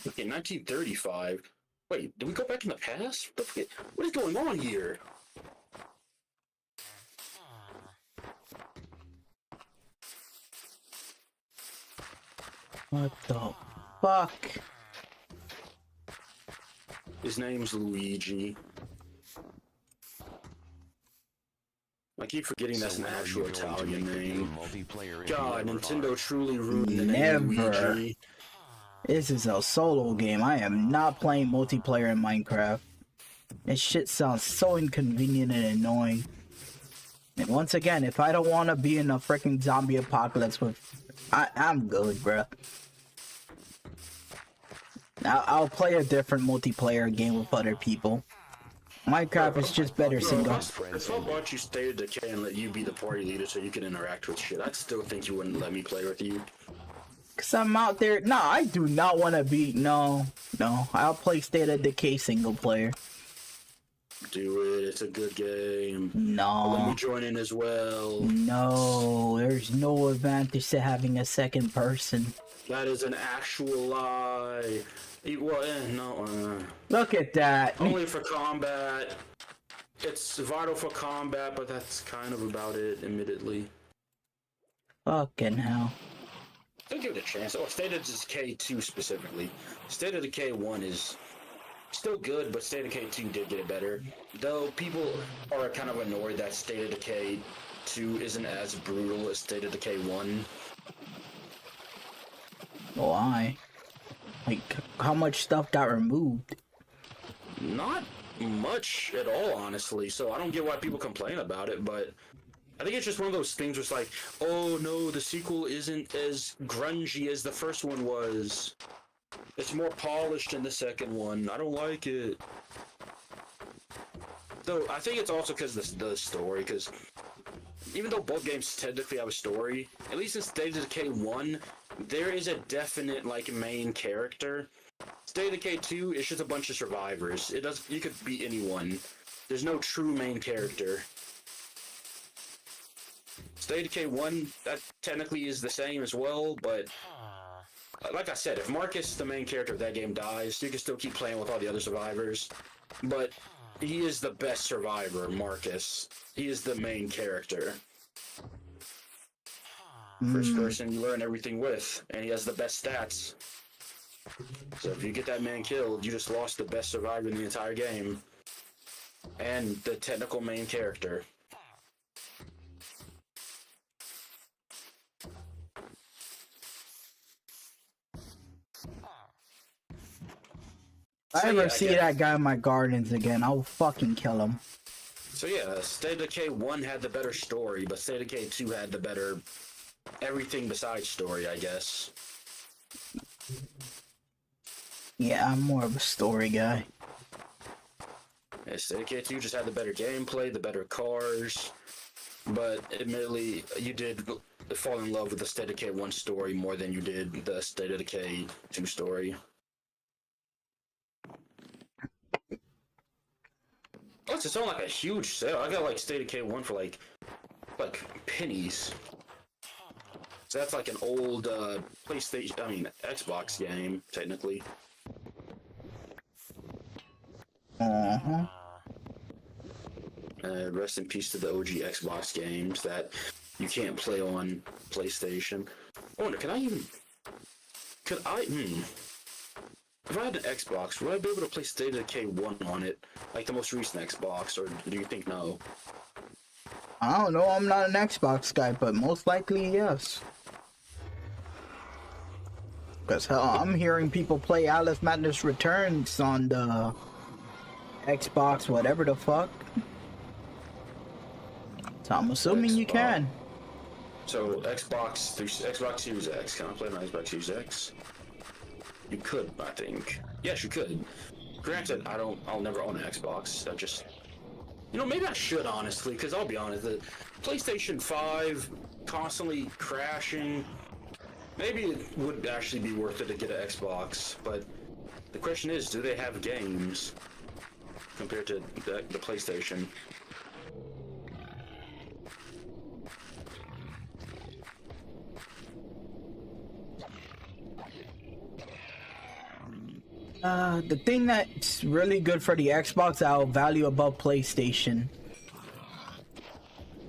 Okay, 1935. Wait, did we go back in the past? What is going on here? What the fuck? His name's Luigi. I keep forgetting that's So an when are actual you going to Italian make the name. game multiplayer if God, you never Nintendo are? truly ruined the name Never. Luigi. This is a solo game. I am not playing multiplayer in Minecraft. This shit sounds so inconvenient and annoying. And once again, if I don't want to be in a freaking zombie apocalypse with... I'm good, bruh. I'll play a different multiplayer game with other people. Minecraft is just better Bro, single. if I brought you State of Decay and let you be the party leader so you can interact with shit, I'd still think you wouldn't let me play with you. Cause I'm out there. No, I do not want to be. No. I'll play State of Decay single player. Do it. It's a good game. Let No. me join in as well. No. There's no advantage to having a second person. That is an actual lie. Well, no. Look at that. Only for combat. It's vital for combat, but that's kind of about it, admittedly. Fucking hell. Don't give it a chance. Oh, State of Decay 2 specifically. State of Decay 1 is still good, but State of Decay 2 did get it better. Though people are kind of annoyed that State of Decay 2 isn't as brutal as State of Decay 1. Why? Like, how much stuff got removed? Not much at all, honestly, so I don't get why people complain about it, but I think it's just one of those things where it's like, oh no, the sequel isn't as grungy as the first one was. It's more polished than the second one. I don't like it. Though, I think it's also because the story, because even though both games technically have a story, at least in State of Decay 1, there is a definite like main character. State of Decay 2 is just a bunch of survivors. You could be anyone. There's no true main character. State of Decay 1, that technically is the same as well, but like I said, if Marcus, the main character of that game, dies, you can still keep playing with all the other survivors. But he is the best survivor, Marcus. He is the main character. First person you learn everything with, and he has the best stats. So if you get that man killed, you just lost the best survivor in the entire game. And the technical main character. If I ever see that guy in my gardens again, I'll fucking kill him. So yeah, State of Decay 1 had the better story, but State of Decay 2 had the better everything besides story, I guess. Yeah, I'm more of a story guy. Yeah, State of Decay 2 just had the better gameplay, the better cars, but admittedly, you did fall in love with the State of Decay 1 story more than you did the State of Decay 2 story. Plus, it's on like a huge sale. I got like State of Decay 1 for like pennies. So that's like an old Xbox game, technically. Rest in peace to the OG Xbox games that you can't play on PlayStation. I wonder, could I? If I had an Xbox, would I be able to play State of Decay 1 on it? Like the most recent Xbox, or do you think no? I don't know, I'm not an Xbox guy, but most likely yes. Because hell, I'm hearing people play Alice Madness Returns on the Xbox, whatever the fuck. So I'm assuming you can. So Xbox Series X, can I play on Xbox Series X? You could, I think. Yes, you could. Granted, I'll never own an Xbox. Maybe I should, honestly, because I'll be honest, the PlayStation 5 constantly crashing, maybe it would actually be worth it to get an Xbox, but the question is, do they have games compared to the PlayStation? The thing that's really good for the Xbox I'll value above PlayStation,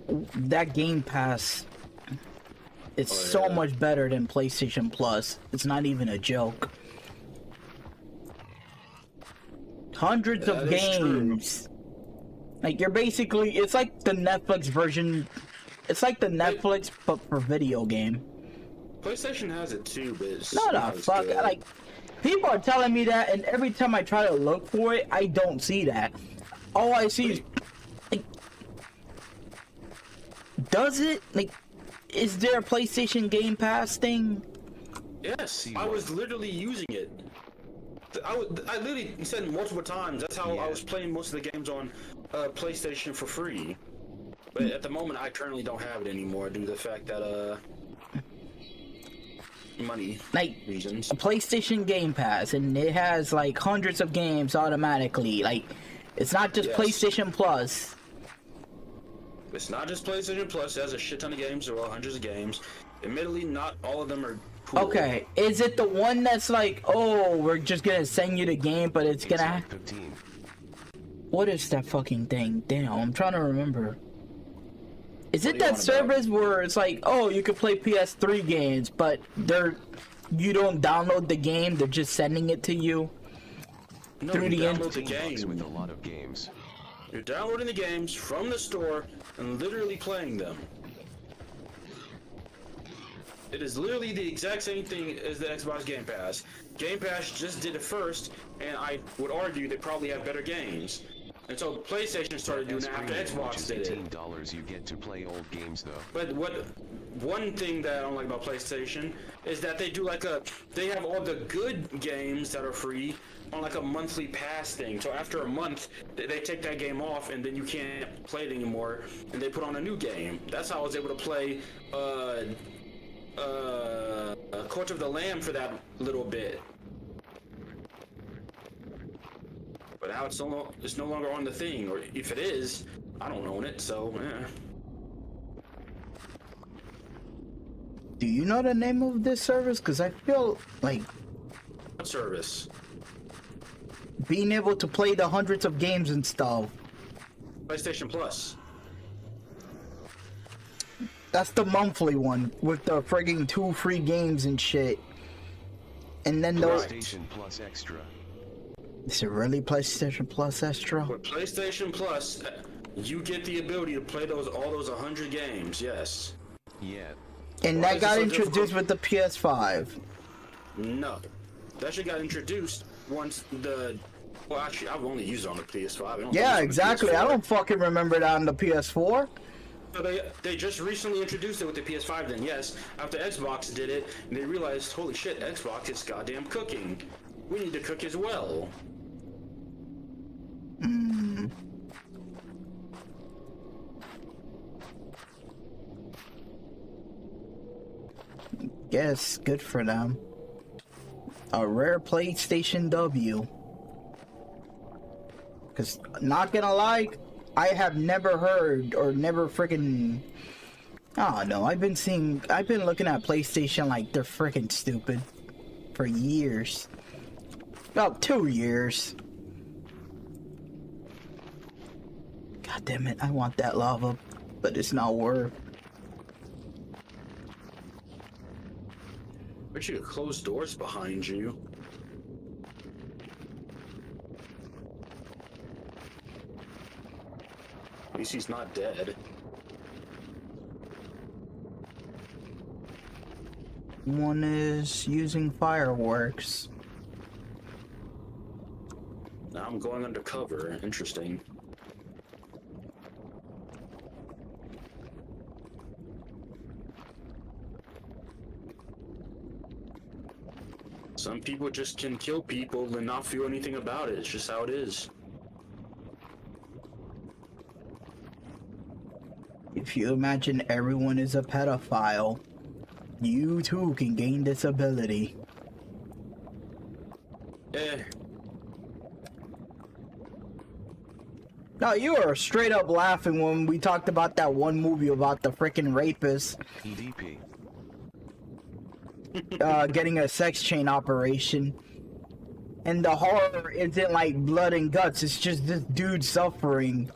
that Game Pass, it's so much better than PlayStation Plus. It's not even a joke. Hundreds of games. Like, it's like the Netflix version. It's like the Netflix, but for video game. PlayStation has it too, but it's No, not fuck. good. Like, people are telling me that, and every time I try to look for it, I don't see that. All I see is, like, does it? Like, is there a PlayStation Game Pass thing? Yes, I was literally using it. I literally said multiple times, that's how I was playing most of the games on PlayStation for free. But at the moment, I currently don't have it anymore due to the fact that, money reasons. A PlayStation Game Pass, and it has like hundreds of games automatically. Like, it's not just PlayStation Plus. It's not just PlayStation Plus. It has a shit ton of games. There are hundreds of games. Admittedly, not all of them are cool. Okay, is it the one that's like, oh, we're just gonna send you the game, but it's gonna... 15. What is that fucking thing? Damn, I'm trying to remember. Is it that want service where it's like, oh, you can play PS3 games, but you don't download the game, they're just sending it to you through the download the $15 game. with a lot of games. You're downloading the games from the store and literally playing them. It is literally the exact same thing as the Xbox Game Pass. Game Pass just did it first, and I would argue they probably have better games. And so PlayStation started doing it after Xbox did it. $18 you get to play old games though. But what one thing that I don't like about PlayStation is that they do like they have all the good games that are free on like a monthly pass thing. So after a month, they take that game off and then you can't play it anymore, and they put on a new game. That's how I was able to play Court of the Lamb for that little bit. But now it's no longer on the thing, or if it is, I don't own it, so yeah. Do you know the name of this service? Because I feel like What service? being able to play the hundreds of games and stuff. PlayStation Plus. That's the monthly one with the frigging 2 free games and shit. And then those. PlayStation Plus Extra. Is it really PlayStation Plus Extra? With PlayStation Plus, you get the ability to play all those 100 games. Yes. Yeah. And Why that is it got so introduced difficult? with the PS5. No, that shit got introduced once the. Well, actually, I've only used it on the PS5. I don't Yeah, use it on the exactly. PS4. I don't fucking remember that on the PS4. So they just recently introduced it with the PS5. Then yes, after Xbox did it, and they realized, holy shit, Xbox is goddamn cooking. We need to cook as well. Yes, good for them. A rare PlayStation W. Cause not gonna lie, I have never heard or never freaking. Oh no, I've been looking at PlayStation like they're freaking stupid for years. About 2 years. God damn it, I want that lava, but it's not worth. Bet you could close doors behind you. At least he's not dead. One is using fireworks. Now I'm going undercover. Interesting. Some people just can kill people and not feel anything about it. It's just how it is. If you imagine everyone is a pedophile, you too can gain this ability. Eh. No, you were straight up laughing when we talked about that one movie about the freaking rapist EDP. getting a sex chain operation. And the horror isn't like blood and guts, it's just this dude suffering.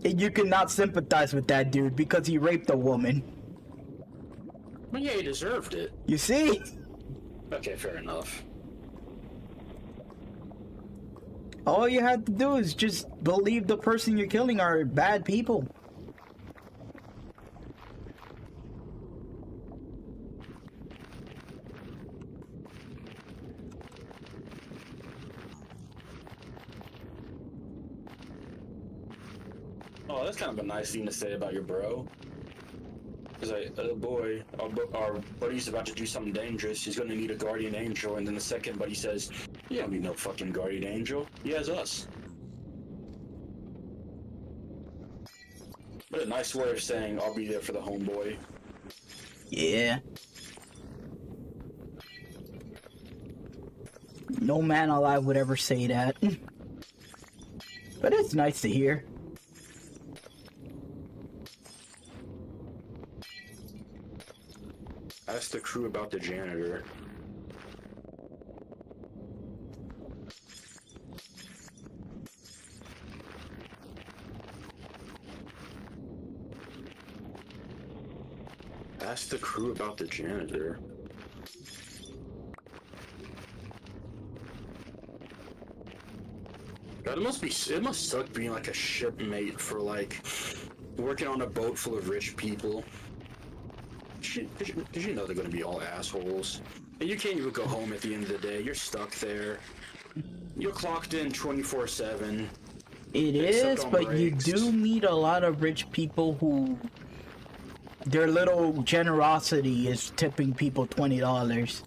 And you cannot sympathize with that dude because he raped a woman. Well, yeah, he deserved it. You see? Okay, fair enough. All you have to do is just believe the person you're killing are bad people. Oh, that's kind of a nice thing to say about your bro. He's like, oh boy, our buddy's about to do something dangerous. He's gonna need a guardian angel. And then the second buddy says, you don't need no fucking guardian angel. He has us. What a nice way of saying, I'll be there for the homeboy. Yeah. No man alive would ever say that. But it's nice to hear. Ask the crew about the janitor. Ask the crew about the janitor. God, it must suck being like a shipmate for like working on a boat full of rich people. Did you know they're gonna be all assholes? And you can't even go home at the end of the day. You're stuck there. You're clocked in 24/7. It is, but you do meet a lot of rich people who their little generosity is tipping people $20.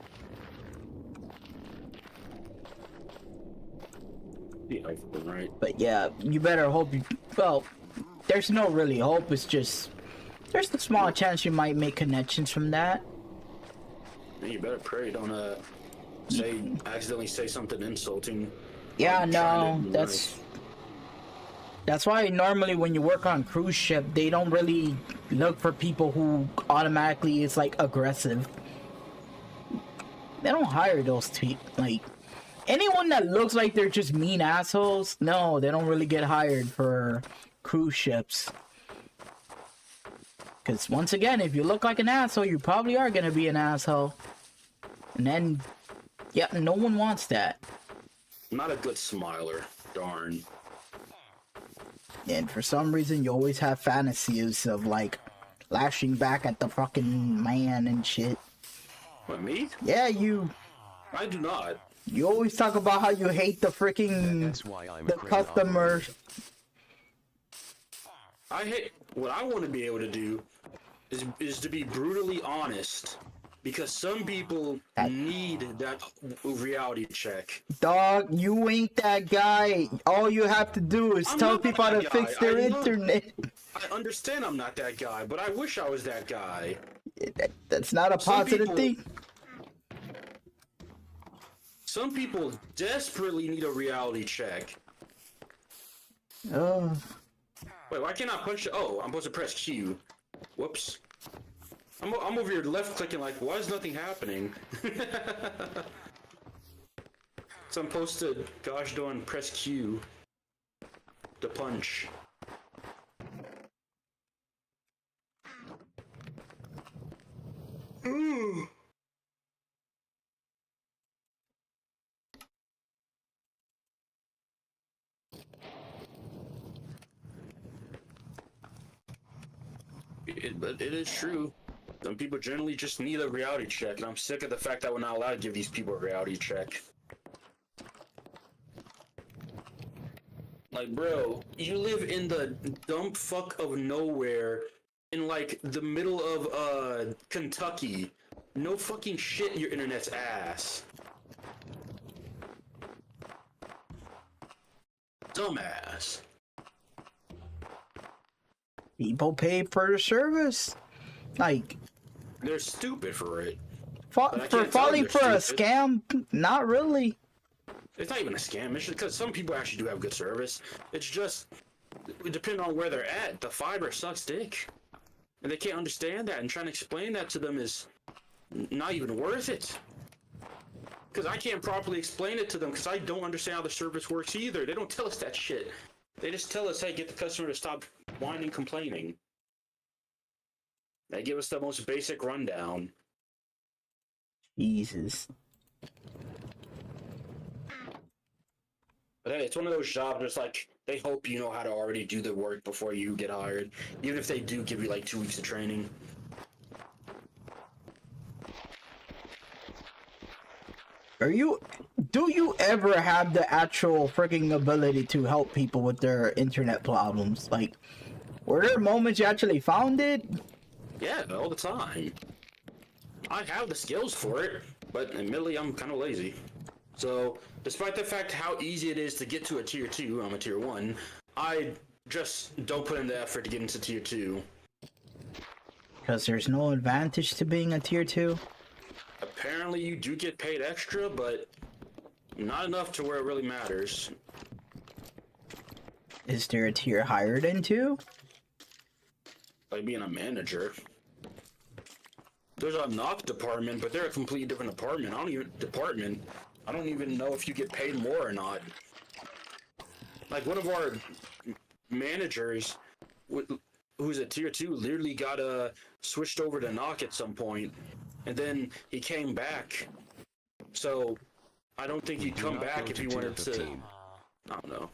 Yeah, right. But yeah, you better hope you. Well, there's no really hope. It's just there's a small chance you might make connections from that. And you better pray don't accidentally say something insulting. Yeah, I'm trying no, to be that's why normally when you work on cruise ship, they don't really look for people who automatically is like aggressive. They don't hire those people. Like anyone that looks like they're just mean assholes, no, they don't really get hired for cruise ships. Because once again, if you look like an asshole, you probably are gonna be an asshole. And then, yeah, no one wants that. Not a good smiler. Darn. And for some reason, you always have fantasies of like lashing back at the fucking man and shit. What, me? Yeah, you. I do not. You always talk about how you hate the freaking That's why I'm a the crane customers. I hate what I want to be able to do is to be brutally honest, because some people need that reality check. Dog, you ain't that guy. All you have to do is I'm tell not people how to that fix guy. their I know. internet. I understand I'm not that guy, but I wish I was that guy. That's not a Some positive people- thing. Some people desperately need a reality check. Oh, Wait, why can't I punch? Oh, I'm supposed to press Q. Whoops. I'm over here left clicking like, why is nothing happening? So I'm supposed to, gosh darn, press Q to punch. Ooh. But it is true. Some people generally just need a reality check, and I'm sick of the fact that we're not allowed to give these people a reality check. Like, bro, you live in the dump fuck of nowhere in, like, the middle of, Kentucky. No fucking shit, your internet's ass. Dumbass. people pay for the service. Like, They're stupid for it. for I can't tell falling they're for a stupid. scam, not really. It's not even a scam. It's just because some people actually do have good service. It's just, depending on where they're at, the fiber sucks dick. And they can't understand that, and trying to explain that to them is not even worth it. Because I can't properly explain it to them, because I don't understand how the service works either. They don't tell us that shit. They just tell us, hey, get the customer to stop whining and complaining. They give us the most basic rundown. Jesus. But hey, it's one of those jobs where it's like, they hope you know how to already do the work before you get hired. Even if they do give you like 2 weeks of training. Do you ever have the actual freaking ability to help people with their internet problems? Like, were there moments you actually found it? Yeah, all the time. I have the skills for it, but admittedly I'm kind of lazy. So, despite the fact how easy it is to get to a tier 2, I'm a tier 1, I just don't put in the effort to get into tier 2. Because there's no advantage to being a tier 2? Apparently you do get paid extra, but not enough to where it really matters. Is there a tier higher than 2? Like being a manager. There's a knock department, but they're a completely different department. I don't even know if you get paid more or not. Like one of our managers, who's a tier 2, literally got switched over to knock at some point, and then he came back. So I don't think he'd Do come not back go if he to tier wanted to. 15. I don't know.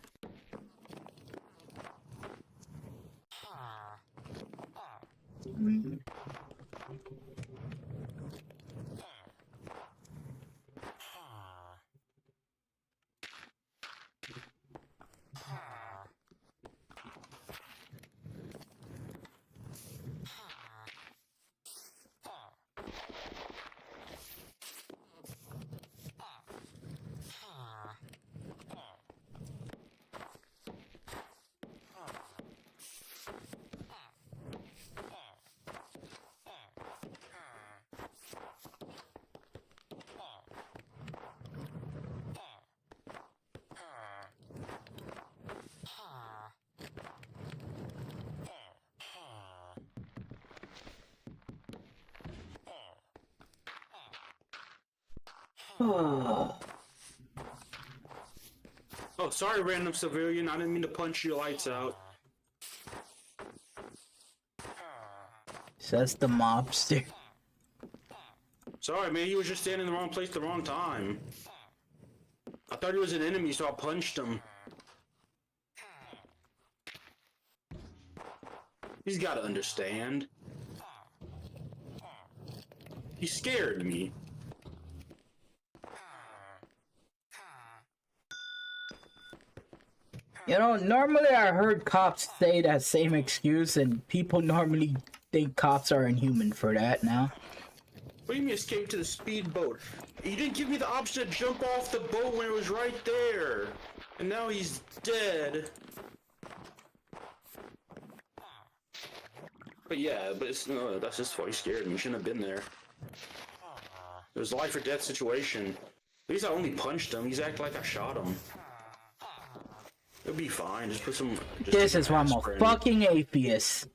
Oh. Oh, sorry, random civilian. I didn't mean to punch your lights out. Says the mobster. Sorry, man. He was just standing in the wrong place at the wrong time. I thought he was an enemy, so I punched him. He's got to understand. He scared me. You know, normally I heard cops say that same excuse, and people normally think cops are inhuman for that now. What do you mean escape to the speedboat? You didn't give me the option to jump off the boat when it was right there. And now he's dead. But yeah, but it's no, that's just why he scared me. He shouldn't have been there. It was a life or death situation. At least I only punched him. He's acting like I shot him. It'll be fine. Just put some. This is why I'm a fucking atheist.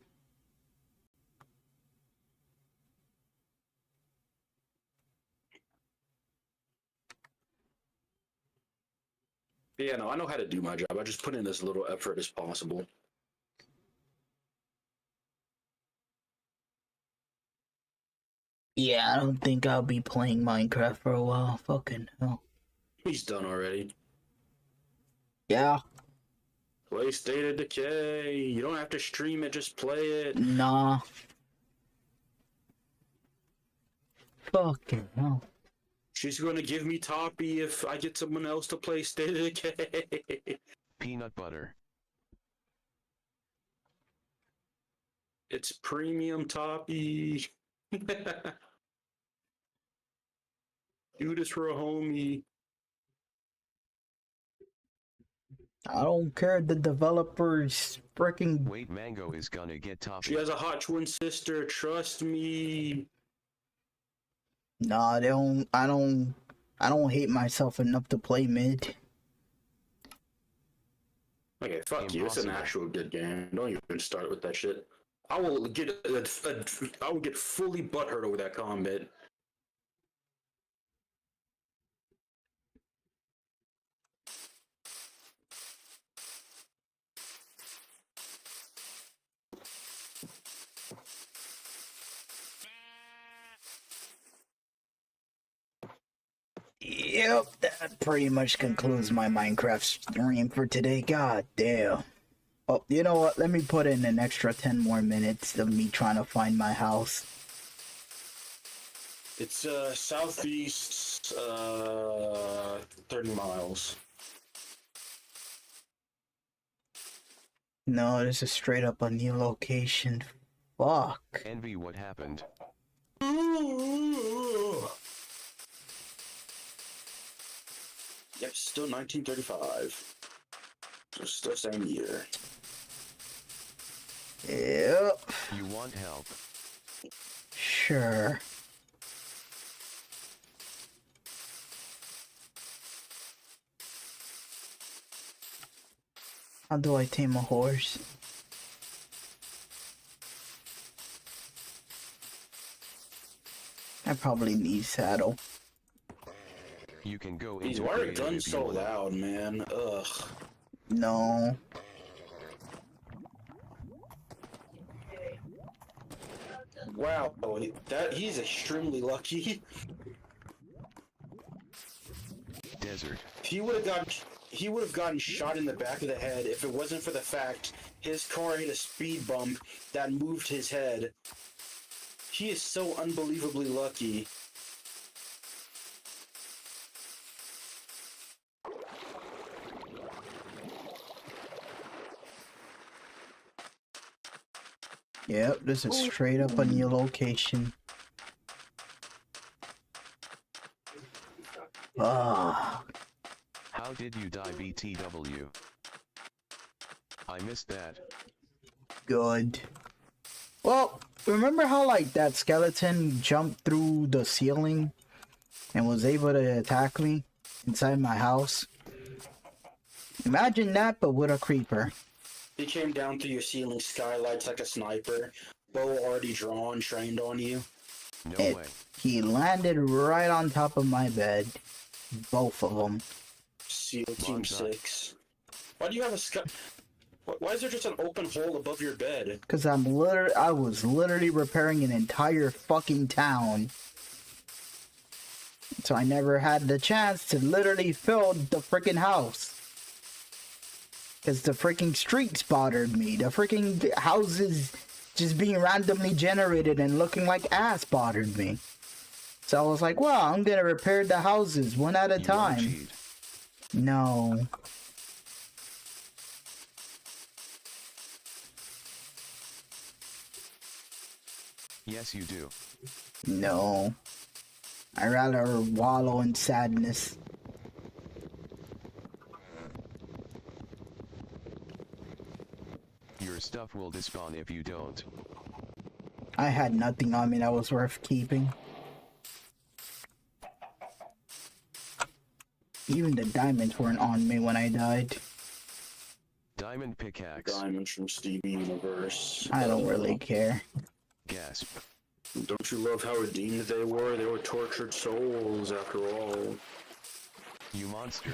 Yeah, no, I know how to do my job. I just put in as little effort as possible. Yeah, I don't think I'll be playing Minecraft for a while. Fucking hell. He's done already. Yeah. Play State of Decay. You don't have to stream it, just play it. Nah. Fucking hell. She's gonna give me Toppy if I get someone else to play State of Decay. Peanut butter. It's premium Toppy. Do this for a homie. I don't care. The developers freaking. Wait, Mango is gonna get toppy. She has a hot twin sister, trust me. Nah, they don't. I don't hate myself enough to play mid. Okay, fuck you. It's an actual good game. Don't even start with that shit. I will get I will get fully butthurt over that comment. Yep, that pretty much concludes my Minecraft stream for today. God damn. Oh, you know what? Let me put in an extra 10 more minutes of me trying to find my house. It's southeast 30 miles. No, this is straight up a new location. Fuck. Envy, what happened? Yep, still 1935. So still same year. Yep. You want help? Sure. How do I tame a horse? I probably need saddle. You can go These into why are creative guns if you so want. loud, man? Ugh. No. Wow, that he's extremely lucky. Desert. He would have gotten shot in the back of the head if it wasn't for the fact his car hit a speed bump that moved his head. He is so unbelievably lucky. Yep, this is straight up a new location. Ah. How did you die, BTW? I missed that. Good. Well, remember how like that skeleton jumped through the ceiling and was able to attack me inside my house? Imagine that, but with a creeper. He came down through your ceiling skylights like a sniper, bow already drawn, trained on you. No And way. he landed right on top of my bed. Both of them. SEAL Team Bonsai. 6. Why do you have a sky? Why is there just an open hole above your bed? Cause I was literally repairing an entire fucking town. So I never had the chance to literally fill the freaking house. Cause the freaking streets bothered me. The freaking houses just being randomly generated and looking like ass bothered me. So I was like, well, I'm gonna repair the houses one at a You wanna time. cheat? No. Yes, you do. No. I rather wallow in sadness. Your stuff will despawn if you don't. I had nothing on me that was worth keeping. Even the diamonds weren't on me when I died. Diamond pickaxe. Diamonds from Stevie Universe. I don't really care. Gasp. Don't you love how redeemed they were? They were tortured souls, after all. You monster.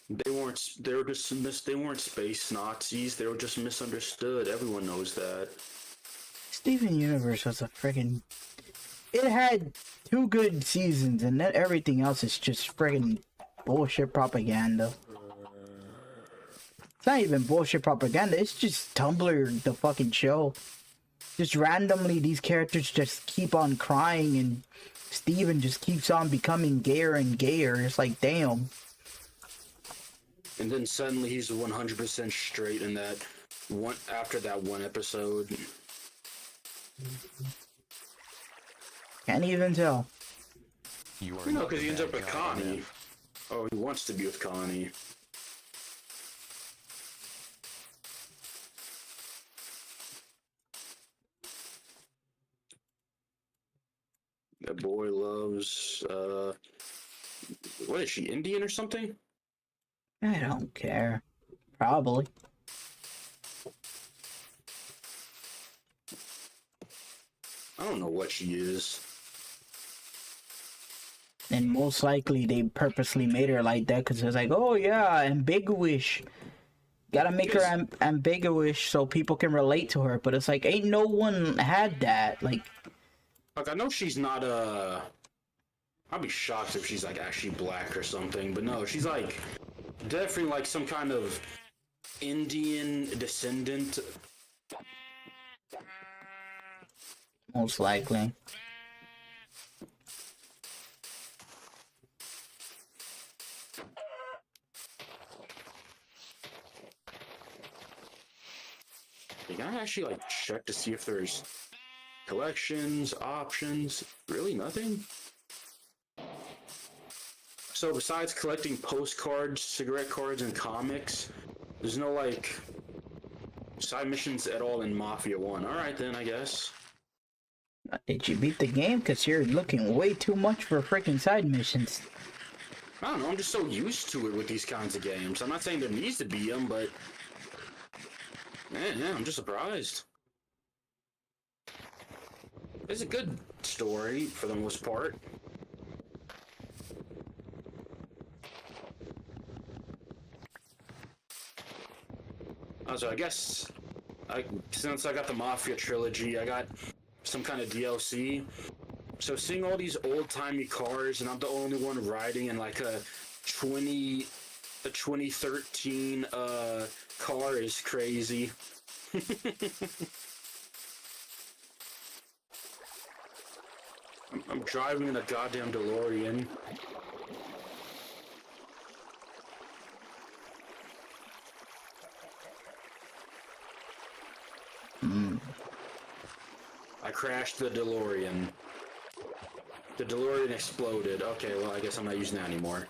They weren't. They were just. They weren't space Nazis. They were just misunderstood. Everyone knows that. Steven Universe was a friggin'. It had 2 good seasons, and then everything else is just friggin' bullshit propaganda. It's not even bullshit propaganda, it's just Tumblr, the fucking show. Just randomly, these characters just keep on crying, and Steven just keeps on becoming gayer and gayer. It's like, damn. And then suddenly he's 100% straight in that one after that one episode. Can't even tell. You are You know, not because the he ends up bad with guy, Connie. man. Oh, he wants to be with Connie. That boy loves, what is she, Indian or something? I don't care. Probably. I don't know what she is. And most likely they purposely made her like that because it's like, oh yeah, ambiguous. Gotta make her Yes. ambiguous so people can relate to her. But it's like, ain't no one had that. Like, Like, I know she's not, I'd be shocked if she's, like, actually black or something, but no, she's, like, definitely, like, some kind of Indian descendant. most likely. You gotta actually, like, check to see if there's collections, options, really nothing? So besides collecting postcards, cigarette cards, and comics, there's no, like, side missions at all in Mafia 1. Alright then, I guess. Did you beat the game? Because you're looking way too much for freaking side missions. I don't know, I'm just so used to it with these kinds of games. I'm not saying there needs to be them, but... yeah, I'm just surprised. It's a good story, for the most part. So I guess, since I got the Mafia trilogy, I got some kind of DLC. So seeing all these old-timey cars, and I'm the only one riding in like a 2013 car is crazy. I'm driving in a goddamn DeLorean. I crashed the DeLorean. The DeLorean exploded. Okay, well, I guess I'm not using that anymore.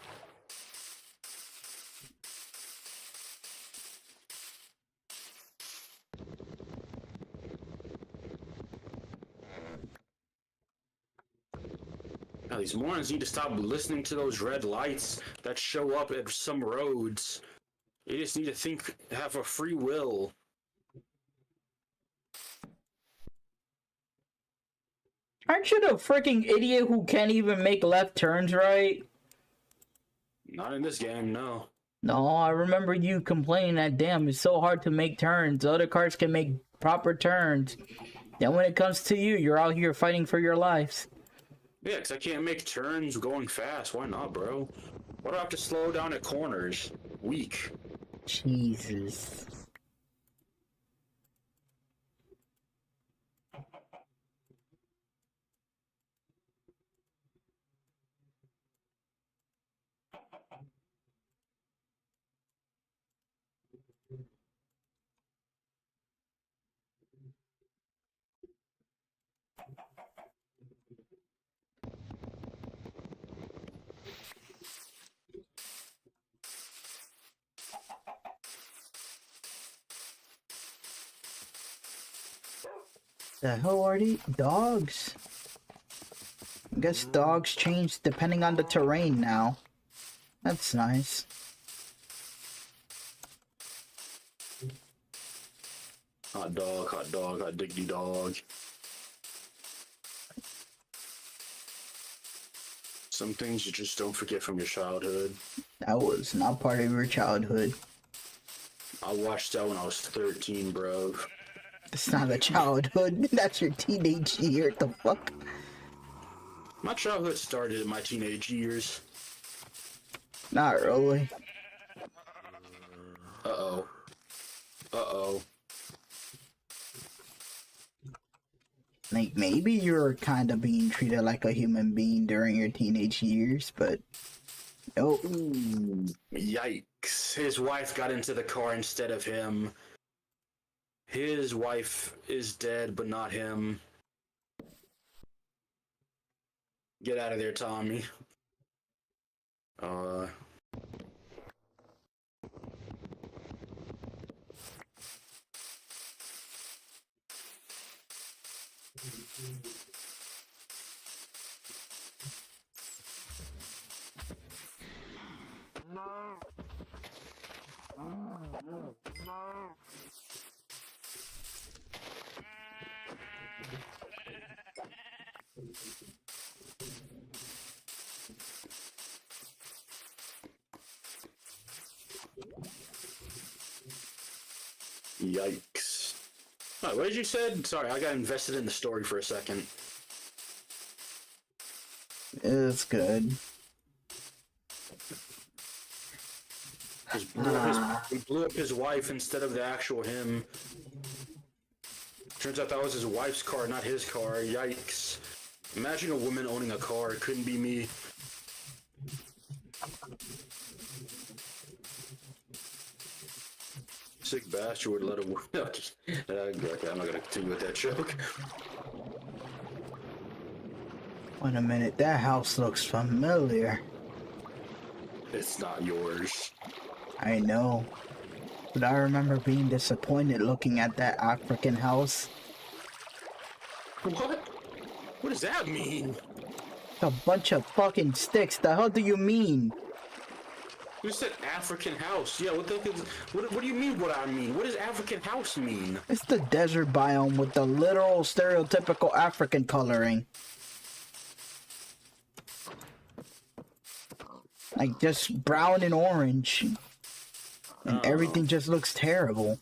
Now, these morons need to stop listening to those red lights that show up at some roads. They just need to think, have a free will. Aren't you the freaking idiot who can't even make left turns right? Not in this game, no. No, I remember you complaining that damn it's so hard to make turns. Other cars can make proper turns. Then when it comes to you, you're out here fighting for your lives. Yeah, because I can't make turns going fast. Why not, bro? Why do I have to slow down at corners? Weak. Jesus. The hell are these dogs? I guess dogs change depending on the terrain now. That's nice. Hot dog, hot diggity dog. Some things you just don't forget from your childhood. That was not part of your childhood. I watched that when I was 13, bro. It's not a childhood. That's your teenage year. The fuck? My childhood started in my teenage years. Not really. Uh-oh. Uh-oh. Like, maybe you're kind of being treated like a human being during your teenage years, but nope. Ooh, yikes. His wife got into the car instead of him. His wife is dead, but not him. Get out of there, Tommy. Yikes. Oh, what did you say? Sorry, I got invested in the story for a second. It's good. He blew up his wife instead of the actual him. Turns out that was his wife's car, not his car. Yikes. Imagine a woman owning a car. It couldn't be me. Sick bastard would let a woman... Okay, I'm not gonna continue with that joke. Wait a minute, that house looks familiar. It's not yours. I know. But I remember being disappointed looking at that African house. What? What does that mean? A bunch of fucking sticks. The hell do you mean? You said African house. Yeah, what do you mean what I mean? What does African house mean? It's the desert biome with the literal stereotypical African coloring. Like just brown and orange. And everything just looks terrible.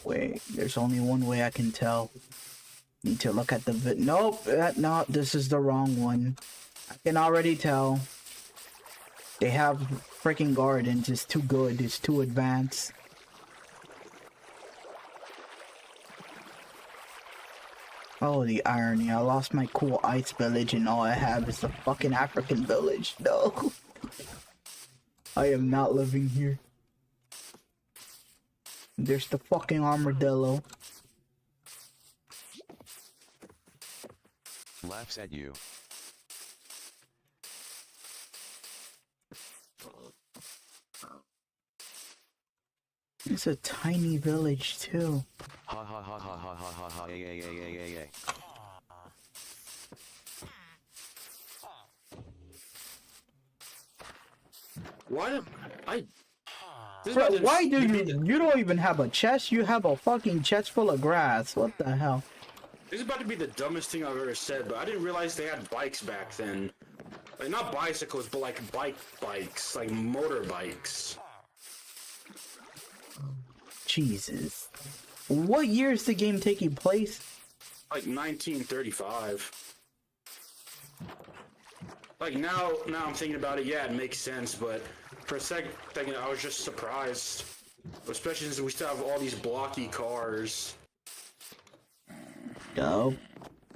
Wait, there's only one way I can tell. Need to look at the nope, no, this is the wrong one. I can already tell. They have freaking gardens. It's too good. It's too advanced. Oh, the irony. I lost my cool ice village and all I have is the fucking African village. No. I am not living here. There's the fucking armadillo. Laughs at you. It's a tiny village too. Ha ha ha ha ha ha ha ha yeah. Why did I? This Bro, is about why to do be you? the- You don't even have a chest. You have a fucking chest full of grass. What the hell? This is about to be the dumbest thing I've ever said, but I didn't realize they had bikes back then. Like, not bicycles, but like bikes, like motorbikes. Jesus. What year is the game taking place? Like 1935. Like now I'm thinking about it, yeah, it makes sense, but for a second I was just surprised. Especially since we still have all these blocky cars. No.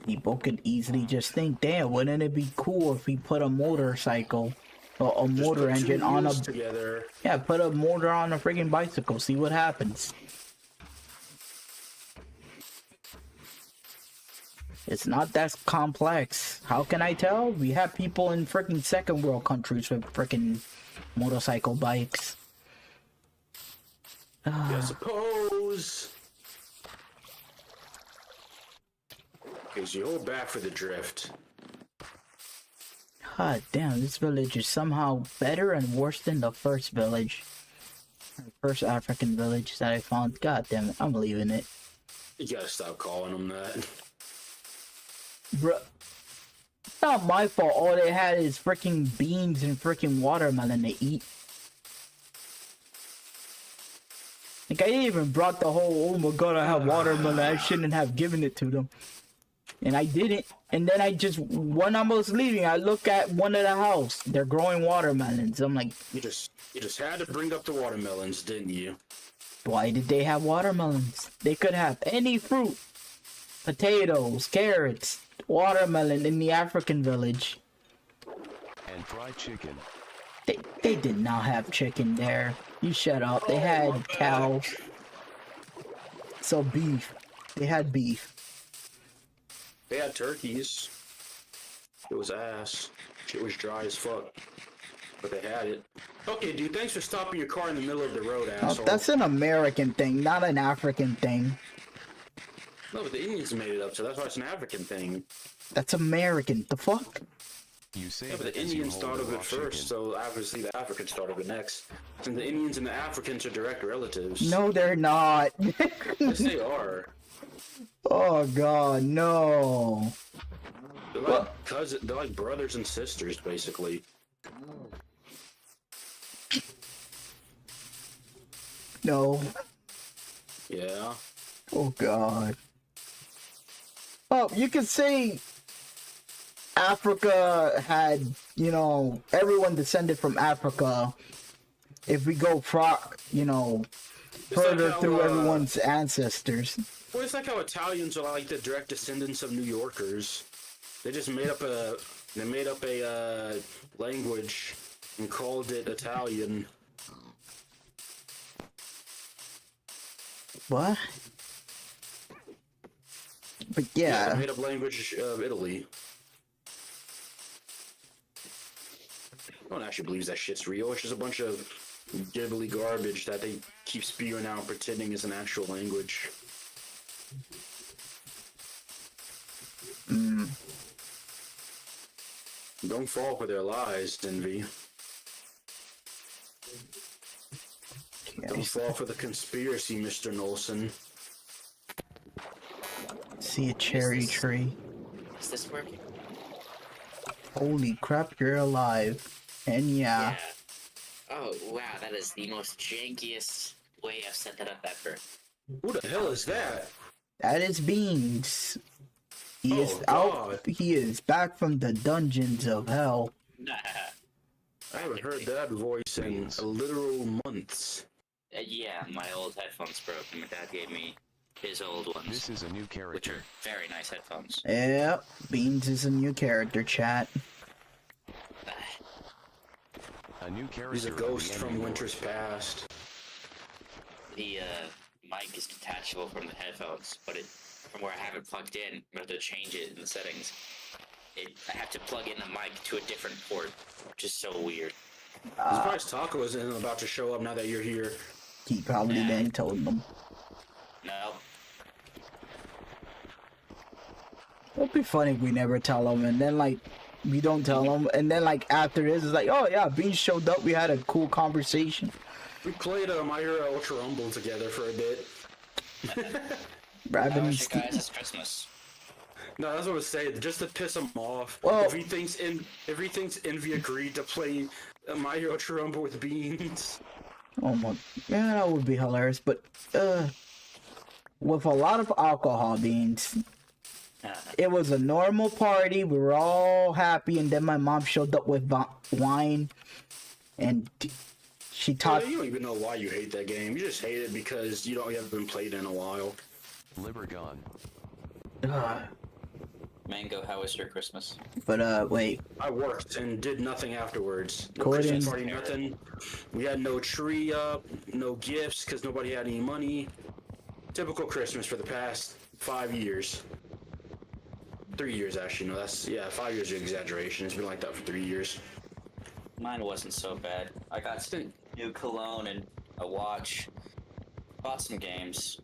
People could easily just think, damn, wouldn't it be cool if we put a motorcycle or a Just motor put two engine on a wheels together. yeah, put a motor on a freaking bicycle, see what happens. It's not that complex. How can I tell? We have people in freaking second world countries with freaking motorcycle bikes. I suppose. Okay, so you hold back for the drift. God damn, this village is somehow better and worse than the first village. First African village that I found. God damn it, I'm leaving it. You gotta stop calling them that. Bruh. It's not my fault. All they had is freaking beans and freaking watermelon to eat. Like, I even brought the whole, oh my god, I have watermelon. I shouldn't have given it to them. And I didn't. And then when I was leaving, I look at one of the house. They're growing watermelons. I'm like, You just had to bring up the watermelons, didn't you? why did they have watermelons? They could have any fruit. Potatoes, carrots, watermelon in the African village. And fried chicken. They did not have chicken there. You shut up. They had cows. So beef. They had beef. They had turkeys. It was ass. Shit was dry as fuck. But they had it. Okay, dude, thanks for stopping your car in the middle of the road, Oh, asshole. that's an American thing, not an African thing. No, but the Indians made it up, so that's why it's an African thing. That's American. The fuck? You say Yeah, but that the as you Indians hold thought the of it raw first, chicken. so obviously the Africans thought of it next. Since the Indians and the Africans are direct relatives. No, they're not. Yes, they are. Oh god, no. They're like cousins. They're like brothers and sisters, basically. No. Yeah. Oh god. Oh, you could say Africa had, everyone descended from Africa. If we go further how, through everyone's ancestors. Well, it's like how Italians are like the direct descendants of New Yorkers. They just made up a language and called it Italian. What? But They yeah, made up language of Italy. No one actually believes that shit's real. It's just a bunch of gibbly garbage that they keep spewing out, pretending is an actual language. Don't fall for their lies, Envy. Don't fall for the conspiracy, Mr. Noson. see a cherry tree. Is this working? Holy crap, you're alive. And yeah. Oh, wow, that is the most jankiest way I've set that up ever. Who the hell is that? That is Beans. He is Oh, out. He is back from the dungeons of hell. I haven't heard that voice in literal months. Yeah, my old headphones broke, and my dad gave me his old ones, This is a new which character. are very nice headphones. Yep, Beans is a new character, chat. A new character. He's a of the ghost from enemy Winter's lord. Past. The mic is detachable from the headphones, but from where I have it plugged in, I have to change it in the settings. I have to plug in the mic to a different port, which is so weird. I'm surprised Taco isn't about to show up now that you're here. He probably didn't told them. No, It'd be funny if we never tell him, and then We don't tell them, and then like after this, it's like, oh yeah, Beans showed up. We had a cool conversation. We played My Hero Ultra Rumble together for a bit. Brabin I and wish you Steve. guys it's Christmas. No, that's what I was saying. Just to piss him off. Well- if he thinks Envy agreed to play My Hero Ultra Rumble with Beans. Oh my, yeah, that would be hilarious. But with a lot of alcohol, Beans. It was a normal party. We were all happy, and then my mom showed up with wine, and she taught. You don't even know why you hate that game. You just hate it because you haven't been played in a while. Libergon. Mango, how was your Christmas? But wait, I worked and did nothing afterwards. No Gordon- Christmas party, nothing. We had no tree up, no gifts because nobody had any money. Typical Christmas for the past 5 years. 3 years, actually. No, 5 years is an exaggeration. It's been like that for 3 years. Mine wasn't so bad. I got some new cologne and a watch. Bought some games.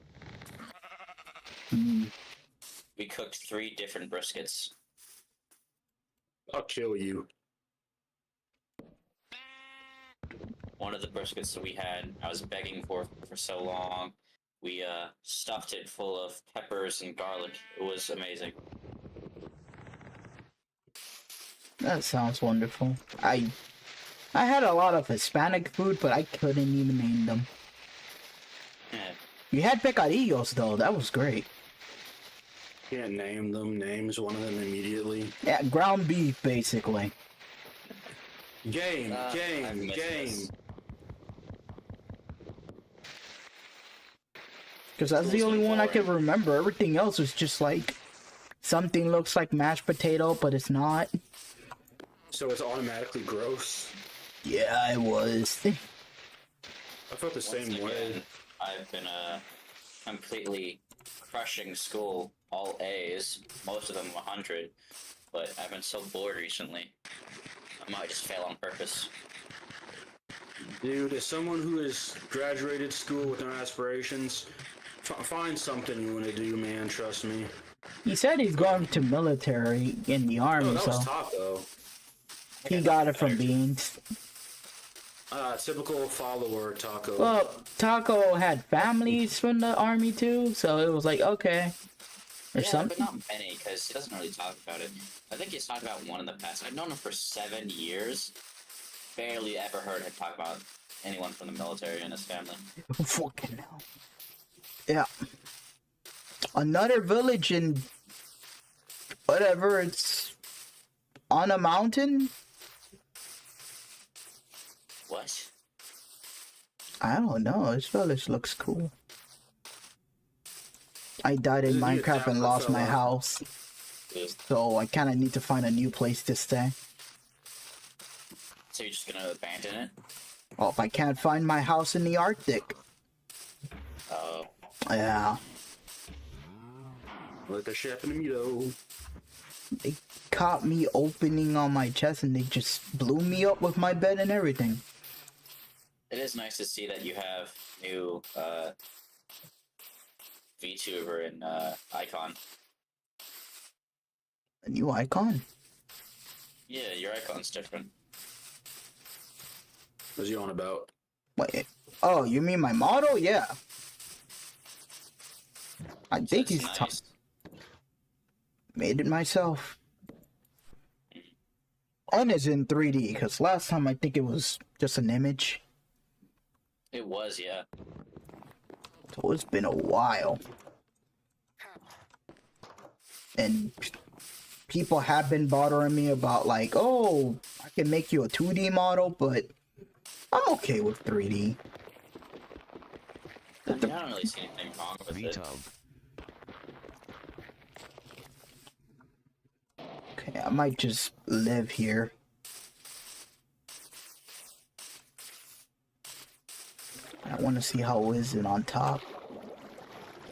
We cooked 3 different briskets. I'll kill you. One of the briskets that we had, I was begging for so long. We stuffed it full of peppers and garlic. It was amazing. that sounds wonderful. I had a lot of Hispanic food, but I couldn't even name them. Yeah. You had pecadillos though. That was great. Can't name them. Names one of them immediately. Yeah, ground beef basically. Game. I've missed Game. this. Because that's the only one I can remember. Everything else was just like something looks like mashed potato, but it's not. So it's automatically gross. Yeah, it was. I felt the Once same again, way. I've been completely crushing school, all A's, most of them 100, but I've been so bored recently. I might just fail on purpose. Dude, as someone who has graduated school with no aspirations, find something you want to do, man. Trust me. He said he's going to military in the Oh, army, that so was top though. he got it from Beans. Typical follower Taco. Well, Taco had families from the army too, so it was like, okay. There's Yeah, something. but not many, because he doesn't really talk about it. I think he's talked about one in the past. I've known him for 7 years. Barely ever heard him talk about anyone from the military in his family. Fucking hell. Yeah. Another village in whatever, it's on a mountain. What? I don't know. This village looks cool. I died in Isn't he a Minecraft and tapper lost my fella? house, so I kind of need to find a new place to stay. So you're just gonna abandon it? Well, if I can't find my house in the Arctic. Oh. Yeah. Like a chef in the meadow. They caught me opening on my chest and they just blew me up with my bed and everything. It is nice to see that you have new VTuber and icon. A new icon? Yeah, your icon's different. What's he on about? Wait. Oh, you mean my model? Yeah. I think That's he's nice. made it myself. And it's in 3D, because last time I think it was just an image. It was, yeah. So it's been a while. And people have been bothering me about like, oh, I can make you a 2D model, but I'm okay with 3D. I don't really see anything wrong with it. VTub. Okay, I might just live here. I want to see how is it on top.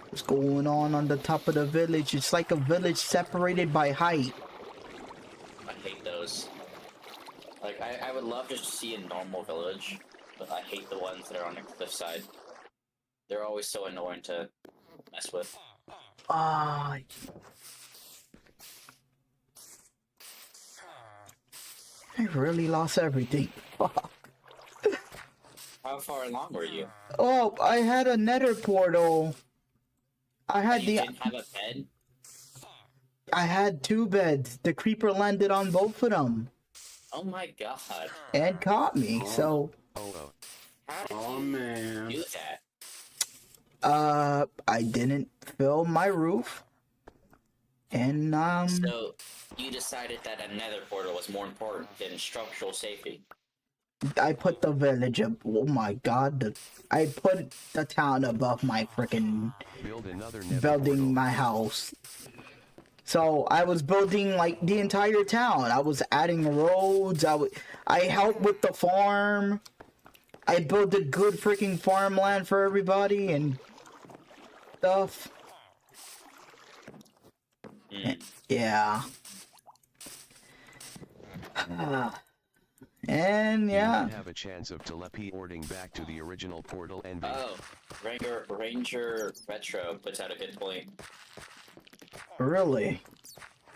What's going on the top of the village? It's like a village separated by height. I hate those. Like, I would love to see a normal village, but I hate the ones that are on the cliffside. They're always so annoying to mess with. I really lost everything. Fuck. How far along were you? Oh, I had a nether portal. I had You didn't have a bed? I had 2 beds. The creeper landed on both of them Oh my god. and caught me. So, Oh, How did Oh you man. do that? I didn't fill my roof, and So, you decided that a nether portal was more important than structural safety. I put the village up. Oh my god! I put the town above my freaking build another nether building portal. my house. So I was building like the entire town. I was adding roads. I helped with the farm. I built a good freaking farmland for everybody and stuff. Yeah. And You yeah, might have a chance of teleporting back to the original portal envy. Oh, Ranger Retro puts out a good point. really.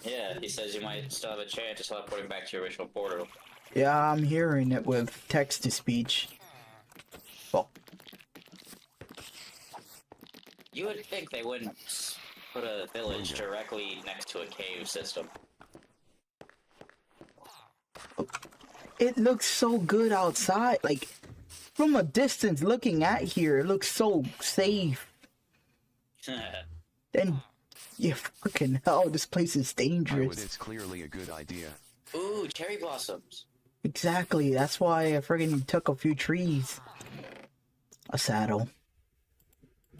Yeah, he says you might still have a chance of teleporting back to your original portal. Yeah, I'm hearing it with text to speech. Well, You would think they wouldn't put a village directly next to a cave system. it looks so good outside. Like, from a distance looking at here, it looks so safe. And, yeah, fucking hell, this place is I would, dangerous. it's clearly a good idea. Ooh, cherry blossoms. Exactly, that's why I friggin' took a few trees. A saddle.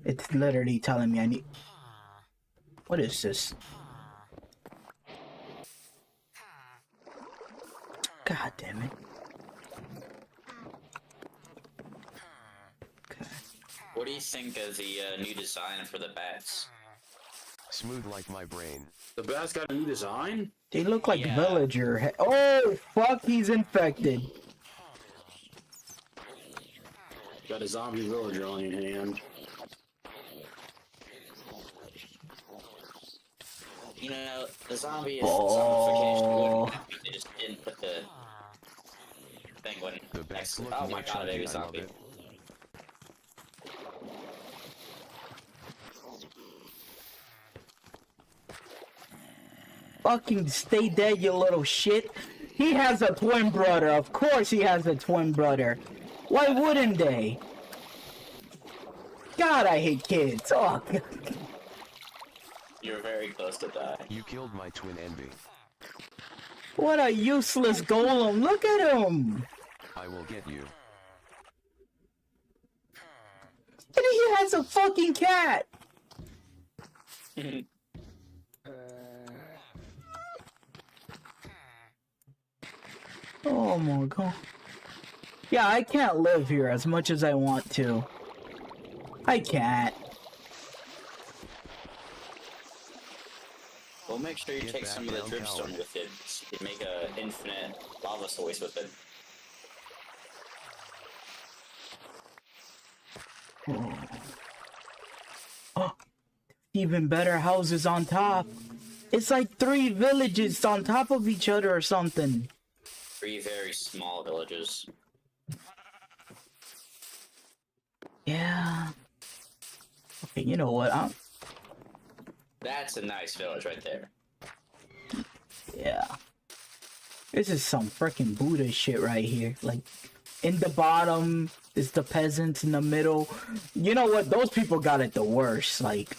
It's literally telling me I need... What is this? God damn it. Okay. What do you think of the new design for the bats? Smooth like my brain. The bat's got a new design? They look like Yeah. villager. Oh, fuck, he's infected. Got a zombie villager on your hand. You know, the zombie is Oh. zombification. They just didn't put the thing when The next best to looking oh my god, chunky, baby I love zombie. it. Fucking stay dead, you little shit. He has a twin brother. Of course he has a twin brother. Why wouldn't they? God, I hate kids. Oh, God. You're very close to die. You killed my twin envy. What a useless golem. Look at him. I will get you. And he has a fucking cat. Oh my god. Yeah, I can't live here as much as I want to. I can't. Well, make sure you Get take back some of the down, dripstone coward. with it. So you can make a infinite lava source with it. Oh, even better houses on top. It's like 3 villages on top of each other or something. 3 very small villages. Yeah. Okay, you know what? That's a nice village right there. Yeah. This is some freaking Buddha shit right here. Like, in the bottom is the peasants, in the middle. You know what? Those people got it the worst. Like,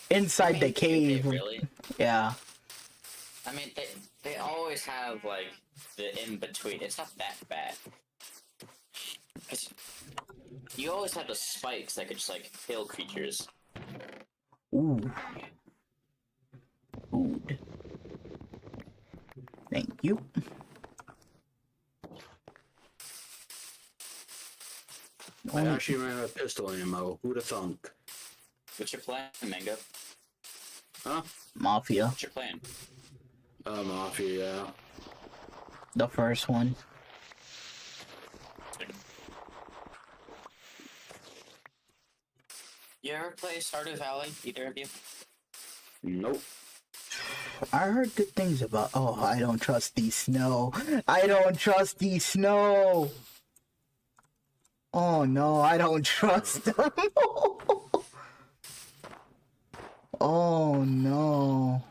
inside the cave. Really? Yeah. I mean, they always have, like, the in-between. It's not that bad. 'Cause you always have the spikes that could just, like, kill creatures. Ooh. Food. Thank you. I actually ran out of pistol ammo. Who'da thunk? What's your plan, Mango? Huh? Mafia. What's your plan? Mafia, yeah. The first one. You ever play Stardew Valley, either of you? Nope. I heard good things about. Oh, I don't trust these snow. I don't trust these snow. Oh no, I don't trust them. Oh no.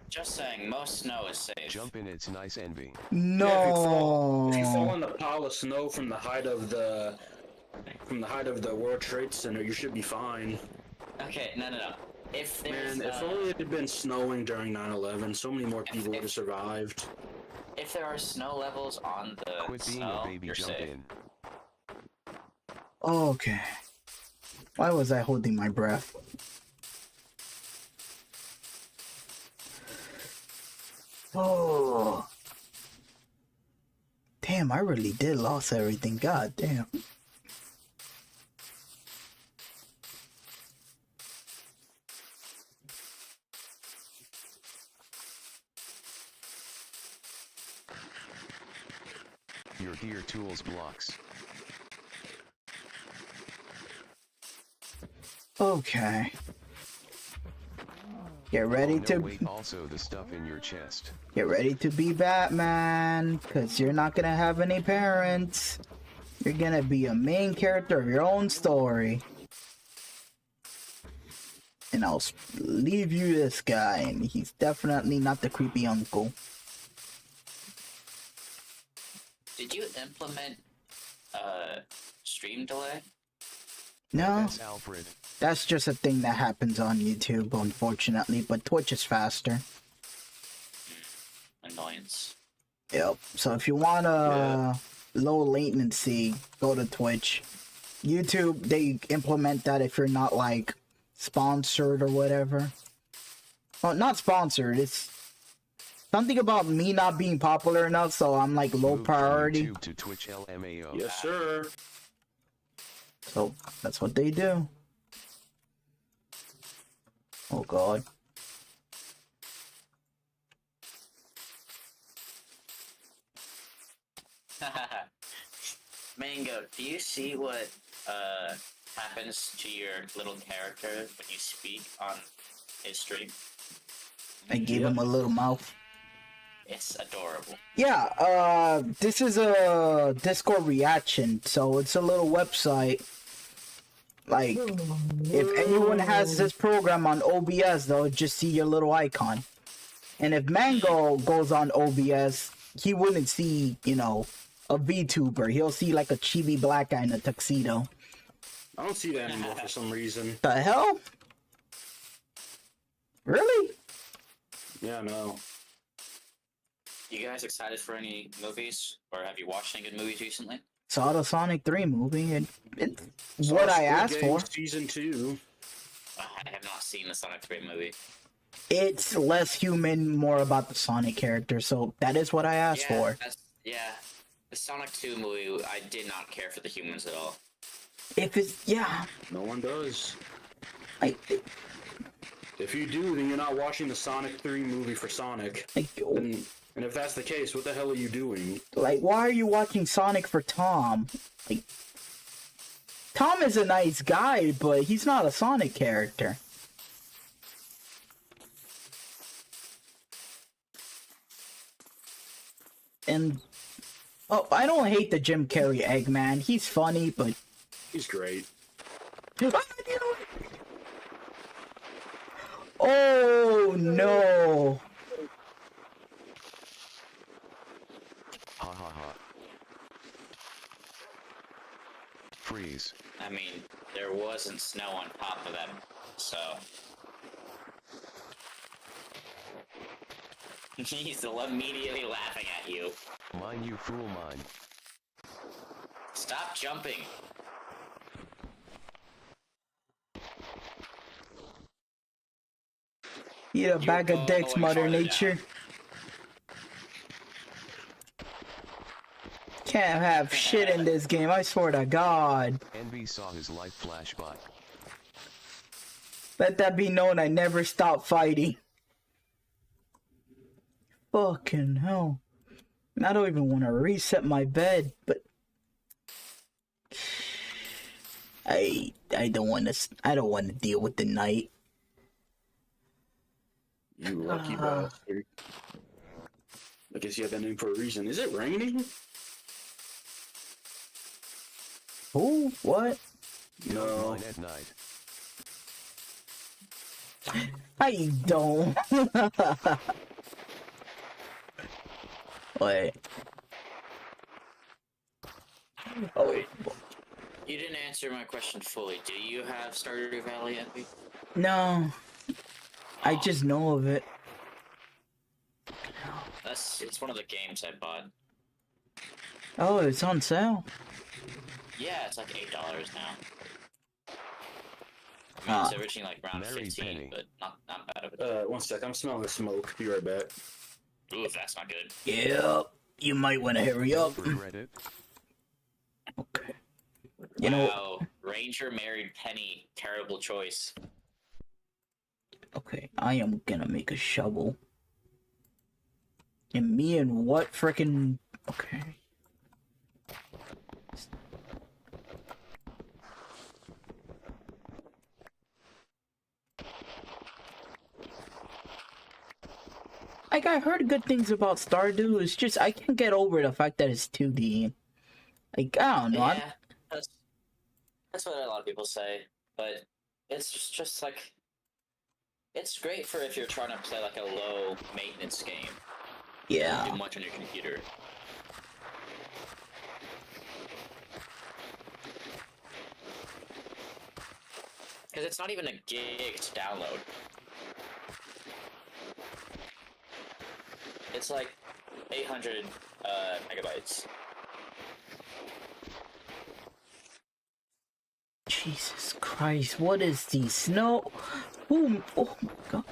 Just saying, most snow is safe. Jump in, it's nice, Envy. No. Yeah, if you fall in the pile of snow from the height of the World Trade Center, you should be fine. Okay, no. If there's, Man, if only it had been snowing during 9/11, so many more people would have survived. if there are snow levels on the Quit being snow, a baby, you're jump safe. in. Okay. Why was I holding my breath? Oh. Damn, I really did lost everything. God damn. Your gear tools blocks. Okay. Get ready Oh, no, to wait, also the stuff in your chest. get ready to be Batman, cause you're not gonna have any parents. You're gonna be a main character of your own story. And I'll leave you this guy, and he's definitely not the creepy uncle. Did you implement stream delay? No, That's Alfred. that's just a thing that happens on YouTube, unfortunately, but Twitch is faster. Annoyance. Yep. So if you want a low latency, go to Twitch. YouTube, they implement that if you're not like sponsored or whatever. Well, not sponsored. It's something about me not being popular enough, so I'm like low Move from priority. YouTube to Twitch LMAO. Yes, sir. So that's what they do. Oh god. Mango, do you see what happens to your little character when you speak on his stream? I gave him a little mouth. It's adorable. Yeah, this is a Discord reaction, so it's a little website. Like, if anyone has this program on OBS, they'll just see your little icon. And if Mango goes on OBS, he wouldn't see, you know, a VTuber. He'll see like a chibi black guy in a tuxedo. I don't see that anymore for some reason. The hell? Really? Yeah, no. You guys excited for any movies? Or have you watched any good movies recently? Saw the Sonic 3 movie, and it's Saw what I Squid asked Game for. Season 2. I have not seen the Sonic 3 movie. It's less human, more about the Sonic character, so that is what I asked for. The Sonic 2 movie, I did not care for the humans at all. If it's, yeah, No one does. I, If you do, then you're not watching the Sonic 3 movie for Sonic. And if that's the case, what the hell are you doing? like, why are you watching Sonic for Tom? Like, Tom is a nice guy, but he's not a Sonic character. And, oh, I don't hate the Jim Carrey Eggman. He's funny, but... He's great. Oh, no. Ha ha ha. Freeze. I mean, there wasn't snow on top of them, so... He's immediately laughing at you. Mine, you fool, mine. Stop jumping. Eat a bag of dicks, going Mother farther Nature. down. Can't have shit in this game, I swear to God. Envy saw his life flash by. Let that be known, I never stop fighting. Fucking hell. I don't even want to reset my bed, but... I don't want to deal with the night. You lucky bastard. I guess you have that name for a reason. Is it raining? Who? What? No. Mine at night. I don't. Wait. Oh wait. You didn't answer my question fully. Do you have Stardew Valley, Envy? No. I just know of it. It's one of the games I bought. Oh, it's on sale. Yeah, it's like $8 now. I mean, it's originally like around Mary 15, Penny. but not bad of it. 1 sec. I'm smelling the smoke. Be right back. Ooh, if that's not good. Yep. You might want to hurry up. Regret it. Okay. You know. Wow, Ranger married Penny. Terrible choice. Okay, I am gonna make a shovel. And me and what frickin'. Okay. Like, I heard good things about Stardew. It's just, I can't get over the fact that it's 2D. Like, I don't know. Yeah, that's what a lot of people say. But it's just like, it's great for if you're trying to play like a low maintenance game. Yeah. Don't do much on your computer. Because it's not even a gig to download. It's like 800 megabytes. Jesus Christ, what is the snow? Ooh, oh my god.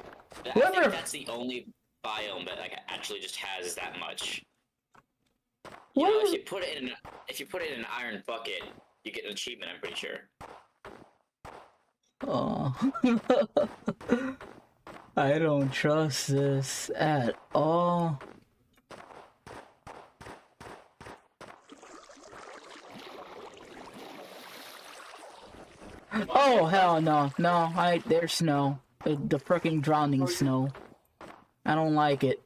I Whoever- think that's the only biome that like actually just has that much. You know, Whoever- if you put it in an iron bucket, you get an achievement. I'm pretty sure. Oh. I don't trust this at all. Oh hell no, no! There's snow. The freaking drowning snow. I don't like it.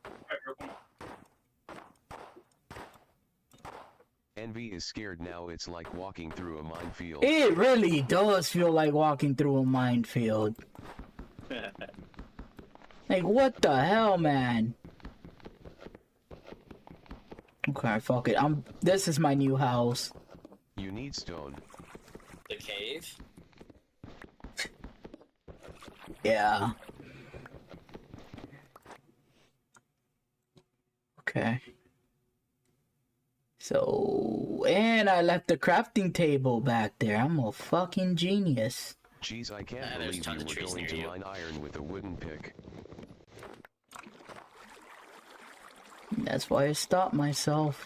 Envy is scared now. It's like walking through a minefield. It really does feel like walking through a minefield. Like what the hell, man? Okay, fuck it. This is my new house. You need stone. The cave. Yeah. Okay. So, and I left the crafting table back there. I'm a fucking genius. Jeez, I can't There's believe you tons of were trees going near to you. mine iron with a wooden pick. That's why I stopped myself.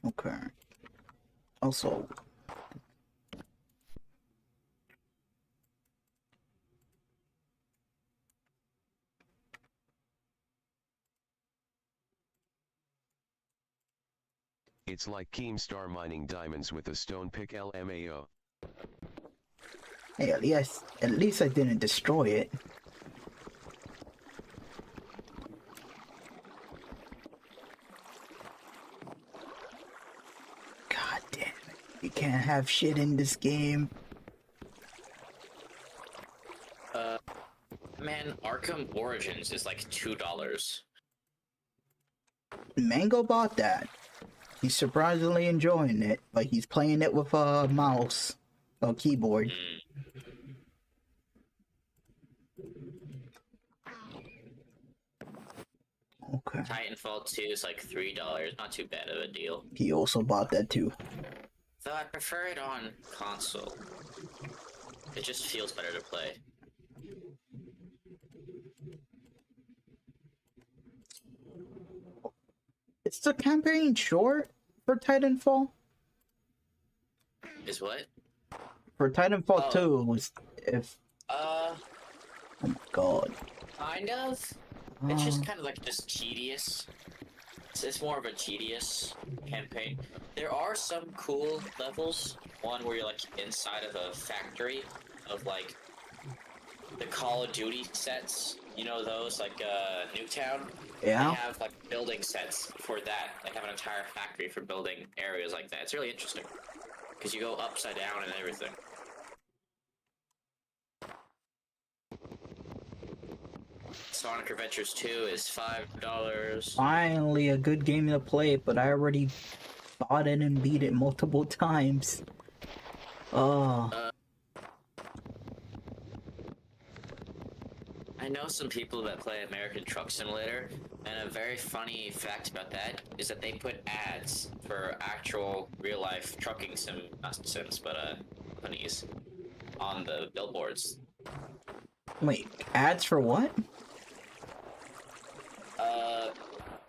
Okay. Also, It's like Keemstar mining diamonds with a stone pick LMAO. hey, at least I didn't destroy it. God damn it. You can't have shit in this game. Man, Arkham Origins is like $2. Mango bought that. He's surprisingly enjoying it, but he's playing it with a mouse or keyboard. Okay. Titanfall 2 is like $3. Not too bad of a deal. He also bought that too. Though I prefer it on console. It just feels better to play. Is the campaign short for Titanfall? Is what? For Titanfall Oh. 2, it was oh my god. Kind of. It's just kind of like just tedious. It's more of a tedious campaign. There are some cool levels. One where you're like inside of a factory of like the Call of Duty sets. You know those like Nuketown. Yeah. They have like building sets for that. They have an entire factory for building areas like that. It's really interesting because you go upside down and everything. Sonic Adventures 2 is $5. Finally, a good game to play, but I already bought it and beat it multiple times. Oh. I know some people that play American Truck Simulator, and a very funny fact about that is that they put ads for actual real-life trucking companies on the billboards. Wait, ads for what?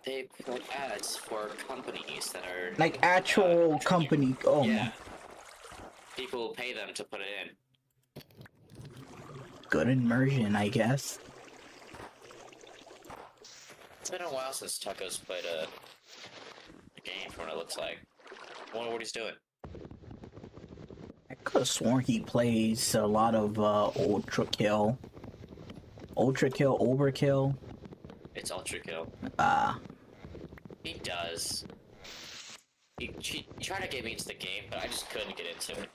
They put ads for companies that are Like actual trucking. company. Oh, Yeah. People pay them to put it in. good immersion, I guess. It's been a while since Tucko's played a game from what it looks like. I wonder what he's doing. I could have sworn he plays a lot of Ultra Kill. Ultra Kill, Overkill. It's Ultra Kill. He does. He tried to get me into the game, but I just couldn't get into it.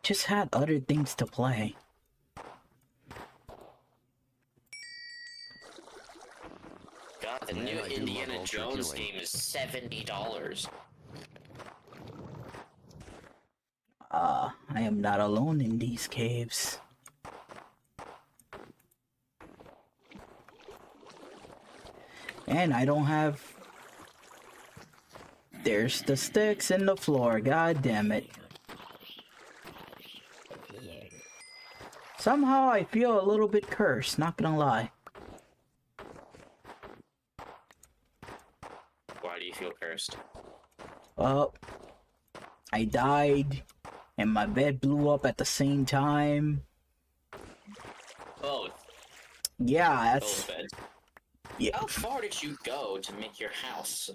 Just had other things to play. God, the Man, new I do Indiana love Ultra Jones Killing. game is $70. I am not alone in these caves. And I don't have... There's the sticks in the floor, god damn it. Somehow I feel a little bit cursed, not gonna lie. Why do you feel cursed? I died, and my bed blew up at the same time. Both. Yeah, Both that's... beds. Yeah, How far did you go to make your house?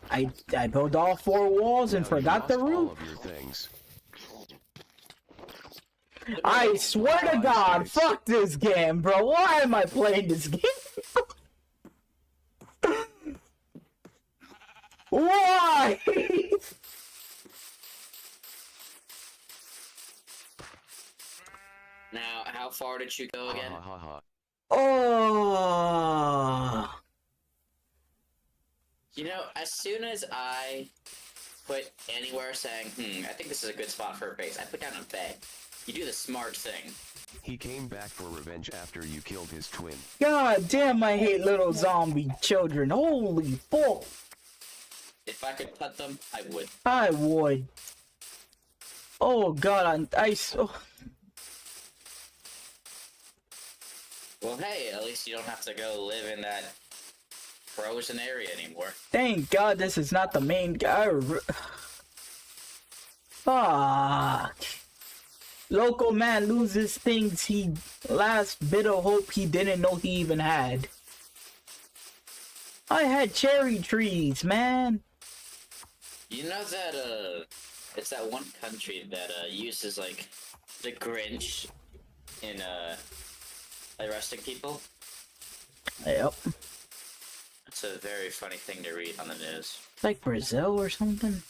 I built all 4 walls and Now you forgot the lost all roof. of your things. I swear to God, fuck this game, bro. Why am I playing this game? Why? Now, how far did you go again? Ha ha ha. Oh. You know, as soon as I put anywhere saying, I think this is a good spot for a base, I put down a bed. You do the smart thing. He came back for revenge after you killed his twin. God damn, I hate little zombie children. Holy fuck. If I could put them, I would. I would. Oh God, oh. Well, hey, at least you don't have to go live in that frozen area anymore. Thank God this is not the main guy. Fuck. Local man loses things he last bit of hope he didn't know he even had. I had cherry trees, man. You know that, it's that one country that, uses, like, the Grinch in, arresting people? Yep. It's a very funny thing to read on the news. Like Brazil or something.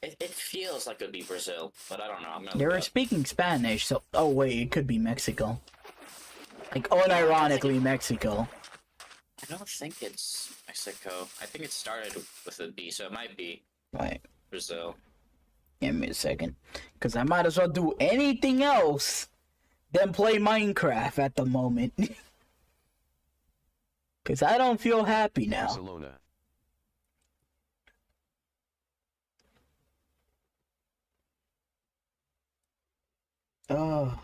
It feels like it would be Brazil, but I don't know. I'm gonna They look were it up. speaking Spanish, so... Oh wait, it could be Mexico. Like, unironically Mexico. I don't think it's Mexico. I think it started with a B, so it might be Right. Brazil. Give me a second. Because I might as well do anything else than play Minecraft at the moment. Because I don't feel happy now. Barcelona. Oh.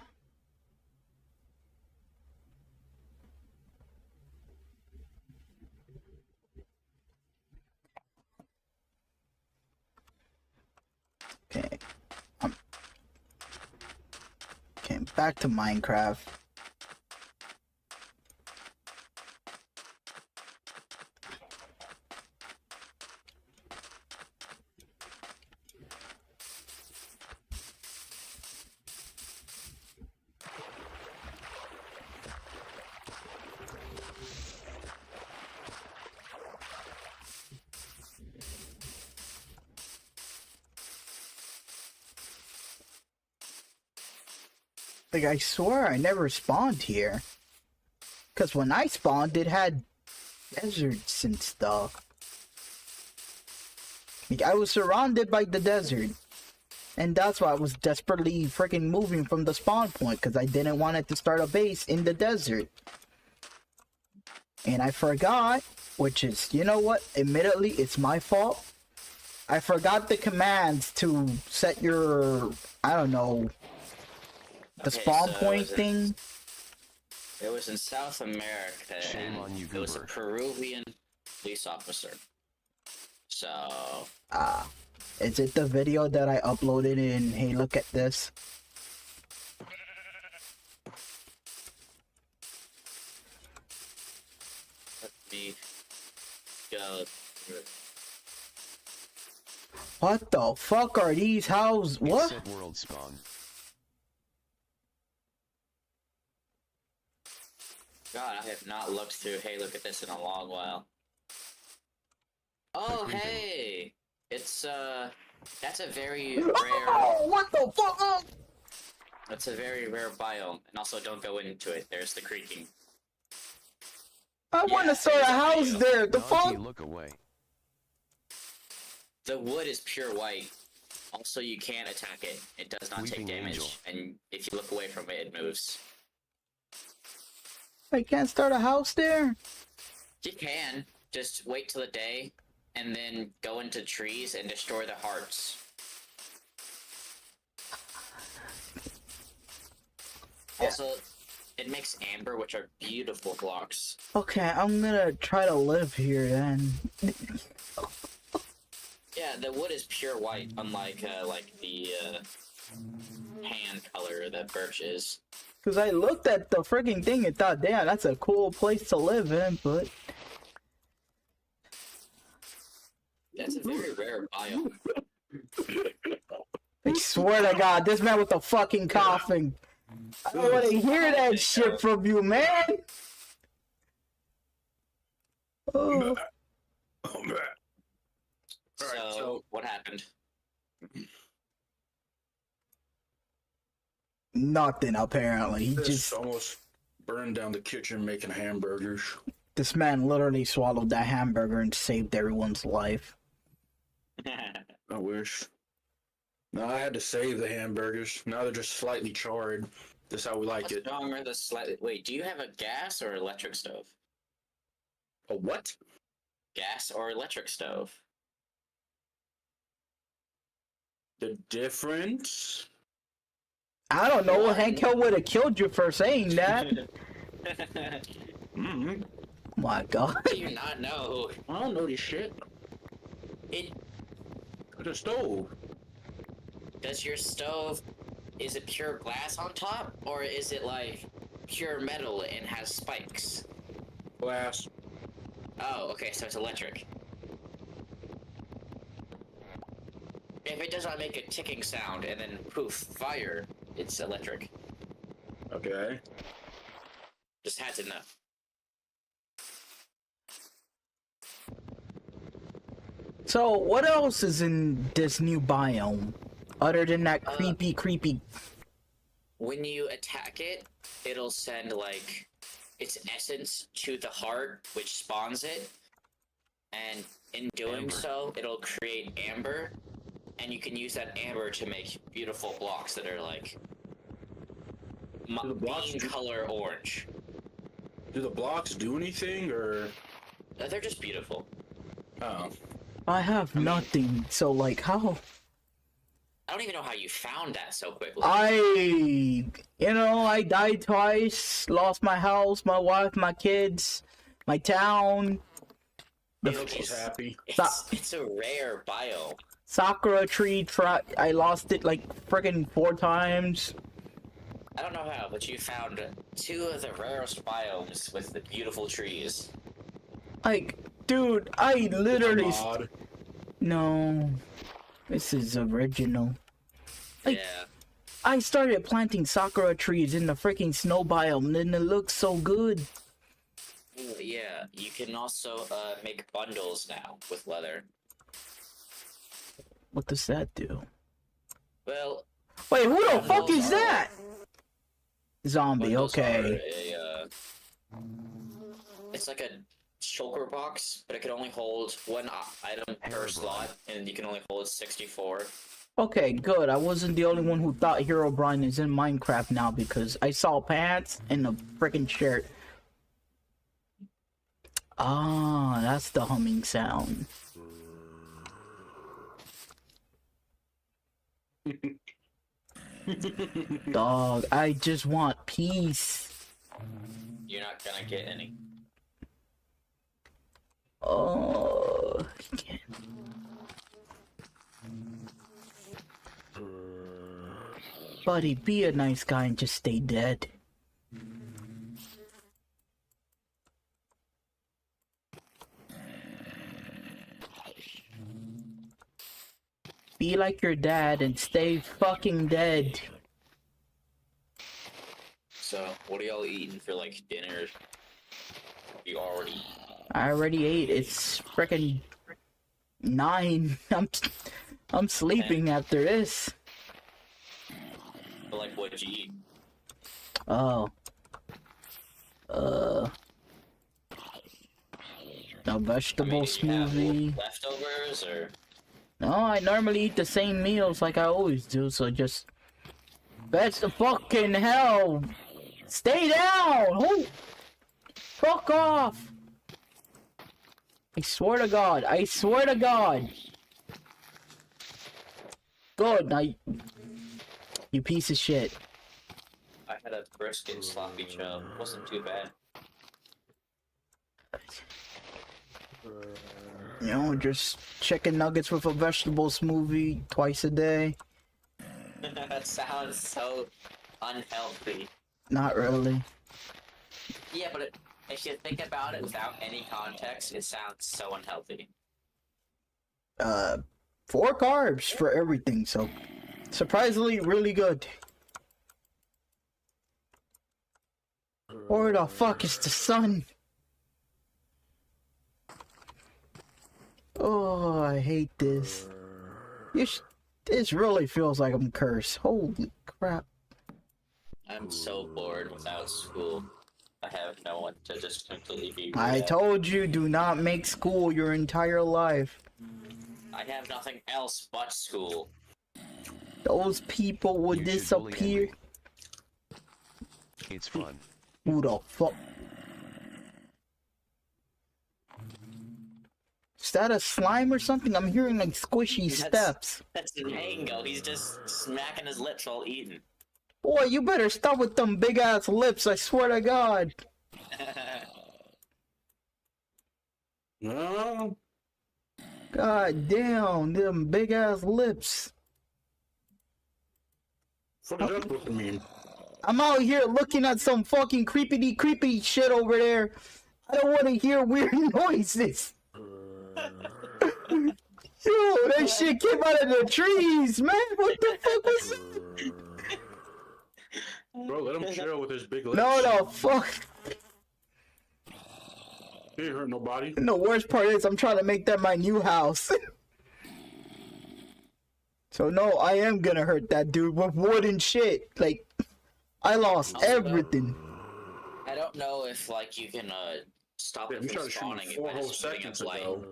Okay. Okay, back to Minecraft. Like, I swear I never spawned here. Because when I spawned, it had deserts and stuff. Like, I was surrounded by the desert. And that's why I was desperately freaking moving from the spawn point. Because I didn't want it to start a base in the desert. And I forgot, which is, you know what? Admittedly, it's my fault. I forgot the commands to set your, I don't know, the Okay, spawn so point thing. It was in South America, Shame and on you, it was a Goober. Peruvian police officer. So, Is it the video that I uploaded in, hey, look at this? let me go through it. What the fuck are these houses? What? Set world spawn. God, I have not looked through hey, look at this in a long while. Oh, hey! It's, that's a very rare... Oh, what the fuck? That's a very rare biome, and also don't go into it. There's the creaking. I want to start a house there. The fuck? Naughty, look away. The wood is pure white. Also, you can't attack it. It does not Weeping take damage, angel. and if you look away from it, it moves. I can't start a house there? You can. Just wait till the day, and then go into trees and destroy the hearts. Also, it makes amber, which are beautiful blocks. Okay, I'm gonna try to live here then. Yeah, the wood is pure white, unlike like the tan color that birch is. Cause I looked at the freaking thing and thought, damn, that's a cool place to live in, but That's a very rare biome. I swear to God, this man with the fucking coughing. I don't want to hear that shit from you, man. Oh. So, what happened? Nothing, apparently. He This just, almost burned down the kitchen making hamburgers. this man literally swallowed that hamburger and saved everyone's life. I wish. No, I had to save the hamburgers. Now they're just slightly charred. That's how we like What's it. wrong with the slightly... Wait, do you have a gas or electric stove? A what? Gas or electric stove? The difference? I don't know. Hank Hill would have killed you for saying that. Mm-hmm. My God. Do you not know? I don't know this shit. It The stove. does your stove, is it pure glass on top, or is it like pure metal and has spikes? Glass. Oh, okay, so it's electric. If it does not make a ticking sound and then poof, fire, it's electric. Okay. Just had to know. So, what else is in this new biome? Other than that creepy... When you attack it, it'll send like its essence to the heart, which spawns it. And in doing so, it'll create amber, and you can use that amber to make beautiful blocks that are like Do the blocks bean do- color orange. Do the blocks do anything, or? They're just beautiful. Oh. I have nothing, so like, how? I don't even know how you found that so quickly. I died twice, lost my house, my wife, my kids, my town. She's happy. It's a rare bio. Sakura tree, I lost it like friggin' 4 times. I don't know how, but you found 2 of the rarest biomes with the beautiful trees. Like, dude, I literally... Mod. No. This is original. Like, Yeah. I started planting sakura trees in the freaking snow biome, and it looks so good. Yeah, you can also make bundles now with leather. What does that do? Well, Wait, who the fuck Bundles is are- that? Zombie, Bundles okay. are it's like a shulker box, but it can only hold one item per slot, and you can only hold 64. Okay, good. I wasn't the only one who thought Herobrine is in Minecraft now because I saw pants and a freaking shirt. Ah, that's the humming sound. Dog, I just want peace. You're not gonna get any. Oh, I can't. Buddy, be a nice guy and just stay dead. Be like your dad and stay fucking dead. So, what are y'all eating for like dinner? You already. I already ate. It's freaking 9. I'm sleeping after this. But like, what'd you eat? Oh. A vegetable Did you have smoothie. leftovers or? No, I normally eat the same meals like I always do, so just... That's the fucking hell! Stay down! Oh! Fuck off! I swear to God, I swear to God! Good, now you piece of shit. I had a brisket sloppy joe. Wasn't too bad. You know, just chicken nuggets with a vegetable smoothie twice a day. That sounds so unhealthy. Not really. Yeah, but if you think about it without any context, it sounds so unhealthy. 4 carbs for everything, so surprisingly really good. Where the fuck is the sun? Oh, I hate this. This really feels like I'm cursed. Holy crap. I'm so bored without school. I have no one to just completely be rude I at. told you, do not make school your entire life. I have nothing else but school. Those people would You should bully disappear. Envy. It's fun. Who the fuck? Is that a slime or something? I'm hearing like squishy steps. That's Mango. He's just smacking his lips while eating. Boy, you better stop with them big ass lips, I swear to God. No. God damn, them big ass lips. What is that supposed to mean? I'm out here looking at some fucking creepy shit over there. I don't want to hear weird noises. Yo, that shit came out of the trees, man. What the fuck was that? Bro, let him chill with his big lips. No, fuck. He ain't hurt nobody. And the worst part is I'm trying to make that my new house. So no, I am gonna hurt that dude with wood and shit. Like, I lost everything. I don't know if like you can stop Yeah, it we from tried to shoot spawning him it 4 by whole just putting seconds up light. ago.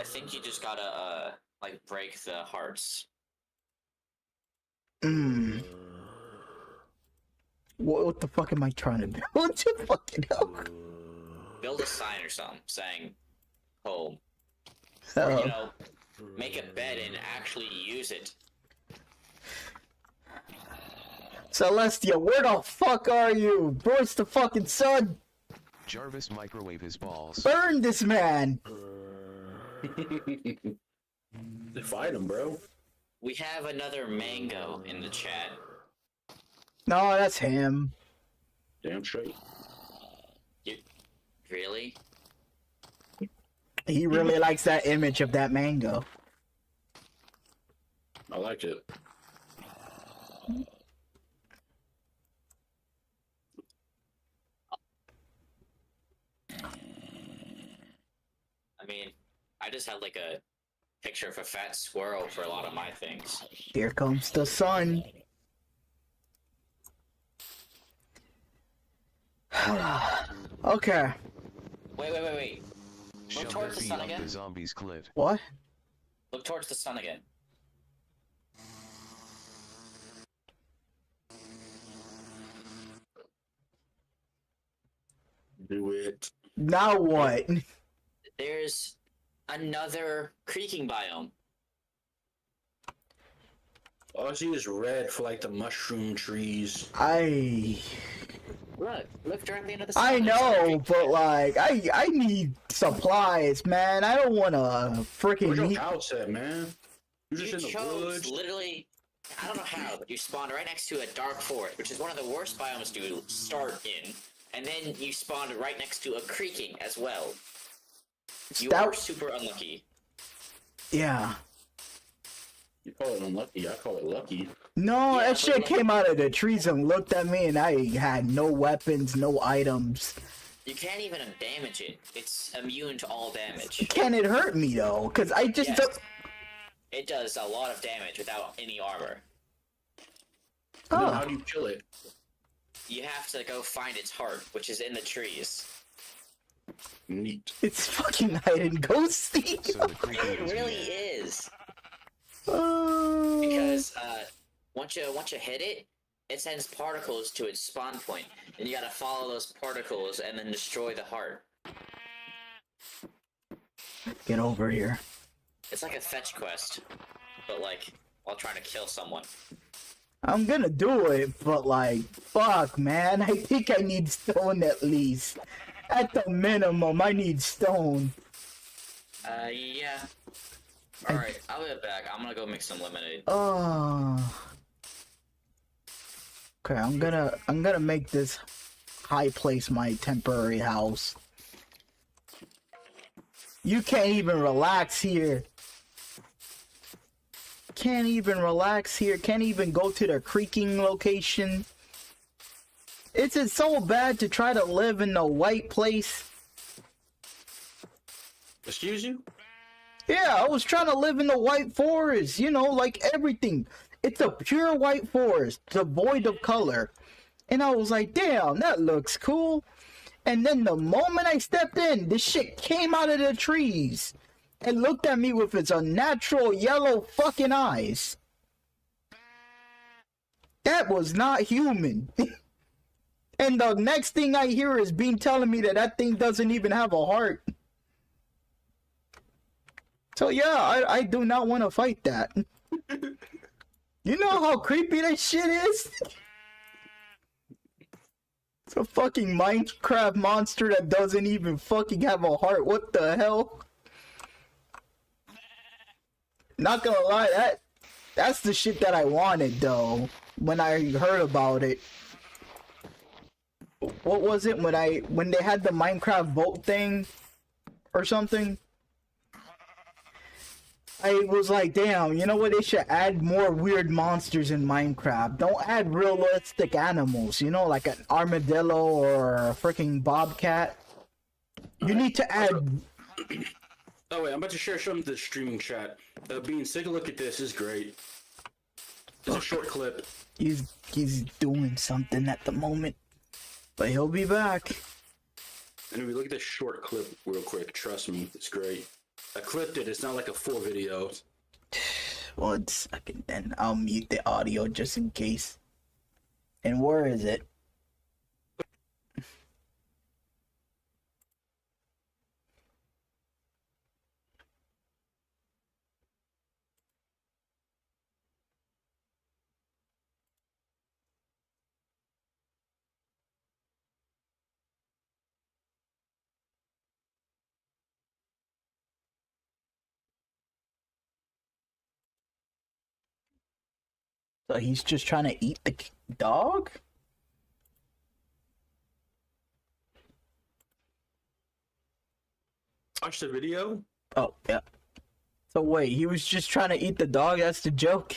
I think you just gotta like break the hearts. What the fuck am I trying to do? What the fucking hell? Build a sign or something saying home. Or, you know, make a bed and actually use it. Celestia, where the fuck are you? Where's the fucking sun? Jarvis microwave his balls. Burn this man! They fight him, bro. We have another Mango in the chat. No, that's him. Damn straight. You really? He really likes that image of that mango. I like it. I mean, I just had like a picture of a fat squirrel for a lot of my things. Here comes the sun. Okay. Wait. Look Shove towards the that sun up again. the zombie's clit. What? Look towards the sun again. Do it. Now what? There's another creaking biome. All I see is red for like the mushroom trees. Look directly into the sun. I There's another know, creaking but biome. like, I need supplies, man. I don't want to Where's your freaking. house at, man? You You just in the chose woods. literally, I don't know how, but you spawned right next to a dark forest, which is one of the worst biomes to start in. And then you spawned right next to a creaking as well. You That- are super unlucky. Yeah. You call it unlucky. I call it lucky. No, Yeah, that but shit like- came out of the trees and looked at me, and I had no weapons, no items. You can't even damage it. It's immune to all damage. Can it hurt me though? Cause I just Yes. don't. It does a lot of damage without any armor. Then Oh. how do you kill it? You have to go find its heart, which is in the trees. Neat. It's fucking hide and go seek. So the creaking It is really weird. is. Oh. Because once you hit it, it sends particles to its spawn point, and you gotta follow those particles and then destroy the heart. Get over here. It's like a fetch quest, but like while trying to kill someone. I'm gonna do it, but like, fuck, man. I think I need stone at least. At the minimum, I need stone. Yeah. Alright, I'll be back. I'm gonna go make some lemonade. Oh. Okay, I'm gonna make this high place my temporary house. You can't even relax here. Can't even relax here. Can't even go to the creaking location. Is it so bad to try to live in the white place? Excuse you? Yeah, I was trying to live in the white forest, you know, like everything. It's a pure white forest, devoid of color. And I was like, damn, that looks cool. And then the moment I stepped in, this shit came out of the trees and looked at me with its unnatural yellow fucking eyes. That was not human. And the next thing I hear is Bean telling me that that thing doesn't even have a heart. So yeah, I do not want to fight that. You know how creepy that shit is? It's a fucking Minecraft monster that doesn't even fucking have a heart. What the hell? Not gonna lie, that's the shit that I wanted though. When I heard about it. What was it when they had the Minecraft vote thing or something? I was like, damn, you know what? They should add more weird monsters in Minecraft. Don't add realistic animals, you know, like an armadillo or a freaking bobcat. You need to add. Oh wait, I'm about to share something to the streaming chat. Beans, take a look at this. It's great. It's a short clip. He's doing something at the moment, but he'll be back. And if we look at this short clip real quick, trust me, it's great. I clipped it. It's not like a full video. 1 second, then I'll mute the audio just in case. And where is it? So he's just trying to eat the dog? Watch the video. Oh, yeah. So wait, he was just trying to eat the dog? That's the joke?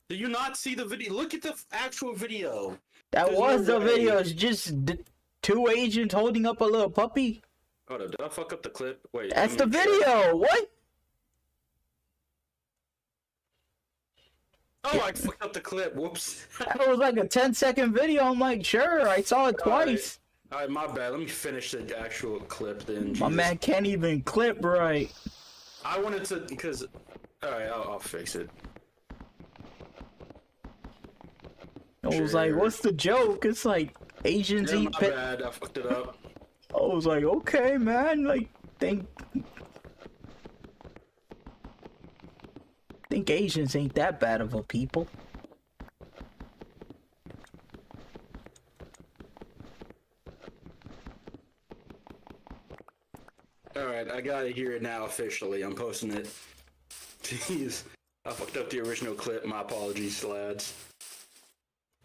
Did you not see the video? Look at the actual video. That There's was no the way. video. It's just two agents holding up a little puppy. Hold up, did I fuck up the clip? Wait. That's the let me check. video. What? Oh, I fucked up the clip. Whoops. That was like a 10-second video. I'm like, sure, I saw it twice. Alright, my bad. Let me finish the actual clip then. My Jesus. man can't even clip right. I wanted to, because... Alright, I'll fix it. I was like, what's the joke? It's like Asians Yeah, eat my pet. bad. I fucked it up. I was like, okay, man. Like, think Asians ain't that bad of a people. Alright, I gotta hear it now officially. I'm posting it. Jeez. I fucked up the original clip. My apologies, lads.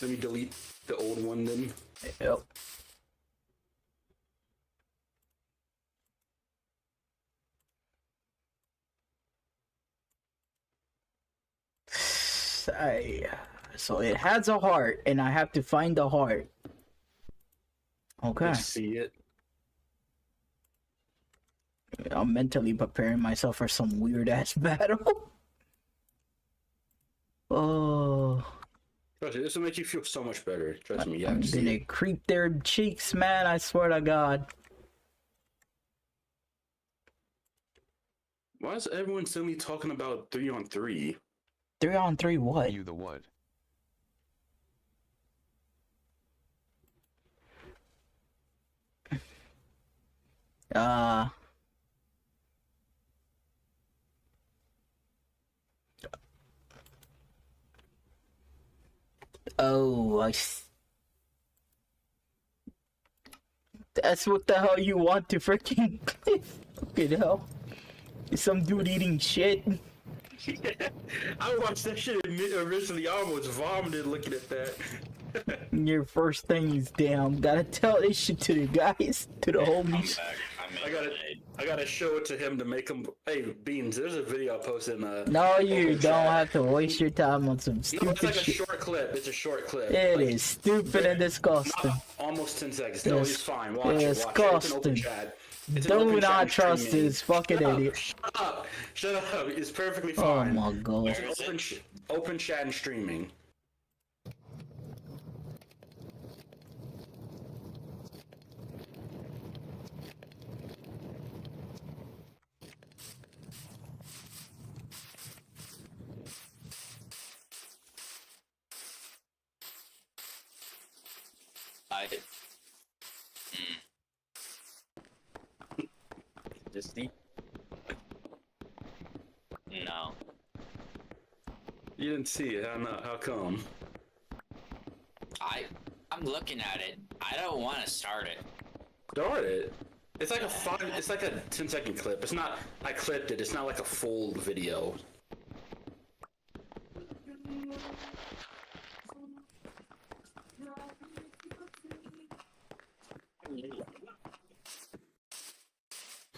Let me delete the old one then. Yep. So it has a heart, and I have to find the heart. Okay. Let's see it. I'm mentally preparing myself for some weird ass battle. Oh. Trust me, this will make you feel so much better. Trust me, yeah. I'm gonna creep their cheeks, man. I swear to God. Why is everyone suddenly talking about 3-on-3? 3-on-3 what? You the what? Oh, that's what the hell you want to freaking fucking hell. Some dude eating shit. I watched that shit originally. I almost vomited looking at that. Your first thing is damn. Gotta tell this shit to the guys, to the homies. I gotta show it to him to make him. Hey, Beans, there's a video I posted in No, you open don't chat. have to waste your time on some No, stupid it's like a shit. short clip. It's a short clip. It Like, is stupid and disgusting. almost 10 seconds. No, it's fine. Watch it. Watch it. It's an Disgusting. open chat. It's an Do open chat not and trust streaming. this fucking Shut up, idiot. Shut up. Shut up. It's perfectly Oh fine. my god. It's open chat and streaming. Just see. No. You didn't see it. How come? I'm looking at it. I don't want to start it. Start it. It's like it's like a 10-second clip. It's not, I clipped it. It's not like a full video.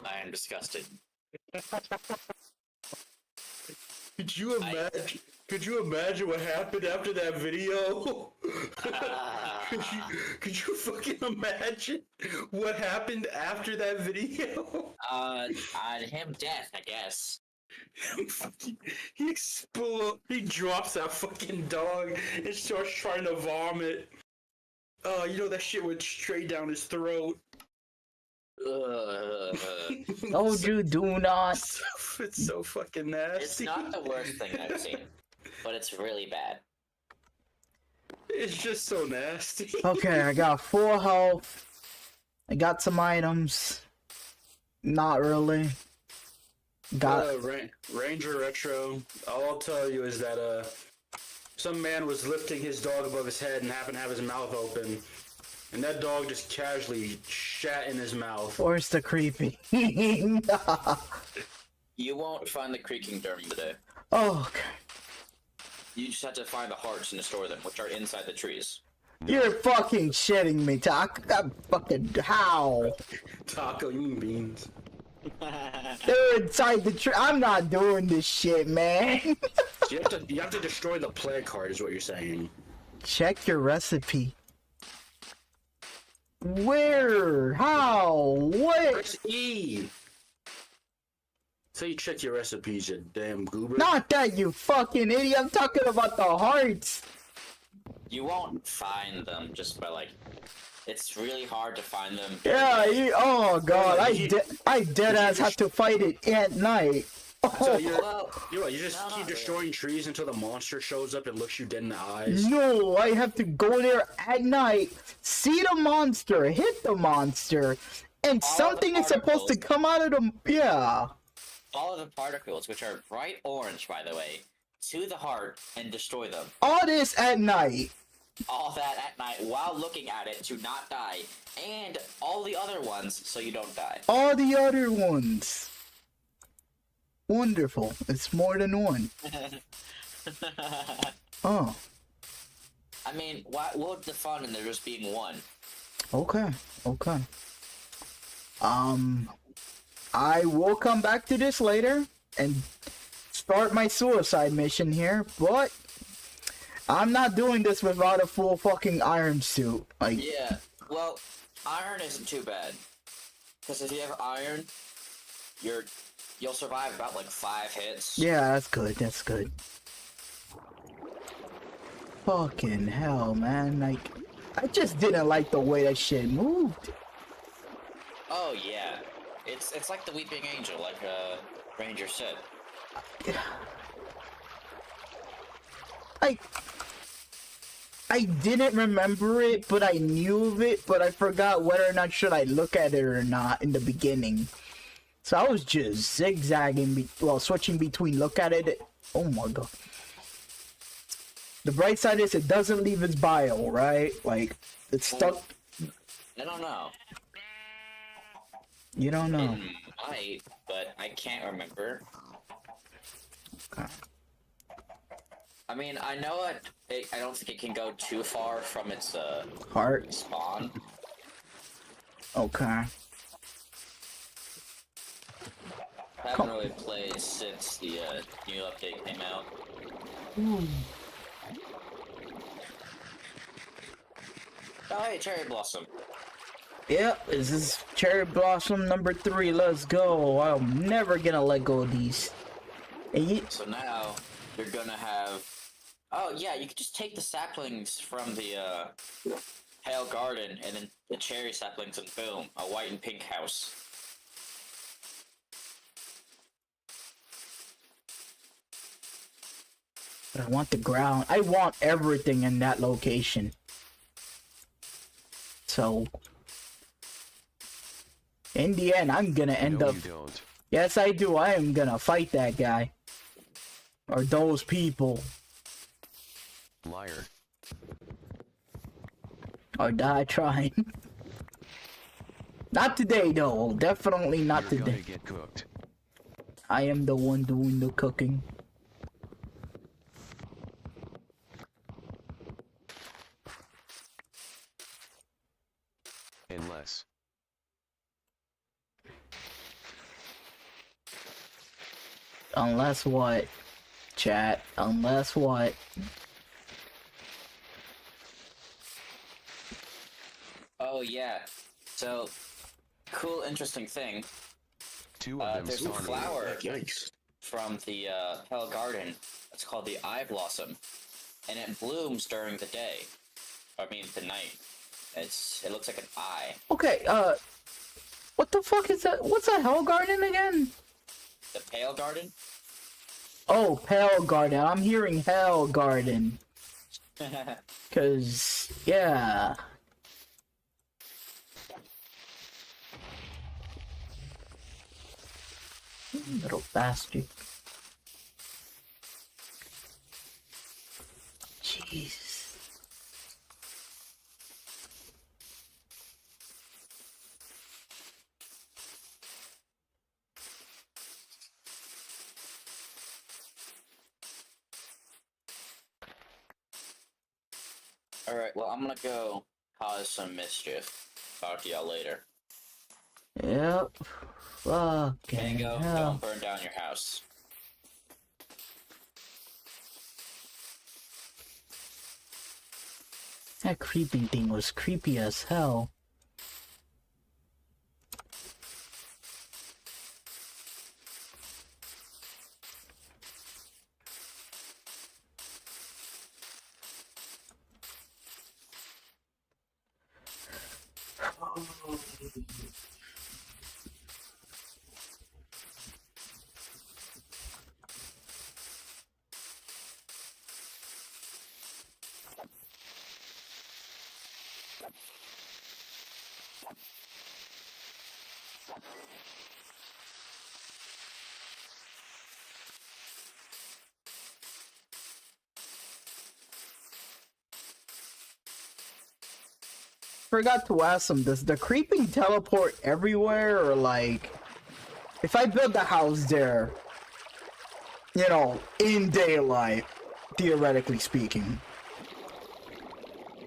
I am disgusted. Could you imagine? Could you imagine what happened after that video? Could you fucking imagine what happened after that video? Him death, I guess. He explodes. He drops that fucking dog and starts trying to vomit. Oh, you know that shit went straight down his throat. Oh, you do not. It's so fucking nasty. It's not the worst thing I've seen, but it's really bad. It's just so nasty. Okay, I got 4 health. I got some items. Not really. Got Ranger Retro. All I'll tell you is that some man was lifting his dog above his head and happened to have his mouth open, and that dog just casually shat in his mouth. Where's the creepy? You won't find the creaking during the day. Oh, okay. You just have to find the hearts and destroy them, which are inside the trees. You're fucking shitting me, Taco. Fucking how? Taco, you mean Beans? They're inside the tree. I'm not doing this shit, man. You have to destroy the plague card, is what you're saying. Check your recipe. Where? How? What? Press E. So you check your recipes, you damn goober. Not that, you fucking idiot. I'm talking about the hearts. You won't find them just by like. It's really hard to find them. Yeah, oh god, Yeah, I dead ass have to fight it at night. So Oh, you just No, keep not destroying trees until the monster shows up and looks you dead in the eyes. no, I have to go there at night, see the monster, hit the monster, and All something the is supposed to particles. come out of the, yeah. All of the particles, which are bright orange, by the way, to the heart and destroy them. All this at night. All that at night while looking at it to not die, and all the other ones so you don't die. All the other ones. Wonderful. It's more than one. Oh, I mean, what would the fun in there just being one? okay, okay. I will come back to this later and start my suicide mission here, but I'm not doing this without a full fucking iron suit. Like, Yeah, well, iron isn't too bad. Because if you have iron, you'll survive about like 5 hits. yeah, that's good, that's good. Fucking hell, man. Like, I just didn't like the way that shit moved. Oh yeah. It's like the Weeping Angel, like Ranger said. Like, I didn't remember it, but I knew of it, but I forgot whether or not should I look at it or not in the beginning. So I was just zigzagging, switching between look at it. Oh my god. The bright side is it doesn't leave its bio, right? Like, it's stuck. I don't know. You don't know. It might, but I can't remember. Okay. I mean, I know I don't think it can go too far from its Heart. spawn. Okay. I haven't really played since the new update came out. Oh, hey, Cherry Blossom. Yep, this is Cherry Blossom number 3. Let's go. I'm never gonna let go of these. And So now you're gonna have. Oh yeah, you could just take the saplings from the Pale Garden and then the cherry saplings, and boom, a white and pink house. But I want the ground. I want everything in that location. So, in the end, I'm gonna end No, up. you don't. Yes, I do. I am gonna fight that guy. Or those people. Liar. Or die trying. Not today, though. Definitely not You're today. gonna get cooked. I am the one doing the cooking. Unless. Unless what? Chat. Unless what? Oh yeah. So, cool, interesting thing. 2 of them There's a spawn. flower Yikes. from the Pale Garden. It's called the Eye Blossom, and it blooms during the day. I mean, the night. It looks like an eye. Okay, what the fuck is that? What's a Hell Garden again? The Pale Garden. Oh, Pale Garden. I'm hearing Hell Garden. Cause, yeah. Little bastard. Jesus. Alright, well, I'm gonna go cause some mischief. Talk to y'all later. Yep. Fucking Mango, hell. don't burn down your house. That creeping thing was creepy as hell. Forgot to ask him, does the creeping teleport everywhere, or like, if I build the house there, you know, in daylight, theoretically speaking,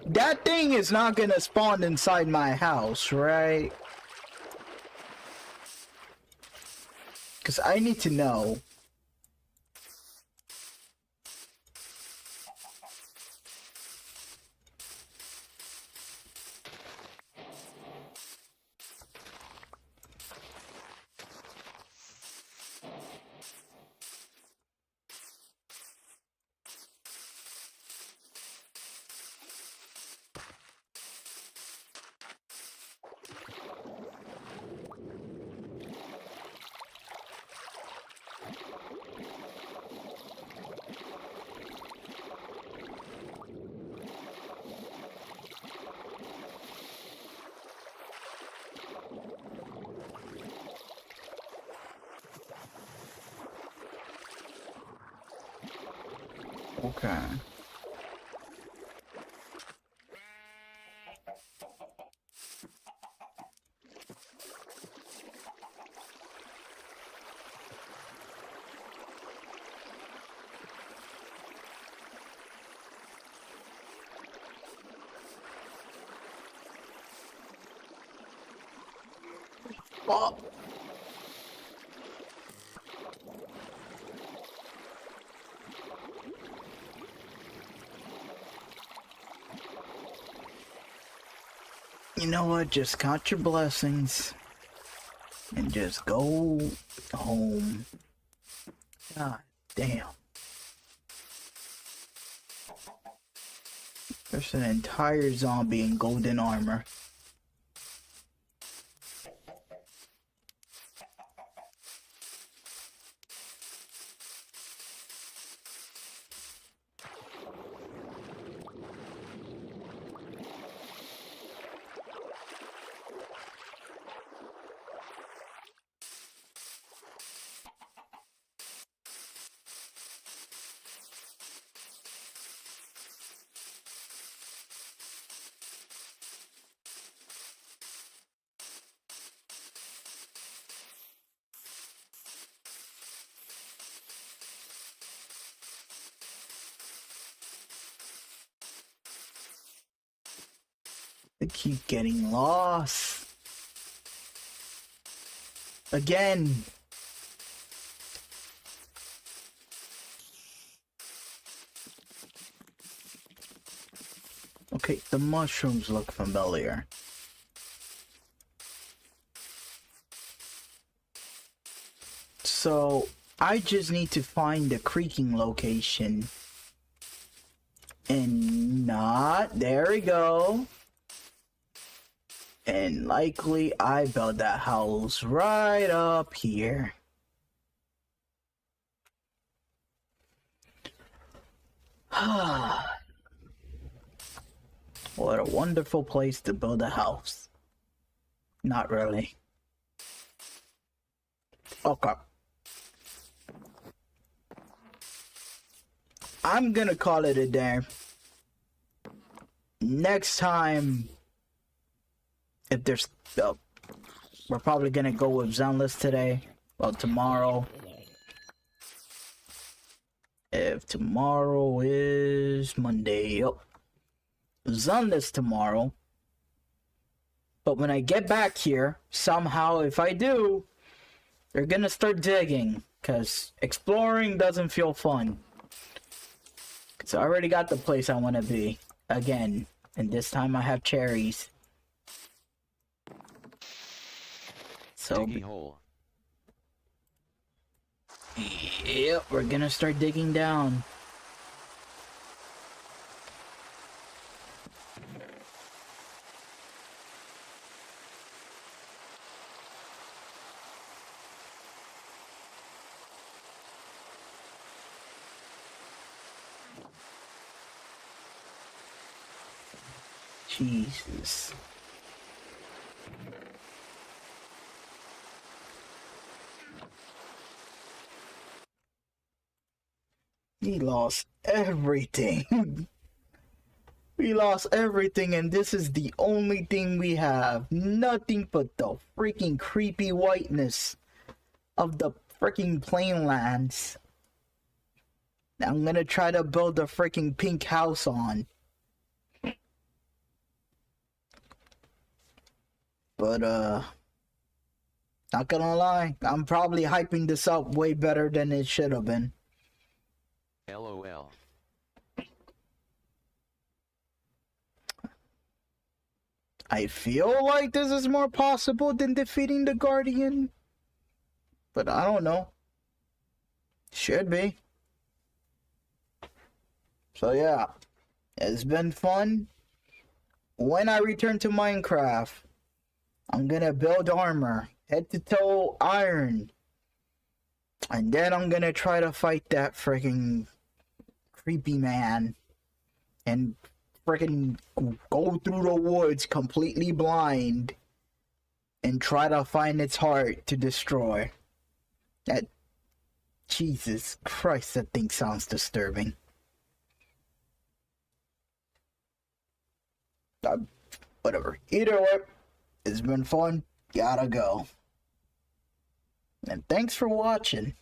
that thing is not gonna spawn inside my house, right? Because I need to know. Okay. Oh. You know what? Just count your blessings and just go home. God damn. There's an entire zombie in golden armor. They keep getting lost. Again. Okay, the mushrooms look familiar. So, I just need to find the creaking location. And not, there we go. And likely I built that house right up here. What a wonderful place to build a house. Not really. Okay. I'm gonna call it a day. Next time, if there's, we're probably gonna go with Zenless today. Well, tomorrow. If tomorrow is Monday, yep. Zenless tomorrow. But when I get back here, somehow, if I do, they're gonna start digging. Because exploring doesn't feel fun. Because I already got the place I want to be. Again. And this time I have cherries. So, Diggy hole. Yep, we're gonna start digging down. Jesus. He lost everything. We lost everything, and this is the only thing we have. Nothing but the freaking creepy whiteness of the freaking plainlands. I'm gonna try to build a freaking pink house on. But, not gonna lie, I'm probably hyping this up way better than it should have been. LOL. I feel like this is more possible than defeating the Guardian. But I don't know. Should be. So yeah, it's been fun. When I return to Minecraft, I'm gonna build armor, head to toe iron. And then I'm gonna try to fight that freaking creepy man. And freaking go through the woods completely blind and try to find its heart to destroy. That, Jesus Christ, that thing sounds disturbing. Whatever. Either way, it's been fun. Gotta go. And thanks for watching.